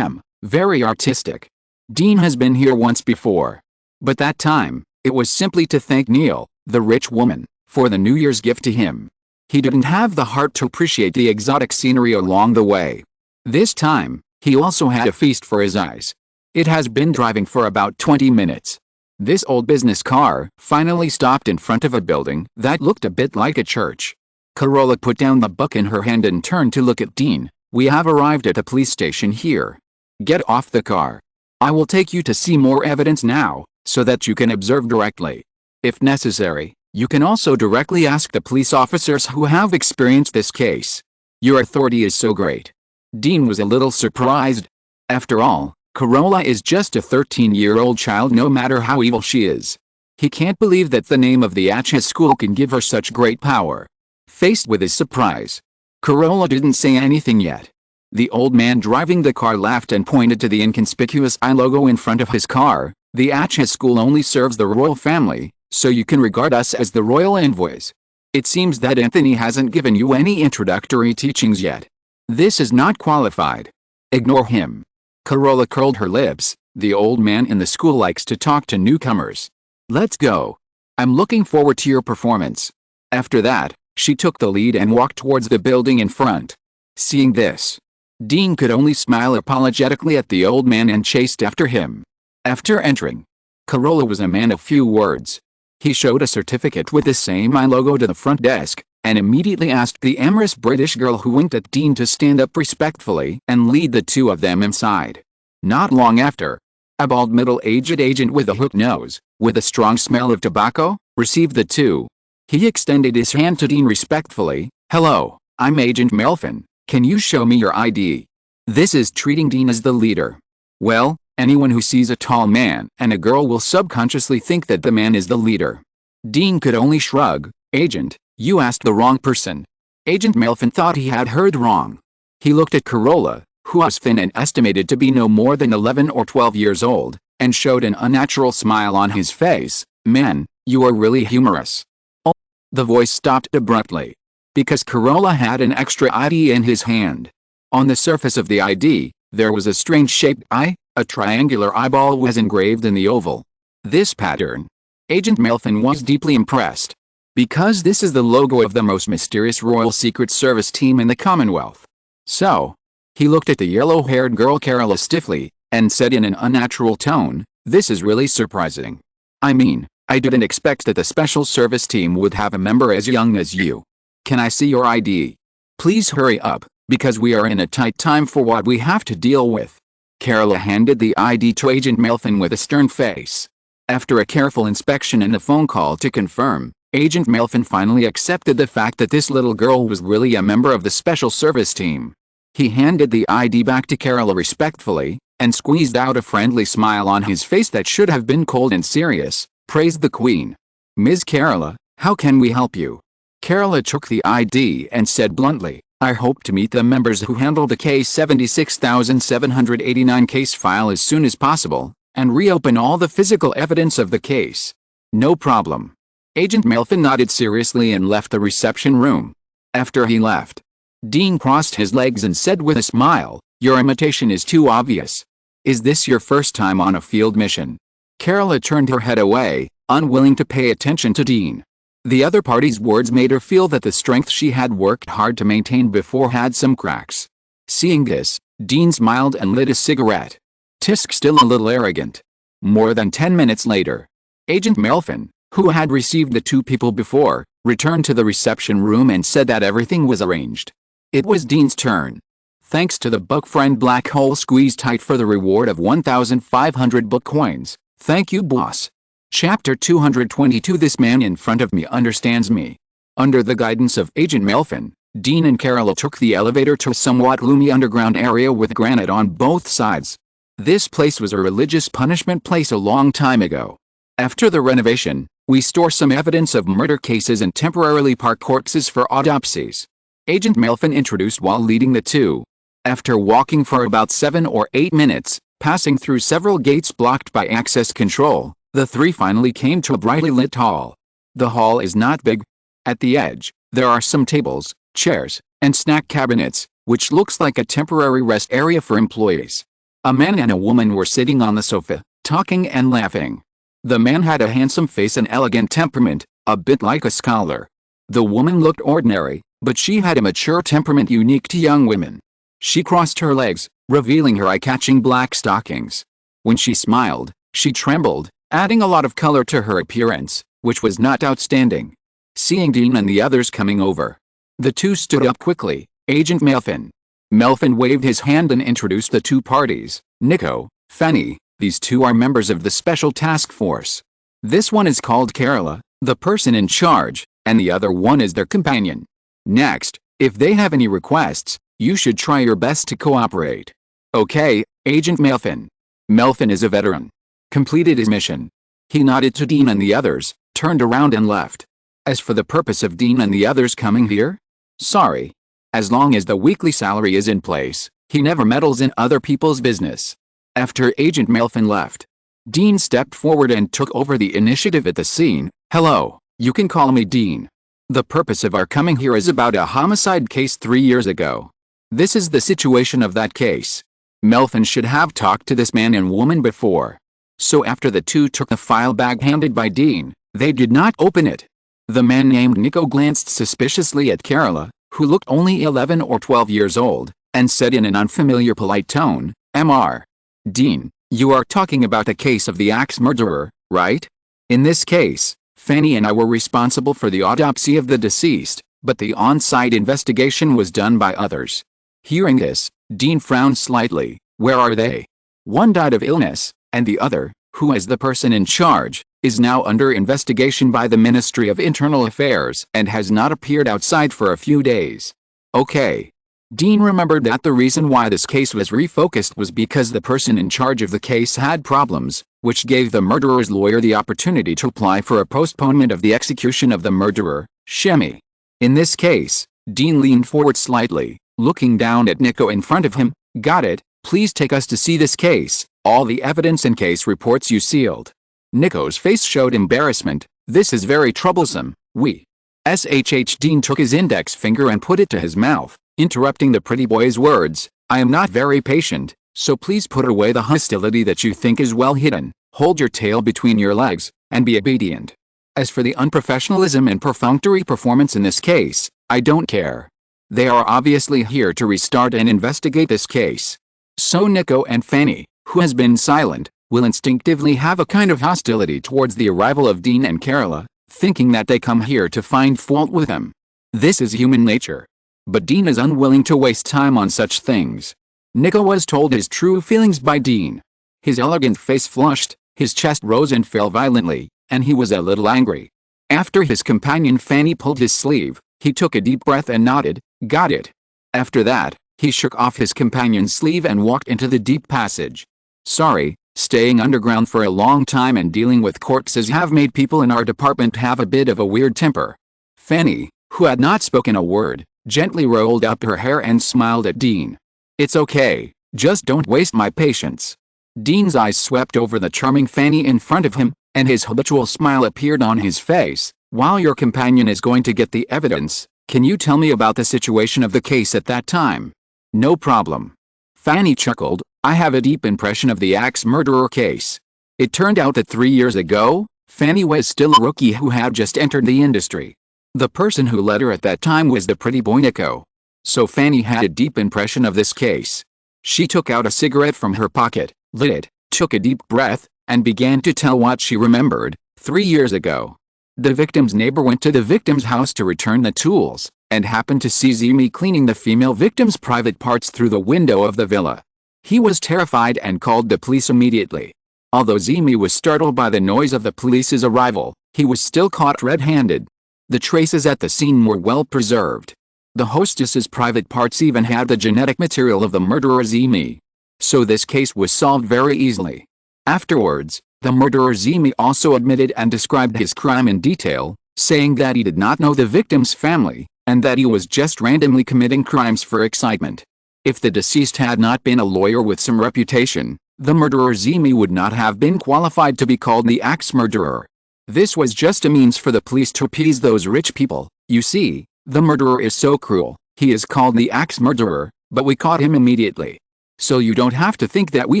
Very artistic. Dean has been here once before. But that time, it was simply to thank Neil, the rich woman, for the New Year's gift to him. He didn't have the heart to appreciate the exotic scenery along the way. This time, he also had a feast for his eyes. It has been driving for about 20 minutes. This old business car finally stopped in front of a building that looked a bit like a church. Carola put down the book in her hand and turned to look at Dean. "We have arrived at a police station here. Get off the car. I will take you to see more evidence now, so that you can observe directly. If necessary, you can also directly ask the police officers who have experienced this case. Your authority is so great." Dean was a little surprised. After all, Carola is just a 13-year-old child, no matter how evil she is. He can't believe that the name of the HS school can give her such great power. Faced with his surprise, Carola didn't say anything yet. The old man driving the car laughed and pointed to the inconspicuous I logo in front of his car. "The HS school only serves the royal family, so you can regard us as the royal envoys. It seems that Anthony hasn't given you any introductory teachings yet. This is not qualified. Ignore him." Carola curled her lips. "The old man in the school likes to talk to newcomers. Let's go. I'm looking forward to your performance." After that, she took the lead and walked towards the building in front. Seeing this, Dean could only smile apologetically at the old man and chased after him. After entering, Carola was a man of few words. He showed a certificate with the same I logo to the front desk, and immediately asked the amorous British girl who winked at Dean to stand up respectfully and lead the two of them inside. Not long after, a bald middle-aged agent with a hooked nose, with a strong smell of tobacco, received the two. He extended his hand to Dean respectfully. "Hello, I'm Agent Melvin. Can you show me your ID?" This is treating Dean as the leader. Well, anyone who sees a tall man and a girl will subconsciously think that the man is the leader. Dean could only shrug. "Agent, you asked the wrong person." Agent Melvin thought he had heard wrong. He looked at Carola, who was thin and estimated to be no more than 11 or 12 years old, and showed an unnatural smile on his face. "Man, you are really humorous." Oh, the voice stopped abruptly, because Carola had an extra ID in his hand. On the surface of the ID, there was a strange-shaped eye. A triangular eyeball was engraved in the oval. This pattern, Agent Melvin was deeply impressed, because this is the logo of the most mysterious Royal Secret Service team in the Commonwealth. So, he looked at the yellow-haired girl Carola stiffly, and said in an unnatural tone, "This is really surprising. I mean, I didn't expect that the Special Service team would have a member as young as you. Can I see your ID?" "Please hurry up, because we are in a tight time for what we have to deal with. Carola handed the ID to Agent Melvin with a stern face. After a careful inspection and a phone call to confirm, Agent Melvin finally accepted the fact that this little girl was really a member of the special service team. He handed the ID back to Carola respectfully, and squeezed out a friendly smile on his face that should have been cold and serious. Praised the Queen. "Ms. Carola, how can we help you?" Carola took the ID and said bluntly, "I hope to meet the members who handle the case 76,789 case file as soon as possible, and reopen all the physical evidence of the case." "No problem." Agent Melvin nodded seriously and left the reception room. After he left, Dean crossed his legs and said with a smile, "Your imitation is too obvious. Is this your first time on a field mission?" Carola turned her head away, unwilling to pay attention to Dean. The other party's words made her feel that the strength she had worked hard to maintain before had some cracks. Seeing this, Dean smiled and lit a cigarette. Tisk still a little arrogant. More than 10 minutes later, Agent Melvin, who had received the two people before, returned to the reception room and said that everything was arranged. It was Dean's turn. Thanks to the Buck Friend black hole squeezed tight for the reward of 1,500 book coins. Thank you, boss. Chapter 222. This man in front of me understands me. Under the guidance of Agent Melvin, Dean and Carola took the elevator to a somewhat gloomy underground area with granite on both sides. This place was a religious punishment place a long time ago. After the renovation, we store some evidence of murder cases and temporarily park corpses for autopsies. Agent Melvin introduced while leading the two. After walking for about 7 or 8 minutes, passing through several gates blocked by access control, the three finally came to a brightly lit hall. The hall is not big. At the edge, there are some tables, chairs, and snack cabinets, which looks like a temporary rest area for employees. A man and a woman were sitting on the sofa, talking and laughing. The man had a handsome face and elegant temperament, a bit like a scholar. The woman looked ordinary, but she had a mature temperament unique to young women. She crossed her legs, revealing her eye-catching black stockings. When she smiled, she trembled, adding a lot of color to her appearance, which was not outstanding. Seeing Dean and the others coming over, the two stood up quickly. Agent Melvin. Melvin waved his hand and introduced the two parties. "Nico, Fanny, these two are members of the Special Task Force. This one is called Carola, the person in charge, and the other one is their companion. Next, if they have any requests, you should try your best to cooperate." "Okay, Agent Melvin." Melvin is a veteran. Completed his mission. He nodded to Dean and the others, turned around and left. As for the purpose of Dean and the others coming here? Sorry. As long as the weekly salary is in place, he never meddles in other people's business. After Agent Melvin left, Dean stepped forward and took over the initiative at the scene. "Hello, you can call me Dean. The purpose of our coming here is about a homicide case 3 years ago. This is the situation of that case." Melvin should have talked to this man and woman before. So after the two took the file bag handed by Dean, they did not open it. The man named Nico glanced suspiciously at Carola, who looked only 11 or 12 years old, and said in an unfamiliar polite tone, "Mr. Dean, you are talking about the case of the axe murderer, right? In this case, Fanny and I were responsible for the autopsy of the deceased, but the on-site investigation was done by others." Hearing this, Dean frowned slightly. "Where are they?" "One died of illness, and the other, who is the person in charge, is now under investigation by the Ministry of Internal Affairs and has not appeared outside for a few days." "Okay." Dean remembered that the reason why this case was refocused was because the person in charge of the case had problems, which gave the murderer's lawyer the opportunity to apply for a postponement of the execution of the murderer, Shemi. In this case, Dean leaned forward slightly, looking down at Nico in front of him. "Got it, please take us to see this case, all the evidence and case reports you sealed." Nico's face showed embarrassment. "This is very troublesome, Dean took his index finger and put it to his mouth, interrupting the pretty boy's words. "I am not very patient, so please put away the hostility that you think is well hidden, hold your tail between your legs, and be obedient. As for the unprofessionalism and perfunctory performance in this case, I don't care. They are obviously here to restart and investigate this case. So Nico and Fanny, who has been silent, will instinctively have a kind of hostility towards the arrival of Dean and Carola, thinking that they come here to find fault with them. This is human nature. But Dean is unwilling to waste time on such things. Nico was told his true feelings by Dean. His elegant face flushed, his chest rose and fell violently, and he was a little angry. After his companion Fanny pulled his sleeve, he took a deep breath and nodded, "Got it." After that, he shook off his companion's sleeve and walked into the deep passage. "Sorry, staying underground for a long time and dealing with corpses have made people in our department have a bit of a weird temper." Fanny, who had not spoken a word, gently rolled up her hair and smiled at Dean. "It's okay, just don't waste my patience." Dean's eyes swept over the charming Fanny in front of him, and his habitual smile appeared on his face. "While your companion is going to get the evidence, can you tell me about the situation of the case at that time?" "No problem." Fanny chuckled. "I have a deep impression of the axe murderer case. It turned out that 3 years ago, Fanny was still a rookie who had just entered the industry. The person who led her at that time was the pretty boy Nico. So Fanny had a deep impression of this case. She took out a cigarette from her pocket, lit it, took a deep breath, and began to tell what she remembered. 3 years ago, the victim's neighbor went to the victim's house to return the tools, and happened to see Zimi cleaning the female victim's private parts through the window of the villa. He was terrified and called the police immediately. Although Zimi was startled by the noise of the police's arrival, he was still caught red-handed. The traces at the scene were well preserved. The hostess's private parts even had the genetic material of the murderer Zimi. So this case was solved very easily. Afterwards, the murderer Zimi also admitted and described his crime in detail, saying that he did not know the victim's family, and that he was just randomly committing crimes for excitement. If the deceased had not been a lawyer with some reputation, the murderer Zimi would not have been qualified to be called the axe murderer. This was just a means for the police to appease those rich people. You see, the murderer is so cruel, he is called the axe murderer, but we caught him immediately. So you don't have to think that we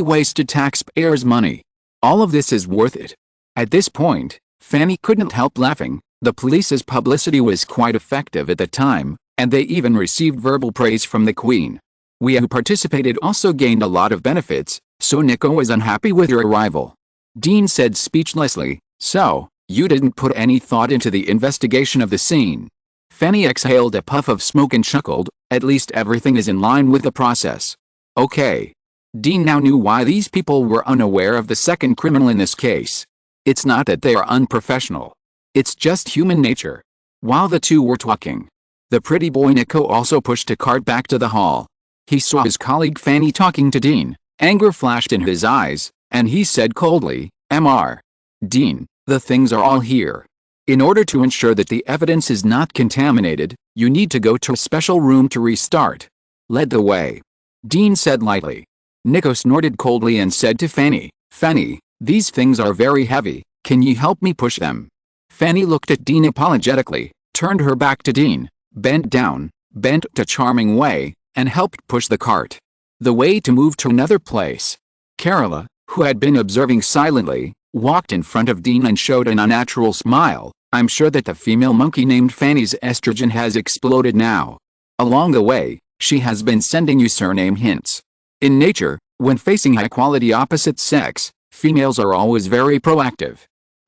wasted taxpayers' money. All of this is worth it." At this point, Fanny couldn't help laughing. The police's publicity was quite effective at the time, and they even received verbal praise from the Queen. We who participated also gained a lot of benefits, so Nico was unhappy with your arrival. Dean said speechlessly, "So, you didn't put any thought into the investigation of the scene?" Fanny exhaled a puff of smoke and chuckled, "At least everything is in line with the process." "Okay." Dean now knew why these people were unaware of the second criminal in this case. It's not that they are unprofessional. It's just human nature. While the two were talking, the pretty boy Nico also pushed a cart back to the hall. He saw his colleague Fanny talking to Dean. Anger flashed in his eyes, and he said coldly, "Mr. Dean, the things are all here. In order to ensure that the evidence is not contaminated, you need to go to a special room to restart." "Lead the way," Dean said lightly. Nico snorted coldly and said to Fanny, "Fanny, these things are very heavy, can you help me push them?" Fanny looked at Dean apologetically, turned her back to Dean, bent down, bent a charming way, and helped push the cart. The way to move to another place. Carola, who had been observing silently, walked in front of Dean and showed an unnatural smile. "I'm sure that the female monkey named Fanny's estrogen has exploded now. Along the way, she has been sending you surname hints. In nature, when facing high-quality opposite sex, females are always very proactive."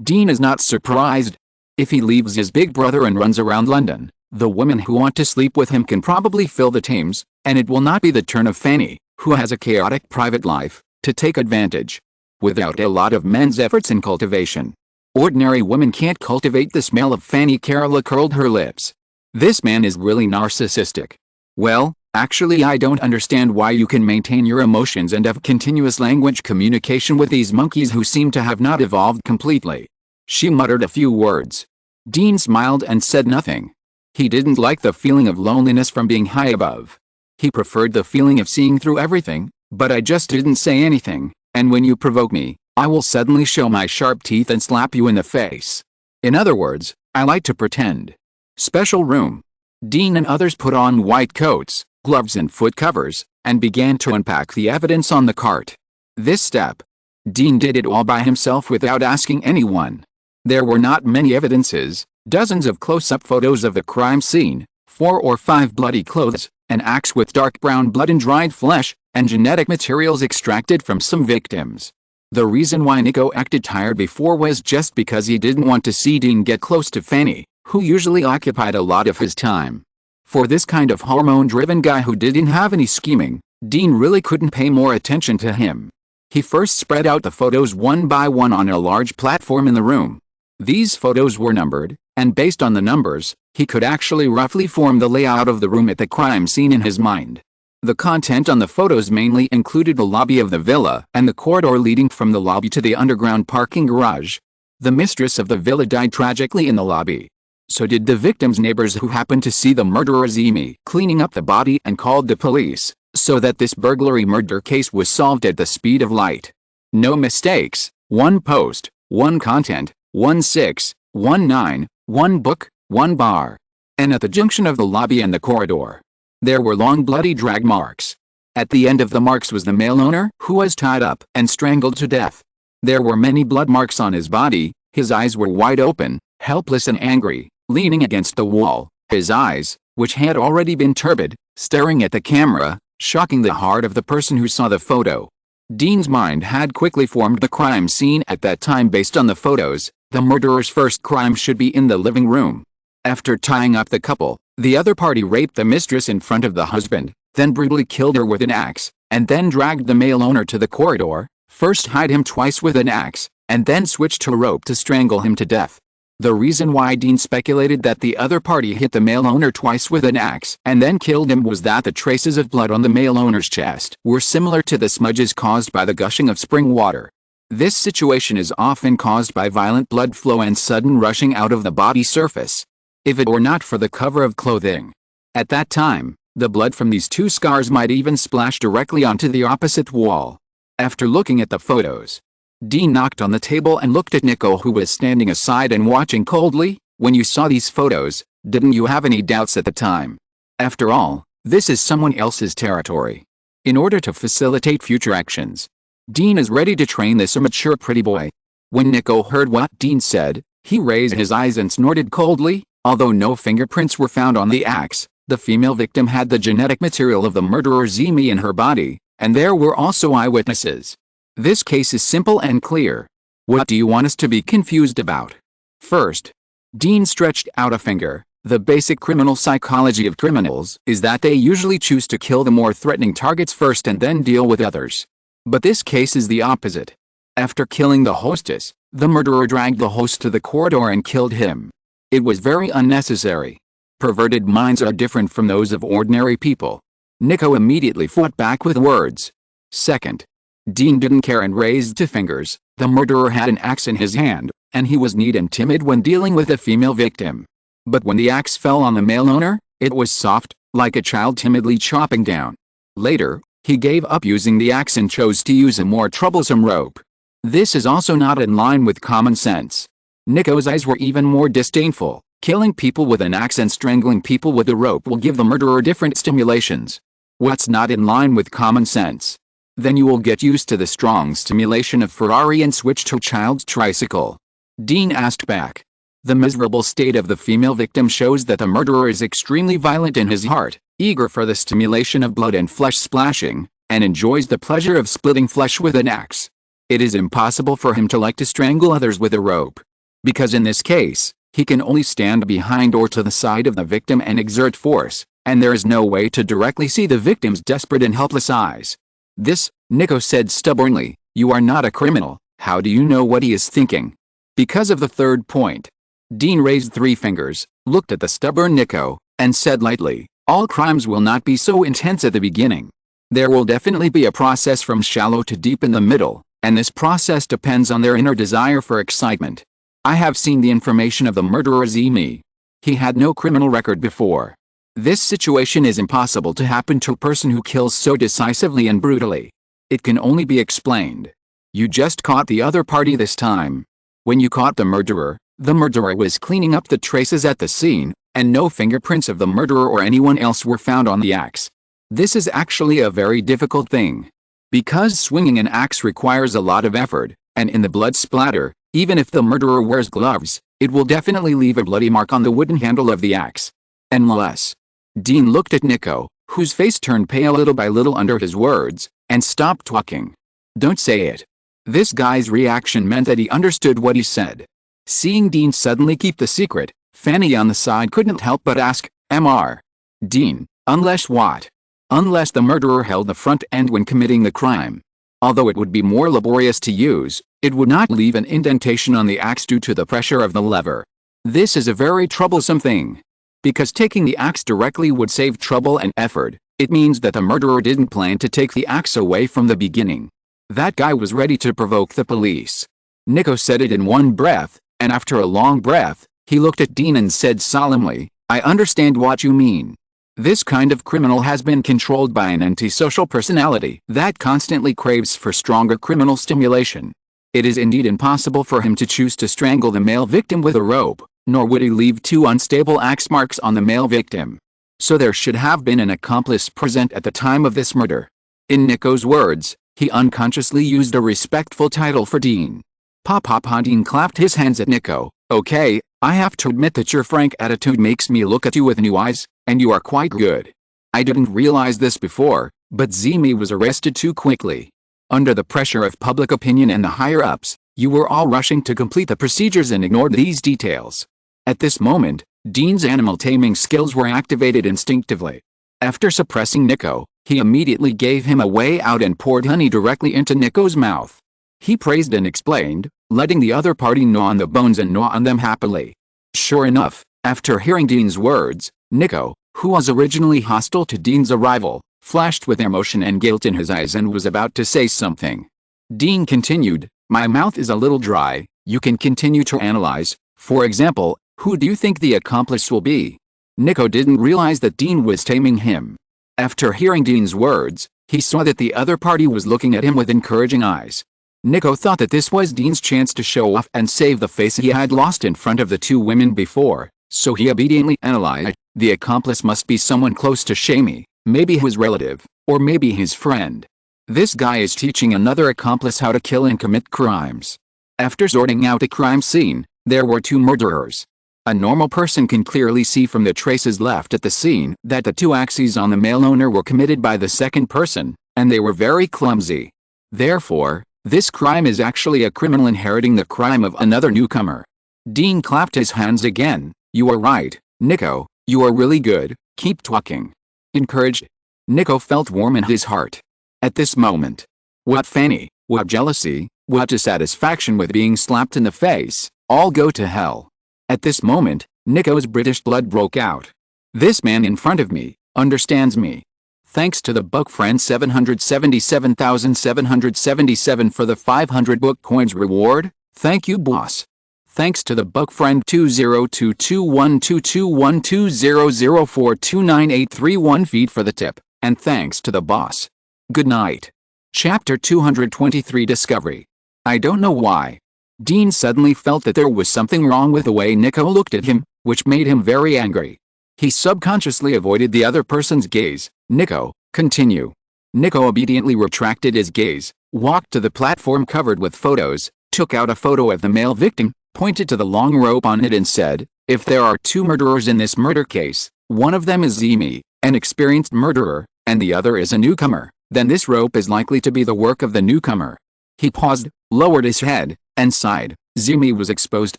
Dean is not surprised. If he leaves his big brother and runs around London, the women who want to sleep with him can probably fill the Thames, and it will not be the turn of Fanny, who has a chaotic private life, to take advantage. Without a lot of men's efforts in cultivation, ordinary women can't cultivate the smell of Fanny. Carola curled her lips. "This man is really narcissistic." "Well, actually I don't understand why you can maintain your emotions and have continuous language communication with these monkeys who seem to have not evolved completely." She muttered a few words. Dean smiled and said nothing. He didn't like the feeling of loneliness from being high above. He preferred the feeling of seeing through everything, but I just didn't say anything, and when you provoke me, I will suddenly show my sharp teeth and slap you in the face. In other words, I like to pretend. Special room. Dean and others put on white coats, gloves and foot covers, and began to unpack the evidence on the cart. This step, Dean did it all by himself without asking anyone. There were not many evidences, dozens of close-up photos of the crime scene, 4 or 5 bloody clothes, an axe with dark brown blood and dried flesh, and genetic materials extracted from some victims. The reason why Nico acted tired before was just because he didn't want to see Dean get close to Fanny, who usually occupied a lot of his time. For this kind of hormone-driven guy who didn't have any scheming, Dean really couldn't pay more attention to him. He first spread out the photos one by one on a large platform in the room. These photos were numbered, and based on the numbers, he could actually roughly form the layout of the room at the crime scene in his mind. The content on the photos mainly included the lobby of the villa and the corridor leading from the lobby to the underground parking garage. The mistress of the villa died tragically in the lobby. So did the victim's neighbors, who happened to see the murderer Zimi cleaning up the body and called the police, so that this burglary murder case was solved at the speed of light. No mistakes, one post, one content, 1619, one book, one bar. And at the junction of the lobby and the corridor, there were long bloody drag marks. At the end of the marks was the male owner, who was tied up and strangled to death. There were many blood marks on his body. His eyes were wide open, helpless and angry, leaning against the wall, his eyes, which had already been turbid, staring at the camera, shocking the heart of the person who saw the photo. Dean's mind had quickly formed the crime scene at that time based on the photos. The murderer's first crime should be in the living room. After tying up the couple, the other party raped the mistress in front of the husband, then brutally killed her with an axe, and then dragged the male owner to the corridor, first tied him twice with an axe, and then switched to a rope to strangle him to death. The reason why Dean speculated that the other party hit the male owner twice with an axe and then killed him was that the traces of blood on the male owner's chest were similar to the smudges caused by the gushing of spring water. This situation is often caused by violent blood flow and sudden rushing out of the body surface. If it were not for the cover of clothing at that time, the blood from these two scars might even splash directly onto the opposite wall. After looking at the photos, Dean knocked on the table and looked at Nico, who was standing aside and watching coldly. When you saw these photos, didn't you have any doubts at the time? After all, this is someone else's territory. In order to facilitate future actions, Dean is ready to train this immature pretty boy. When Nico heard what Dean said, he raised his eyes and snorted coldly. Although no fingerprints were found on the axe, the female victim had the genetic material of the murderer Zimi in her body, and there were also eyewitnesses. This case is simple and clear. What do you want us to be confused about? First, Dean stretched out a finger. The basic criminal psychology of criminals is that they usually choose to kill the more threatening targets first and then deal with others. But this case is the opposite. After killing the hostess, the murderer dragged the host to the corridor and killed him. It was very unnecessary. Perverted minds are different from those of ordinary people. Nico immediately fought back with words. Second, Dean didn't care and raised two fingers. The murderer had an axe in his hand, and he was neat and timid when dealing with a female victim. But when the axe fell on the male owner, it was soft, like a child timidly chopping down. Later, he gave up using the axe and chose to use a more troublesome rope. This is also not in line with common sense. Nico's eyes were even more disdainful. Killing people with an axe and strangling people with a rope will give the murderer different stimulations. What's not in line with common sense? Then you will get used to the strong stimulation of Ferrari and switch to child's tricycle. Dean asked back. The miserable state of the female victim shows that the murderer is extremely violent in his heart, eager for the stimulation of blood and flesh splashing, and enjoys the pleasure of splitting flesh with an axe. It is impossible for him to like to strangle others with a rope. Because in this case, he can only stand behind or to the side of the victim and exert force, and there is no way to directly see the victim's desperate and helpless eyes. This, Nico said stubbornly, you are not a criminal, how do you know what he is thinking? Because of the third point. Dean raised three fingers, looked at the stubborn Nico, and said lightly, all crimes will not be so intense at the beginning. There will definitely be a process from shallow to deep in the middle, and this process depends on their inner desire for excitement. I have seen the information of the murderer Zimi. He had no criminal record before. This situation is impossible to happen to a person who kills so decisively and brutally. It can only be explained. You just caught the other party this time. When you caught the murderer was cleaning up the traces at the scene, and no fingerprints of the murderer or anyone else were found on the axe. This is actually a very difficult thing. Because swinging an axe requires a lot of effort, and in the blood splatter, even if the murderer wears gloves, it will definitely leave a bloody mark on the wooden handle of the axe. Unless. Dean looked at Nico, whose face turned pale little by little under his words, and stopped talking. Don't say it. This guy's reaction meant that he understood what he said. Seeing Dean suddenly keep the secret, Fanny on the side couldn't help but ask, Mr. Dean, unless what? Unless the murderer held the front end when committing the crime. Although it would be more laborious to use, it would not leave an indentation on the axe due to the pressure of the lever. This is a very troublesome thing. Because taking the axe directly would save trouble and effort, it means that the murderer didn't plan to take the axe away from the beginning. That guy was ready to provoke the police. Nico said it in one breath, and after a long breath, he looked at Dean and said solemnly, "I understand what you mean. This kind of criminal has been controlled by an antisocial personality that constantly craves for stronger criminal stimulation. It is indeed impossible for him to choose to strangle the male victim with a rope, nor would he leave two unstable axe marks on the male victim. So there should have been an accomplice present at the time of this murder." In Nico's words, he unconsciously used a respectful title for Dean. Papa Dean clapped his hands at Nico. "Okay, I have to admit that your frank attitude makes me look at you with new eyes, and you are quite good. I didn't realize this before, but Zimi was arrested too quickly. Under the pressure of public opinion and the higher-ups, you were all rushing to complete the procedures and ignored these details." At this moment, Dean's animal taming skills were activated instinctively. After suppressing Nico, he immediately gave him a way out and poured honey directly into Nico's mouth. He praised and explained, letting the other party gnaw on the bones and gnaw on them happily. Sure enough, after hearing Dean's words, Nico, who was originally hostile to Dean's arrival, flashed with emotion and guilt in his eyes and was about to say something. Dean continued, "My mouth is a little dry, you can continue to analyze. For example, who do you think the accomplice will be?" Nico didn't realize that Dean was taming him. After hearing Dean's words, he saw that the other party was looking at him with encouraging eyes. Nico thought that this was Dean's chance to show off and save the face he had lost in front of the two women before, so he obediently analyzed, the accomplice must be someone close to Shamey, maybe his relative, or maybe his friend. This guy is teaching another accomplice how to kill and commit crimes. After sorting out a crime scene, there were two murderers. A normal person can clearly see from the traces left at the scene that the two axes on the male owner were committed by the second person, and they were very clumsy. Therefore, this crime is actually a criminal inheriting the crime of another newcomer. Dean clapped his hands again. "You are right, Nico, you are really good, keep talking." Encouraged, Nico felt warm in his heart. At this moment, what fanny, what jealousy, what dissatisfaction with being slapped in the face, all go to hell. At this moment, Nico's British blood broke out. This man in front of me understands me. Thanks to the book friend 777,777 for the 500 book coins reward. Thank you, boss. Thanks to the book friend 20221221200429831 feed for the tip, and thanks to the boss. Good night. Chapter 223 Discovery. I don't know why. Dean suddenly felt that there was something wrong with the way Nico looked at him, which made him very angry. He subconsciously avoided the other person's gaze. "Nico, continue." Nico obediently retracted his gaze, walked to the platform covered with photos, took out a photo of the male victim, pointed to the long rope on it and said, "If there are two murderers in this murder case, one of them is Zimi, an experienced murderer, and the other is a newcomer, then this rope is likely to be the work of the newcomer." He paused, lowered his head, and sighed. Zimi was exposed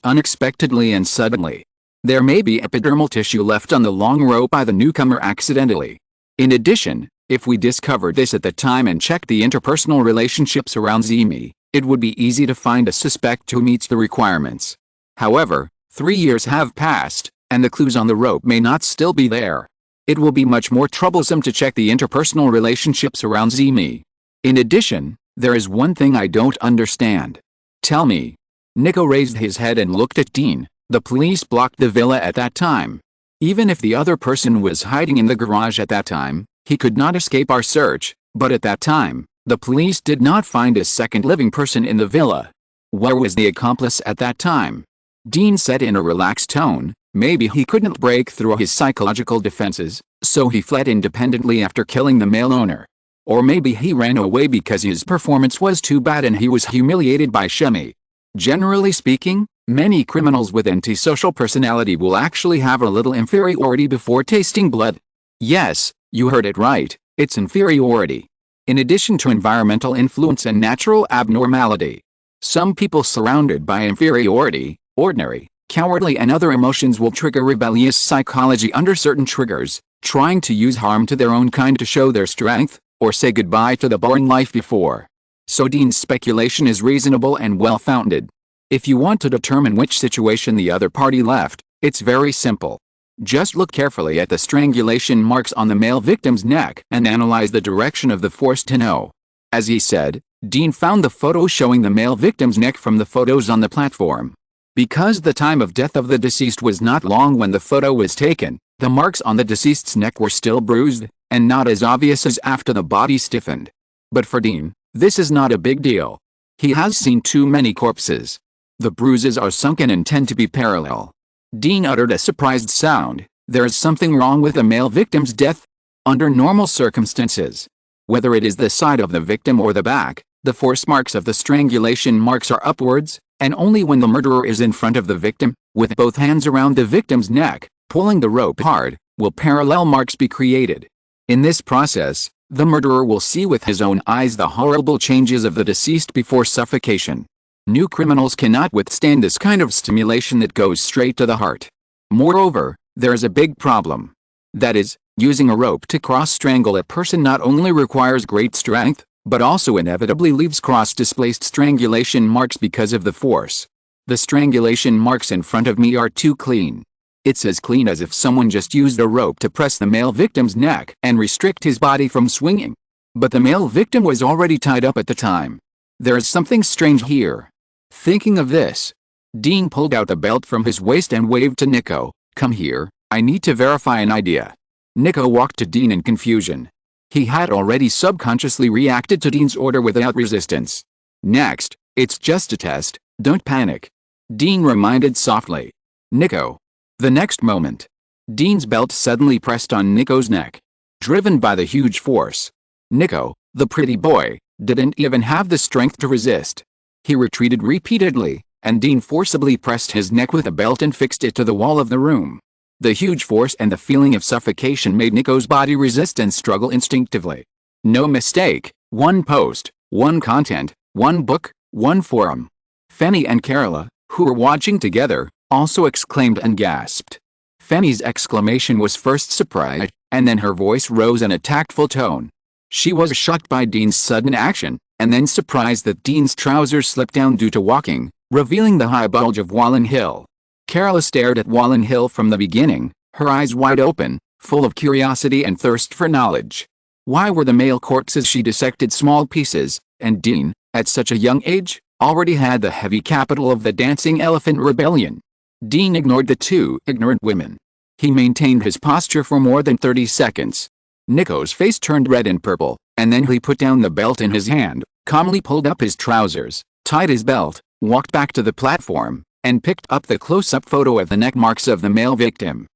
unexpectedly and suddenly. There may be epidermal tissue left on the long rope by the newcomer accidentally. In addition, if we discovered this at the time and checked the interpersonal relationships around Zimi, it would be easy to find a suspect who meets the requirements. However, 3 years have passed, and the clues on the rope may not still be there. It will be much more troublesome to check the interpersonal relationships around Zimi. In addition, there is one thing I don't understand. Tell me. Nico raised his head and looked at Dean. The police blocked the villa at that time. Even if the other person was hiding in the garage at that time, he could not escape our search, but at that time, the police did not find a second living person in the villa. Where was the accomplice at that time? Dean said in a relaxed tone, maybe he couldn't break through his psychological defenses, so he fled independently after killing the male owner. Or maybe he ran away because his performance was too bad and he was humiliated by Shemi. Generally speaking, many criminals with antisocial personality will actually have a little inferiority before tasting blood. Yes, you heard it right, it's inferiority. In addition to environmental influence and natural abnormality. Some people surrounded by inferiority, ordinary, cowardly and other emotions will trigger rebellious psychology under certain triggers, trying to use harm to their own kind to show their strength, or say goodbye to the boring life before. So Dean's speculation is reasonable and well-founded. If you want to determine which situation the other party left, it's very simple. Just look carefully at the strangulation marks on the male victim's neck and analyze the direction of the force to know. As he said, Dean found the photo showing the male victim's neck from the photos on the platform. Because the time of death of the deceased was not long when the photo was taken, the marks on the deceased's neck were still bruised, and not as obvious as after the body stiffened. But for Dean, this is not a big deal. He has seen too many corpses. The bruises are sunken and tend to be parallel. Dean uttered a surprised sound. There is something wrong with the male victim's death? Under normal circumstances, whether it is the side of the victim or the back, the force marks of the strangulation marks are upwards, and only when the murderer is in front of the victim, with both hands around the victim's neck, pulling the rope hard, will parallel marks be created. In this process, the murderer will see with his own eyes the horrible changes of the deceased before suffocation. New criminals cannot withstand this kind of stimulation that goes straight to the heart. Moreover, there is a big problem. That is, using a rope to cross-strangle a person not only requires great strength, but also inevitably leaves cross-displaced strangulation marks because of the force. The strangulation marks in front of me are too clean. It's as clean as if someone just used a rope to press the male victim's neck and restrict his body from swinging. But the male victim was already tied up at the time. There is something strange here. Thinking of this, Dean pulled out a belt from his waist and waved to Nico. "Come here, I need to verify an idea." Nico walked to Dean in confusion. He had already subconsciously reacted to Dean's order without resistance. "Next, it's just a test, don't panic," Dean reminded softly. "Nico." The next moment, Dean's belt suddenly pressed on Nico's neck. Driven by the huge force, Nico, the pretty boy, didn't even have the strength to resist. He retreated repeatedly, and Dean forcibly pressed his neck with a belt and fixed it to the wall of the room. The huge force and the feeling of suffocation made Nico's body resist and struggle instinctively. No mistake, one post, one content, one book, one forum. Fanny and Carola, who were watching together, also exclaimed and gasped. Fanny's exclamation was first surprise, and then her voice rose in a tactful tone. She was shocked by Dean's sudden action, and then surprised that Dean's trousers slipped down due to walking, revealing the high bulge of Wallen Hill. Carola stared at Wallen Hill from the beginning, her eyes wide open, full of curiosity and thirst for knowledge. Why were the male corpses she dissected small pieces, and Dean, at such a young age, already had the heavy capital of the Dancing Elephant Rebellion? Dean ignored the two ignorant women. He maintained his posture for more than 30 seconds. Nico's face turned red and purple, and then he put down the belt in his hand, calmly pulled up his trousers, tied his belt, walked back to the platform, and picked up the close-up photo of the neck marks of the male victim.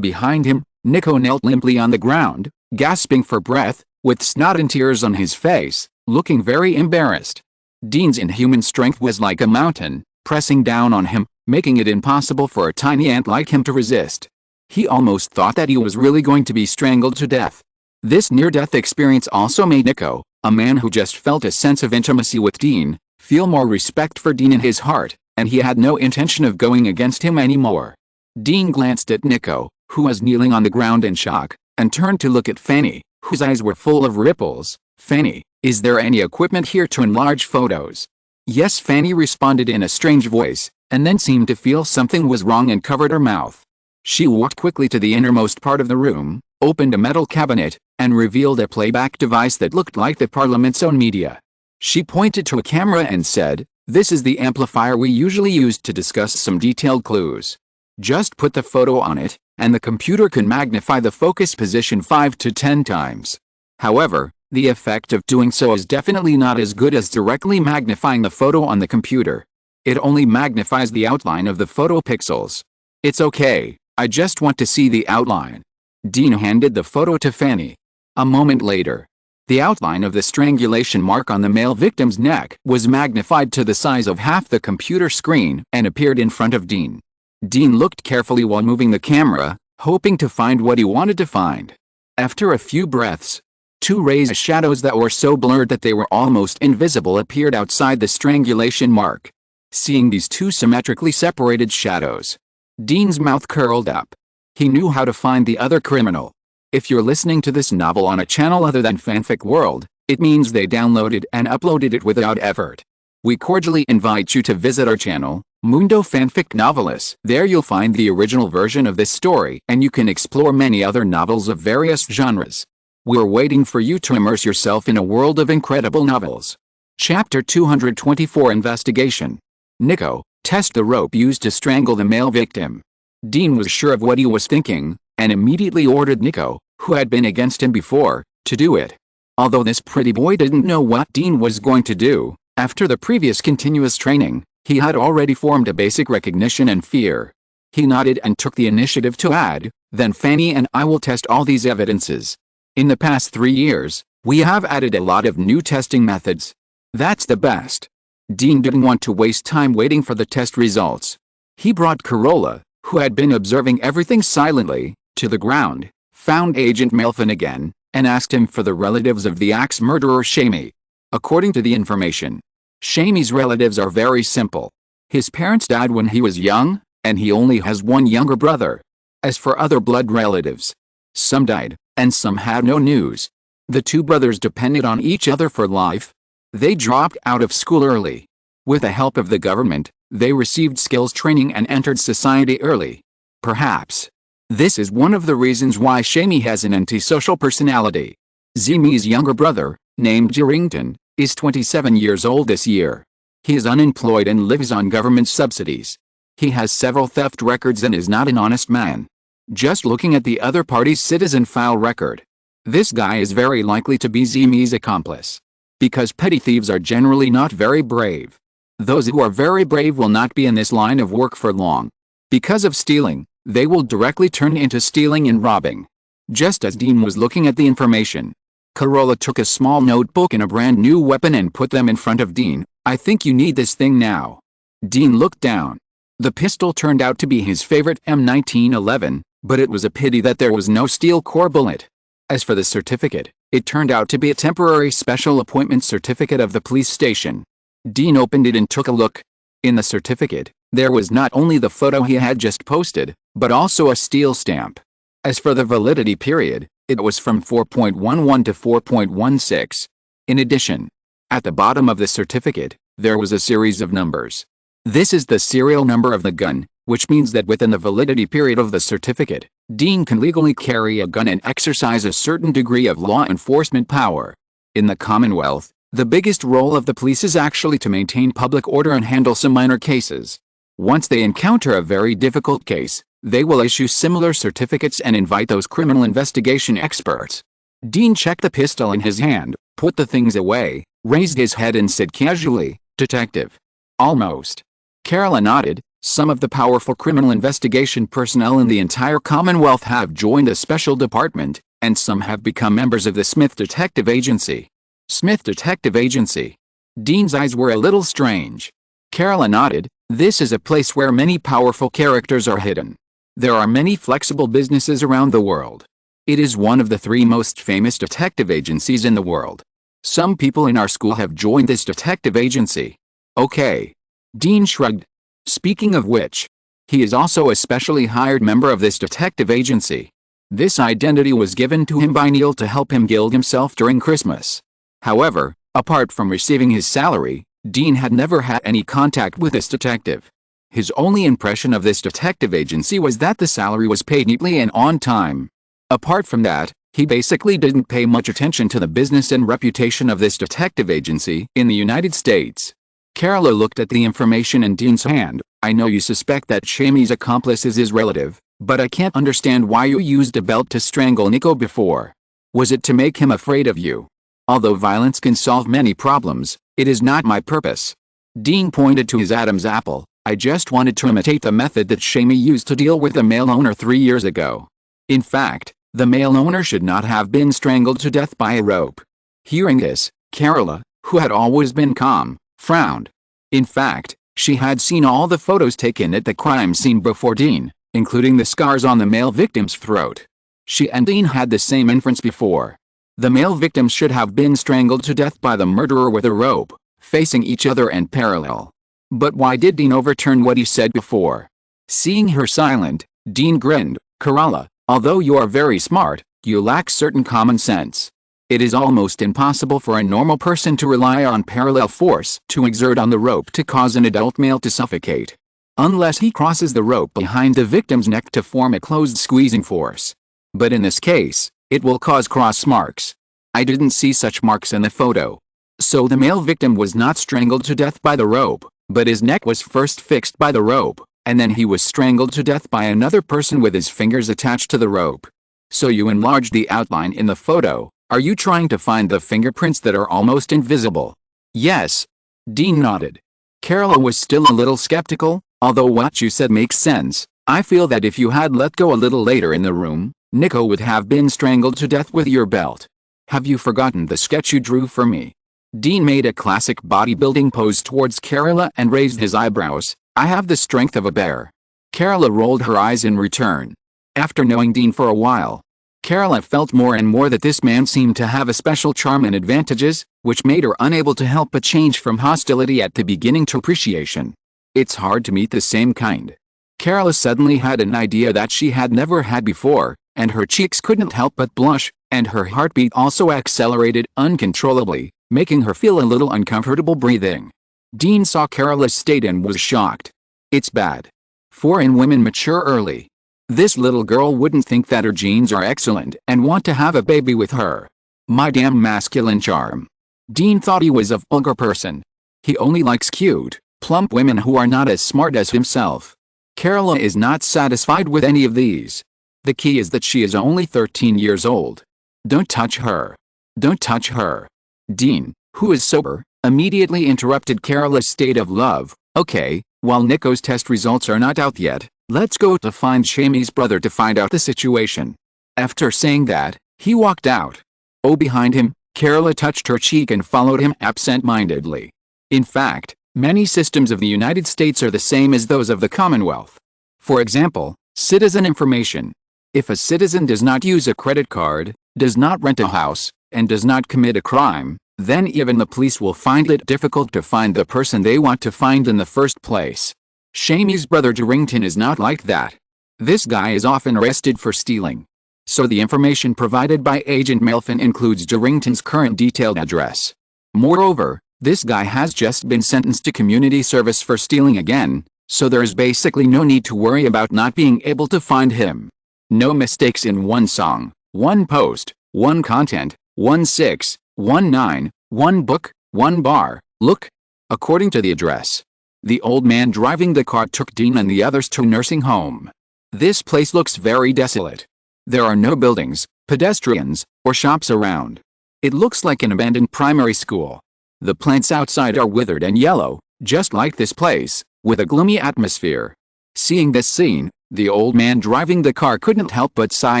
Behind him, Nico knelt limply on the ground, gasping for breath, with snot and tears on his face, looking very embarrassed. Dean's inhuman strength was like a mountain, pressing down on him, making it impossible for a tiny ant like him to resist. He almost thought that he was really going to be strangled to death. This near-death experience also made Nico, a man who just felt a sense of intimacy with Dean, feel more respect for Dean in his heart, and he had no intention of going against him anymore. Dean glanced at Nico, who was kneeling on the ground in shock, and turned to look at Fanny, whose eyes were full of ripples. "Fanny, is there any equipment here to enlarge photos?" "Yes," Fanny responded in a strange voice, and then seemed to feel something was wrong and covered her mouth. She walked quickly to the innermost part of the room, opened a metal cabinet, and revealed a playback device that looked like the Parliament's own media. She pointed to a camera and said, "This is the amplifier we usually use to discuss some detailed clues. Just put the photo on it, and the computer can magnify the focus position 5 to 10 times. However, the effect of doing so is definitely not as good as directly magnifying the photo on the computer. It only magnifies the outline of the photo pixels." "It's okay, I just want to see the outline." Dean handed the photo to Fanny. A moment later, the outline of the strangulation mark on the male victim's neck was magnified to the size of half the computer screen and appeared in front of Dean. Dean looked carefully while moving the camera, hoping to find what he wanted to find. After a few breaths, two rays of shadows that were so blurred that they were almost invisible appeared outside the strangulation mark. Seeing these two symmetrically separated shadows, Dean's mouth curled up. He knew how to find the other criminal. If you're listening to this novel on a channel other than Fanfic World, it means they downloaded and uploaded it without effort. We cordially invite you to visit our channel, Mundo Fanfic Novelis. There you'll find the original version of this story, and you can explore many other novels of various genres. We're waiting for you to immerse yourself in a world of incredible novels. Chapter 224 Investigation. Nico, test the rope used to strangle the male victim. Dean was sure of what he was thinking, and immediately ordered Nico, who had been against him before, to do it. Although this pretty boy didn't know what Dean was going to do, after the previous continuous training, he had already formed a basic recognition and fear. He nodded and took the initiative to add, "Then Fanny and I will test all these evidences. In the past 3 years, we have added a lot of new testing methods. That's the best." Dean didn't want to waste time waiting for the test results. He brought Corolla, who had been observing everything silently, to the ground, found Agent Melvin again, and asked him for the relatives of the axe murderer Shamey. According to the information, Shamey's relatives are very simple. His parents died when he was young, and he only has one younger brother. As for other blood relatives, some died, and some had no news. The two brothers depended on each other for life. They dropped out of school early. With the help of the government, they received skills training and entered society early. Perhaps this is one of the reasons why Shamey has an antisocial personality. Zimi's younger brother, named Jerrington, is 27 years old this year. He is unemployed and lives on government subsidies. He has several theft records and is not an honest man. Just looking at the other party's citizen file record, this guy is very likely to be Zimi's accomplice. Because petty thieves are generally not very brave. Those who are very brave will not be in this line of work for long. Because of stealing, they will directly turn into stealing and robbing. Just as Dean was looking at the information, Corolla took a small notebook and a brand new weapon and put them in front of Dean. "I think you need this thing now." Dean looked down. The pistol turned out to be his favorite M1911, but it was a pity that there was no steel core bullet. As for the certificate, it turned out to be a temporary special appointment certificate of the police station. Dean opened it and took a look. In the certificate, there was not only the photo he had just posted, but also a steel stamp. As for the validity period, it was from 4.11 to 4.16. In addition, at the bottom of the certificate, there was a series of numbers. This is the serial number of the gun, which means that within the validity period of the certificate, Dean can legally carry a gun and exercise a certain degree of law enforcement power. In the Commonwealth, the biggest role of the police is actually to maintain public order and handle some minor cases. Once they encounter a very difficult case, they will issue similar certificates and invite those criminal investigation experts. Dean checked the pistol in his hand, put the things away, raised his head and said casually, "Detective." "Almost." Carola nodded. "Some of the powerful criminal investigation personnel in the entire Commonwealth have joined a special department, and some have become members of the Smith Detective Agency." Smith Detective Agency. Dean's eyes were a little strange. Carola nodded. "This is a place where many powerful characters are hidden. There are many flexible businesses around the world. It is one of the 3 most famous detective agencies in the world. Some people in our school have joined this detective agency." "Okay." Dean shrugged. "Speaking of which, he is also a specially hired member of this detective agency. This identity was given to him by Neil to help him gild himself during Christmas." However, apart from receiving his salary, Dean had never had any contact with this detective. His only impression of this detective agency was that the salary was paid neatly and on time. Apart from that, he basically didn't pay much attention to the business and reputation of this detective agency in the United States. Carola looked at the information in Dean's hand. "I know you suspect that Shamey's accomplice is his relative, but I can't understand why you used a belt to strangle Nico before. Was it to make him afraid of you? Although violence can solve many problems, it is not my purpose." Dean pointed to his Adam's apple. "I just wanted to imitate the method that Shamey used to deal with the male owner 3 years ago. In fact, the male owner should not have been strangled to death by a rope." Hearing this, Carola, who had always been calm, frowned. In fact, she had seen all the photos taken at the crime scene before Dean, including the scars on the male victim's throat. She and Dean had the same inference before. The male victims should have been strangled to death by the murderer with a rope, facing each other and parallel. But why did Dean overturn what he said before? Seeing her silent, Dean grinned. "Carola, although you are very smart, you lack certain common sense. It is almost impossible for a normal person to rely on parallel force to exert on the rope to cause an adult male to suffocate. Unless he crosses the rope behind the victim's neck to form a closed squeezing force. But in this case, it will cause cross marks. I didn't see such marks in the photo. So the male victim was not strangled to death by the rope, but his neck was first fixed by the rope, and then he was strangled to death by another person with his fingers attached to the rope. So you enlarged the outline in the photo. Are you trying to find the fingerprints that are almost invisible? Yes. Dean nodded. Carla was still a little skeptical, although what you said makes sense. I feel that if you had let go a little later in the room, Nico would have been strangled to death with your belt. Have you forgotten the sketch you drew for me? Dean made a classic bodybuilding pose towards Carla and raised his eyebrows. I have the strength of a bear. Carla rolled her eyes in return. After knowing Dean for a while, Carla felt more and more that this man seemed to have a special charm and advantages, which made her unable to help but change from hostility at the beginning to appreciation. It's hard to meet the same kind. Carla suddenly had an idea that she had never had before, and her cheeks couldn't help but blush, and her heartbeat also accelerated uncontrollably, making her feel a little uncomfortable breathing. Dean saw Carla's state and was shocked. It's bad. Foreign women mature early. This little girl wouldn't think that her genes are excellent and want to have a baby with her. My damn masculine charm. Dean thought he was a vulgar person. He only likes cute, plump women who are not as smart as himself. Carla is not satisfied with any of these. The key is that she is only 13 years old. Don't touch her. Don't touch her. Dean, who is sober, immediately interrupted Carla's state of love. Okay, while Nico's test results are not out yet, let's go to find Shamey's brother to find out the situation. After saying that, he walked out. Oh, behind him, Carla touched her cheek and followed him absent-mindedly. In fact, many systems of the United States are the same as those of the Commonwealth. For example, citizen information. If a citizen does not use a credit card, does not rent a house, and does not commit a crime, then even the police will find it difficult to find the person they want to find in the first place. Shamey's brother Darrington is not like that. This guy is often arrested for stealing. So the information provided by Agent Melfin includes Darrington's current detailed address. Moreover, this guy has just been sentenced to community service for stealing again, so there is basically no need to worry about not being able to find him. No mistakes in one song, one post, one content, 1619, one book, one bar. Look. According to the address, the old man driving the car took Dean and the others to a nursing home. This place looks very desolate. There are no buildings, pedestrians, or shops around. It looks like an abandoned primary school. The plants outside are withered and yellow, just like this place, with a gloomy atmosphere. Seeing this scene, the old man driving the car couldn't help but sigh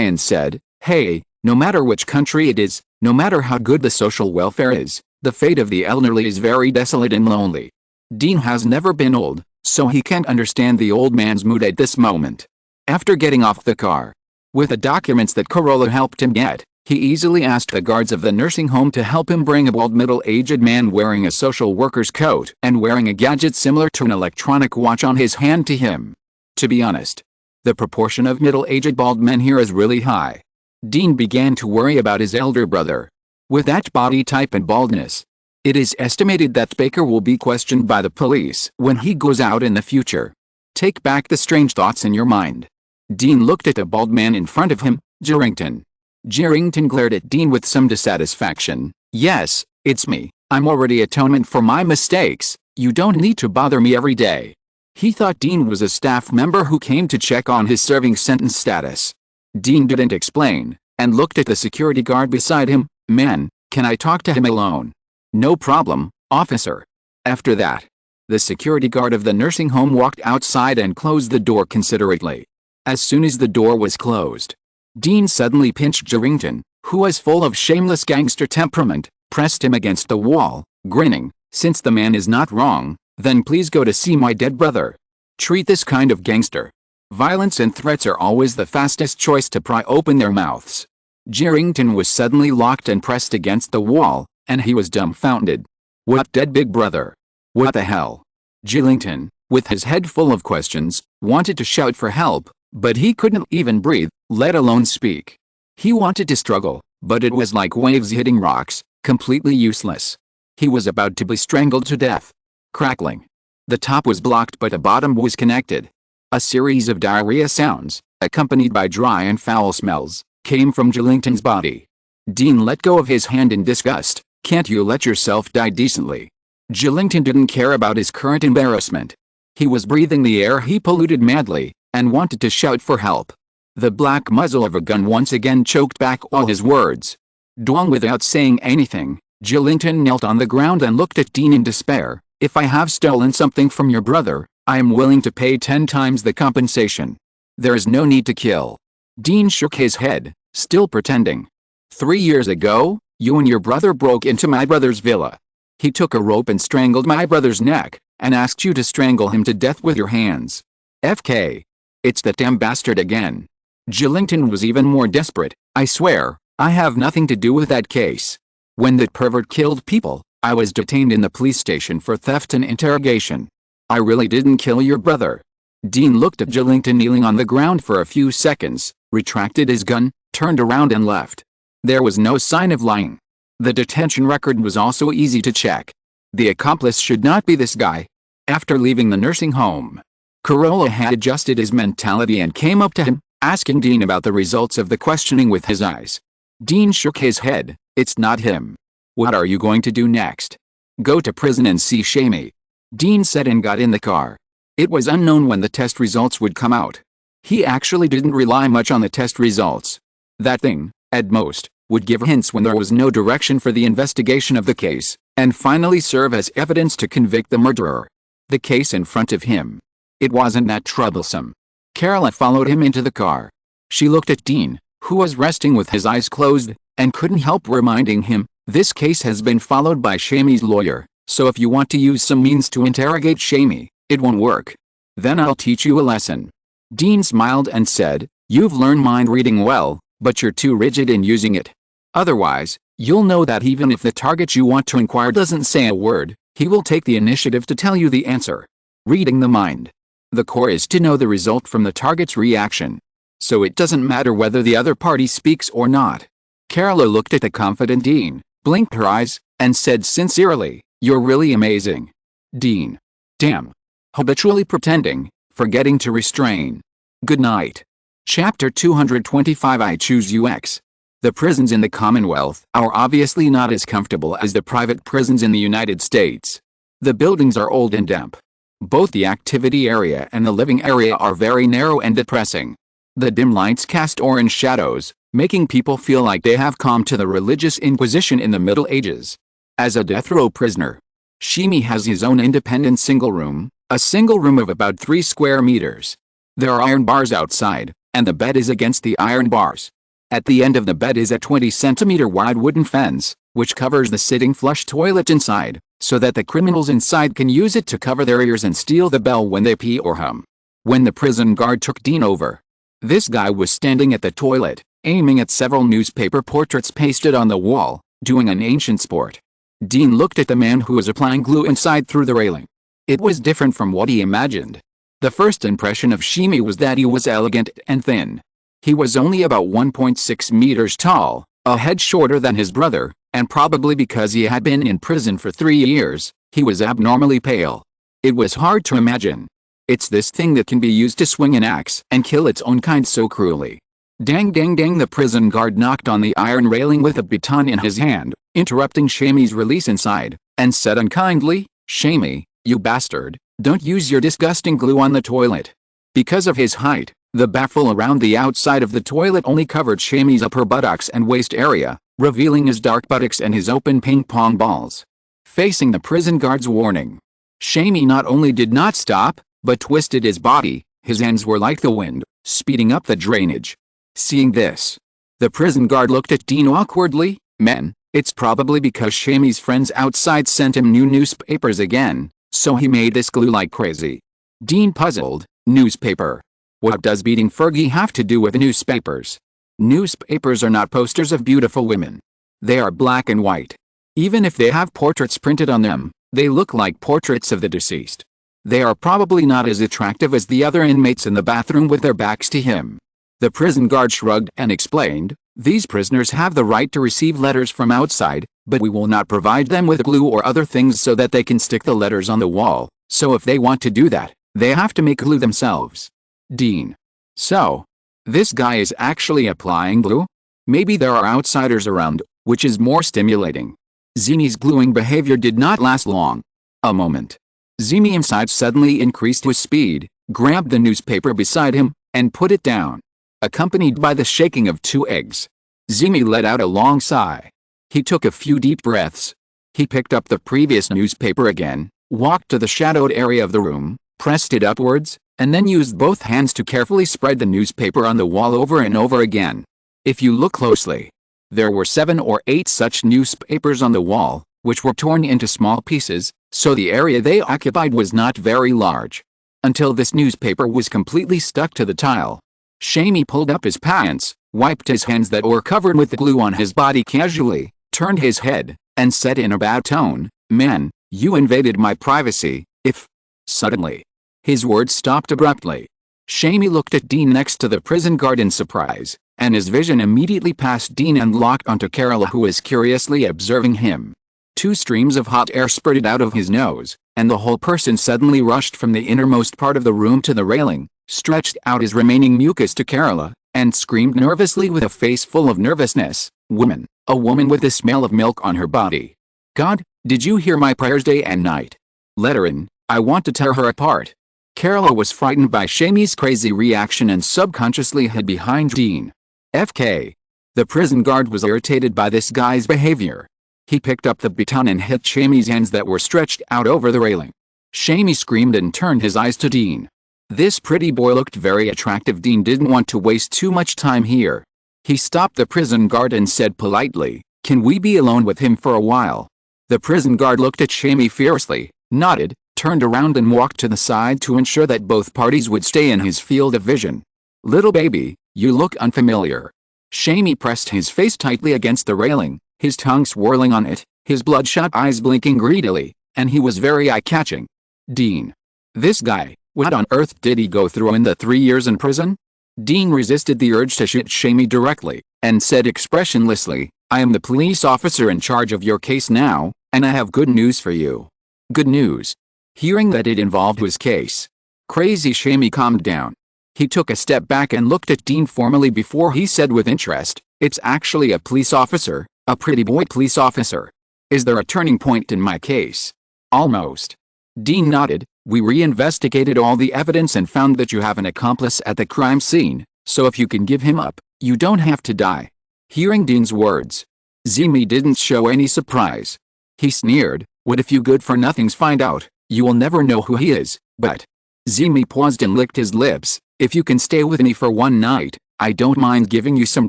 and said, "Hey, no matter which country it is, no matter how good the social welfare is, the fate of the elderly is very desolate and lonely." Dean has never been old, so he can't understand the old man's mood at this moment. After getting off the car, with the documents that Corolla helped him get, he easily asked the guards of the nursing home to help him bring a bald middle-aged man wearing a social worker's coat and wearing a gadget similar to an electronic watch on his hand to him. To be honest, the proportion of middle-aged bald men here is really high. Dean began to worry about his elder brother. With that body type and baldness, it is estimated that Baker will be questioned by the police when he goes out in the future. Take back the strange thoughts in your mind. Dean looked at the bald man in front of him, Darrington. Darrington glared at Dean with some dissatisfaction. "Yes, it's me. I'm already atonement for my mistakes. You don't need to bother me every day." He thought Dean was a staff member who came to check on his serving sentence status. Dean didn't explain, and looked at the security guard beside him. "Man, can I talk to him alone?" "No problem, officer." After that, the security guard of the nursing home walked outside and closed the door considerately. As soon as the door was closed, Dean suddenly pinched Darrington, who was full of shameless gangster temperament, pressed him against the wall, grinning. "Since the man is not wrong, then please go to see my dead brother. Treat this kind of gangster. Violence and threats are always the fastest choice to pry open their mouths." Darrington was suddenly locked and pressed against the wall, and he was dumbfounded. "What dead big brother? What the hell?" Darrington, with his head full of questions, wanted to shout for help, but he couldn't even breathe, let alone speak. He wanted to struggle, but it was like waves hitting rocks, completely useless. He was about to be strangled to death. Crackling. The top was blocked but the bottom was connected. A series of diarrhea sounds, accompanied by dry and foul smells, came from Gillington's body. Dean let go of his hand in disgust. Can't you let yourself die decently? Gillington didn't care about his current embarrassment. He was breathing the air he polluted madly, and wanted to shout for help. The black muzzle of a gun once again choked back all his words. Dwang without saying anything, Gillington knelt on the ground and looked at Dean in despair. If I have stolen something from your brother, I am willing to pay 10 times the compensation. There is no need to kill. Dean shook his head, still pretending. 3 years ago, you and your brother broke into my brother's villa. He took a rope and strangled my brother's neck, and asked you to strangle him to death with your hands. FK. It's that damn bastard again. Gillington was even more desperate. I swear, I have nothing to do with that case. When that pervert killed people, I was detained in the police station for theft and interrogation. I really didn't kill your brother. Dean looked at Gillington kneeling on the ground for a few seconds, retracted his gun, turned around and left. There was no sign of lying. The detention record was also easy to check. The accomplice should not be this guy. After leaving the nursing home, Corolla had adjusted his mentality and came up to him, asking Dean about the results of the questioning with his eyes. Dean shook his head. It's not him. What are you going to do next? Go to prison and see Shamey. Dean said and got in the car. It was unknown when the test results would come out. He actually didn't rely much on the test results. That thing, at most, would give hints when there was no direction for the investigation of the case, and finally serve as evidence to convict the murderer. The case in front of him. It wasn't that troublesome. Carola followed him into the car. She looked at Dean, who was resting with his eyes closed, and couldn't help reminding him, this case has been followed by Shamey's lawyer, so if you want to use some means to interrogate Shamey, it won't work. Then I'll teach you a lesson. Dean smiled and said, you've learned mind reading well, but you're too rigid in using it. Otherwise, you'll know that even if the target you want to inquire doesn't say a word, he will take the initiative to tell you the answer. Reading the mind. The core is to know the result from the target's reaction. So it doesn't matter whether the other party speaks or not. Carola looked at the confident Dean, blinked her eyes, and said sincerely, you're really amazing. Dean. Damn. Habitually pretending, forgetting to restrain. Good night. Chapter 225 I Choose UX. The prisons in the Commonwealth are obviously not as comfortable as the private prisons in the United States. The buildings are old and damp. Both the activity area and the living area are very narrow and depressing. The dim lights cast orange shadows, making people feel like they have come to the religious inquisition in the Middle Ages. As a death row prisoner, Shamey has his own independent single room, a single room of about 3 square meters. There are iron bars outside, and the bed is against the iron bars. At the end of the bed is a 20-centimeter wide wooden fence, which covers the sitting flush toilet inside, so that the criminals inside can use it to cover their ears and steal the bell when they pee or hum. When the prison guard took Dean over, this guy was standing at the toilet, aiming at several newspaper portraits pasted on the wall, doing an ancient sport. Dean looked at the man who was applying glue inside through the railing. It was different from what he imagined. The first impression of Shamey was that he was elegant and thin. He was only about 1.6 meters tall, a head shorter than his brother, and probably because he had been in prison for 3 years, he was abnormally pale. It was hard to imagine. It's this thing that can be used to swing an axe and kill its own kind so cruelly. Dang dang dang, the prison guard knocked on the iron railing with a baton in his hand, interrupting Shamey's release inside, and said unkindly, Shamey, you bastard, don't use your disgusting glue on the toilet. Because of his height, the baffle around the outside of the toilet only covered Shamey's upper buttocks and waist area, revealing his dark buttocks and his open ping-pong balls. Facing the prison guard's warning, Shamey not only did not stop, but twisted his body. His hands were like the wind, speeding up the drainage. Seeing this, the prison guard looked at Dean awkwardly. Man, it's probably because Shamey's friends outside sent him new newspapers again, so he made this glue like crazy. Dean puzzled. Newspaper. What does beating Fergie have to do with newspapers? Newspapers are not posters of beautiful women. They are black and white. Even if they have portraits printed on them, they look like portraits of the deceased. They are probably not as attractive as the other inmates in the bathroom with their backs to him. The prison guard shrugged and explained, These prisoners have the right to receive letters from outside, but we will not provide them with glue or other things so that they can stick the letters on the wall, so if they want to do that, they have to make glue themselves. Dean. So, this guy is actually applying glue? Maybe there are outsiders around, which is more stimulating. Zimi's gluing behavior did not last long. A moment. Zimi inside suddenly increased his speed, grabbed the newspaper beside him, and put it down, accompanied by the shaking of 2 eggs. Zimi let out a long sigh. He took a few deep breaths. He picked up the previous newspaper again, walked to the shadowed area of the room, pressed it upwards, and then used both hands to carefully spread the newspaper on the wall over and over again. If you look closely, there were 7 or 8 such newspapers on the wall, which were torn into small pieces, so the area they occupied was not very large. Until this newspaper was completely stuck to the tile. Shami pulled up his pants, wiped his hands that were covered with the glue on his body casually, turned his head, and said in a bad tone, "Man, you invaded my privacy, if..." Suddenly, his words stopped abruptly. Shami looked at Dean next to the prison guard in surprise, and his vision immediately passed Dean and locked onto Carola, who was curiously observing him. 2 streams of hot air spurted out of his nose, and the whole person suddenly rushed from the innermost part of the room to the railing, stretched out his remaining mucus to Carola, and screamed nervously with a face full of nervousness, "Woman, a woman with the smell of milk on her body. God, did you hear my prayers day and night? Let her in, I want to tear her apart." Carola was frightened by Shami's crazy reaction and subconsciously hid behind Dean. FK. The prison guard was irritated by this guy's behavior. He picked up the baton and hit Shami's hands that were stretched out over the railing. Shami screamed and turned his eyes to Dean. This pretty boy looked very attractive. Dean didn't want to waste too much time here. He stopped the prison guard and said politely, "Can we be alone with him for a while?" The prison guard looked at Shami fiercely, nodded, turned around and walked to the side to ensure that both parties would stay in his field of vision. "Little baby, you look unfamiliar." Shami pressed his face tightly against the railing, his tongue swirling on it, his bloodshot eyes blinking greedily, and he was very eye-catching. Dean. This guy, what on earth did he go through in the 3 years in prison? Dean resisted the urge to shoot Shami directly, and said expressionlessly, "I am the police officer in charge of your case now, and I have good news for you." Good news. Hearing that it involved his case, crazy Shami calmed down. He took a step back and looked at Dean formally before he said with interest, "It's actually a police officer, a pretty boy police officer. Is there a turning point in my case?" "Almost." Dean nodded. "We reinvestigated all the evidence and found that you have an accomplice at the crime scene, so if you can give him up, you don't have to die." Hearing Dean's words, Zimi didn't show any surprise. He sneered, "What if you good-for-nothings find out? You will never know who he is, but..." Zimi paused and licked his lips. "If you can stay with me for one night, I don't mind giving you some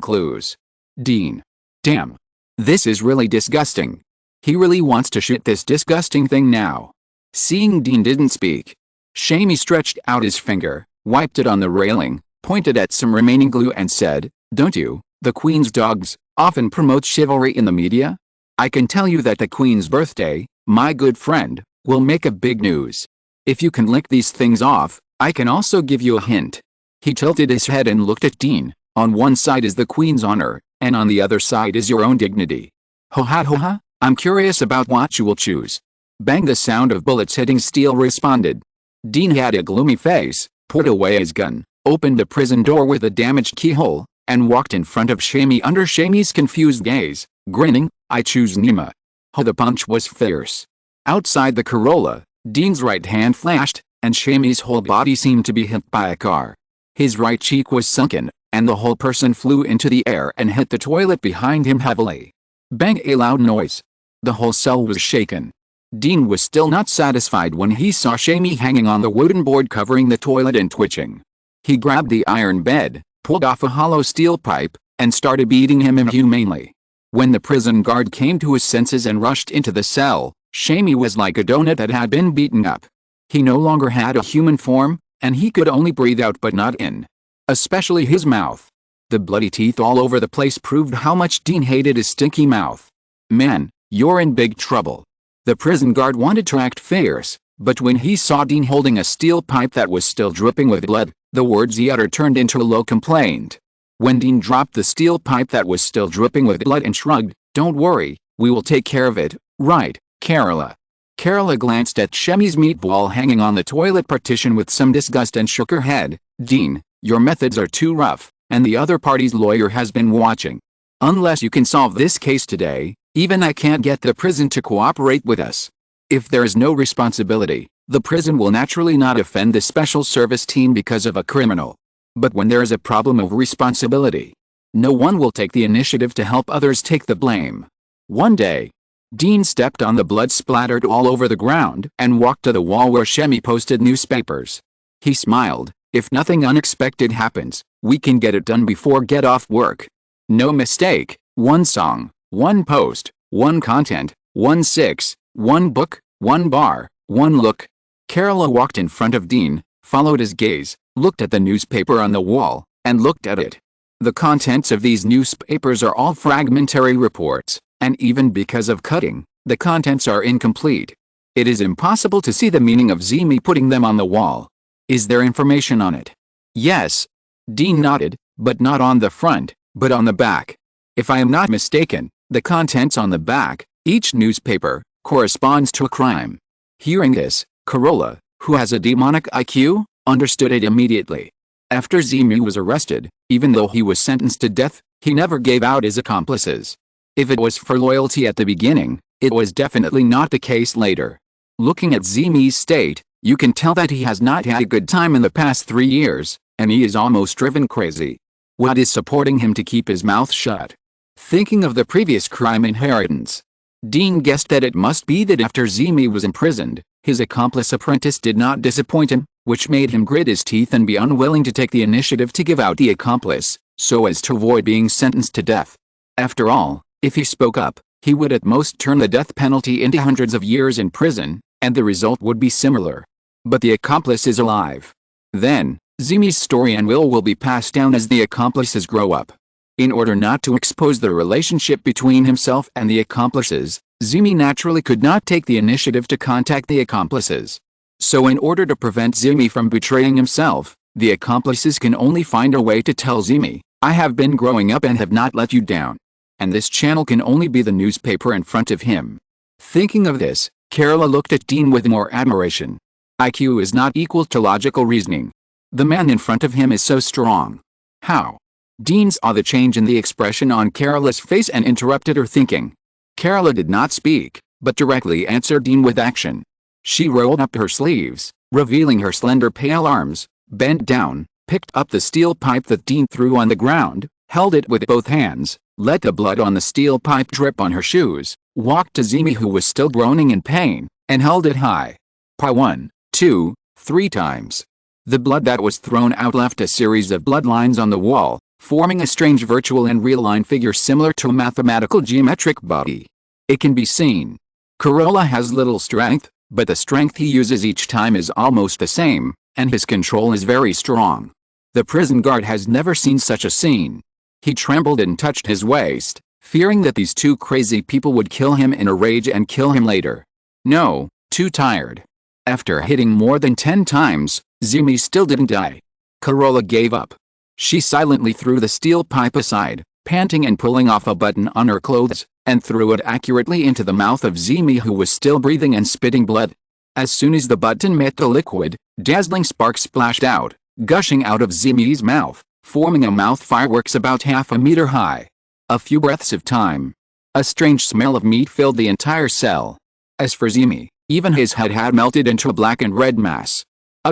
clues." Dean. Damn. This is really disgusting. He really wants to shoot this disgusting thing now. Seeing Dean didn't speak, Shami stretched out his finger, wiped it on the railing, pointed at some remaining glue and said, "Don't you, the Queen's dogs, often promote chivalry in the media? I can tell you that the Queen's birthday, my good friend, will make a big news. If you can lick these things off, I can also give you a hint." He tilted his head and looked at Dean. "On one side is the Queen's honor, and on the other side is your own dignity. Ho ha, I'm curious about what you will choose." Bang, the sound of bullets hitting steel responded. Dean had a gloomy face, put away his gun, opened the prison door with a damaged keyhole, and walked in front of Shami under Shami's confused gaze, grinning, "I choose Nima." Oh, the punch was fierce. Outside the Corolla, Dean's right hand flashed, and Shami's whole body seemed to be hit by a car. His right cheek was sunken, and the whole person flew into the air and hit the toilet behind him heavily. Bang, a loud noise. The whole cell was shaken. Dean was still not satisfied when he saw Shami hanging on the wooden board covering the toilet and twitching. He grabbed the iron bed, pulled off a hollow steel pipe, and started beating him inhumanely. When the prison guard came to his senses and rushed into the cell, Shami was like a donut that had been beaten up. He no longer had a human form, and he could only breathe out but not in. Especially his mouth. The bloody teeth all over the place proved how much Dean hated his stinky mouth. "Man, you're in big trouble." The prison guard wanted to act fierce, but when he saw Dean holding a steel pipe that was still dripping with blood, the words he uttered turned into a low complaint. When Dean dropped the steel pipe that was still dripping with blood and shrugged, "Don't worry, we will take care of it, right, Carola?" Carola glanced at Shemmy's meatball hanging on the toilet partition with some disgust and shook her head. "Dean, your methods are too rough, and the other party's lawyer has been watching. Unless you can solve this case today, even I can't get the prison to cooperate with us. If there is no responsibility, the prison will naturally not offend the special service team because of a criminal. But when there is a problem of responsibility, no one will take the initiative to help others take the blame." One day, Dean stepped on the blood splattered all over the ground and walked to the wall where Shemmy posted newspapers. He smiled. "If nothing unexpected happens, we can get it done before get off work. No mistake, one song, one post, one content, 1-6, one book, one bar, one look." Carola walked in front of Dean, followed his gaze, looked at the newspaper on the wall, and looked at it. The contents of these newspapers are all fragmentary reports, and even because of cutting, the contents are incomplete. It is impossible to see the meaning of Zimi putting them on the wall. "Is there information on it?" "Yes." Dean nodded, "but not on the front, but on the back. If I am not mistaken, the contents on the back, each newspaper, corresponds to a crime." Hearing this, Carola, who has a demonic IQ, understood it immediately. After Zimi was arrested, even though he was sentenced to death, he never gave out his accomplices. If it was for loyalty at the beginning, it was definitely not the case later. Looking at Zimi's state, you can tell that he has not had a good time in the past 3 years, and he is almost driven crazy. What is supporting him to keep his mouth shut? Thinking of the previous crime, inheritance, Dean guessed that it must be that after Zimi was imprisoned, his accomplice apprentice did not disappoint him, which made him grit his teeth and be unwilling to take the initiative to give out the accomplice, so as to avoid being sentenced to death. After all, if he spoke up, he would at most turn the death penalty into hundreds of years in prison, and the result would be similar. But the accomplice is alive. Then, Zimi's story and will be passed down as the accomplices grow up. In order not to expose the relationship between himself and the accomplices, Zimi naturally could not take the initiative to contact the accomplices. So in order to prevent Zimi from betraying himself, the accomplices can only find a way to tell Zimi, "I have been growing up and have not let you down." And this channel can only be the newspaper in front of him. Thinking of this, Carola looked at Dean with more admiration. IQ is not equal to logical reasoning. The man in front of him is so strong. How? Dean saw the change in the expression on Carola's face and interrupted her thinking. Carola did not speak, but directly answered Dean with action. She rolled up her sleeves, revealing her slender pale arms, bent down, picked up the steel pipe that Dean threw on the ground, held it with both hands, let the blood on the steel pipe drip on her shoes, walked to Zimi who was still groaning in pain, and held it high. Pa 1, 2, 3 times. The blood that was thrown out left a series of blood lines on the wall, forming a strange virtual and real line figure similar to a mathematical geometric body. It can be seen. Carola has little strength, but the strength he uses each time is almost the same, and his control is very strong. The prison guard has never seen such a scene. He trembled and touched his waist, fearing that these two crazy people would kill him in a rage and kill him later. No, too tired. After hitting more than 10 times, Zimi still didn't die. Carola gave up. She silently threw the steel pipe aside, panting and pulling off a button on her clothes, and threw it accurately into the mouth of Zimi who was still breathing and spitting blood. As soon as the button met the liquid, dazzling sparks splashed out, gushing out of Zimi's mouth, forming a mouth fireworks about half a meter high. A few breaths of time. A strange smell of meat filled the entire cell. As for Zimi, even his head had melted into a black and red mass.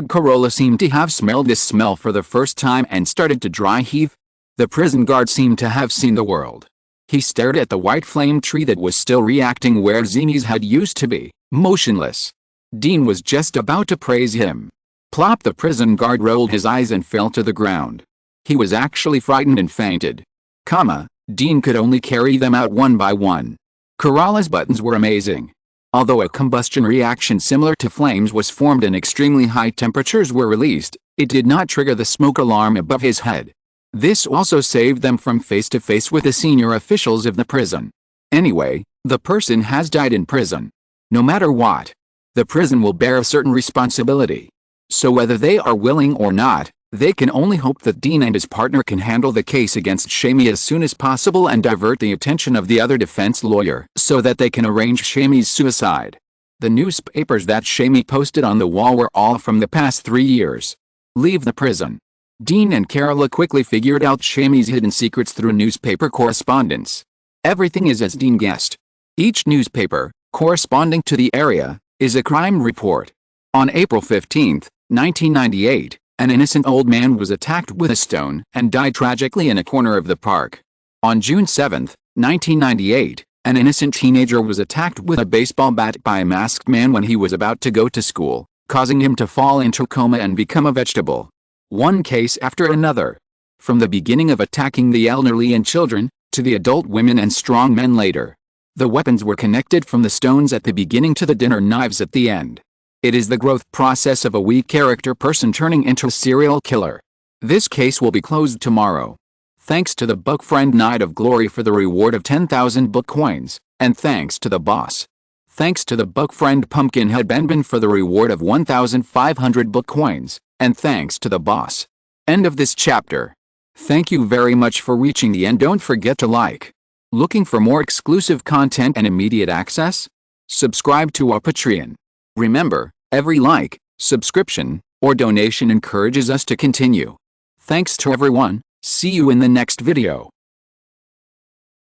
Carola seemed to have smelled this smell for the first time and started to dry heave. The prison guard seemed to have seen the world. He stared at the white flame tree that was still reacting where Zimi's head used to be, motionless. Dean was just about to praise him. Plop! The prison guard rolled his eyes and fell to the ground. He was actually frightened and fainted. Dean could only carry them out one by one. Carola's buttons were amazing. Although a combustion reaction similar to flames was formed and extremely high temperatures were released, it did not trigger the smoke alarm above his head. This also saved them from face-to-face with the senior officials of the prison. Anyway, the person has died in prison. No matter what, the prison will bear a certain responsibility. So whether they are willing or not, They can only hope that Dean and his partner can handle the case against Shamie as soon as possible and divert the attention of the other defense lawyer so that they can arrange Shamie's suicide. The newspapers that Shamie posted on the wall were all from the past 3 years. Leave the prison. Dean and Carola quickly figured out Shamie's hidden secrets through newspaper correspondence. Everything is as Dean guessed. Each newspaper, corresponding to the area, is a crime report. On April 15, 1998, an innocent old man was attacked with a stone and died tragically in a corner of the park. On June 7, 1998, an innocent teenager was attacked with a baseball bat by a masked man when he was about to go to school, causing him to fall into a coma and become a vegetable. One case after another. From the beginning of attacking the elderly and children, to the adult women and strong men later. The weapons were connected from the stones at the beginning to the dinner knives at the end. It is the growth process of a weak character person turning into a serial killer. This case will be closed tomorrow. Thanks to the book friend Knight of Glory for the reward of 10,000 book coins, and thanks to the boss. Thanks to the book friend Pumpkinhead Benbin for the reward of 1,500 book coins, and thanks to the boss. End of this chapter. Thank you very much for reaching the end. Don't forget to like. Looking for more exclusive content and immediate access? Subscribe to our Patreon. Remember, every like, subscription, or donation encourages us to continue. Thanks to everyone. See you in the next video.